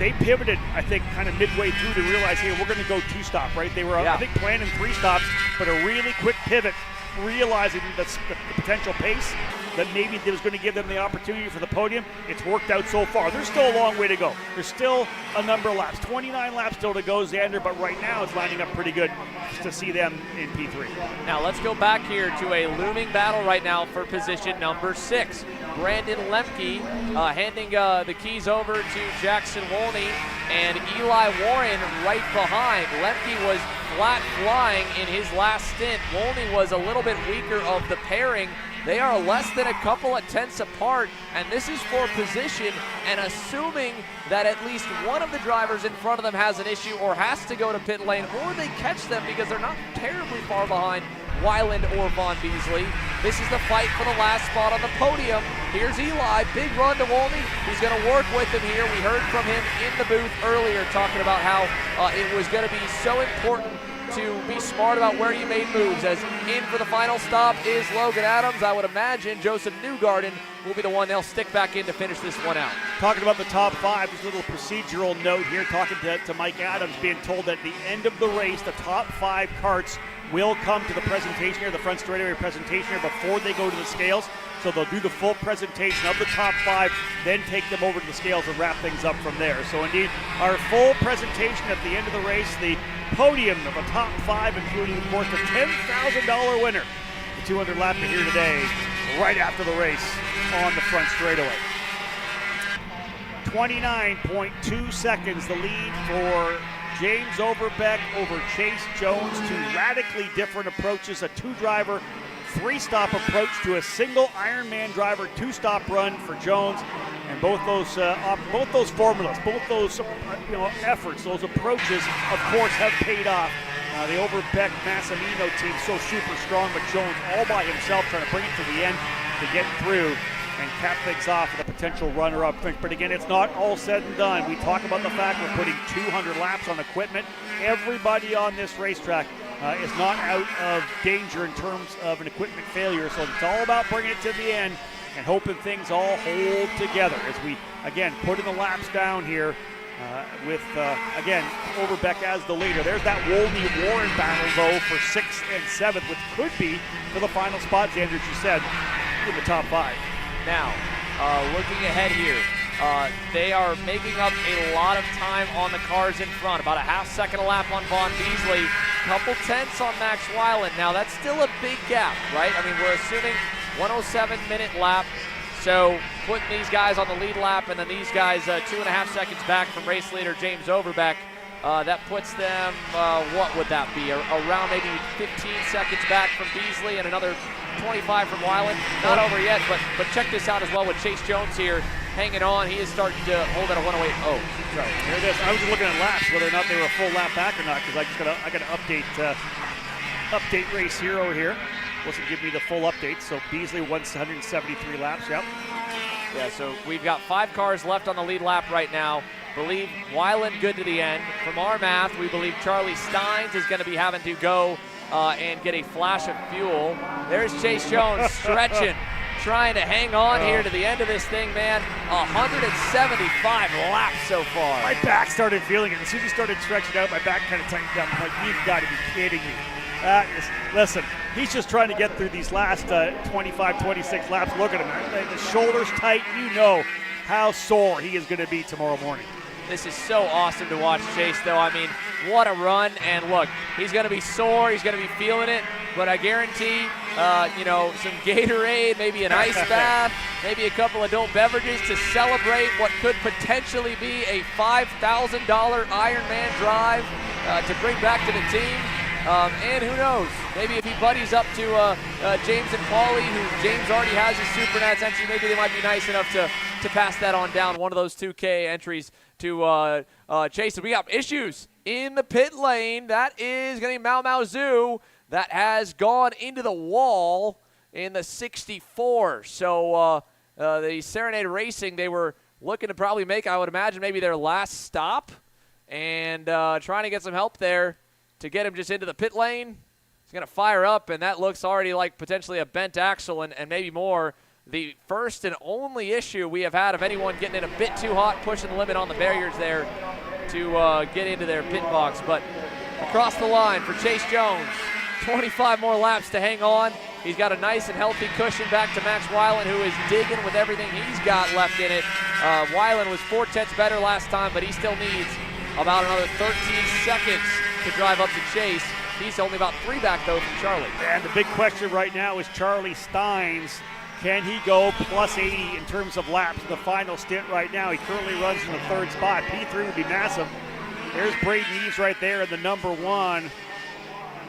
they pivoted, I think, kind of midway through to realize, hey, we're going to go two-stop, right? They were, I think, planning three stops, but a really quick pivot, realizing the potential pace that maybe was going to give them the opportunity for the podium. It's worked out so far. There's still a long way to go. There's still a number of laps, 29 laps still to go, Xander, but right now it's lining up pretty good to see them in P3. Now let's go back here to a looming battle right now for position number 6. Brandon Lemke handing the keys over to Jackson Wolney, and Eli Warren right behind. Lemke was flat flying in his last stint. Wolney was a little bit weaker of the pairing. They are less than a couple of tenths apart, and this is for position, and assuming that at least one of the drivers in front of them has an issue or has to go to pit lane, or they catch them because they're not terribly far behind Weiland or Von Beasley. This is the fight for the last spot on the podium. Here's Eli, big run to Wolney. He's going to work with him here. We heard from him in the booth earlier talking about how it was going to be so important to be smart about where you made moves, as in for the final stop is Logan Adams. I would imagine Joseph Newgarden will be the one they'll stick back in to finish this one out. Talking about the top 5, just a little procedural note here, talking to Mike Adams, being told that at the end of the race, the top 5 karts will come to the presentation here, the front straightaway presentation here, before they go to the scales. So they'll do the full presentation of the top 5, then take them over to the scales and wrap things up from there. So indeed, our full presentation at the end of the race, the podium of the top 5, including, of course, the $10,000 winner, the 200 lapper here today, right after the race on the front straightaway. 29.2 seconds, the lead for James Overbeck over Chase Jones. Two radically different approaches, a 2-driver, 3-stop approach to a single Ironman driver 2-stop run for Jones, and both those formulas, both those efforts, those approaches, of course, have paid off. The Overbeck Massimino team so super strong, but Jones all by himself trying to bring it to the end to get through and cap things off with a potential runner-up. But again, it's not all said and done. We talk about the fact we're putting 200 laps on equipment. Everybody on this racetrack is not out of danger in terms of an equipment failure. So it's all about bringing it to the end and hoping things all hold together as we, again, put in the laps down here with, again, Overbeck as the leader. There's that Wolney-Warren battle, though, for 6th and 7th, which could be for the final spots, Andrew, as you said, in the top 5. Now, looking ahead here, they are making up a lot of time on the cars in front. About a half-second a lap on Vaughn Beasley, couple tenths on Max Weiland. Now, that's still a big gap, right? I mean, we're assuming 107-minute lap. So putting these guys on the lead lap and then these guys 2.5 seconds back from race leader James Overbeck, that puts them, what would that be, around maybe 15 seconds back from Beasley and another 25 from Weiland. Not over yet, but check this out as well with Chase Jones here hanging on. He is starting to hold at a 108. Oh, sorry. There it is. I was just looking at laps, whether or not they were a full lap back or not, because I got to update Race Hero here. Wasn't giving me the full update, so Beasley 173 laps, yep. Yeah, so we've got 5 cars left on the lead lap right now. Believe Weiland good to the end. From our math, we believe Charlie Steins is going to be having to go and get a flash of fuel. There's Chase Jones stretching, trying to hang on here to the end of this thing, man. 175 laps so far. My back started feeling it. As soon as he started stretching out, my back kind of tightened down. I'm like, you've got to be kidding me. Listen, he's just trying to get through these last 25, 26 laps. Look at him. The shoulder's tight. You know how sore he is going to be tomorrow morning. This is so awesome to watch Chase, though. I mean, what a run. And look, he's going to be sore. He's going to be feeling it. But I guarantee, some Gatorade, maybe an ice bath, maybe a couple adult beverages to celebrate what could potentially be a $5,000 Ironman drive to bring back to the team. And who knows, maybe if he buddies up to James and Paulie, who James already has his Supernats entry, maybe they might be nice enough to pass that on down, one of those 2K entries to Chase. And we got issues in the pit lane. That is going to be Mau Mau Zoo. That has gone into the wall in the 64. So the Serenade Racing, they were looking to probably make, I would imagine, maybe their last stop and trying to get some help there to get him just into the pit lane. He's going to fire up, and that looks already like potentially a bent axle and maybe more. The first and only issue we have had of anyone getting in a bit too hot, pushing the limit on the barriers there to get into their pit box. But across the line for Chase Jones, 25 more laps to hang on. He's got a nice and healthy cushion back to Max Weiland, who is digging with everything he's got left in it. Weiland was 4 tenths better last time, but he still needs about another 13 seconds to drive up to Chase. He's only about 3 back, though, from Charlie. And the big question right now is Charlie Steins. Can he go plus 80 in terms of laps in the final stint right now? He currently runs in the 3rd spot. P3 would be massive. There's Braden Eves right there in the number 1.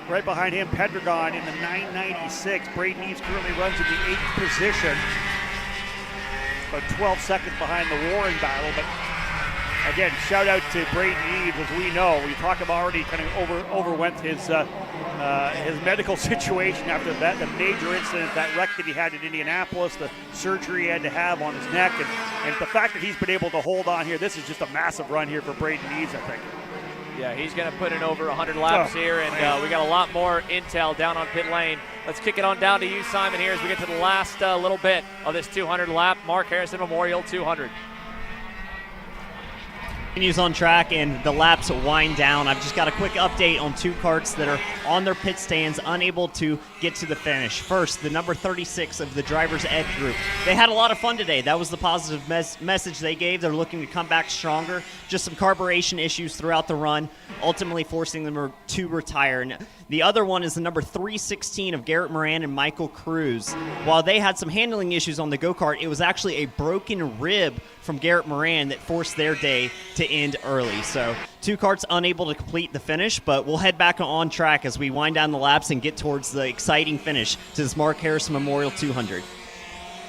Right behind him, Pendragon in the 996. Braden Eves currently runs in the 8th position. About 12 seconds behind the Warren battle, but again, shout out to Braden Eves. As we know, we talked about already kind of overwent his medical situation after that, the major incident, that wreck that he had in Indianapolis, the surgery he had to have on his neck, and the fact that he's been able to hold on here. This is just a massive run here for Braden Eves, I think. Yeah, he's going to put in over 100 laps here, and we got a lot more intel down on pit lane. Let's kick it on down to you, Simon, here as we get to the last little bit of this 200 lap Mark Harrison Memorial 200. Continues on track and the laps wind down. I've just got a quick update on 2 karts that are on their pit stands, unable to get to the finish. First, the number 36 of the Driver's Ed group. They had a lot of fun today. That was the positive message they gave. They're looking to come back stronger. Just some carburation issues throughout the run, ultimately forcing them to retire. And the other one is the number 316 of Garrett Moran and Michael Cruz. While they had some handling issues on the go-kart, it was actually a broken rib from Garrett Moran that forced their day to end early. So 2 karts unable to complete the finish, but we'll head back on track as we wind down the laps and get towards the exciting finish to this Mark Harrison Memorial 200.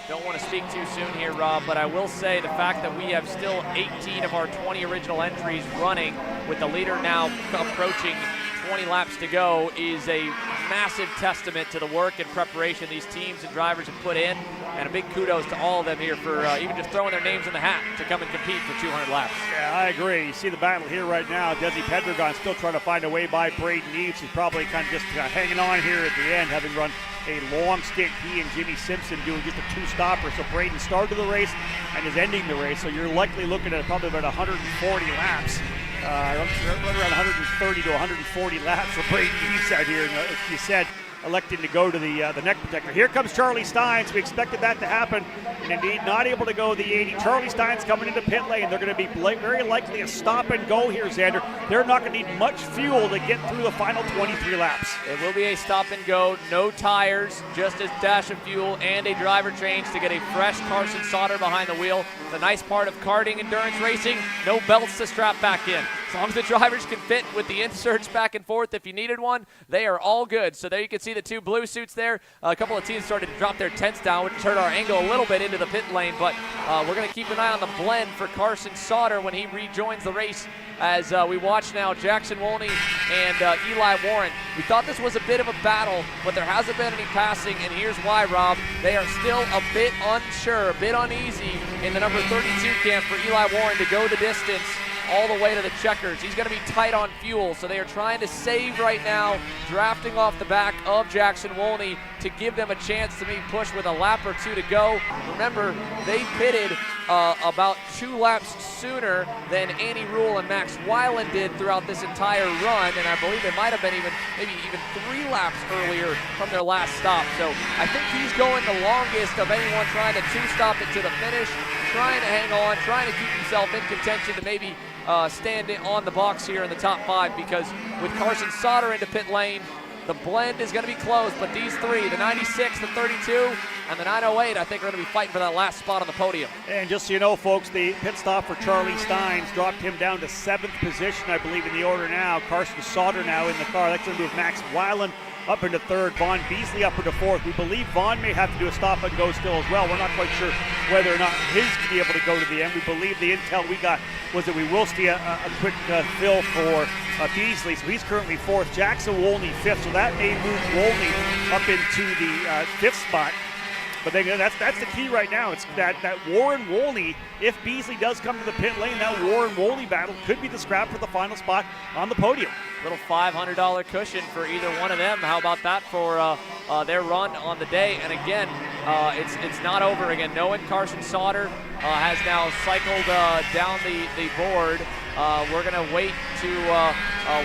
Don't want to speak too soon here, Rob, but I will say the fact that we have still 18 of our 20 original entries running with the leader now approaching 20 laps to go is a massive testament to the work and preparation these teams and drivers have put in, and a big kudos to all of them here for even just throwing their names in the hat to come and compete for 200 laps. Yeah, I agree. You see the battle here right now. Desi Pendragon still trying to find a way by Braden Eves. He's probably kind of just hanging on here at the end, having run a long stint. He and Jimmy Simpson doing just a two-stopper. So Braden started the race and is ending the race. So you're likely looking at probably about 140 laps. Run around 130 to 140 laps for Braden Eves out here. And as you said, electing to go to the neck protector. Here comes Charlie Steins. We expected that to happen, and indeed not able to go the 80. Charlie Steins coming into pit lane. They're going to be very likely a stop and go here, Xander. They're not going to need much fuel to get through the final 23 laps. It will be a stop and go, no tires, just a dash of fuel and a driver change to get a fresh Carson Sauter behind the wheel. The nice part of karting endurance racing, no belts to strap back in. As long as the drivers can fit with the inserts back and forth, if you needed one, they are all good. So there you can see the two blue suits there. A couple of teams started to drop their tents down, which hurt our angle a little bit into the pit lane, but we're going to keep an eye on the blend for Carson Sauter when he rejoins the race as we watch now Jackson Wolney and Eli Warren. We thought this was a bit of a battle, but there hasn't been any passing, and here's why, Rob. They are still a bit unsure, a bit uneasy in the number 32 camp for Eli Warren to go the distance all the way to the checkers. He's going to be tight on fuel, so they are trying to save right now, drafting off the back of Jackson Wolney to give them a chance to maybe push with a lap or two to go. Remember, they pitted about 2 laps sooner than Andy Rule and Max Weiland did throughout this entire run, and I believe they might have been maybe even 3 laps earlier from their last stop. So I think he's going the longest of anyone trying to two-stop it to the finish, trying to hang on, trying to keep himself in contention to maybe stand on the box here in the top 5, because with Carson Sauter into pit lane, the blend is going to be close, but these three, the 96, the 32, and the 908, I think are going to be fighting for that last spot on the podium. And just so you know, folks, the pit stop for Charlie Steins dropped him down to 7th position, I believe, in the order now. Carson Sauter now in the car. That's going to move Max Weiland up into 3rd, Vaughn Beasley up into 4th. We believe Vaughn may have to do a stop and go still as well. We're not quite sure whether or not his can be able to go to the end. We believe the intel we got was that we will see a quick fill for Beasley, so he's currently 4th. Jackson Wolney 5th, so that may move Wolney up into the 5th spot. But then that's the key right now. It's that Warren Wolney, if Beasley does come to the pit lane, that Warren Wolney battle could be the scrap for the final spot on the podium. Little $500 cushion for either one of them. How about that for their run on the day? And again, it's not over again. Knowing Carson Sauter has now cycled down the board. We're going to wait to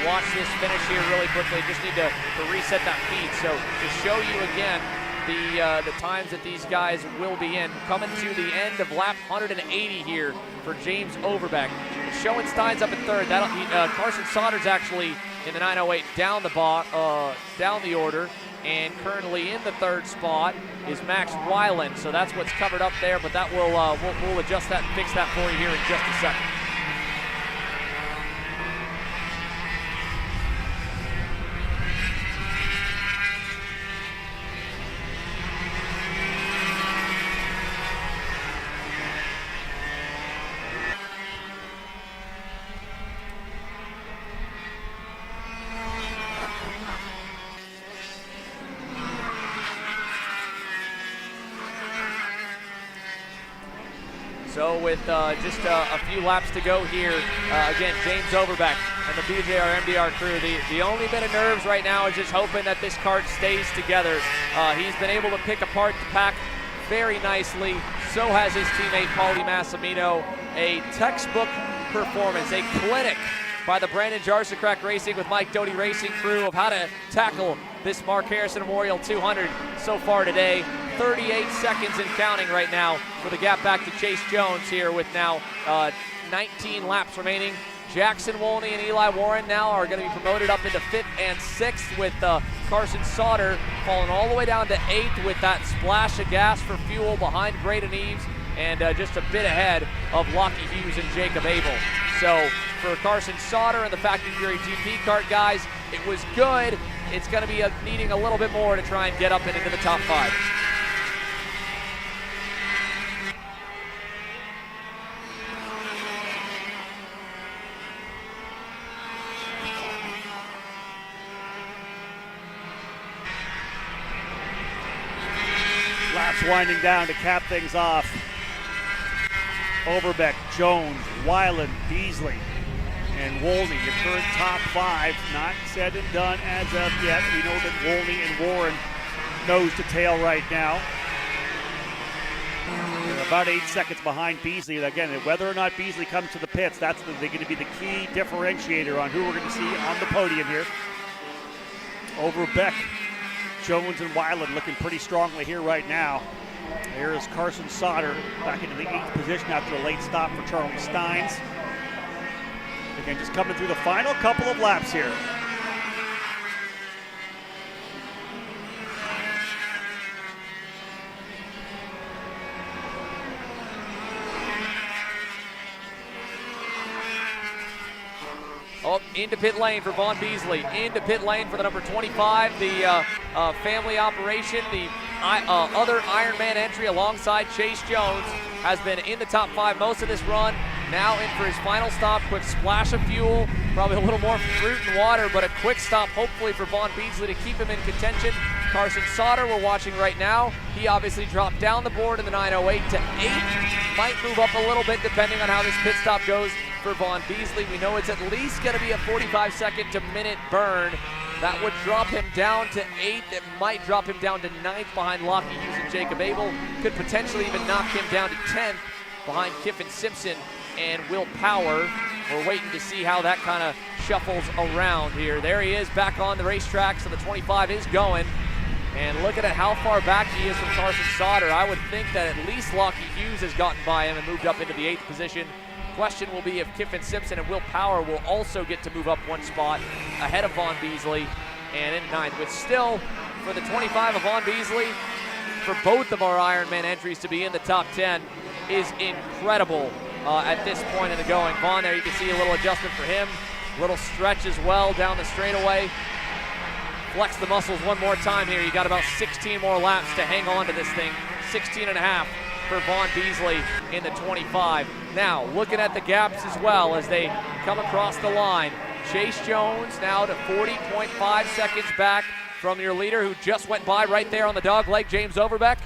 watch this finish here really quickly. Just need to reset that feed. So to show you again the times that these guys will be in. Coming to the end of lap 180 here for James Overbeck. Showing Steins up in 3rd. Carson Sauter's actually in the 908 down the order. And currently in the 3rd spot is Max Weiland. So that's what's covered up there, but that we'll adjust that and fix that for you here in just a second. So with just a few laps to go here, again, James Overbeck and the BJR MDR crew, the only bit of nerves right now is just hoping that this kart stays together. He's been able to pick apart the pack very nicely. So has his teammate, Paulie Massimino. A textbook performance, a clinic by the Brandon Jarsacrack Racing with Mike Doty Racing crew of how to tackle this Mark Harrison Memorial 200 so far today. 38 seconds and counting right now for the gap back to Chase Jones here with now 19 laps remaining. Jackson Wolney and Eli Warren now are going to be promoted up into 5th and 6th with Carson Sauter falling all the way down to 8th with that splash of gas for fuel behind Braden Eves and just a bit ahead of Lockie Hughes and Jacob Abel. So for Carson Sauter and the Factory Fury GP kart guys, it was good. It's going to be needing a little bit more to try and get up and into the top 5. winding down to cap things off. Overbeck, Jones, Weiland, Beasley, and Wolney, your current top 5. Not said and done as of yet. We know that Wolney and Warren nose to tail right now. They're about 8 seconds behind Beasley. Again, whether or not Beasley comes to the pits, that's going to be the key differentiator on who we're going to see on the podium here. Overbeck, Jones, and Weiland looking pretty strongly here right now. There is Carson Sauter back into the 8th position after a late stop for Charlie Steins. Again, just coming through the final couple of laps here. Oh, into pit lane for Vaughn Beasley. Into pit lane for the number 25, the family operation. The other Ironman entry alongside Chase Jones has been in the top 5 most of this run. Now in for his final stop. Quick splash of fuel. Probably a little more fruit and water, but a quick stop hopefully for Vaughn Beasley to keep him in contention. Carson Sauter we're watching right now. He obviously dropped down the board in the 908 to 8. Might move up a little bit depending on how this pit stop goes for Vaughn Beasley. We know it's at least going to be a 45-second to minute burn. That would drop him down to 8th. It might drop him down to 9th behind Lockie Hughes and Jacob Abel. Could potentially even knock him down to 10th behind Kiffin Simpson and Will Power. We're waiting to see how that kind of shuffles around here. There he is back on the racetrack, so the 25 is going. And look at how far back he is from Carson Sauter. I would think that at least Lockie Hughes has gotten by him and moved up into the 8th position. Question will be if Kiffin Simpson and Will Power will also get to move up one spot ahead of Vaughn Beasley and in 9th. But still, for the 25 of Vaughn Beasley, for both of our Ironman entries to be in the top 10 is incredible at this point in the going. Vaughn there, you can see a little adjustment for him. Little stretch as well down the straightaway. Flex the muscles one more time here. You got about 16 more laps to hang on to this thing. 16 and a half for Vaughn Beasley in the 25. Now, looking at the gaps as well as they come across the line. Chase Jones now to 40.5 seconds back from your leader who just went by right there on the dog leg, James Overbeck.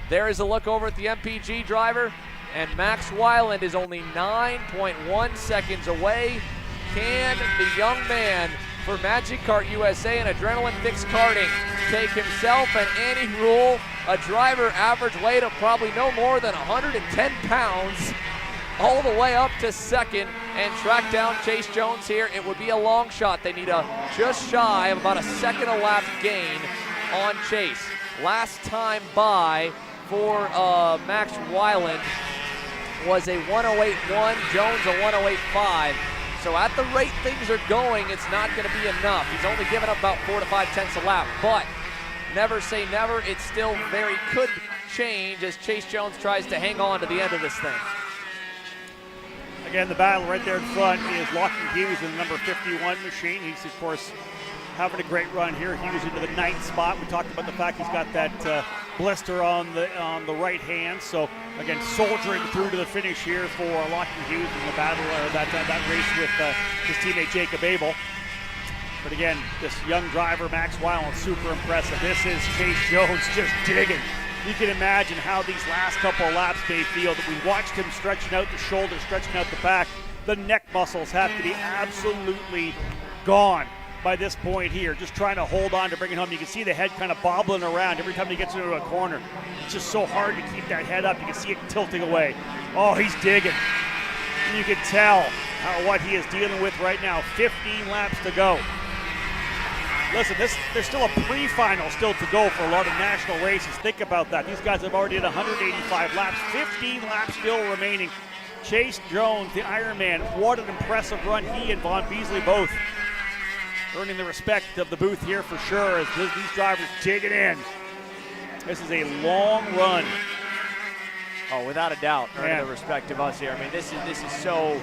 There is a look over at the MPG driver, and Max Weiland is only 9.1 seconds away. Can the young man for Magic Kart USA and Adrenaline Fix Karting take himself and Annie Rule, a driver average weight of probably no more than 110 pounds, all the way up to second and track down Chase Jones here? It would be a long shot. They need a just shy of about a second a lap gain on Chase. Last time by for Max Weiland was a 108.1, Jones a 108.5. So at the rate things are going, it's not going to be enough. He's only given up about 4 to 5 tenths a lap, but never say never. It still very could change as Chase Jones tries to hang on to the end of this thing. Again, the battle right there in front is Lockie Hughes in the number 51 machine. He's, of course, having a great run here. He was into the 9th spot. We talked about the fact he's got that blister on the right hand. So, again, soldiering through to the finish here for Lockie Hughes in the battle, that race with his teammate Jacob Abel. But again, this young driver, Max Weiland, super impressive. This is Chase Jones just digging. You can imagine how these last couple of laps may feel that we watched him stretching out the shoulder, stretching out the back. The neck muscles have to be absolutely gone by this point here, just trying to hold on to bring it home. You can see the head kind of bobbling around every time he gets into a corner. It's just so hard to keep that head up. You can see it tilting away. Oh, he's digging. You can tell what he is dealing with right now. 15 laps to go. Listen, there's still a pre-final still to go for a lot of national races. Think about that. These guys have already done 185 laps, 15 laps still remaining. Chase Jones, the Ironman, what an impressive run. He and Vaughn Beasley both earning the respect of the booth here for sure as these drivers dig it in. This is a long run. Oh, without a doubt, earning the respect of us here. I mean, this is so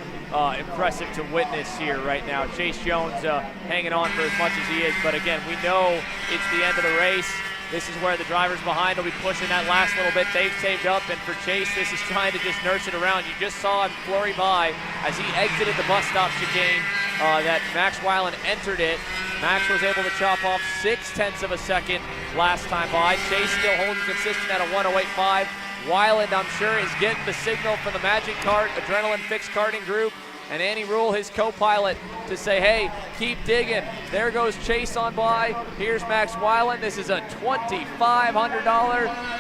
impressive to witness here right now. Chase Jones hanging on for as much as he is, but again, we know it's the end of the race. This is where the drivers behind will be pushing that last little bit they've saved up, and for Chase, this is trying to just nurse it around. You just saw him flurry by as he exited the bus stop chicane that Max Weiland entered it. Max was able to chop off 0.6 of a second last time by. Chase still holding consistent at a 1:08.5. Weiland, I'm sure, is getting the signal from the Magic Kart Adrenaline Fixed Karting Group and Andy Rule, his co-pilot, to say, hey, keep digging. There goes Chase on by. Here's Max Weiland. This is a $2,500,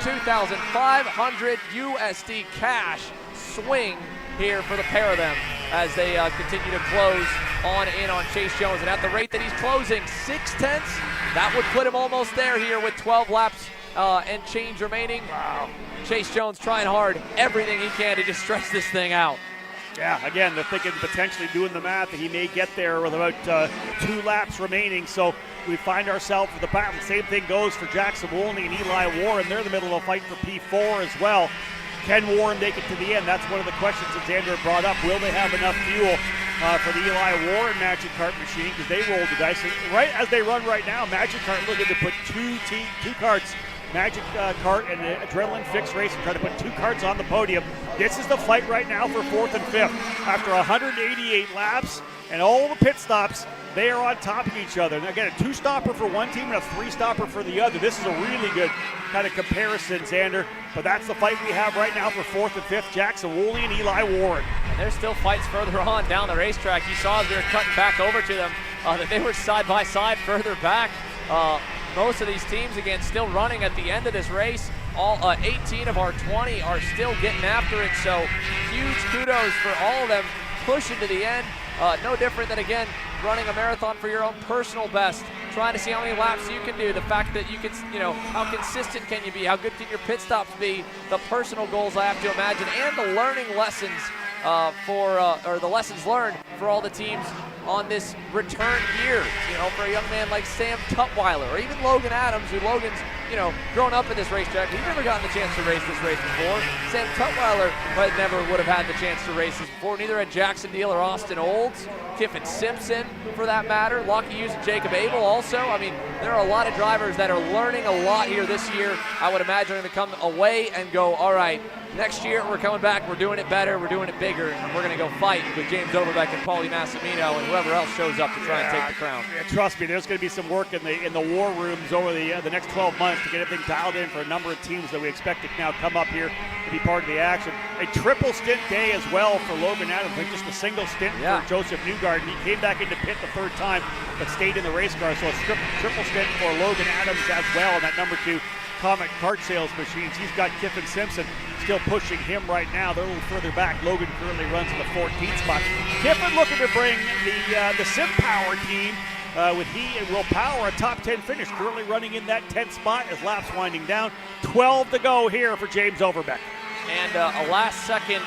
2,500 USD cash swing here for the pair of them as they continue to close on in on Chase Jones. And at the rate that he's closing, 0.6, that would put him almost there here with 12 laps and change remaining. Wow. Chase Jones trying hard, everything he can to just stretch this thing out. Yeah, again, they're thinking potentially doing the math that he may get there with about 2 laps remaining. So we find ourselves with the battle. Same thing goes for Jackson Woolney and Eli Warren. They're in the middle of a fight for P4 as well. Can Warren make it to the end? That's one of the questions that Xander brought up. Will they have enough fuel for the Eli Warren Magic Kart machine? Because they rolled the dice. Right as they run right now, Magic Kart looking to put two karts, Magic Kart and Adrenaline Fixed Race, and try to put 2 karts on the podium. This is the fight right now for 4th and 5th. After 188 laps and all the pit stops, they are on top of each other. Now, again, a 2-stopper for one team and a 3-stopper for the other. This is a really good kind of comparison, Xander. But that's the fight we have right now for 4th and 5th, Jackson Woolney and Eli Warren. And there's still fights further on down the racetrack. You saw as they were cutting back over to them that they were side by side further back. Most of these teams, again, still running at the end of this race. All 18 of our 20 are still getting after it, so huge kudos for all of them pushing to the end. No different than, again, running a marathon for your own personal best, trying to see how many laps you can do, the fact that you can, how consistent can you be, how good can your pit stops be, the personal goals I have to imagine, and the learning lessons or the lessons learned for all the teams on this return year, for a young man like Sam Tutwiler or even Logan Adams, who Logan's, grown up in this racetrack. He's never gotten the chance to race this race before. Sam Tutwiler never would have had the chance to race this before. Neither had Jackson Deal or Austin Olds, Kiffin Simpson for that matter, Lockie Hughes and Jacob Abel also. I mean, there are a lot of drivers that are learning a lot here this year. I would imagine they're going to come away and go, all right, next year we're coming back, we're doing it better, we're doing it bigger, and we're going to go fight with James Overbeck and Paulie Massimino and whoever else shows up to try and take the crown. Yeah, trust me, there's going to be some work in the war rooms over the next 12 months to get everything dialed in for a number of teams that we expect to now come up here to be part of the action. A triple stint day as well for Logan Adams, like just a single stint for Joseph Newgarden. He came back into pit the 3rd time, but stayed in the race car, so a triple stint for Logan Adams as well, and that number 2 Comet Kart Sales Machines. He's got Kiffin Simpson still pushing him right now. They're a little further back. Logan currently runs in the 14th spot. Kiffin looking to bring the Sim Power team with he and Will Power a top 10 finish, currently running in that 10th spot as laps winding down. 12 to go here for James Overbeck. And a last second,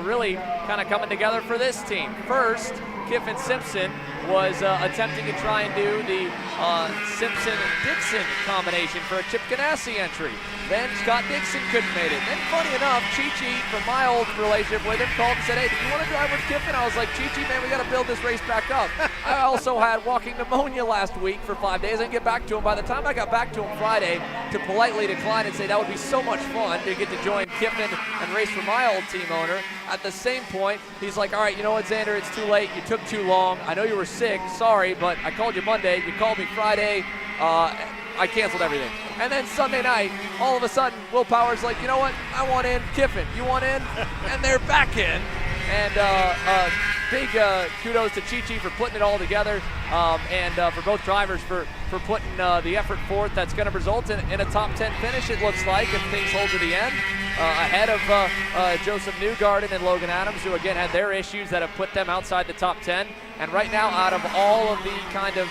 really kind of coming together for this team. First, Kiffin Simpson was attempting to try and do the Simpson-Dixon combination for a Chip Ganassi entry. Then Scott Dixon couldn't make it. Then, funny enough, Chi-Chi, from my old relationship with him, called and said, hey, do you want to drive with Kiffin? I was like, Chi-Chi, man, we got to build this race back up. I also had walking pneumonia last week for 5 days. I didn't get back to him. By the time I got back to him Friday to politely decline and say that would be so much fun to get to join Kiffin and race for my old team owner, at the same point, he's like, all right, you know what, Xander, it's too late. You took too long. I know you were sick. Sorry, but I called you Monday. You called me Friday. I canceled everything. And then Sunday night, all of a sudden, Will Power's like, you know what? I want in. Kiffin, you want in? And they're back in. And big kudos to Chi-Chi for putting it all together, and for both drivers for putting the effort forth that's going to result in a top 10 finish, it looks like, if things hold to the end, ahead of Joseph Newgarden and Logan Adams, who again had their issues that have put them outside the top 10. And right now, out of all of the kind of,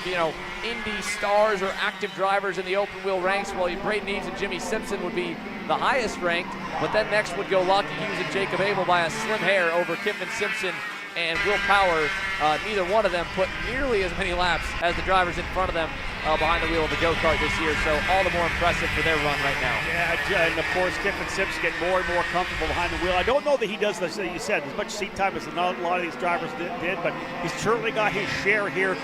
Indy stars or active drivers in the open wheel ranks, well, Braden Eves and Jimmy Simpson would be the highest ranked, but then next would go Lockie Hughes and Jacob Abel by a slim hair over Kiffin Simpson and Will Power. Neither one of them put nearly as many laps as the drivers in front of them behind the wheel of the go-kart this year, so all the more impressive for their run right now. Yeah, and of course, Kiffin Simpson getting more and more comfortable behind the wheel. I don't know that he does, as you said, as much seat time as a lot of these drivers did, but he's certainly got his share here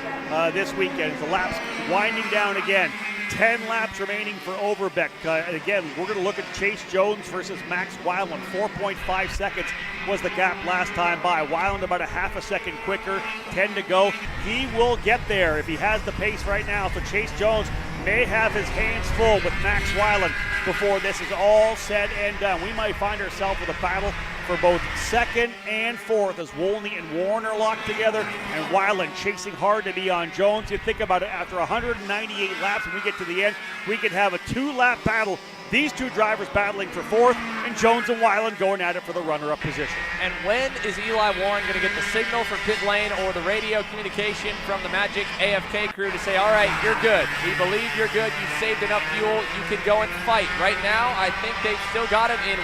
this weekend as the laps winding down again. 10 laps remaining for Overbeck. And again, we're going to look at Chase Jones versus Max Weiland. 4.5 seconds was the gap last time by. Weiland about a half a second quicker, 10 to go. He will get there if he has the pace right now. So Chase Jones may have his hands full with Max Weiland before this is all said and done. We might find ourselves with a battle for both second and fourth as Wolney and Warren are locked together and Weiland chasing hard to be on Jones. You think about it, after 198 laps, when we get to the end, we could have a 2-lap battle. These two drivers battling for fourth, and Jones and Weiland going at it for the runner-up position. And when is Eli Warren going to get the signal from pit lane or the radio communication from the Magic AFK crew to say, all right, you're good. We believe you're good. You've saved enough fuel. You can go and fight. Right now, I think they've still got him in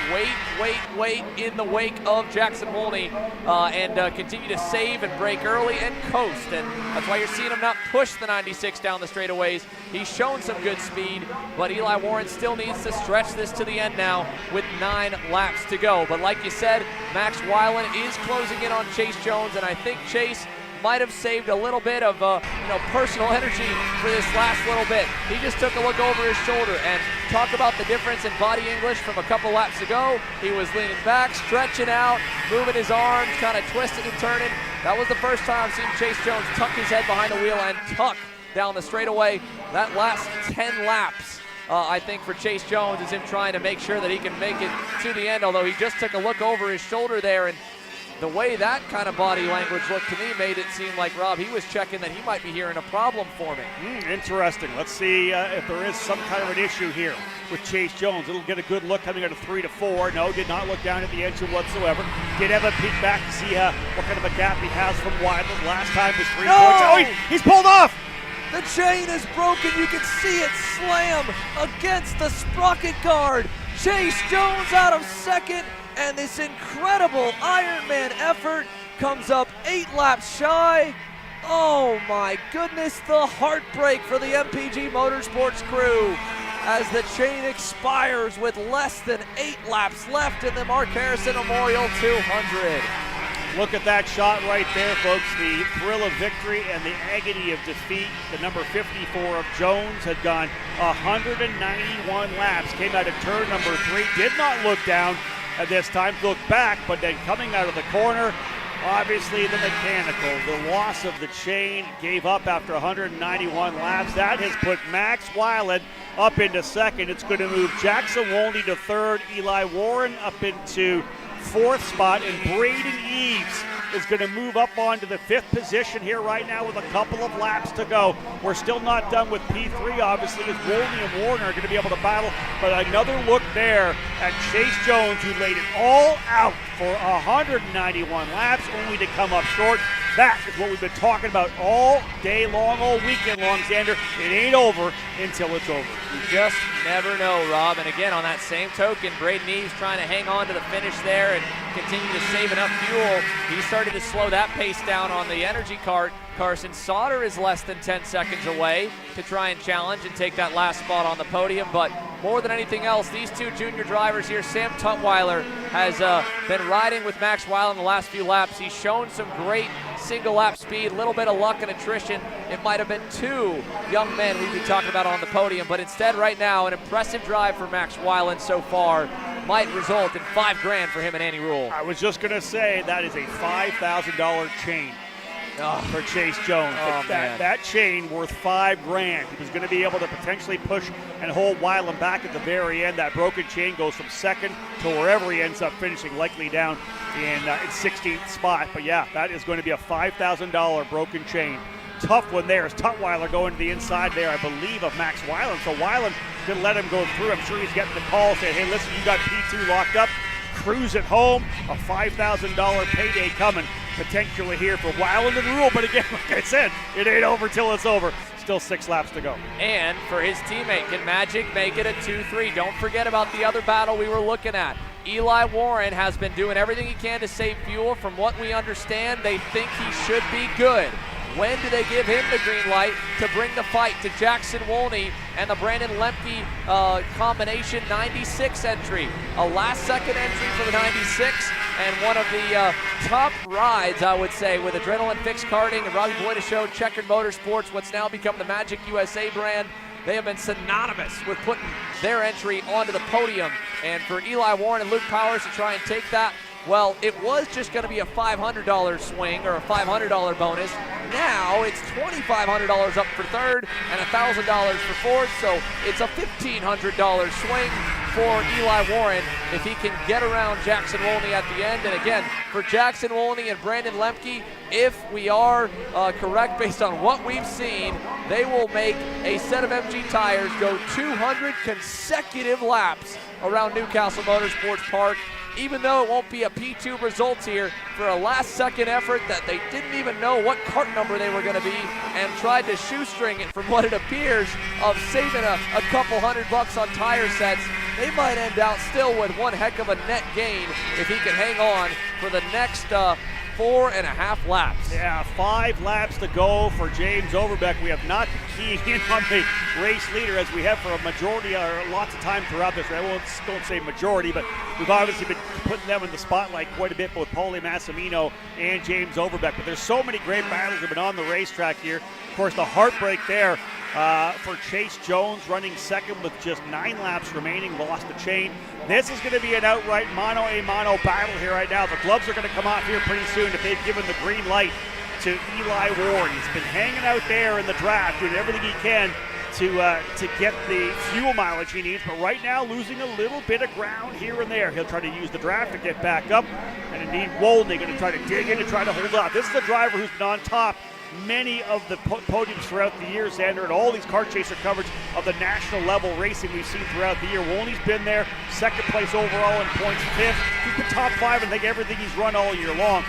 wait in the wake of Jackson Wolney and continue to save and break early and coast. And that's why you're seeing him not push the 96 down the straightaways. He's shown some good speed, but Eli Warren still needs to stretch this to the end now with 9 laps to go. But like you said, Max Weiland is closing in on Chase Jones, and I think Chase might have saved a little bit of personal energy for this last little bit. He just took a look over his shoulder, and talk about the difference in body English from a couple laps ago. He was leaning back, stretching out, moving his arms, kind of twisting and turning. That was the first time I've seen Chase Jones tuck his head behind the wheel and tuck down the straightaway. That last 10 laps, I think, for Chase Jones is him trying to make sure that he can make it to the end, although he just took a look over his shoulder there, and the way that kind of body language looked to me made it seem like, Rob, he was checking that he might be hearing a problem forming. Interesting. Let's see if there is some kind of an issue here with Chase Jones. It'll get a good look coming out of 3 to 4. No, did not look down at the engine whatsoever. Did have a peek back to see what kind of a gap he has from Weiland. Last time was 3 points. Oh, he's pulled off! The chain is broken. You can see it slam against the sprocket guard. Chase Jones out of second, and this incredible Ironman effort comes up 8 laps shy. Oh my goodness, the heartbreak for the MPG Motorsports crew as the chain expires with less than 8 laps left in the Mark Harrison Memorial 200. Look at that shot right there, folks. The thrill of victory and the agony of defeat. The number 54 of Jones had gone 191 laps. Came out of turn number 3. Did not look down at this time. Looked back, but then coming out of the corner, obviously the mechanical, the loss of the chain, gave up after 191 laps. That has put Max Weiland up into second. It's going to move Jackson Wolney to third. Eli Warren up into 4th spot, and Braden Eves is going to move up onto the 5th position here right now with a couple of laps to go. We're still not done with P3, obviously, as Wolney and Warner are going to be able to battle, but another look there at Chase Jones, who laid it all out for 191 laps, only to come up short. That is what we've been talking about all day long, all weekend long, Xander. It ain't over until it's over. You just never know, Rob. And again, on that same token, Braden Eves trying to hang on to the finish there and continue to save enough fuel. He started to slow that pace down on the energy cart. Carson Sauter is less than 10 seconds away to try and challenge and take that last spot on the podium. But more than anything else, these two junior drivers here, Sam Tutwiler has been riding with Max Weiland the last few laps. He's shown some great single lap speed, a little bit of luck and attrition. It might have been 2 young men we'd be talking about on the podium, but instead right now, an impressive drive for Max Weiland so far might result in $5,000 for him and Andy Rule. I was just going to say that is a $5,000 chain. For Chase Jones. That chain worth $5,000. He was going to be able to potentially push and hold Weiland back at the very end. That broken chain goes from second to wherever he ends up finishing, likely down in 16th spot. But yeah, that is going to be a $5,000 broken chain. Tough one there as Tutwiler going to the inside there, I believe, of Max Weiland. So Weiland didn't let him go through. I'm sure he's getting the call saying, hey, listen, you got P2 locked up. Cruise it home. A $5,000 payday coming potentially here for Weiland and Rule. But again, like I said, it ain't over till it's over. Still 6 laps to go. And for his teammate, can Magic make it a 2-3? Don't forget about the other battle we were looking at. Eli Warren has been doing everything he can to save fuel. From what we understand, they think he should be good. When do they give him the green light to bring the fight to Jackson Wolney and the Brandon Lemke combination 96 entry? A last-second entry for the 96, and one of the top rides, I would say, with Adrenaline Fix Karting and Robbie Boyd Show, Checkered Motorsports, what's now become the Magic USA brand. they have been synonymous with putting their entry onto the podium. And for Eli Warren and Luke Powers to try and take that, well, it was just going to be a $500 swing or a $500 bonus. Now it's $2,500 up for third and $1,000 for fourth, so it's a $1,500 swing for Eli Warren if he can get around Jackson Wolney at the end. And again, for Jackson Wolney and Brandon Lemke, if we are correct based on what we've seen, they will make a set of MG tires go 200 consecutive laps around Newcastle Motorsports Park. Even though it won't be a P2 result here, for a last-second effort that they didn't even know what cart number they were going to be and tried to shoestring it from what it appears of saving a couple $100 on tire sets, they might end out still with one heck of a net gain if he can hang on for the next 4.5 laps. Yeah, 5 laps to go for James Overbeck. We have not keyed in on the race leader as we have for a majority or lots of time throughout this. I don't say majority, but we've obviously been putting them in the spotlight quite a bit, both Paulie Massimino and James Overbeck. But there's so many great battles that have been on the racetrack here. Of course, the heartbreak there for Chase Jones, running second with just 9 laps remaining, lost the chain. This is going to be an outright mano-a-mano battle here right now. The gloves are going to come off here pretty soon if they've given the green light to Eli Warren. He's been hanging out there in the draft, doing everything he can to get the fuel mileage he needs, but right now losing a little bit of ground here and there. He'll try to use the draft to get back up, and indeed Wolney going to try to dig in to try to hold up. This is a driver who's been on top many of the podiums throughout the year, Xander, and all these kart chaser coverage of the national level racing we've seen throughout the year. Wolney's been there, second place overall in points, 5th. He's been top 5 and think everything he's run all year long.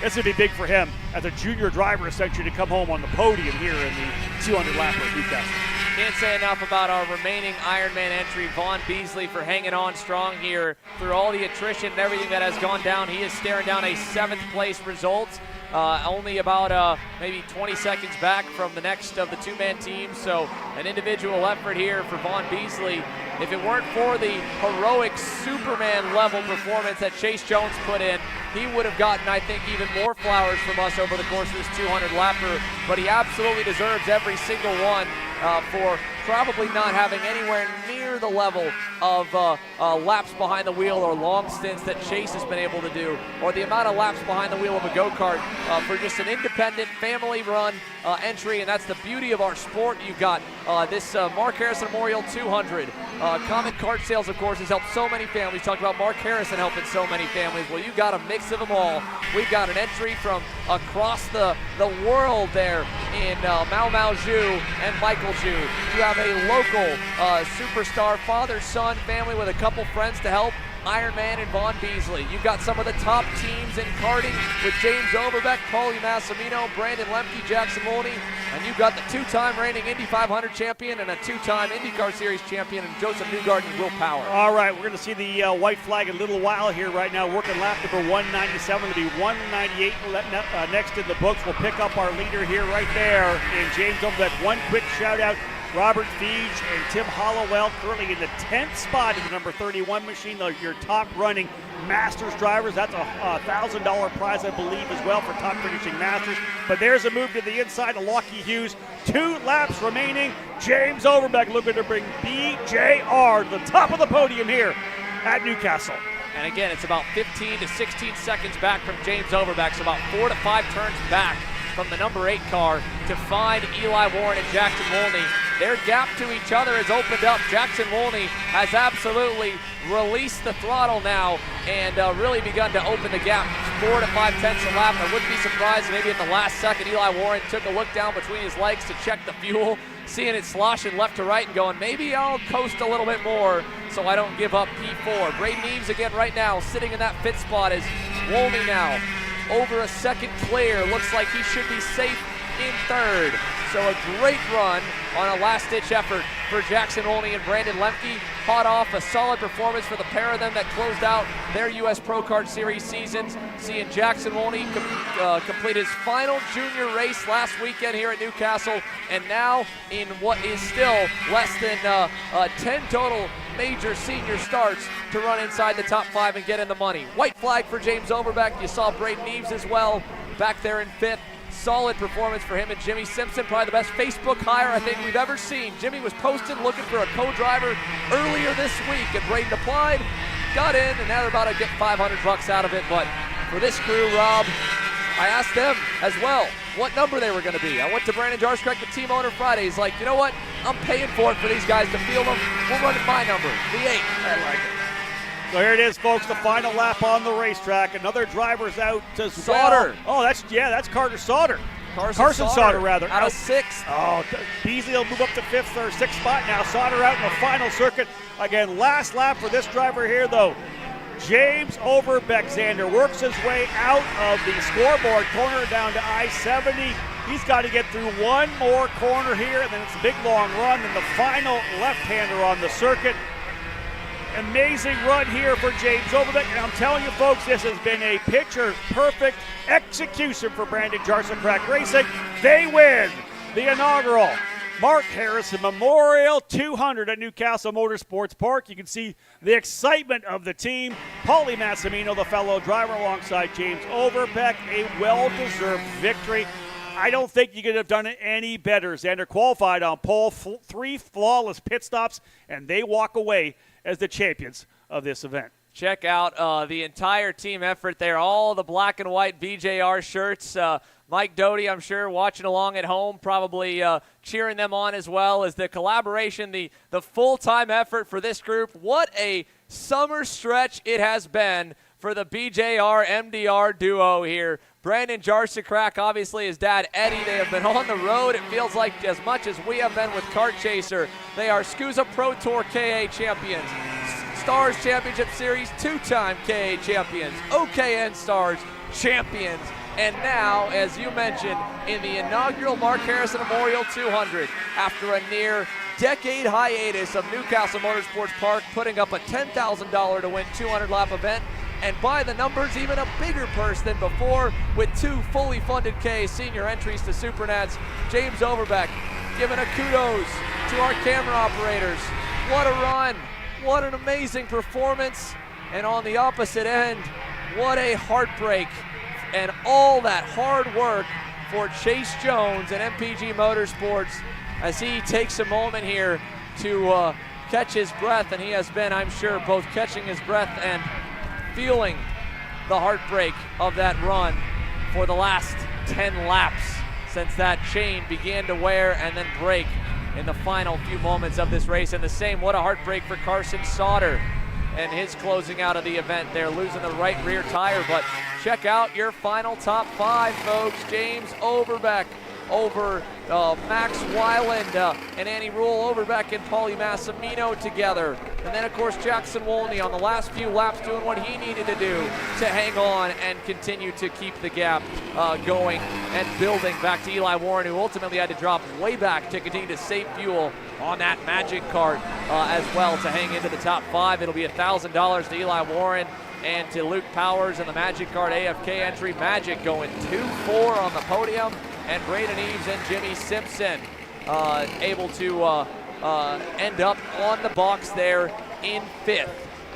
This would be big for him as a junior driver, essentially, to come home on the podium here in the 200 lap of Newcastle. Can't say enough about our remaining Ironman entry, Vaughn Beasley, for hanging on strong here through all the attrition and everything that has gone down. He is staring down a 7th place result. Only about maybe 20 seconds back from the next of the 2-man teams. So an individual effort here for Vaughn Beasley. If it weren't for the heroic Superman level performance that Chase Jones put in, he would have gotten, I think, even more flowers from us over the course of this 200 lapper. But he absolutely deserves every single one for probably not having anywhere near the level of laps behind the wheel or long stints that Chase has been able to do, or the amount of laps behind the wheel of a go-kart for just an independent, family-run entry. And that's the beauty of our sport. You've got this Mark Harrison Memorial 200. Common Kart Sales, of course, has helped so many families. Talked about Mark Harrison helping so many families. Well, you've got a mix of them all. We've got an entry from across the world there in Mao Mao Zhu and Michael Zhu. You have a local superstar father-son family with a couple friends to help. Ironman and Vaughn Beasley. You've got some of the top teams in karting with James Overbeck, Paulie Massimino, Brandon Lemke, Jackson Wolney, and you've got the 2-time reigning Indy 500 champion and a 2-time IndyCar Series champion in Joseph Newgarden and Will Power. All right, we're going to see the white flag in a little while here right now, working lap number 197. It'll be 198 next in the books. We'll pick up our leader here right there in James Overbeck. One quick shout out. Robert Feige and Tim Hollowell currently in the 10th spot in the number 31 machine. Your top running Masters drivers. That's a $1,000 prize, I believe, as well for top finishing Masters. But there's a move to the inside of Lockie Hughes. 2 laps remaining. James Overbeck looking to bring BJR to the top of the podium here at Newcastle. And again, it's about 15 to 16 seconds back from James Overbeck, so about 4 to 5 turns back from the number 8 car to find Eli Warren and Jackson Wolney. Their gap to each other has opened up. Jackson Wolney has absolutely released the throttle now and really begun to open the gap. 4 to 5 tenths a lap. I wouldn't be surprised if maybe at the last second Eli Warren took a look down between his legs to check the fuel, seeing it sloshing left to right and going, maybe I'll coast a little bit more so I don't give up P4. Braden Eaves again right now sitting in that 5th spot is Wolney now over a second clear. Looks like he should be safe in 3rd. So a great run on a last-ditch effort for Jackson Wolney and Brandon Lemke. Hot off a solid performance for the pair of them that closed out their U.S. Pro Kart Series seasons. Seeing Jackson Wolney complete his final junior race last weekend here at Newcastle, and now in what is still less than 10 total major senior starts to run inside the top 5 and get in the money. White flag for James Overbeck. You saw Braden Eaves as well back there in 5th. solid performance for him and Jimmy Simpson, probably the best Facebook hire I think we've ever seen. Jimmy was posted looking for a co-driver earlier this week, and Braden applied, got in, and now they're about to get $500 out of it. But for this crew, Rob, I asked them as well what number they were going to be. I went to Brandon Jarskrek, the team owner, Friday. He's like, you know what? I'm paying for it for these guys to field them. We'll run my number, the 8. I like it. So here it is, folks, the final lap on the racetrack. Another driver's out to Sauter. Oh, that's Carter Sauter. Carson Sauter, rather. Out of 6th. Oh, Beasley will move up to 5th or 6th spot now. Sauter out in the final circuit. Again, last lap for this driver here, though. James Overbeck, Xander, works his way out of the scoreboard corner down to I-70. He's got to get through one more corner here, and then it's a big long run, and the final left-hander on the circuit. Amazing run here for James Overbeck, and I'm telling you folks, this has been a picture-perfect execution for Brandon Jarskrek Racing. They win the inaugural Mark Harrison Memorial 200 at Castle Motorsports Park. You can see the excitement of the team. Paulie Massimino, the fellow driver, alongside James Overbeck, a well-deserved victory. I don't think you could have done it any better. Xander qualified on pole, 3 flawless pit stops, and they walk away as the champions of this event. Check out the entire team effort there, all the black and white BJR shirts. Mike Doty, I'm sure, watching along at home, probably cheering them on as well as the collaboration, the full-time effort for this group. What a summer stretch it has been for the BJR MDR duo here. Brandon Jarskrek, obviously his dad Eddie, they have been on the road, it feels like, as much as we have been with Kart Chaser. They are SCUSA Pro Tour KA champions, Stars Championship Series 2-time KA champions, OKN Stars champions, and now, as you mentioned, in the inaugural Mark Harrison Memorial 200, after a near decade hiatus of Castle Motorsports Park, putting up a $10,000 to win 200-lap event, and by the numbers, even a bigger purse than before, with 2 fully funded KA senior entries to Supernats. James Overbeck giving a kudos to our camera operators. What a run, what an amazing performance, and on the opposite end, what a heartbreak, and all that hard work for Chase Jones and MPG Motorsports as he takes a moment here to catch his breath, and he has been, I'm sure, both catching his breath and feeling the heartbreak of that run for the last 10 laps since that chain began to wear and then break in the final few moments of this race. And the same, what a heartbreak for Carson Sauter and his closing out of the event there, losing the right rear tire. But check out your final top 5, folks. James Overbeck over Max Weiland and Annie Rule, Overbeck and Paulie Massimino together. And then, of course, Jackson Wolney on the last few laps doing what he needed to do to hang on and continue to keep the gap going and building back to Eli Warren, who ultimately had to drop way back to continue to save fuel on that Magic Kart as well to hang into the top 5. It'll be $1,000 to Eli Warren and to Luke Powers in the Magic Kart AFK entry. Magic going 2-4 on the podium, and Braden Eves and Jimmy Simpson able to end up on the box there in 5th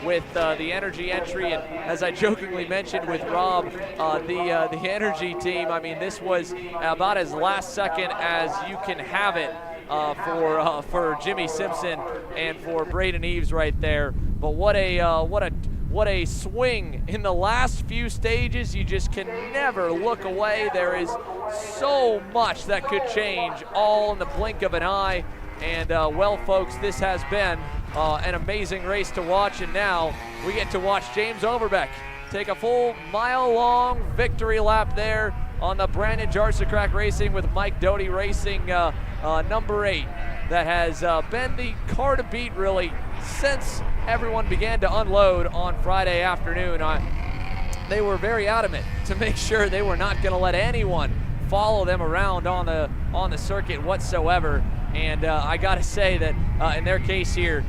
with the Energy entry. And as I jokingly mentioned with Rob, the Energy team, I mean, this was about as last second as you can have it for Jimmy Simpson and for Braden Eves right there. But what a swing in the last few stages. You just can never look away. There is so much that could change all in the blink of an eye. And well, folks, this has been an amazing race to watch. And now we get to watch James Overbeck take a full mile-long victory lap there on the Brandon Jarskrek Racing with Mike Doty Racing number 8. That has been the car to beat really since everyone began to unload on Friday afternoon. They were very adamant to make sure they were not going to let anyone follow them around on the circuit whatsoever. And I got to say that in their case here,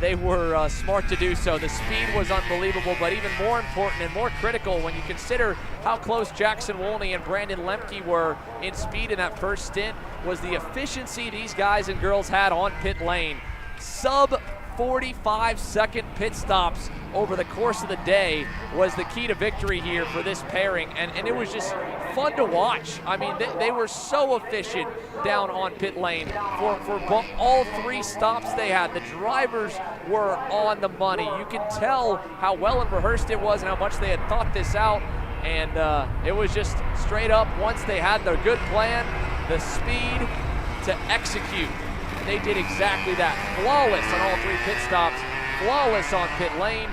they were smart to do so. The speed was unbelievable, but even more important and more critical when you consider how close Jackson Wolney and Brandon Lemke were in speed in that first stint was the efficiency these guys and girls had on pit lane. Sub 45-second pit stops over the course of the day was the key to victory here for this pairing, and it was just fun to watch. I mean, they were so efficient down on pit lane for all 3 stops they had. The drivers were on the money. You can tell how well rehearsed it was and how much they had thought this out, and it was just straight up, once they had their good plan, the speed to execute. They did exactly that. Flawless on all 3 pit stops, flawless on pit lane,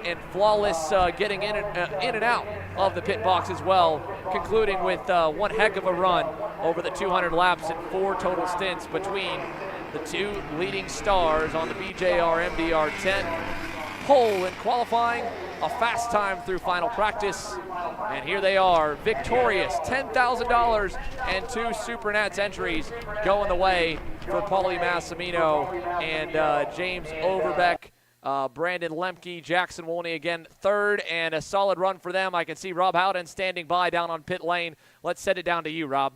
and flawless getting in and out of the pit box as well, concluding with one heck of a run over the 200 laps and 4 total stints between the 2 leading stars on the BJR MDR 10. Pole in qualifying, a fast time through final practice, and here they are, victorious. $10,000 and 2 Super Nats entries going the way for Paulie Massimino and James Overbeck. Brandon Lemke, Jackson Wolney again third, and a solid run for them. I can see Rob Howden standing by down on pit lane. Let's set it down to you, Rob.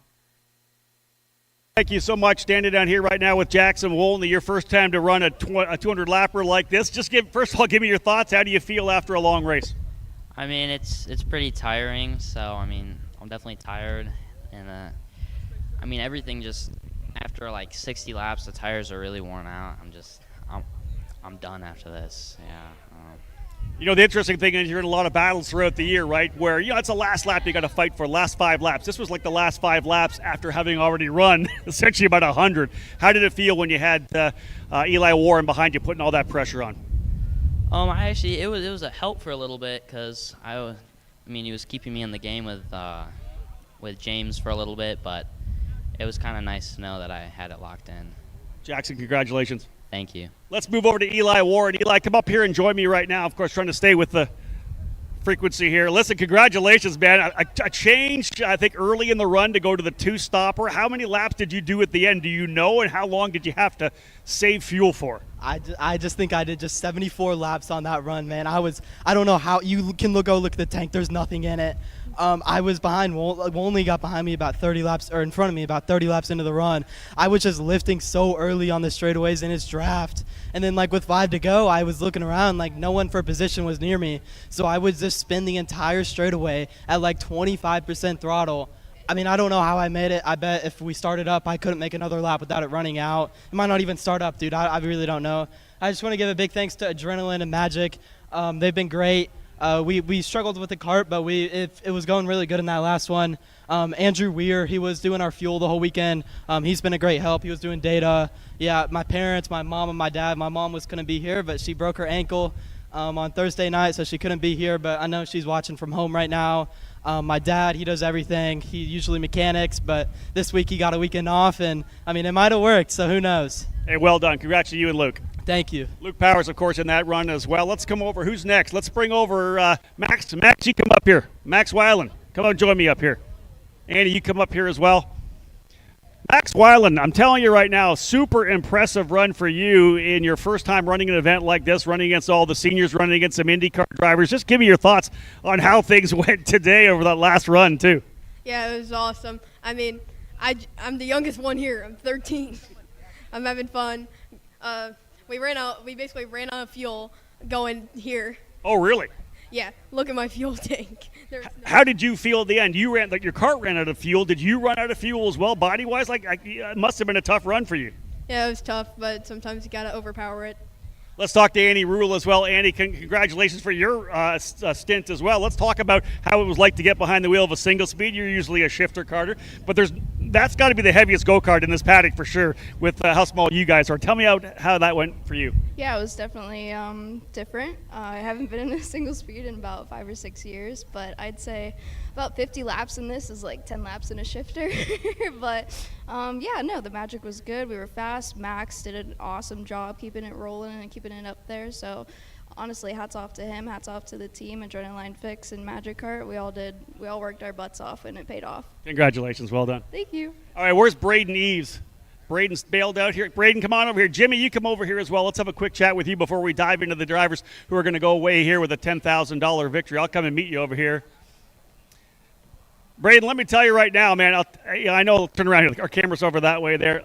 Thank you so much. Standing down here right now with Jackson Wolney, your first time to run a 200-lapper like this. First of all, give me your thoughts. How do you feel after a long race? I mean, it's pretty tiring. So I mean, I'm definitely tired, and I mean, everything just after like 60 laps, the tires are really worn out. I'm done after this. Yeah. You know, the interesting thing is you're in a lot of battles throughout the year, right, where, you know, it's the last lap you got to fight for, last 5 laps. This was like the last 5 laps after having already run essentially about 100. How did it feel when you had Eli Warren behind you putting all that pressure on? It was a help for a little bit because he was keeping me in the game with James for a little bit, but it was kind of nice to know that I had it locked in. Jackson, congratulations. Thank you. Let's move over to Eli Warren. Eli, come up here and join me right now. Of course, trying to stay with the frequency here. Listen, congratulations, man. A change, I think, early in the run to go to the 2-stopper. How many laps did you do at the end? Do you know? And how long did you have to save fuel for? I just think I did just 74 laps on that run, man. I don't know how you can go look at the tank. There's nothing in it. I was behind. Wolney got behind me about 30 laps, or in front of me about 30 laps into the run. I was just lifting so early on the straightaways in his draft. And then, like, with 5 to go, I was looking around, like, no one for position was near me. So I would just spin the entire straightaway at, like, 25% throttle. I mean, I don't know how I made it. I bet if we started up, I couldn't make another lap without it running out. It might not even start up, dude. I really don't know. I just want to give a big thanks to Adrenaline and Magic. They've been great. We struggled with the cart, but it was going really good in that last one. Andrew Weir, he was doing our fuel the whole weekend. He's been a great help. He was doing data. Yeah, my parents, my mom and my dad. My mom was couldn't be here, but she broke her ankle on Thursday night, so she couldn't be here, but I know she's watching from home right now. My dad, he does everything. He usually mechanics, but this week he got a weekend off, and, I mean, it might have worked, so who knows. Hey, well done. Congrats to you and Luke. Thank you. Luke Powers, of course, in that run as well. Let's come over. Who's next? Let's bring over Max. Max, you come up here. Max Weiland, come on, join me up here. Andy, you come up here as well. Max Weiland, I'm telling you right now, super impressive run for you in your first time running an event like this, running against all the seniors, running against some IndyCar drivers. Just give me your thoughts on how things went today over that last run, too. Yeah, it was awesome. I mean, I'm the youngest one here. I'm 13. I'm having fun. We basically ran out of fuel going here. Oh, really? Yeah, look at my fuel tank. How did you feel at the end? You ran, like, your cart ran out of fuel. Did you run out of fuel as well, body-wise? It must have been a tough run for you. Yeah, it was tough, but sometimes you got to overpower it. Let's talk to Andy Rule as well. Andy, congratulations for your stint as well. Let's talk about how it was like to get behind the wheel of a single speed. You're usually a shifter karter, but that's got to be the heaviest go-kart in this paddock for sure with how small you guys are. Tell me how that went for you. Yeah, it was definitely different. I haven't been in a single speed in about 5 or 6 years, but I'd say about 50 laps in this is like 10 laps in a shifter. But yeah, no, the magic was good. We were fast. Max did an awesome job keeping it rolling and keeping it up there. So honestly, hats off to him, hats off to the team, Adrenaline Fix and Magic Kart. We all worked our butts off and it paid off. Congratulations, well done. Thank you. All right, where's Braden Eves? Braden's bailed out here. Braden, come on over here. Jimmy, you come over here as well. Let's have a quick chat with you before we dive into the drivers who are going to go away here with a $10,000 victory. I'll come and meet you over here. Braden, let me tell you right now, man, I know, turn around here. Our camera's over that way there.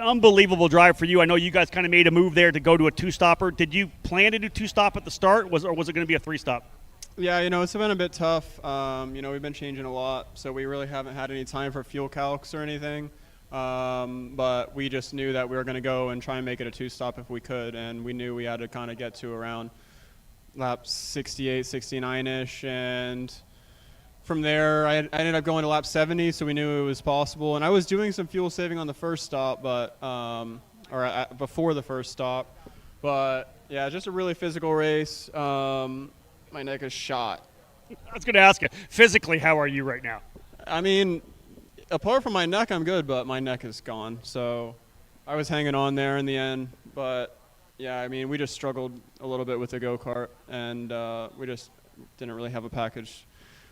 unbelievable drive for you. I know you guys kind of made a move there to go to a two-stopper. Did you plan to do two-stop at the start, or was it going to be a three-stop? Yeah, it's been a bit tough. We've been changing a lot, so we really haven't had any time for fuel calcs or anything. But we just knew that we were going to go and try and make it a two-stop if we could, and we knew we had to kind of get to around lap 68, 69-ish, and from there I ended up going to lap 70, so we knew it was possible. And I was doing some fuel saving on the first stop, but before the first stop. But yeah, just a really physical race. My neck is shot. I was going to ask you, physically, how are you right now? I mean, apart from my neck, I'm good, but my neck is gone. So I was hanging on there in the end. But, yeah, I mean, we just struggled a little bit with the go-kart, and we just didn't really have a package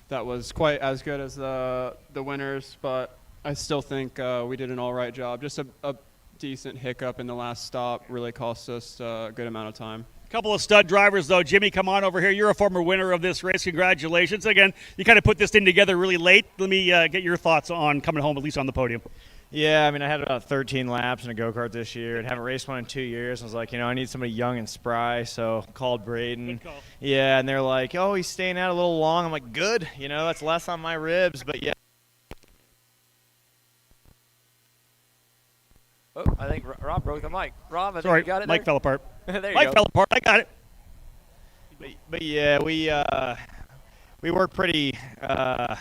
that was quite as good as the winners. But I still think we did an all right job. Just a decent hiccup in the last stop really cost us a good amount of time. Couple of stud drivers, though. Jimmy, come on over here. You're a former winner of this race. Congratulations. Again, you kind of put this thing together really late. Let me get your thoughts on coming home, at least on the podium. Yeah, I mean, I had about 13 laps in a go-kart this year and haven't raced one in 2 years. I was like, I need somebody young and spry, so called Braden. Good call. Yeah, and they're like, oh, he's staying out a little long. I'm like, good. That's less on my ribs, but yeah. Oh, I think Rob broke the mic. Rob, I think Sorry, you got it. mic fell apart. There you Mic go. fell apart. I got it. But yeah, we worked pretty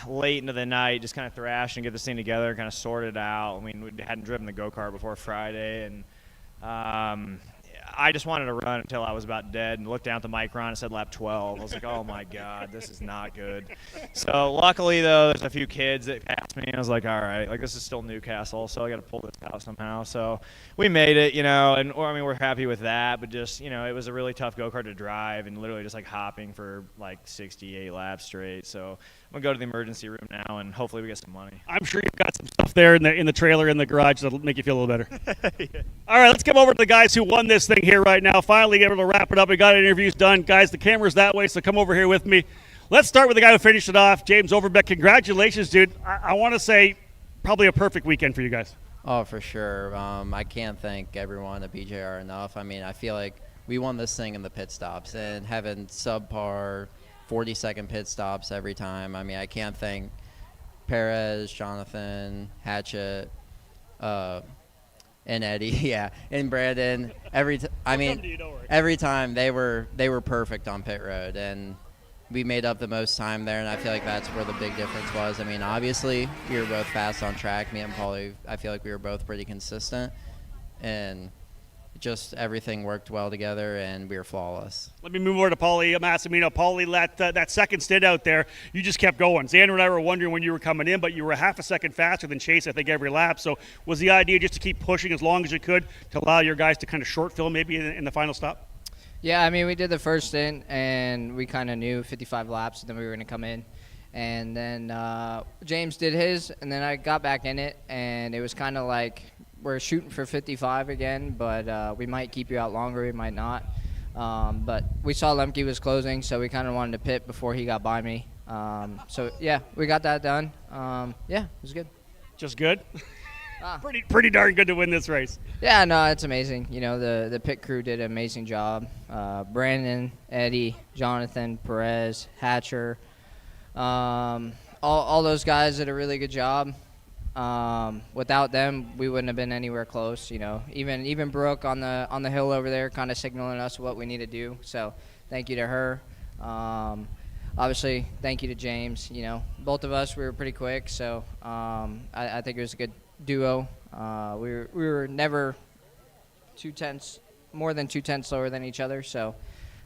late into the night, just kind of thrash and get this thing together, kind of sort it out. I mean, we hadn't driven the go-kart before Friday, and I just wanted to run until I was about dead and looked down at the micron and said lap 12. I was like, oh my God, this is not good. So luckily, though, there's a few kids that passed me, and I was like, all right, this is still Newcastle, so I got to pull this out somehow. So we made it, and we're happy with that, but just, it was a really tough go-kart to drive and literally just hopping for 68 laps straight. So I'm going to go to the emergency room now, and hopefully we get some money. I'm sure you've got some stuff there in the trailer in the garage that'll make you feel a little better. Yeah. All right, let's come over to the guys who won this thing here right now. Finally able to wrap it up. We got interviews done. Guys, the camera's that way, so come over here with me. Let's start with the guy who finished it off, James Overbeck. Congratulations, dude. I want to say probably a perfect weekend for you guys. Oh, for sure. I can't thank everyone at BJR enough. I mean, I feel like we won this thing in the pit stops, and having subpar 40-second pit stops every time. I mean, I can't thank Perez, Jonathan, Hatchet, and Eddie, yeah, and Brandon. Every time they were perfect on pit road, and we made up the most time there, and I feel like that's where the big difference was. I mean, obviously we were both fast on track. Me and Paulie, I feel like we were both pretty consistent, and just everything worked well together, and we were flawless. Let me move over to Paulie Massimino. Paulie, that second stint out there, you just kept going. Xander and I were wondering when you were coming in, but you were half a second faster than Chase, I think, every lap. So was the idea just to keep pushing as long as you could to allow your guys to kind of short fill maybe in the final stop? Yeah, I mean, we did the first stint, and we kind of knew 55 laps, and then we were going to come in. And then James did his, and then I got back in it, and it was kind of like we're shooting for 55 again, but we might keep you out longer, we might not. But we saw Lemke was closing, so we kind of wanted to pit before he got by me. So, yeah, we got that done. Yeah, it was good. Just good? Pretty darn good to win this race. Yeah, no, it's amazing. The pit crew did an amazing job. Brandon, Eddie, Jonathan, Perez, Hatcher, all those guys did a really good job. Without them, we wouldn't have been anywhere close. Even Brooke on the hill over there, kind of signaling us what we need to do. So, thank you to her. Obviously, thank you to James. Both of us, we were pretty quick. So, I think it was a good duo. We were never more than 2/10 slower than each other. So,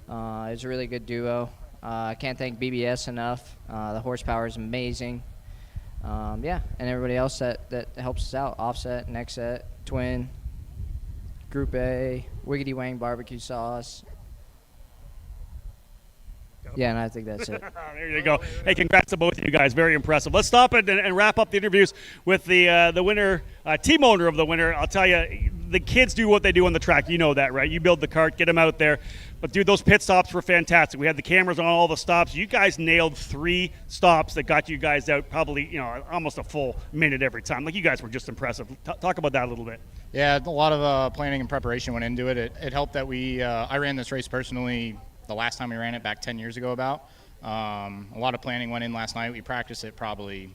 it was a really good duo. I can't thank BBS enough. The horsepower is amazing. Yeah, and everybody else that helps us out. Offset, Nexet, Twin, Group A, Wiggity Wang Barbecue Sauce. Yeah, and I think that's it. There you go. Hey, congrats to both of you guys. Very impressive. Let's stop it and wrap up the interviews with the winner, team owner of the winner. I'll tell you, the kids do what they do on the track. You know that, right? You build the kart, get them out there. But, dude, those pit stops were fantastic. We had the cameras on all the stops. You guys nailed 3 stops that got you guys out probably, almost a full minute every time. You guys were just impressive. Talk about that a little bit. Yeah, a lot of planning and preparation went into it. It helped that I ran this race personally the last time we ran it back 10 years ago about. A lot of planning went in last night. We practiced it probably,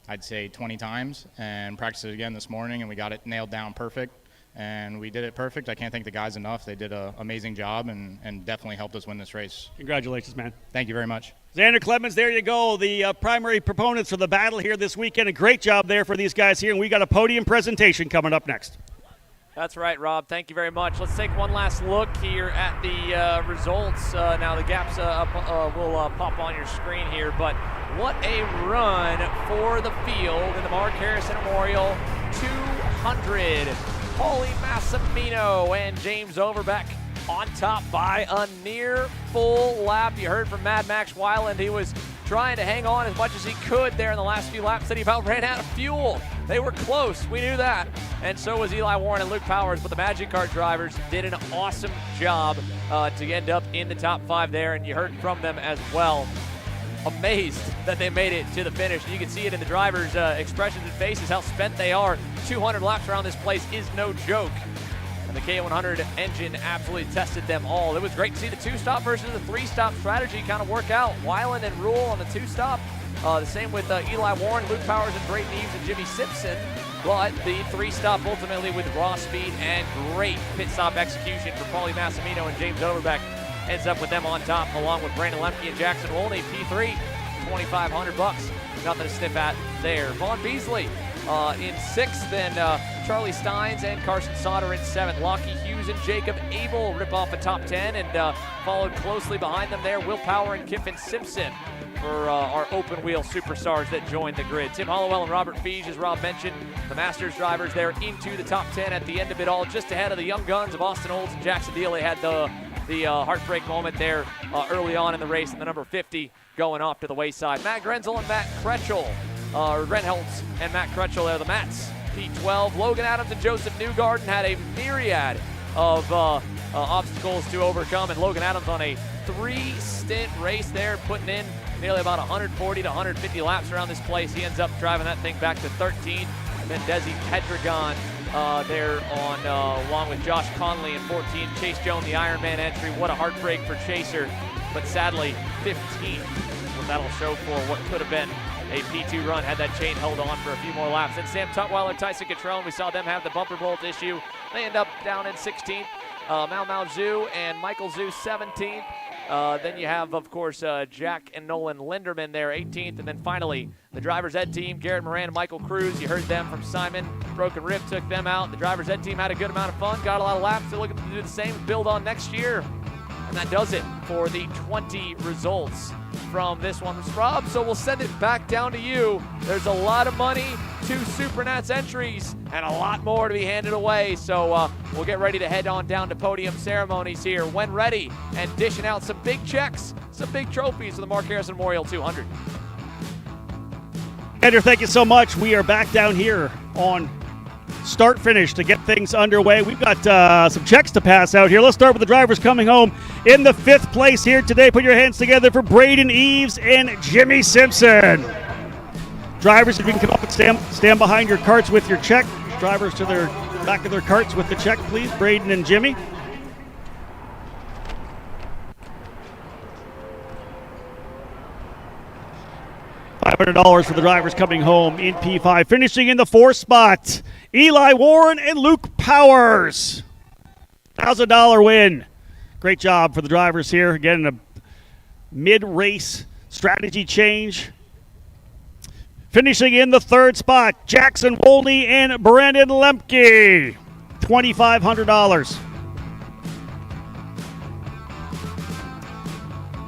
I'd say, 20 times and practiced it again this morning, and we got it nailed down perfect. And we did it perfect. I can't thank the guys enough. They did an amazing job and definitely helped us win this race. Congratulations, man. Thank you very much. Xander Clemens, there you go. The primary proponents for the battle here this weekend. A great job there for these guys here, and we got a podium presentation coming up next. That's right, Rob. Thank you very much. Let's take one last look here at the results. Now the gaps will pop on your screen here, but what a run for the field in the Mark Harrison Memorial 200. Paulie Massimino and James Overbeck on top by a near full lap. You heard from Mad Max Weiland. He was trying to hang on as much as he could there in the last few laps, that he about ran out of fuel. They were close. We knew that. And so was Eli Warren and Luke Powers, but the Magic Kart drivers did an awesome job to end up in the top 5 there, and you heard from them as well. Amazed that they made it to the finish. You can see it in the drivers' expressions and faces, how spent they are. 200 laps around this place is no joke. And the K100 engine absolutely tested them all. It was great to see the 2-stop versus the 3-stop strategy kind of work out. Weiland and Rule on the 2-stop. The same with Eli Warren, Luke Powers, and Brayton Eves and Jimmy Simpson. But the 3-stop ultimately with raw speed and great pit stop execution for Paulie Massimino and James Overbeck ends up with them on top, along with Brandon Lemke and Jackson Wolney. P3, $2,500. Nothing to sniff at there. Vaughn Beasley in 6th, then Charlie Steins and Carson Sauter in 7th. Lockie Hughes and Jacob Abel rip off a top 10, and followed closely behind them there, Will Power and Kiffin Simpson for our open wheel superstars that joined the grid. Tim Hollowell and Robert Feige, as Rob mentioned, the Masters drivers there into the top 10 at the end of it all, just ahead of the young guns of Austin Olds and Jackson Deal. They had the heartbreak moment there early on in the race, and the number 50 going off to the wayside. Matt Grenzel and Matt Kretschel, Renholtz and Matt Kretschel there, the Mats. P12, Logan Adams and Joseph Newgarden had a myriad of obstacles to overcome, and Logan Adams on a 3-stint race there, putting in nearly about 140 to 150 laps around this place. He ends up driving that thing back to 13th. And then Desi Pedregon there on along with Josh Conley in 14. Chase Jones, the Ironman entry. What a heartbreak for Chaser, but sadly 15th. Well, that'll show for what could have been a P2 run had that chain held on for a few more laps. And Sam Tutwiler, Tyson Catrone, we saw them have the bumper bolt issue. They end up down in 16th. Mao Zhu and Michael Zhu 17th. Then you have, of course, Jack and Nolan Linderman there, 18th. And then finally, the driver's ed team, Garrett Moran and Michael Cruz. You heard them from Simon. Broken Rib took them out. The driver's ed team had a good amount of fun, got a lot of laps. They're looking to do the same, build on next year. And that does it for the 20 results from this one, Rob. So we'll send it back down to you. There's a lot of money, 2 Supernats entries, and a lot more to be handed away. So we'll get ready to head on down to podium ceremonies here when ready, and dishing out some big checks, some big trophies for the Mark Harrison Memorial 200. Andrew, thank you so much. We are back down here on start finish to get things underway. We've got some checks to pass out here. Let's start with the drivers coming home in the 5th place here today. Put your hands together for Braden Eves and Jimmy Simpson. Drivers, if you can come up and stand behind your carts with your check. Drivers to their back of their carts with the check, please. Braden and Jimmy. $500 for the drivers coming home in P5. Finishing in the 4th spot, Eli Warren and Luke Powers. $1,000 win. Great job for the drivers here. Again, a mid-race strategy change. Finishing in the 3rd spot, Jackson Wolney and Brandon Lemke. $2,500.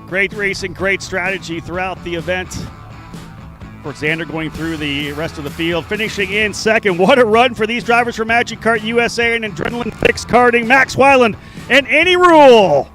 Great racing, great strategy throughout the event. Of course, Xander going through the rest of the field, finishing in 2nd. What a run for these drivers from Magic Kart USA and Adrenaline Fix Karting. Max Weiland and Any Rule.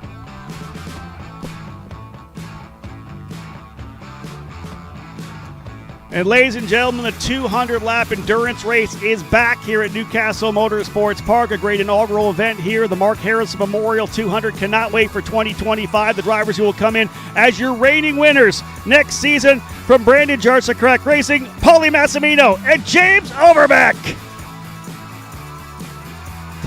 And ladies and gentlemen, the 200-lap endurance race is back here at Castle Motorsports Park. A great inaugural event here. The Mark Harrison Memorial 200 cannot wait for 2025. The drivers who will come in as your reigning winners next season from Brandon Jarsa Crack Racing, Paulie Massimino, and James Overbeck.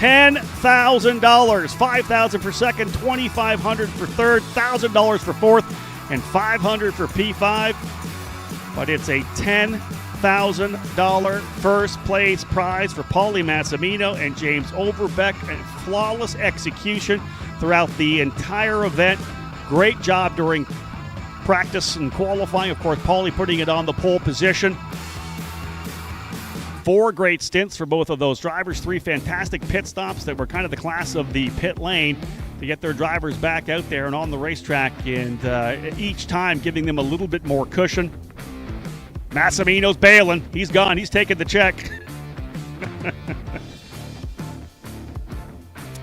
$10,000, $5,000 for second, $2,500 for third, $1,000 for fourth, and $500 for P5. But it's a $10,000 first place prize for Paulie Massimino and James Overbeck, and flawless execution throughout the entire event. Great job during practice and qualifying. Of course, Paulie putting it on the pole position. 4 great stints for both of those drivers. 3 fantastic pit stops that were kind of the class of the pit lane to get their drivers back out there and on the racetrack, and each time giving them a little bit more cushion. Massimino's bailing. He's gone. He's taking the check.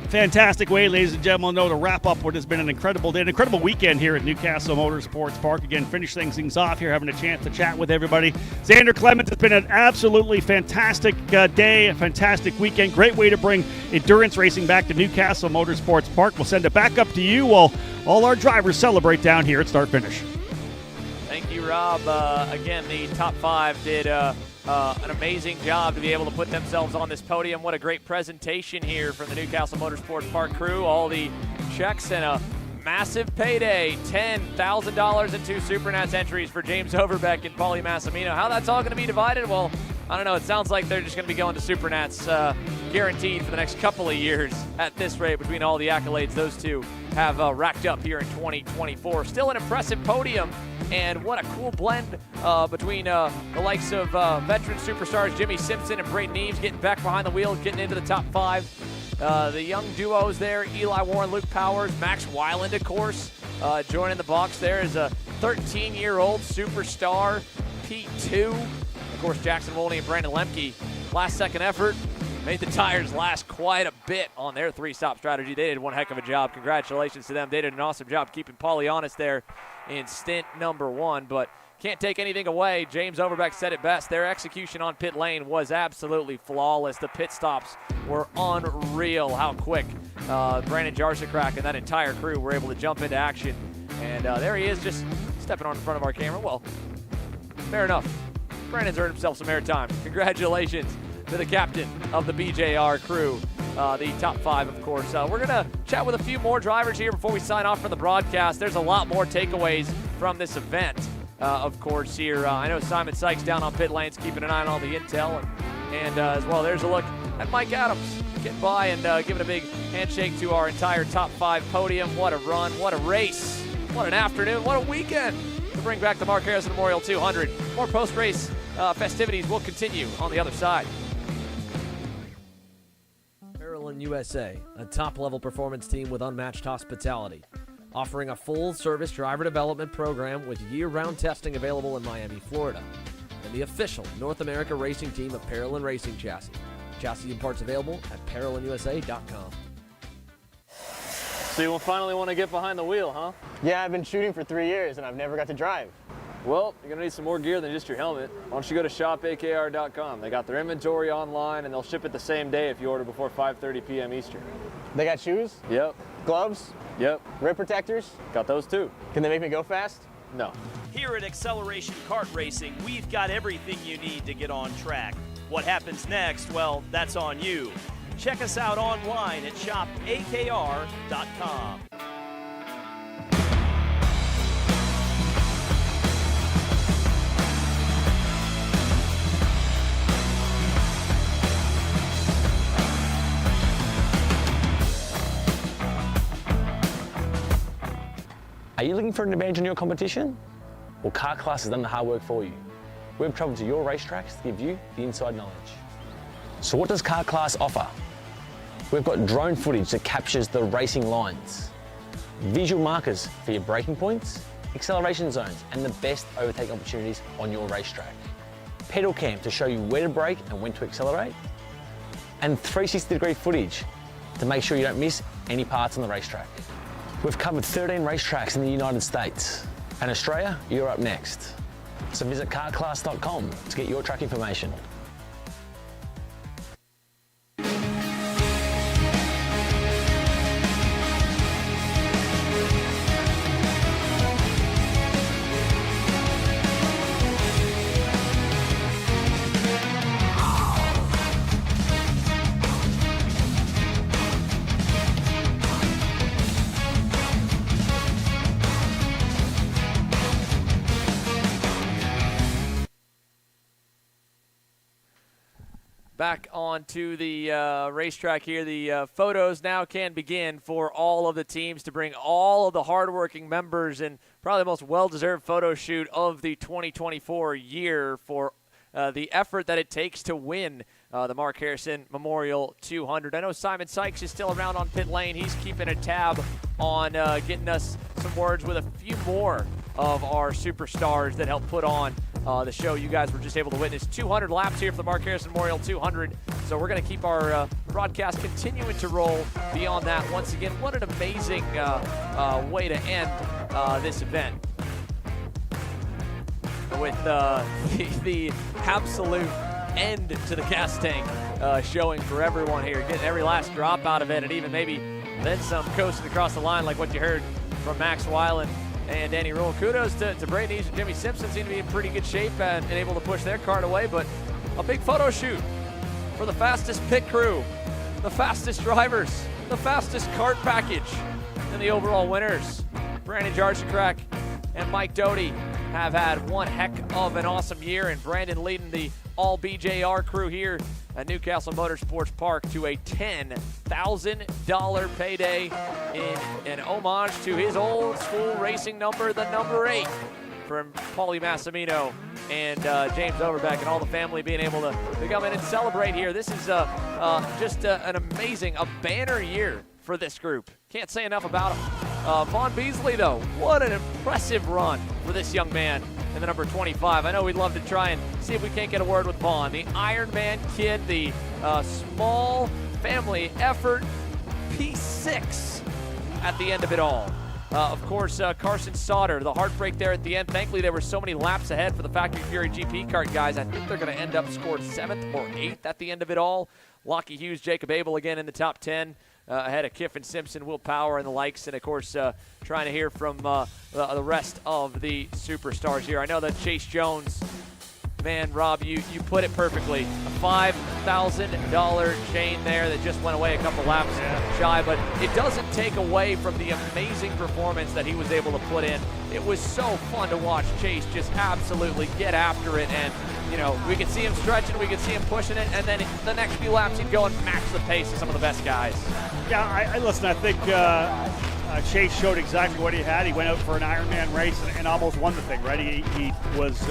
Fantastic way, ladies and gentlemen, to wrap up what has been an incredible day, an incredible weekend here at Newcastle Motorsports Park. Again, finish things off here, having a chance to chat with everybody. Xander Clemens, it's been an absolutely fantastic day, a fantastic weekend. Great way to bring endurance racing back to Newcastle Motorsports Park. We'll send it back up to you while all our drivers celebrate down here at Start Finish. Thank you, Rob. Again, the top 5 did an amazing job to be able to put themselves on this podium. What a great presentation here from the Newcastle Motorsports Park crew. All the checks and a massive payday. $10,000 in 2 Supernats entries for James Overbeck and Paulie Massimino. How that's all going to be divided? Well, I don't know. It sounds like they're just going to be going to Supernats guaranteed for the next couple of years at this rate, between all the accolades those two have racked up here in 2024. Still an impressive podium, and what a cool blend between the likes of veteran superstars Jimmy Simpson and Braden Eames getting back behind the wheel, getting into the top 5. The young duos there, Eli Warren, Luke Powers, Max Weiland, of course, joining the box there is a 13-year-old superstar, P2. Of course, Jackson Wolney and Brandon Lemke, last-second effort, made the tires last quite a bit on their 3-stop strategy. They did one heck of a job. Congratulations to them. They did an awesome job keeping Paulie honest there in stint number 1, but can't take anything away. James Overbeck said it best. Their execution on pit lane was absolutely flawless. The pit stops were unreal. How quick Brandon Jarsakrak and that entire crew were able to jump into action. And there he is, just stepping on in front of our camera. Well, fair enough. Brandon's earned himself some airtime. Congratulations to the captain of the BJR crew, the top 5, of course. We're going to chat with a few more drivers here before we sign off from the broadcast. There's a lot more takeaways from this event, of course, here. I know Simon Sykes down on pit lanes, keeping an eye on all the intel. And as well, there's a look at Mike Adams getting by and giving a big handshake to our entire top 5 podium. What a run, what a race, what an afternoon, what a weekend to bring back the Mark Harrison Memorial 200. More post-race festivities will continue on the other side. USA, a top-level performance team with unmatched hospitality, offering a full-service driver development program with year-round testing available in Miami, Florida, and the official North America racing team of Parolin Racing Chassis. Chassis and parts available at ParolinUSA.com. So you finally want to get behind the wheel, huh? Yeah, I've been shooting for 3 years and I've never got to drive. Well, you're going to need some more gear than just your helmet. Why don't you go to shopakr.com. They got their inventory online, and they'll ship it the same day if you order before 5:30 p.m. Eastern. They got shoes? Yep. Gloves? Yep. Rip protectors? Got those too. Can they make me go fast? No. Here at Acceleration Kart Racing, we've got everything you need to get on track. What happens next? Well, that's on you. Check us out online at shopakr.com. Are you looking for an advantage in your competition? Well, Kart Class has done the hard work for you. We've traveled to your racetracks to give you the inside knowledge. So what does Kart Class offer? We've got drone footage that captures the racing lines, visual markers for your braking points, acceleration zones, and the best overtake opportunities on your racetrack. Pedal cam to show you where to brake and when to accelerate, and 360-degree footage to make sure you don't miss any parts on the racetrack. We've covered 13 racetracks in the United States, and Australia, you're up next. So visit kartclass.com to get your track information. back onto the racetrack here. The photos now can begin for all of the teams to bring all of the hardworking members and probably the most well-deserved photo shoot of the 2024 year for the effort that it takes to win the Mark Harrison Memorial 200. I know Simon Sykes is still around on pit lane. He's keeping a tab on getting us some words with a few more of our superstars that help put on the show you guys were just able to witness. 200 laps here for the Mark Harrison Memorial 200. So we're going to keep our broadcast continuing to roll beyond that. Once again, what an amazing way to end this event. With the absolute end to the gas tank showing for everyone here, getting every last drop out of it, and even maybe then some coasting across the line like what you heard from Max Weiland and Danny Rule. Kudos to Brady East and Jimmy Simpson. Seem to be in pretty good shape and able to push their cart away, but a big photo shoot for the fastest pit crew, the fastest drivers, the fastest kart package, and the overall winners. Brandon Jarchikrak and Mike Doty have had one heck of an awesome year, and Brandon leading the all BJR crew here at Newcastle Motorsports Park to a $10,000 payday in an homage to his old school racing number, the number 8, from Paulie Massimino and James Overbeck, and all the family being able to come in and celebrate here. This is just an amazing, a banner year for this group. Can't say enough about him. Vaughn Beasley, though, what an impressive run for this young man in the number 25. I know we'd love to try and see if we can't get a word with Vaughn. The Ironman kid, the small family effort, P6 at the end of it all. Of course, Carson Sauter, the heartbreak there at the end. Thankfully, there were so many laps ahead for the Factory Fury GP kart guys. I think they're going to end up scored 7th or 8th at the end of it all. Lockie Hughes, Jacob Abel again in the top 10. Ahead of Kiffin Simpson, Will Power, and the likes, and of course trying to hear from the rest of the superstars here. I know that Chase Jones, man, Rob, you put it perfectly. A $5,000 chain there that just went away a couple laps shy, but it doesn't take away from the amazing performance that he was able to put in. It was so fun to watch Chase just absolutely get after it, and you know, we could see him stretching, we could see him pushing it, and then the next few laps he'd go and match the pace of some of the best guys. Yeah, listen, I think Chase showed exactly what he had. He went out for an Ironman race and almost won the thing, right? He was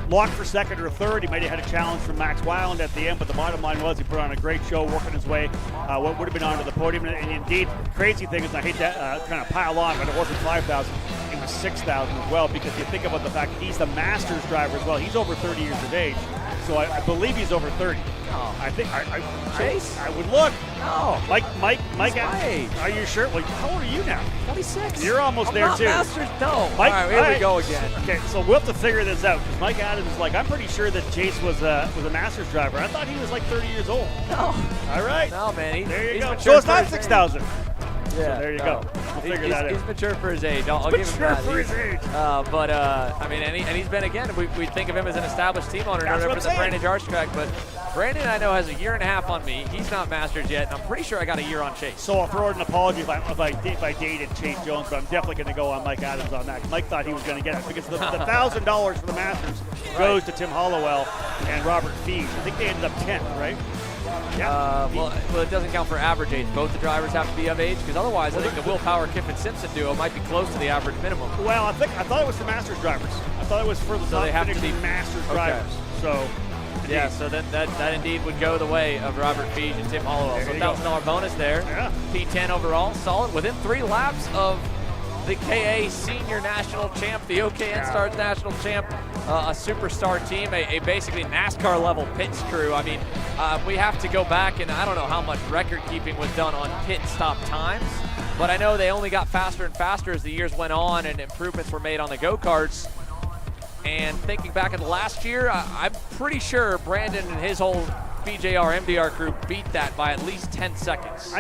locked for second or third. He might have had a challenge from Max Weiland at the end, but the bottom line was he put on a great show, working his way what would have been onto the podium. And indeed, the crazy thing is, I hate to kind of pile on, but it wasn't 5,000. It was 6,000 as well, because you think about the fact that he's the Masters driver as well. He's over 30 years of age, so I believe he's over 30. Oh. I think Chase? I would look. No. Mike, my age. Are you sure? Well, how old are you now? 26. You're almost there too. Masters, no. Mike, all right, here we go again. Okay, so we'll have to figure this out, because Mike Adams is like, I'm pretty sure that Chase was a Masters driver. I thought he was like 30 years old. No. All right. No, man. There you go. Mature So it's for not his 6,000. Yeah, so there you go. We'll figure that out. He's mature for his age. I'll give him that. For his age. But I mean, and he's been again. We think of him as an established team owner, no different than Brandon Jarchikrak. But Brandon, I know, has a year and a half on me. He's not Masters yet, and I'm pretty sure I got a year on Chase. So I'll throw out an apology if I dated Chase Jones, but I'm definitely going to go on Mike Adams on that. Mike thought he was going to get it, because the $1,000 for the Masters goes to Tim Hollowell and Robert Fees. I think they ended up 10th, right? Yeah. Well, it doesn't count for average age. Both the drivers have to be of age, because otherwise, I think the Will Power Kiffin Simpson duo might be close to the average minimum. Well, I thought it was for Masters drivers. I thought it was for the So they top have to be Masters drivers. So. Yeah, so that indeed would go the way of Robert Feige and Tim Hollowell. So $1,000 bonus there. Yeah. P10 overall, solid. Within 3 laps of the KA Senior National Champ, the OKN Stars National Champ, a superstar team, a basically NASCAR-level pits crew. I mean, we have to go back, and I don't know how much record keeping was done on pit stop times, but I know they only got faster and faster as the years went on and improvements were made on the go-karts. And thinking back at last year, I'm pretty sure Brandon and his whole BJR MDR crew beat that by at least 10 seconds.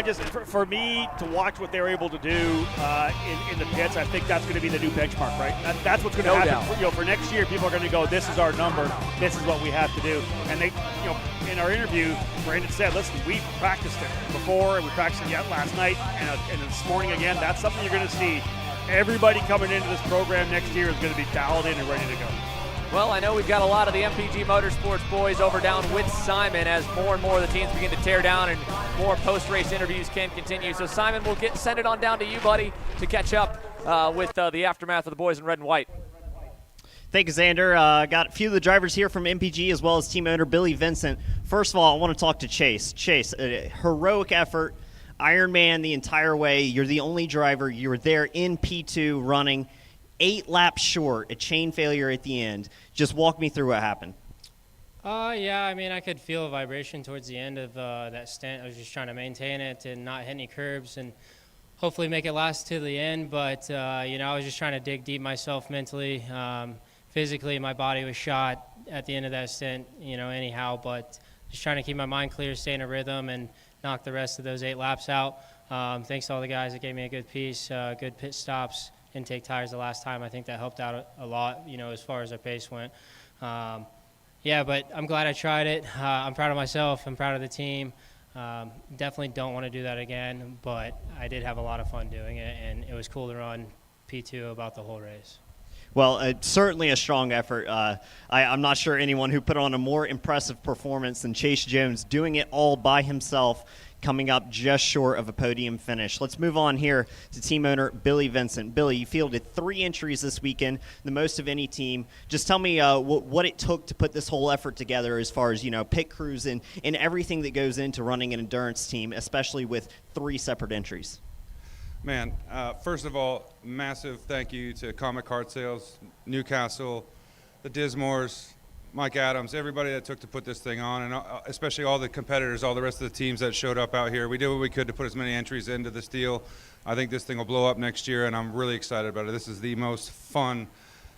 For me to watch what they were able to do in the pits, I think that's going to be the new benchmark, right? That's what's going to happen. For next year, people are going to go, this is our number, this is what we have to do. And they, in our interview, Brandon said, listen, we practiced it before, and we practiced it last night, and this morning again. That's something you're going to see. Everybody coming into this program next year is going to be dialed in and ready to go. Well, I know we've got a lot of the MPG Motorsports boys over down with Simon as more and more of the teams begin to tear down and more post-race interviews can continue. So Simon, we'll send it on down to you, buddy, to catch up with the aftermath of the boys in red and white. Thank you, Xander. Got a few of the drivers here from MPG as well as team owner Billy Vincent. First of all, I want to talk to Chase. Chase, a heroic effort, Ironman the entire way. You're the only driver. You were there in P2 running 8 laps short, a chain failure at the end. Just walk me through what happened. Yeah, I mean, I could feel a vibration towards the end of that stint. I was just trying to maintain it and not hit any curbs and hopefully make it last to the end. But, I was just trying to dig deep myself mentally. Physically, my body was shot at the end of that stint, anyhow. But just trying to keep my mind clear, stay in a rhythm, and knock the rest of those 8 laps out. Thanks to all the guys that gave me a good piece, good pit stops. Intake tires the last time. I think that helped out a lot, as far as our pace went. But I'm glad I tried it. I'm proud of myself. I'm proud of the team. Definitely don't want to do that again, but I did have a lot of fun doing it, and it was cool to run P2 about the whole race. Well, certainly a strong effort. I'm not sure anyone who put on a more impressive performance than Chase Jones, doing it all by himself, coming up just short of a podium finish. Let's move on here to team owner Billy Vincent. Billy, you fielded 3 entries this weekend, the most of any team. Just tell me what it took to put this whole effort together as far as, pit crews and everything that goes into running an endurance team, especially with 3 separate entries. Man, first of all, massive thank you to Comet Kart Sales, Newcastle, the Dismores, Mike Adams, everybody that took to put this thing on, and especially all the competitors, all the rest of the teams that showed up out here. We did what we could to put as many entries into this deal. I think this thing will blow up next year, and I'm really excited about it. This is the most fun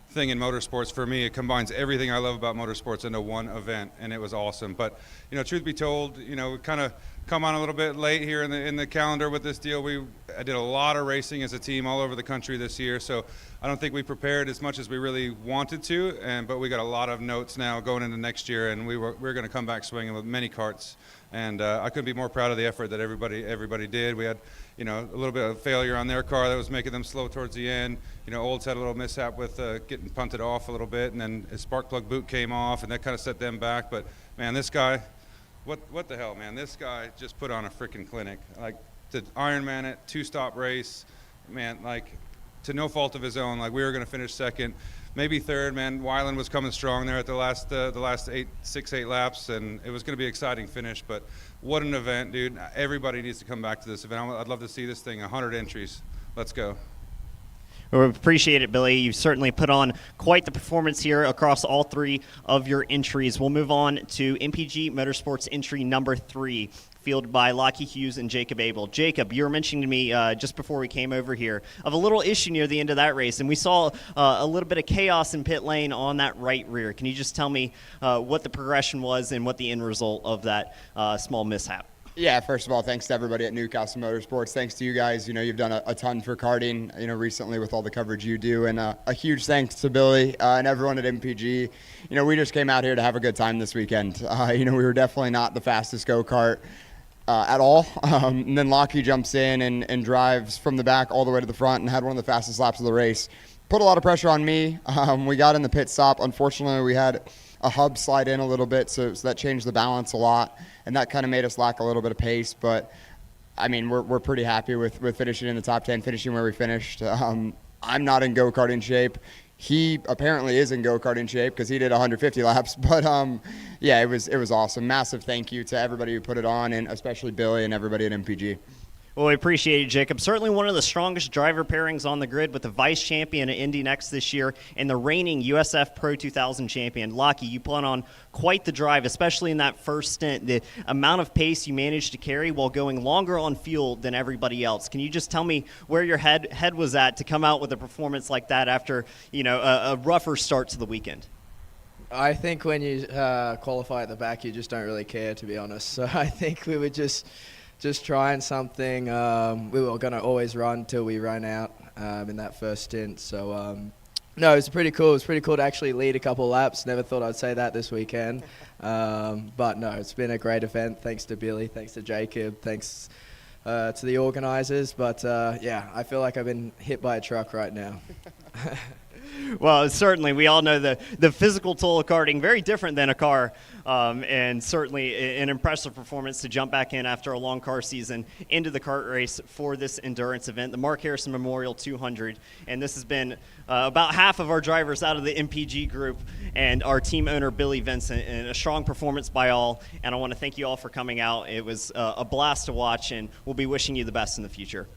thing in motorsports for me. It combines everything I love about motorsports into one event, and it was awesome. But, truth be told, we kind of come on a little bit late here in the calendar with this deal. I did a lot of racing as a team all over the country this year, so I don't think we prepared as much as we really wanted to, but we got a lot of notes now going into next year, and we're going to come back swinging with many karts. And I couldn't be more proud of the effort that everybody did. We had, a little bit of failure on their car that was making them slow towards the end. Olds had a little mishap with getting punted off a little bit, and then his spark plug boot came off, and that kind of set them back. But man, this guy, what the hell, man? This guy just put on a freaking clinic. Like, to Ironman it, 2-stop race, man. Like, to no fault of his own. Like, we were going to finish second, maybe third. Man, Weiland was coming strong there at the last 6-8 laps, and it was going to be an exciting finish. But what an event, dude! Everybody needs to come back to this event. I'd love to see this thing 100 entries. Let's go. We appreciate it, Billy. You've certainly put on quite the performance here across all 3 of your entries. We'll move on to MPG Motorsports entry number 3, fielded by Lockie Hughes and Jacob Abel. Jacob, you were mentioning to me just before we came over here of a little issue near the end of that race, and we saw a little bit of chaos in pit lane on that right rear. Can you just tell me what the progression was and what the end result of that small mishap? Yeah, first of all, thanks to everybody at Newcastle Motorsports. Thanks to you guys. You've done a ton for karting, recently with all the coverage you do. And a huge thanks to Billy and everyone at MPG. We just came out here to have a good time this weekend. We were definitely not the fastest go-kart at all. And then Lockie jumps in and drives from the back all the way to the front and had one of the fastest laps of the race. Put a lot of pressure on me. We got in the pit stop. Unfortunately, we had a hub slide in a little bit, so that changed the balance a lot, and that kind of made us lack a little bit of pace. But I mean, we're pretty happy with finishing in the top 10, finishing where we finished. I'm not in go-karting shape. He apparently is in go-karting shape because he did 150 laps. But yeah, it was awesome. Massive thank you to everybody who put it on, and especially Billy and everybody at MPG. Well, we appreciate it, Jacob. Certainly one of the strongest driver pairings on the grid with the vice champion at Indy Next this year and the reigning USF Pro 2000 champion. Lockie, you put on quite the drive, especially in that first stint. The amount of pace you managed to carry while going longer on fuel than everybody else. Can you just tell me where your head was at to come out with a performance like that after, a rougher start to the weekend? I think when you qualify at the back, you just don't really care, to be honest. So I think we were just trying something. We were going to always run till we ran out in that first stint. So, no, it was pretty cool. It was pretty cool to actually lead a couple laps. Never thought I'd say that this weekend. But, no, it's been a great event. Thanks to Billy. Thanks to Jacob. Thanks to the organizers. But, yeah, I feel like I've been hit by a truck right now. Well, certainly, we all know the physical toll of karting, very different than a car, and certainly an impressive performance to jump back in after a long car season into the kart race for this endurance event, the Mark Harrison Memorial 200. And this has been about half of our drivers out of the MPG group and our team owner, Billy Vincent, and a strong performance by all. And I want to thank you all for coming out. It was a blast to watch, and we'll be wishing you the best in the future.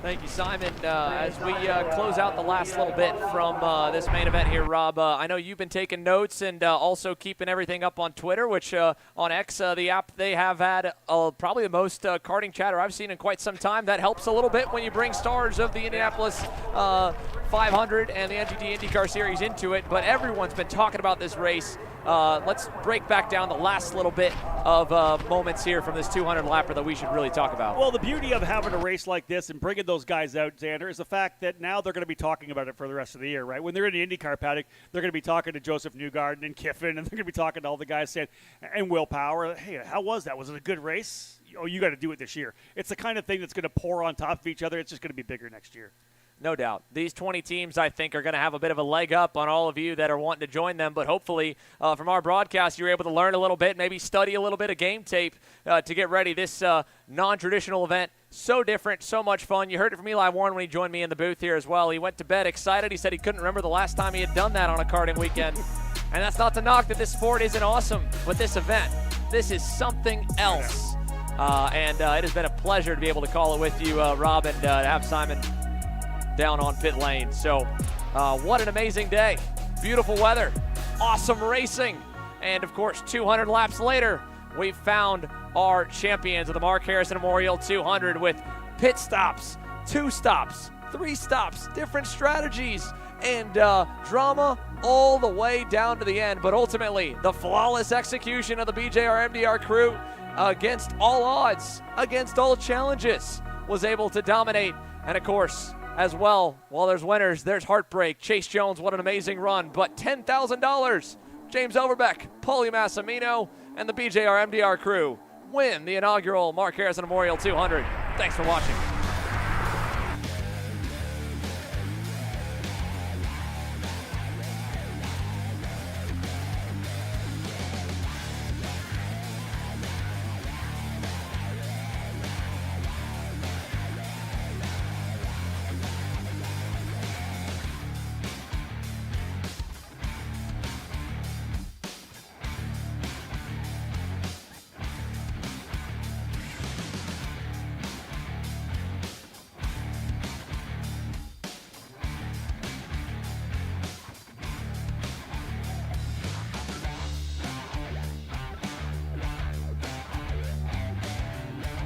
Thank you, Simon. As we close out the last little bit from this main event here, Rob, I know you've been taking notes and also keeping everything up on Twitter, which on X, the app, they have had probably the most karting chatter I've seen in quite some time. That helps a little bit when you bring stars of the Indianapolis 500 and the NGD IndyCar Series into it, but everyone's been talking about this race. Let's break back down the last little bit of moments here from this 200 lapper that we should really talk about. Well, the beauty of having a race like this and bringing those guys out, Xander, is the fact that now they're going to be talking about it for the rest of the year, right? When they're in the IndyCar paddock, they're going to be talking to Joseph Newgarden and Kiffin, and they're going to be talking to all the guys saying, and Will Power, hey, how was that? Was it a good race? Oh, you got to do it this year. It's the kind of thing that's going to pour on top of each other. It's just going to be bigger next year. No doubt. These 20 teams, I think, are going to have a bit of a leg up on all of you that are wanting to join them. But hopefully, from our broadcast, you're able to learn a little bit, maybe study a little bit of game tape to get ready. This non-traditional event, so different, so much fun. You heard it from Eli Warren when he joined me in the booth here as well. He went to bed excited. He said he couldn't remember the last time he had done that on a karting weekend. And that's not to knock that this sport isn't awesome, but this event, this is something else. And it has been a pleasure to be able to call it with you, Rob, and have Simon down on pit lane. So what an amazing day. Beautiful weather, awesome racing, and of course 200 laps later we've found our champions of the Mark Harrison Memorial 200 with pit stops, 2 stops, 3 stops, different strategies, and drama all the way down to the end. But ultimately the flawless execution of the BJR MDR crew against all odds, against all challenges, was able to dominate. And of course, as well, while there's winners, there's heartbreak. Chase Jones, what an amazing run. But $10,000, James Overbeck, Paulie Massimino, and the BJR MDR crew win the inaugural Mark Harrison Memorial 200. Thanks for watching.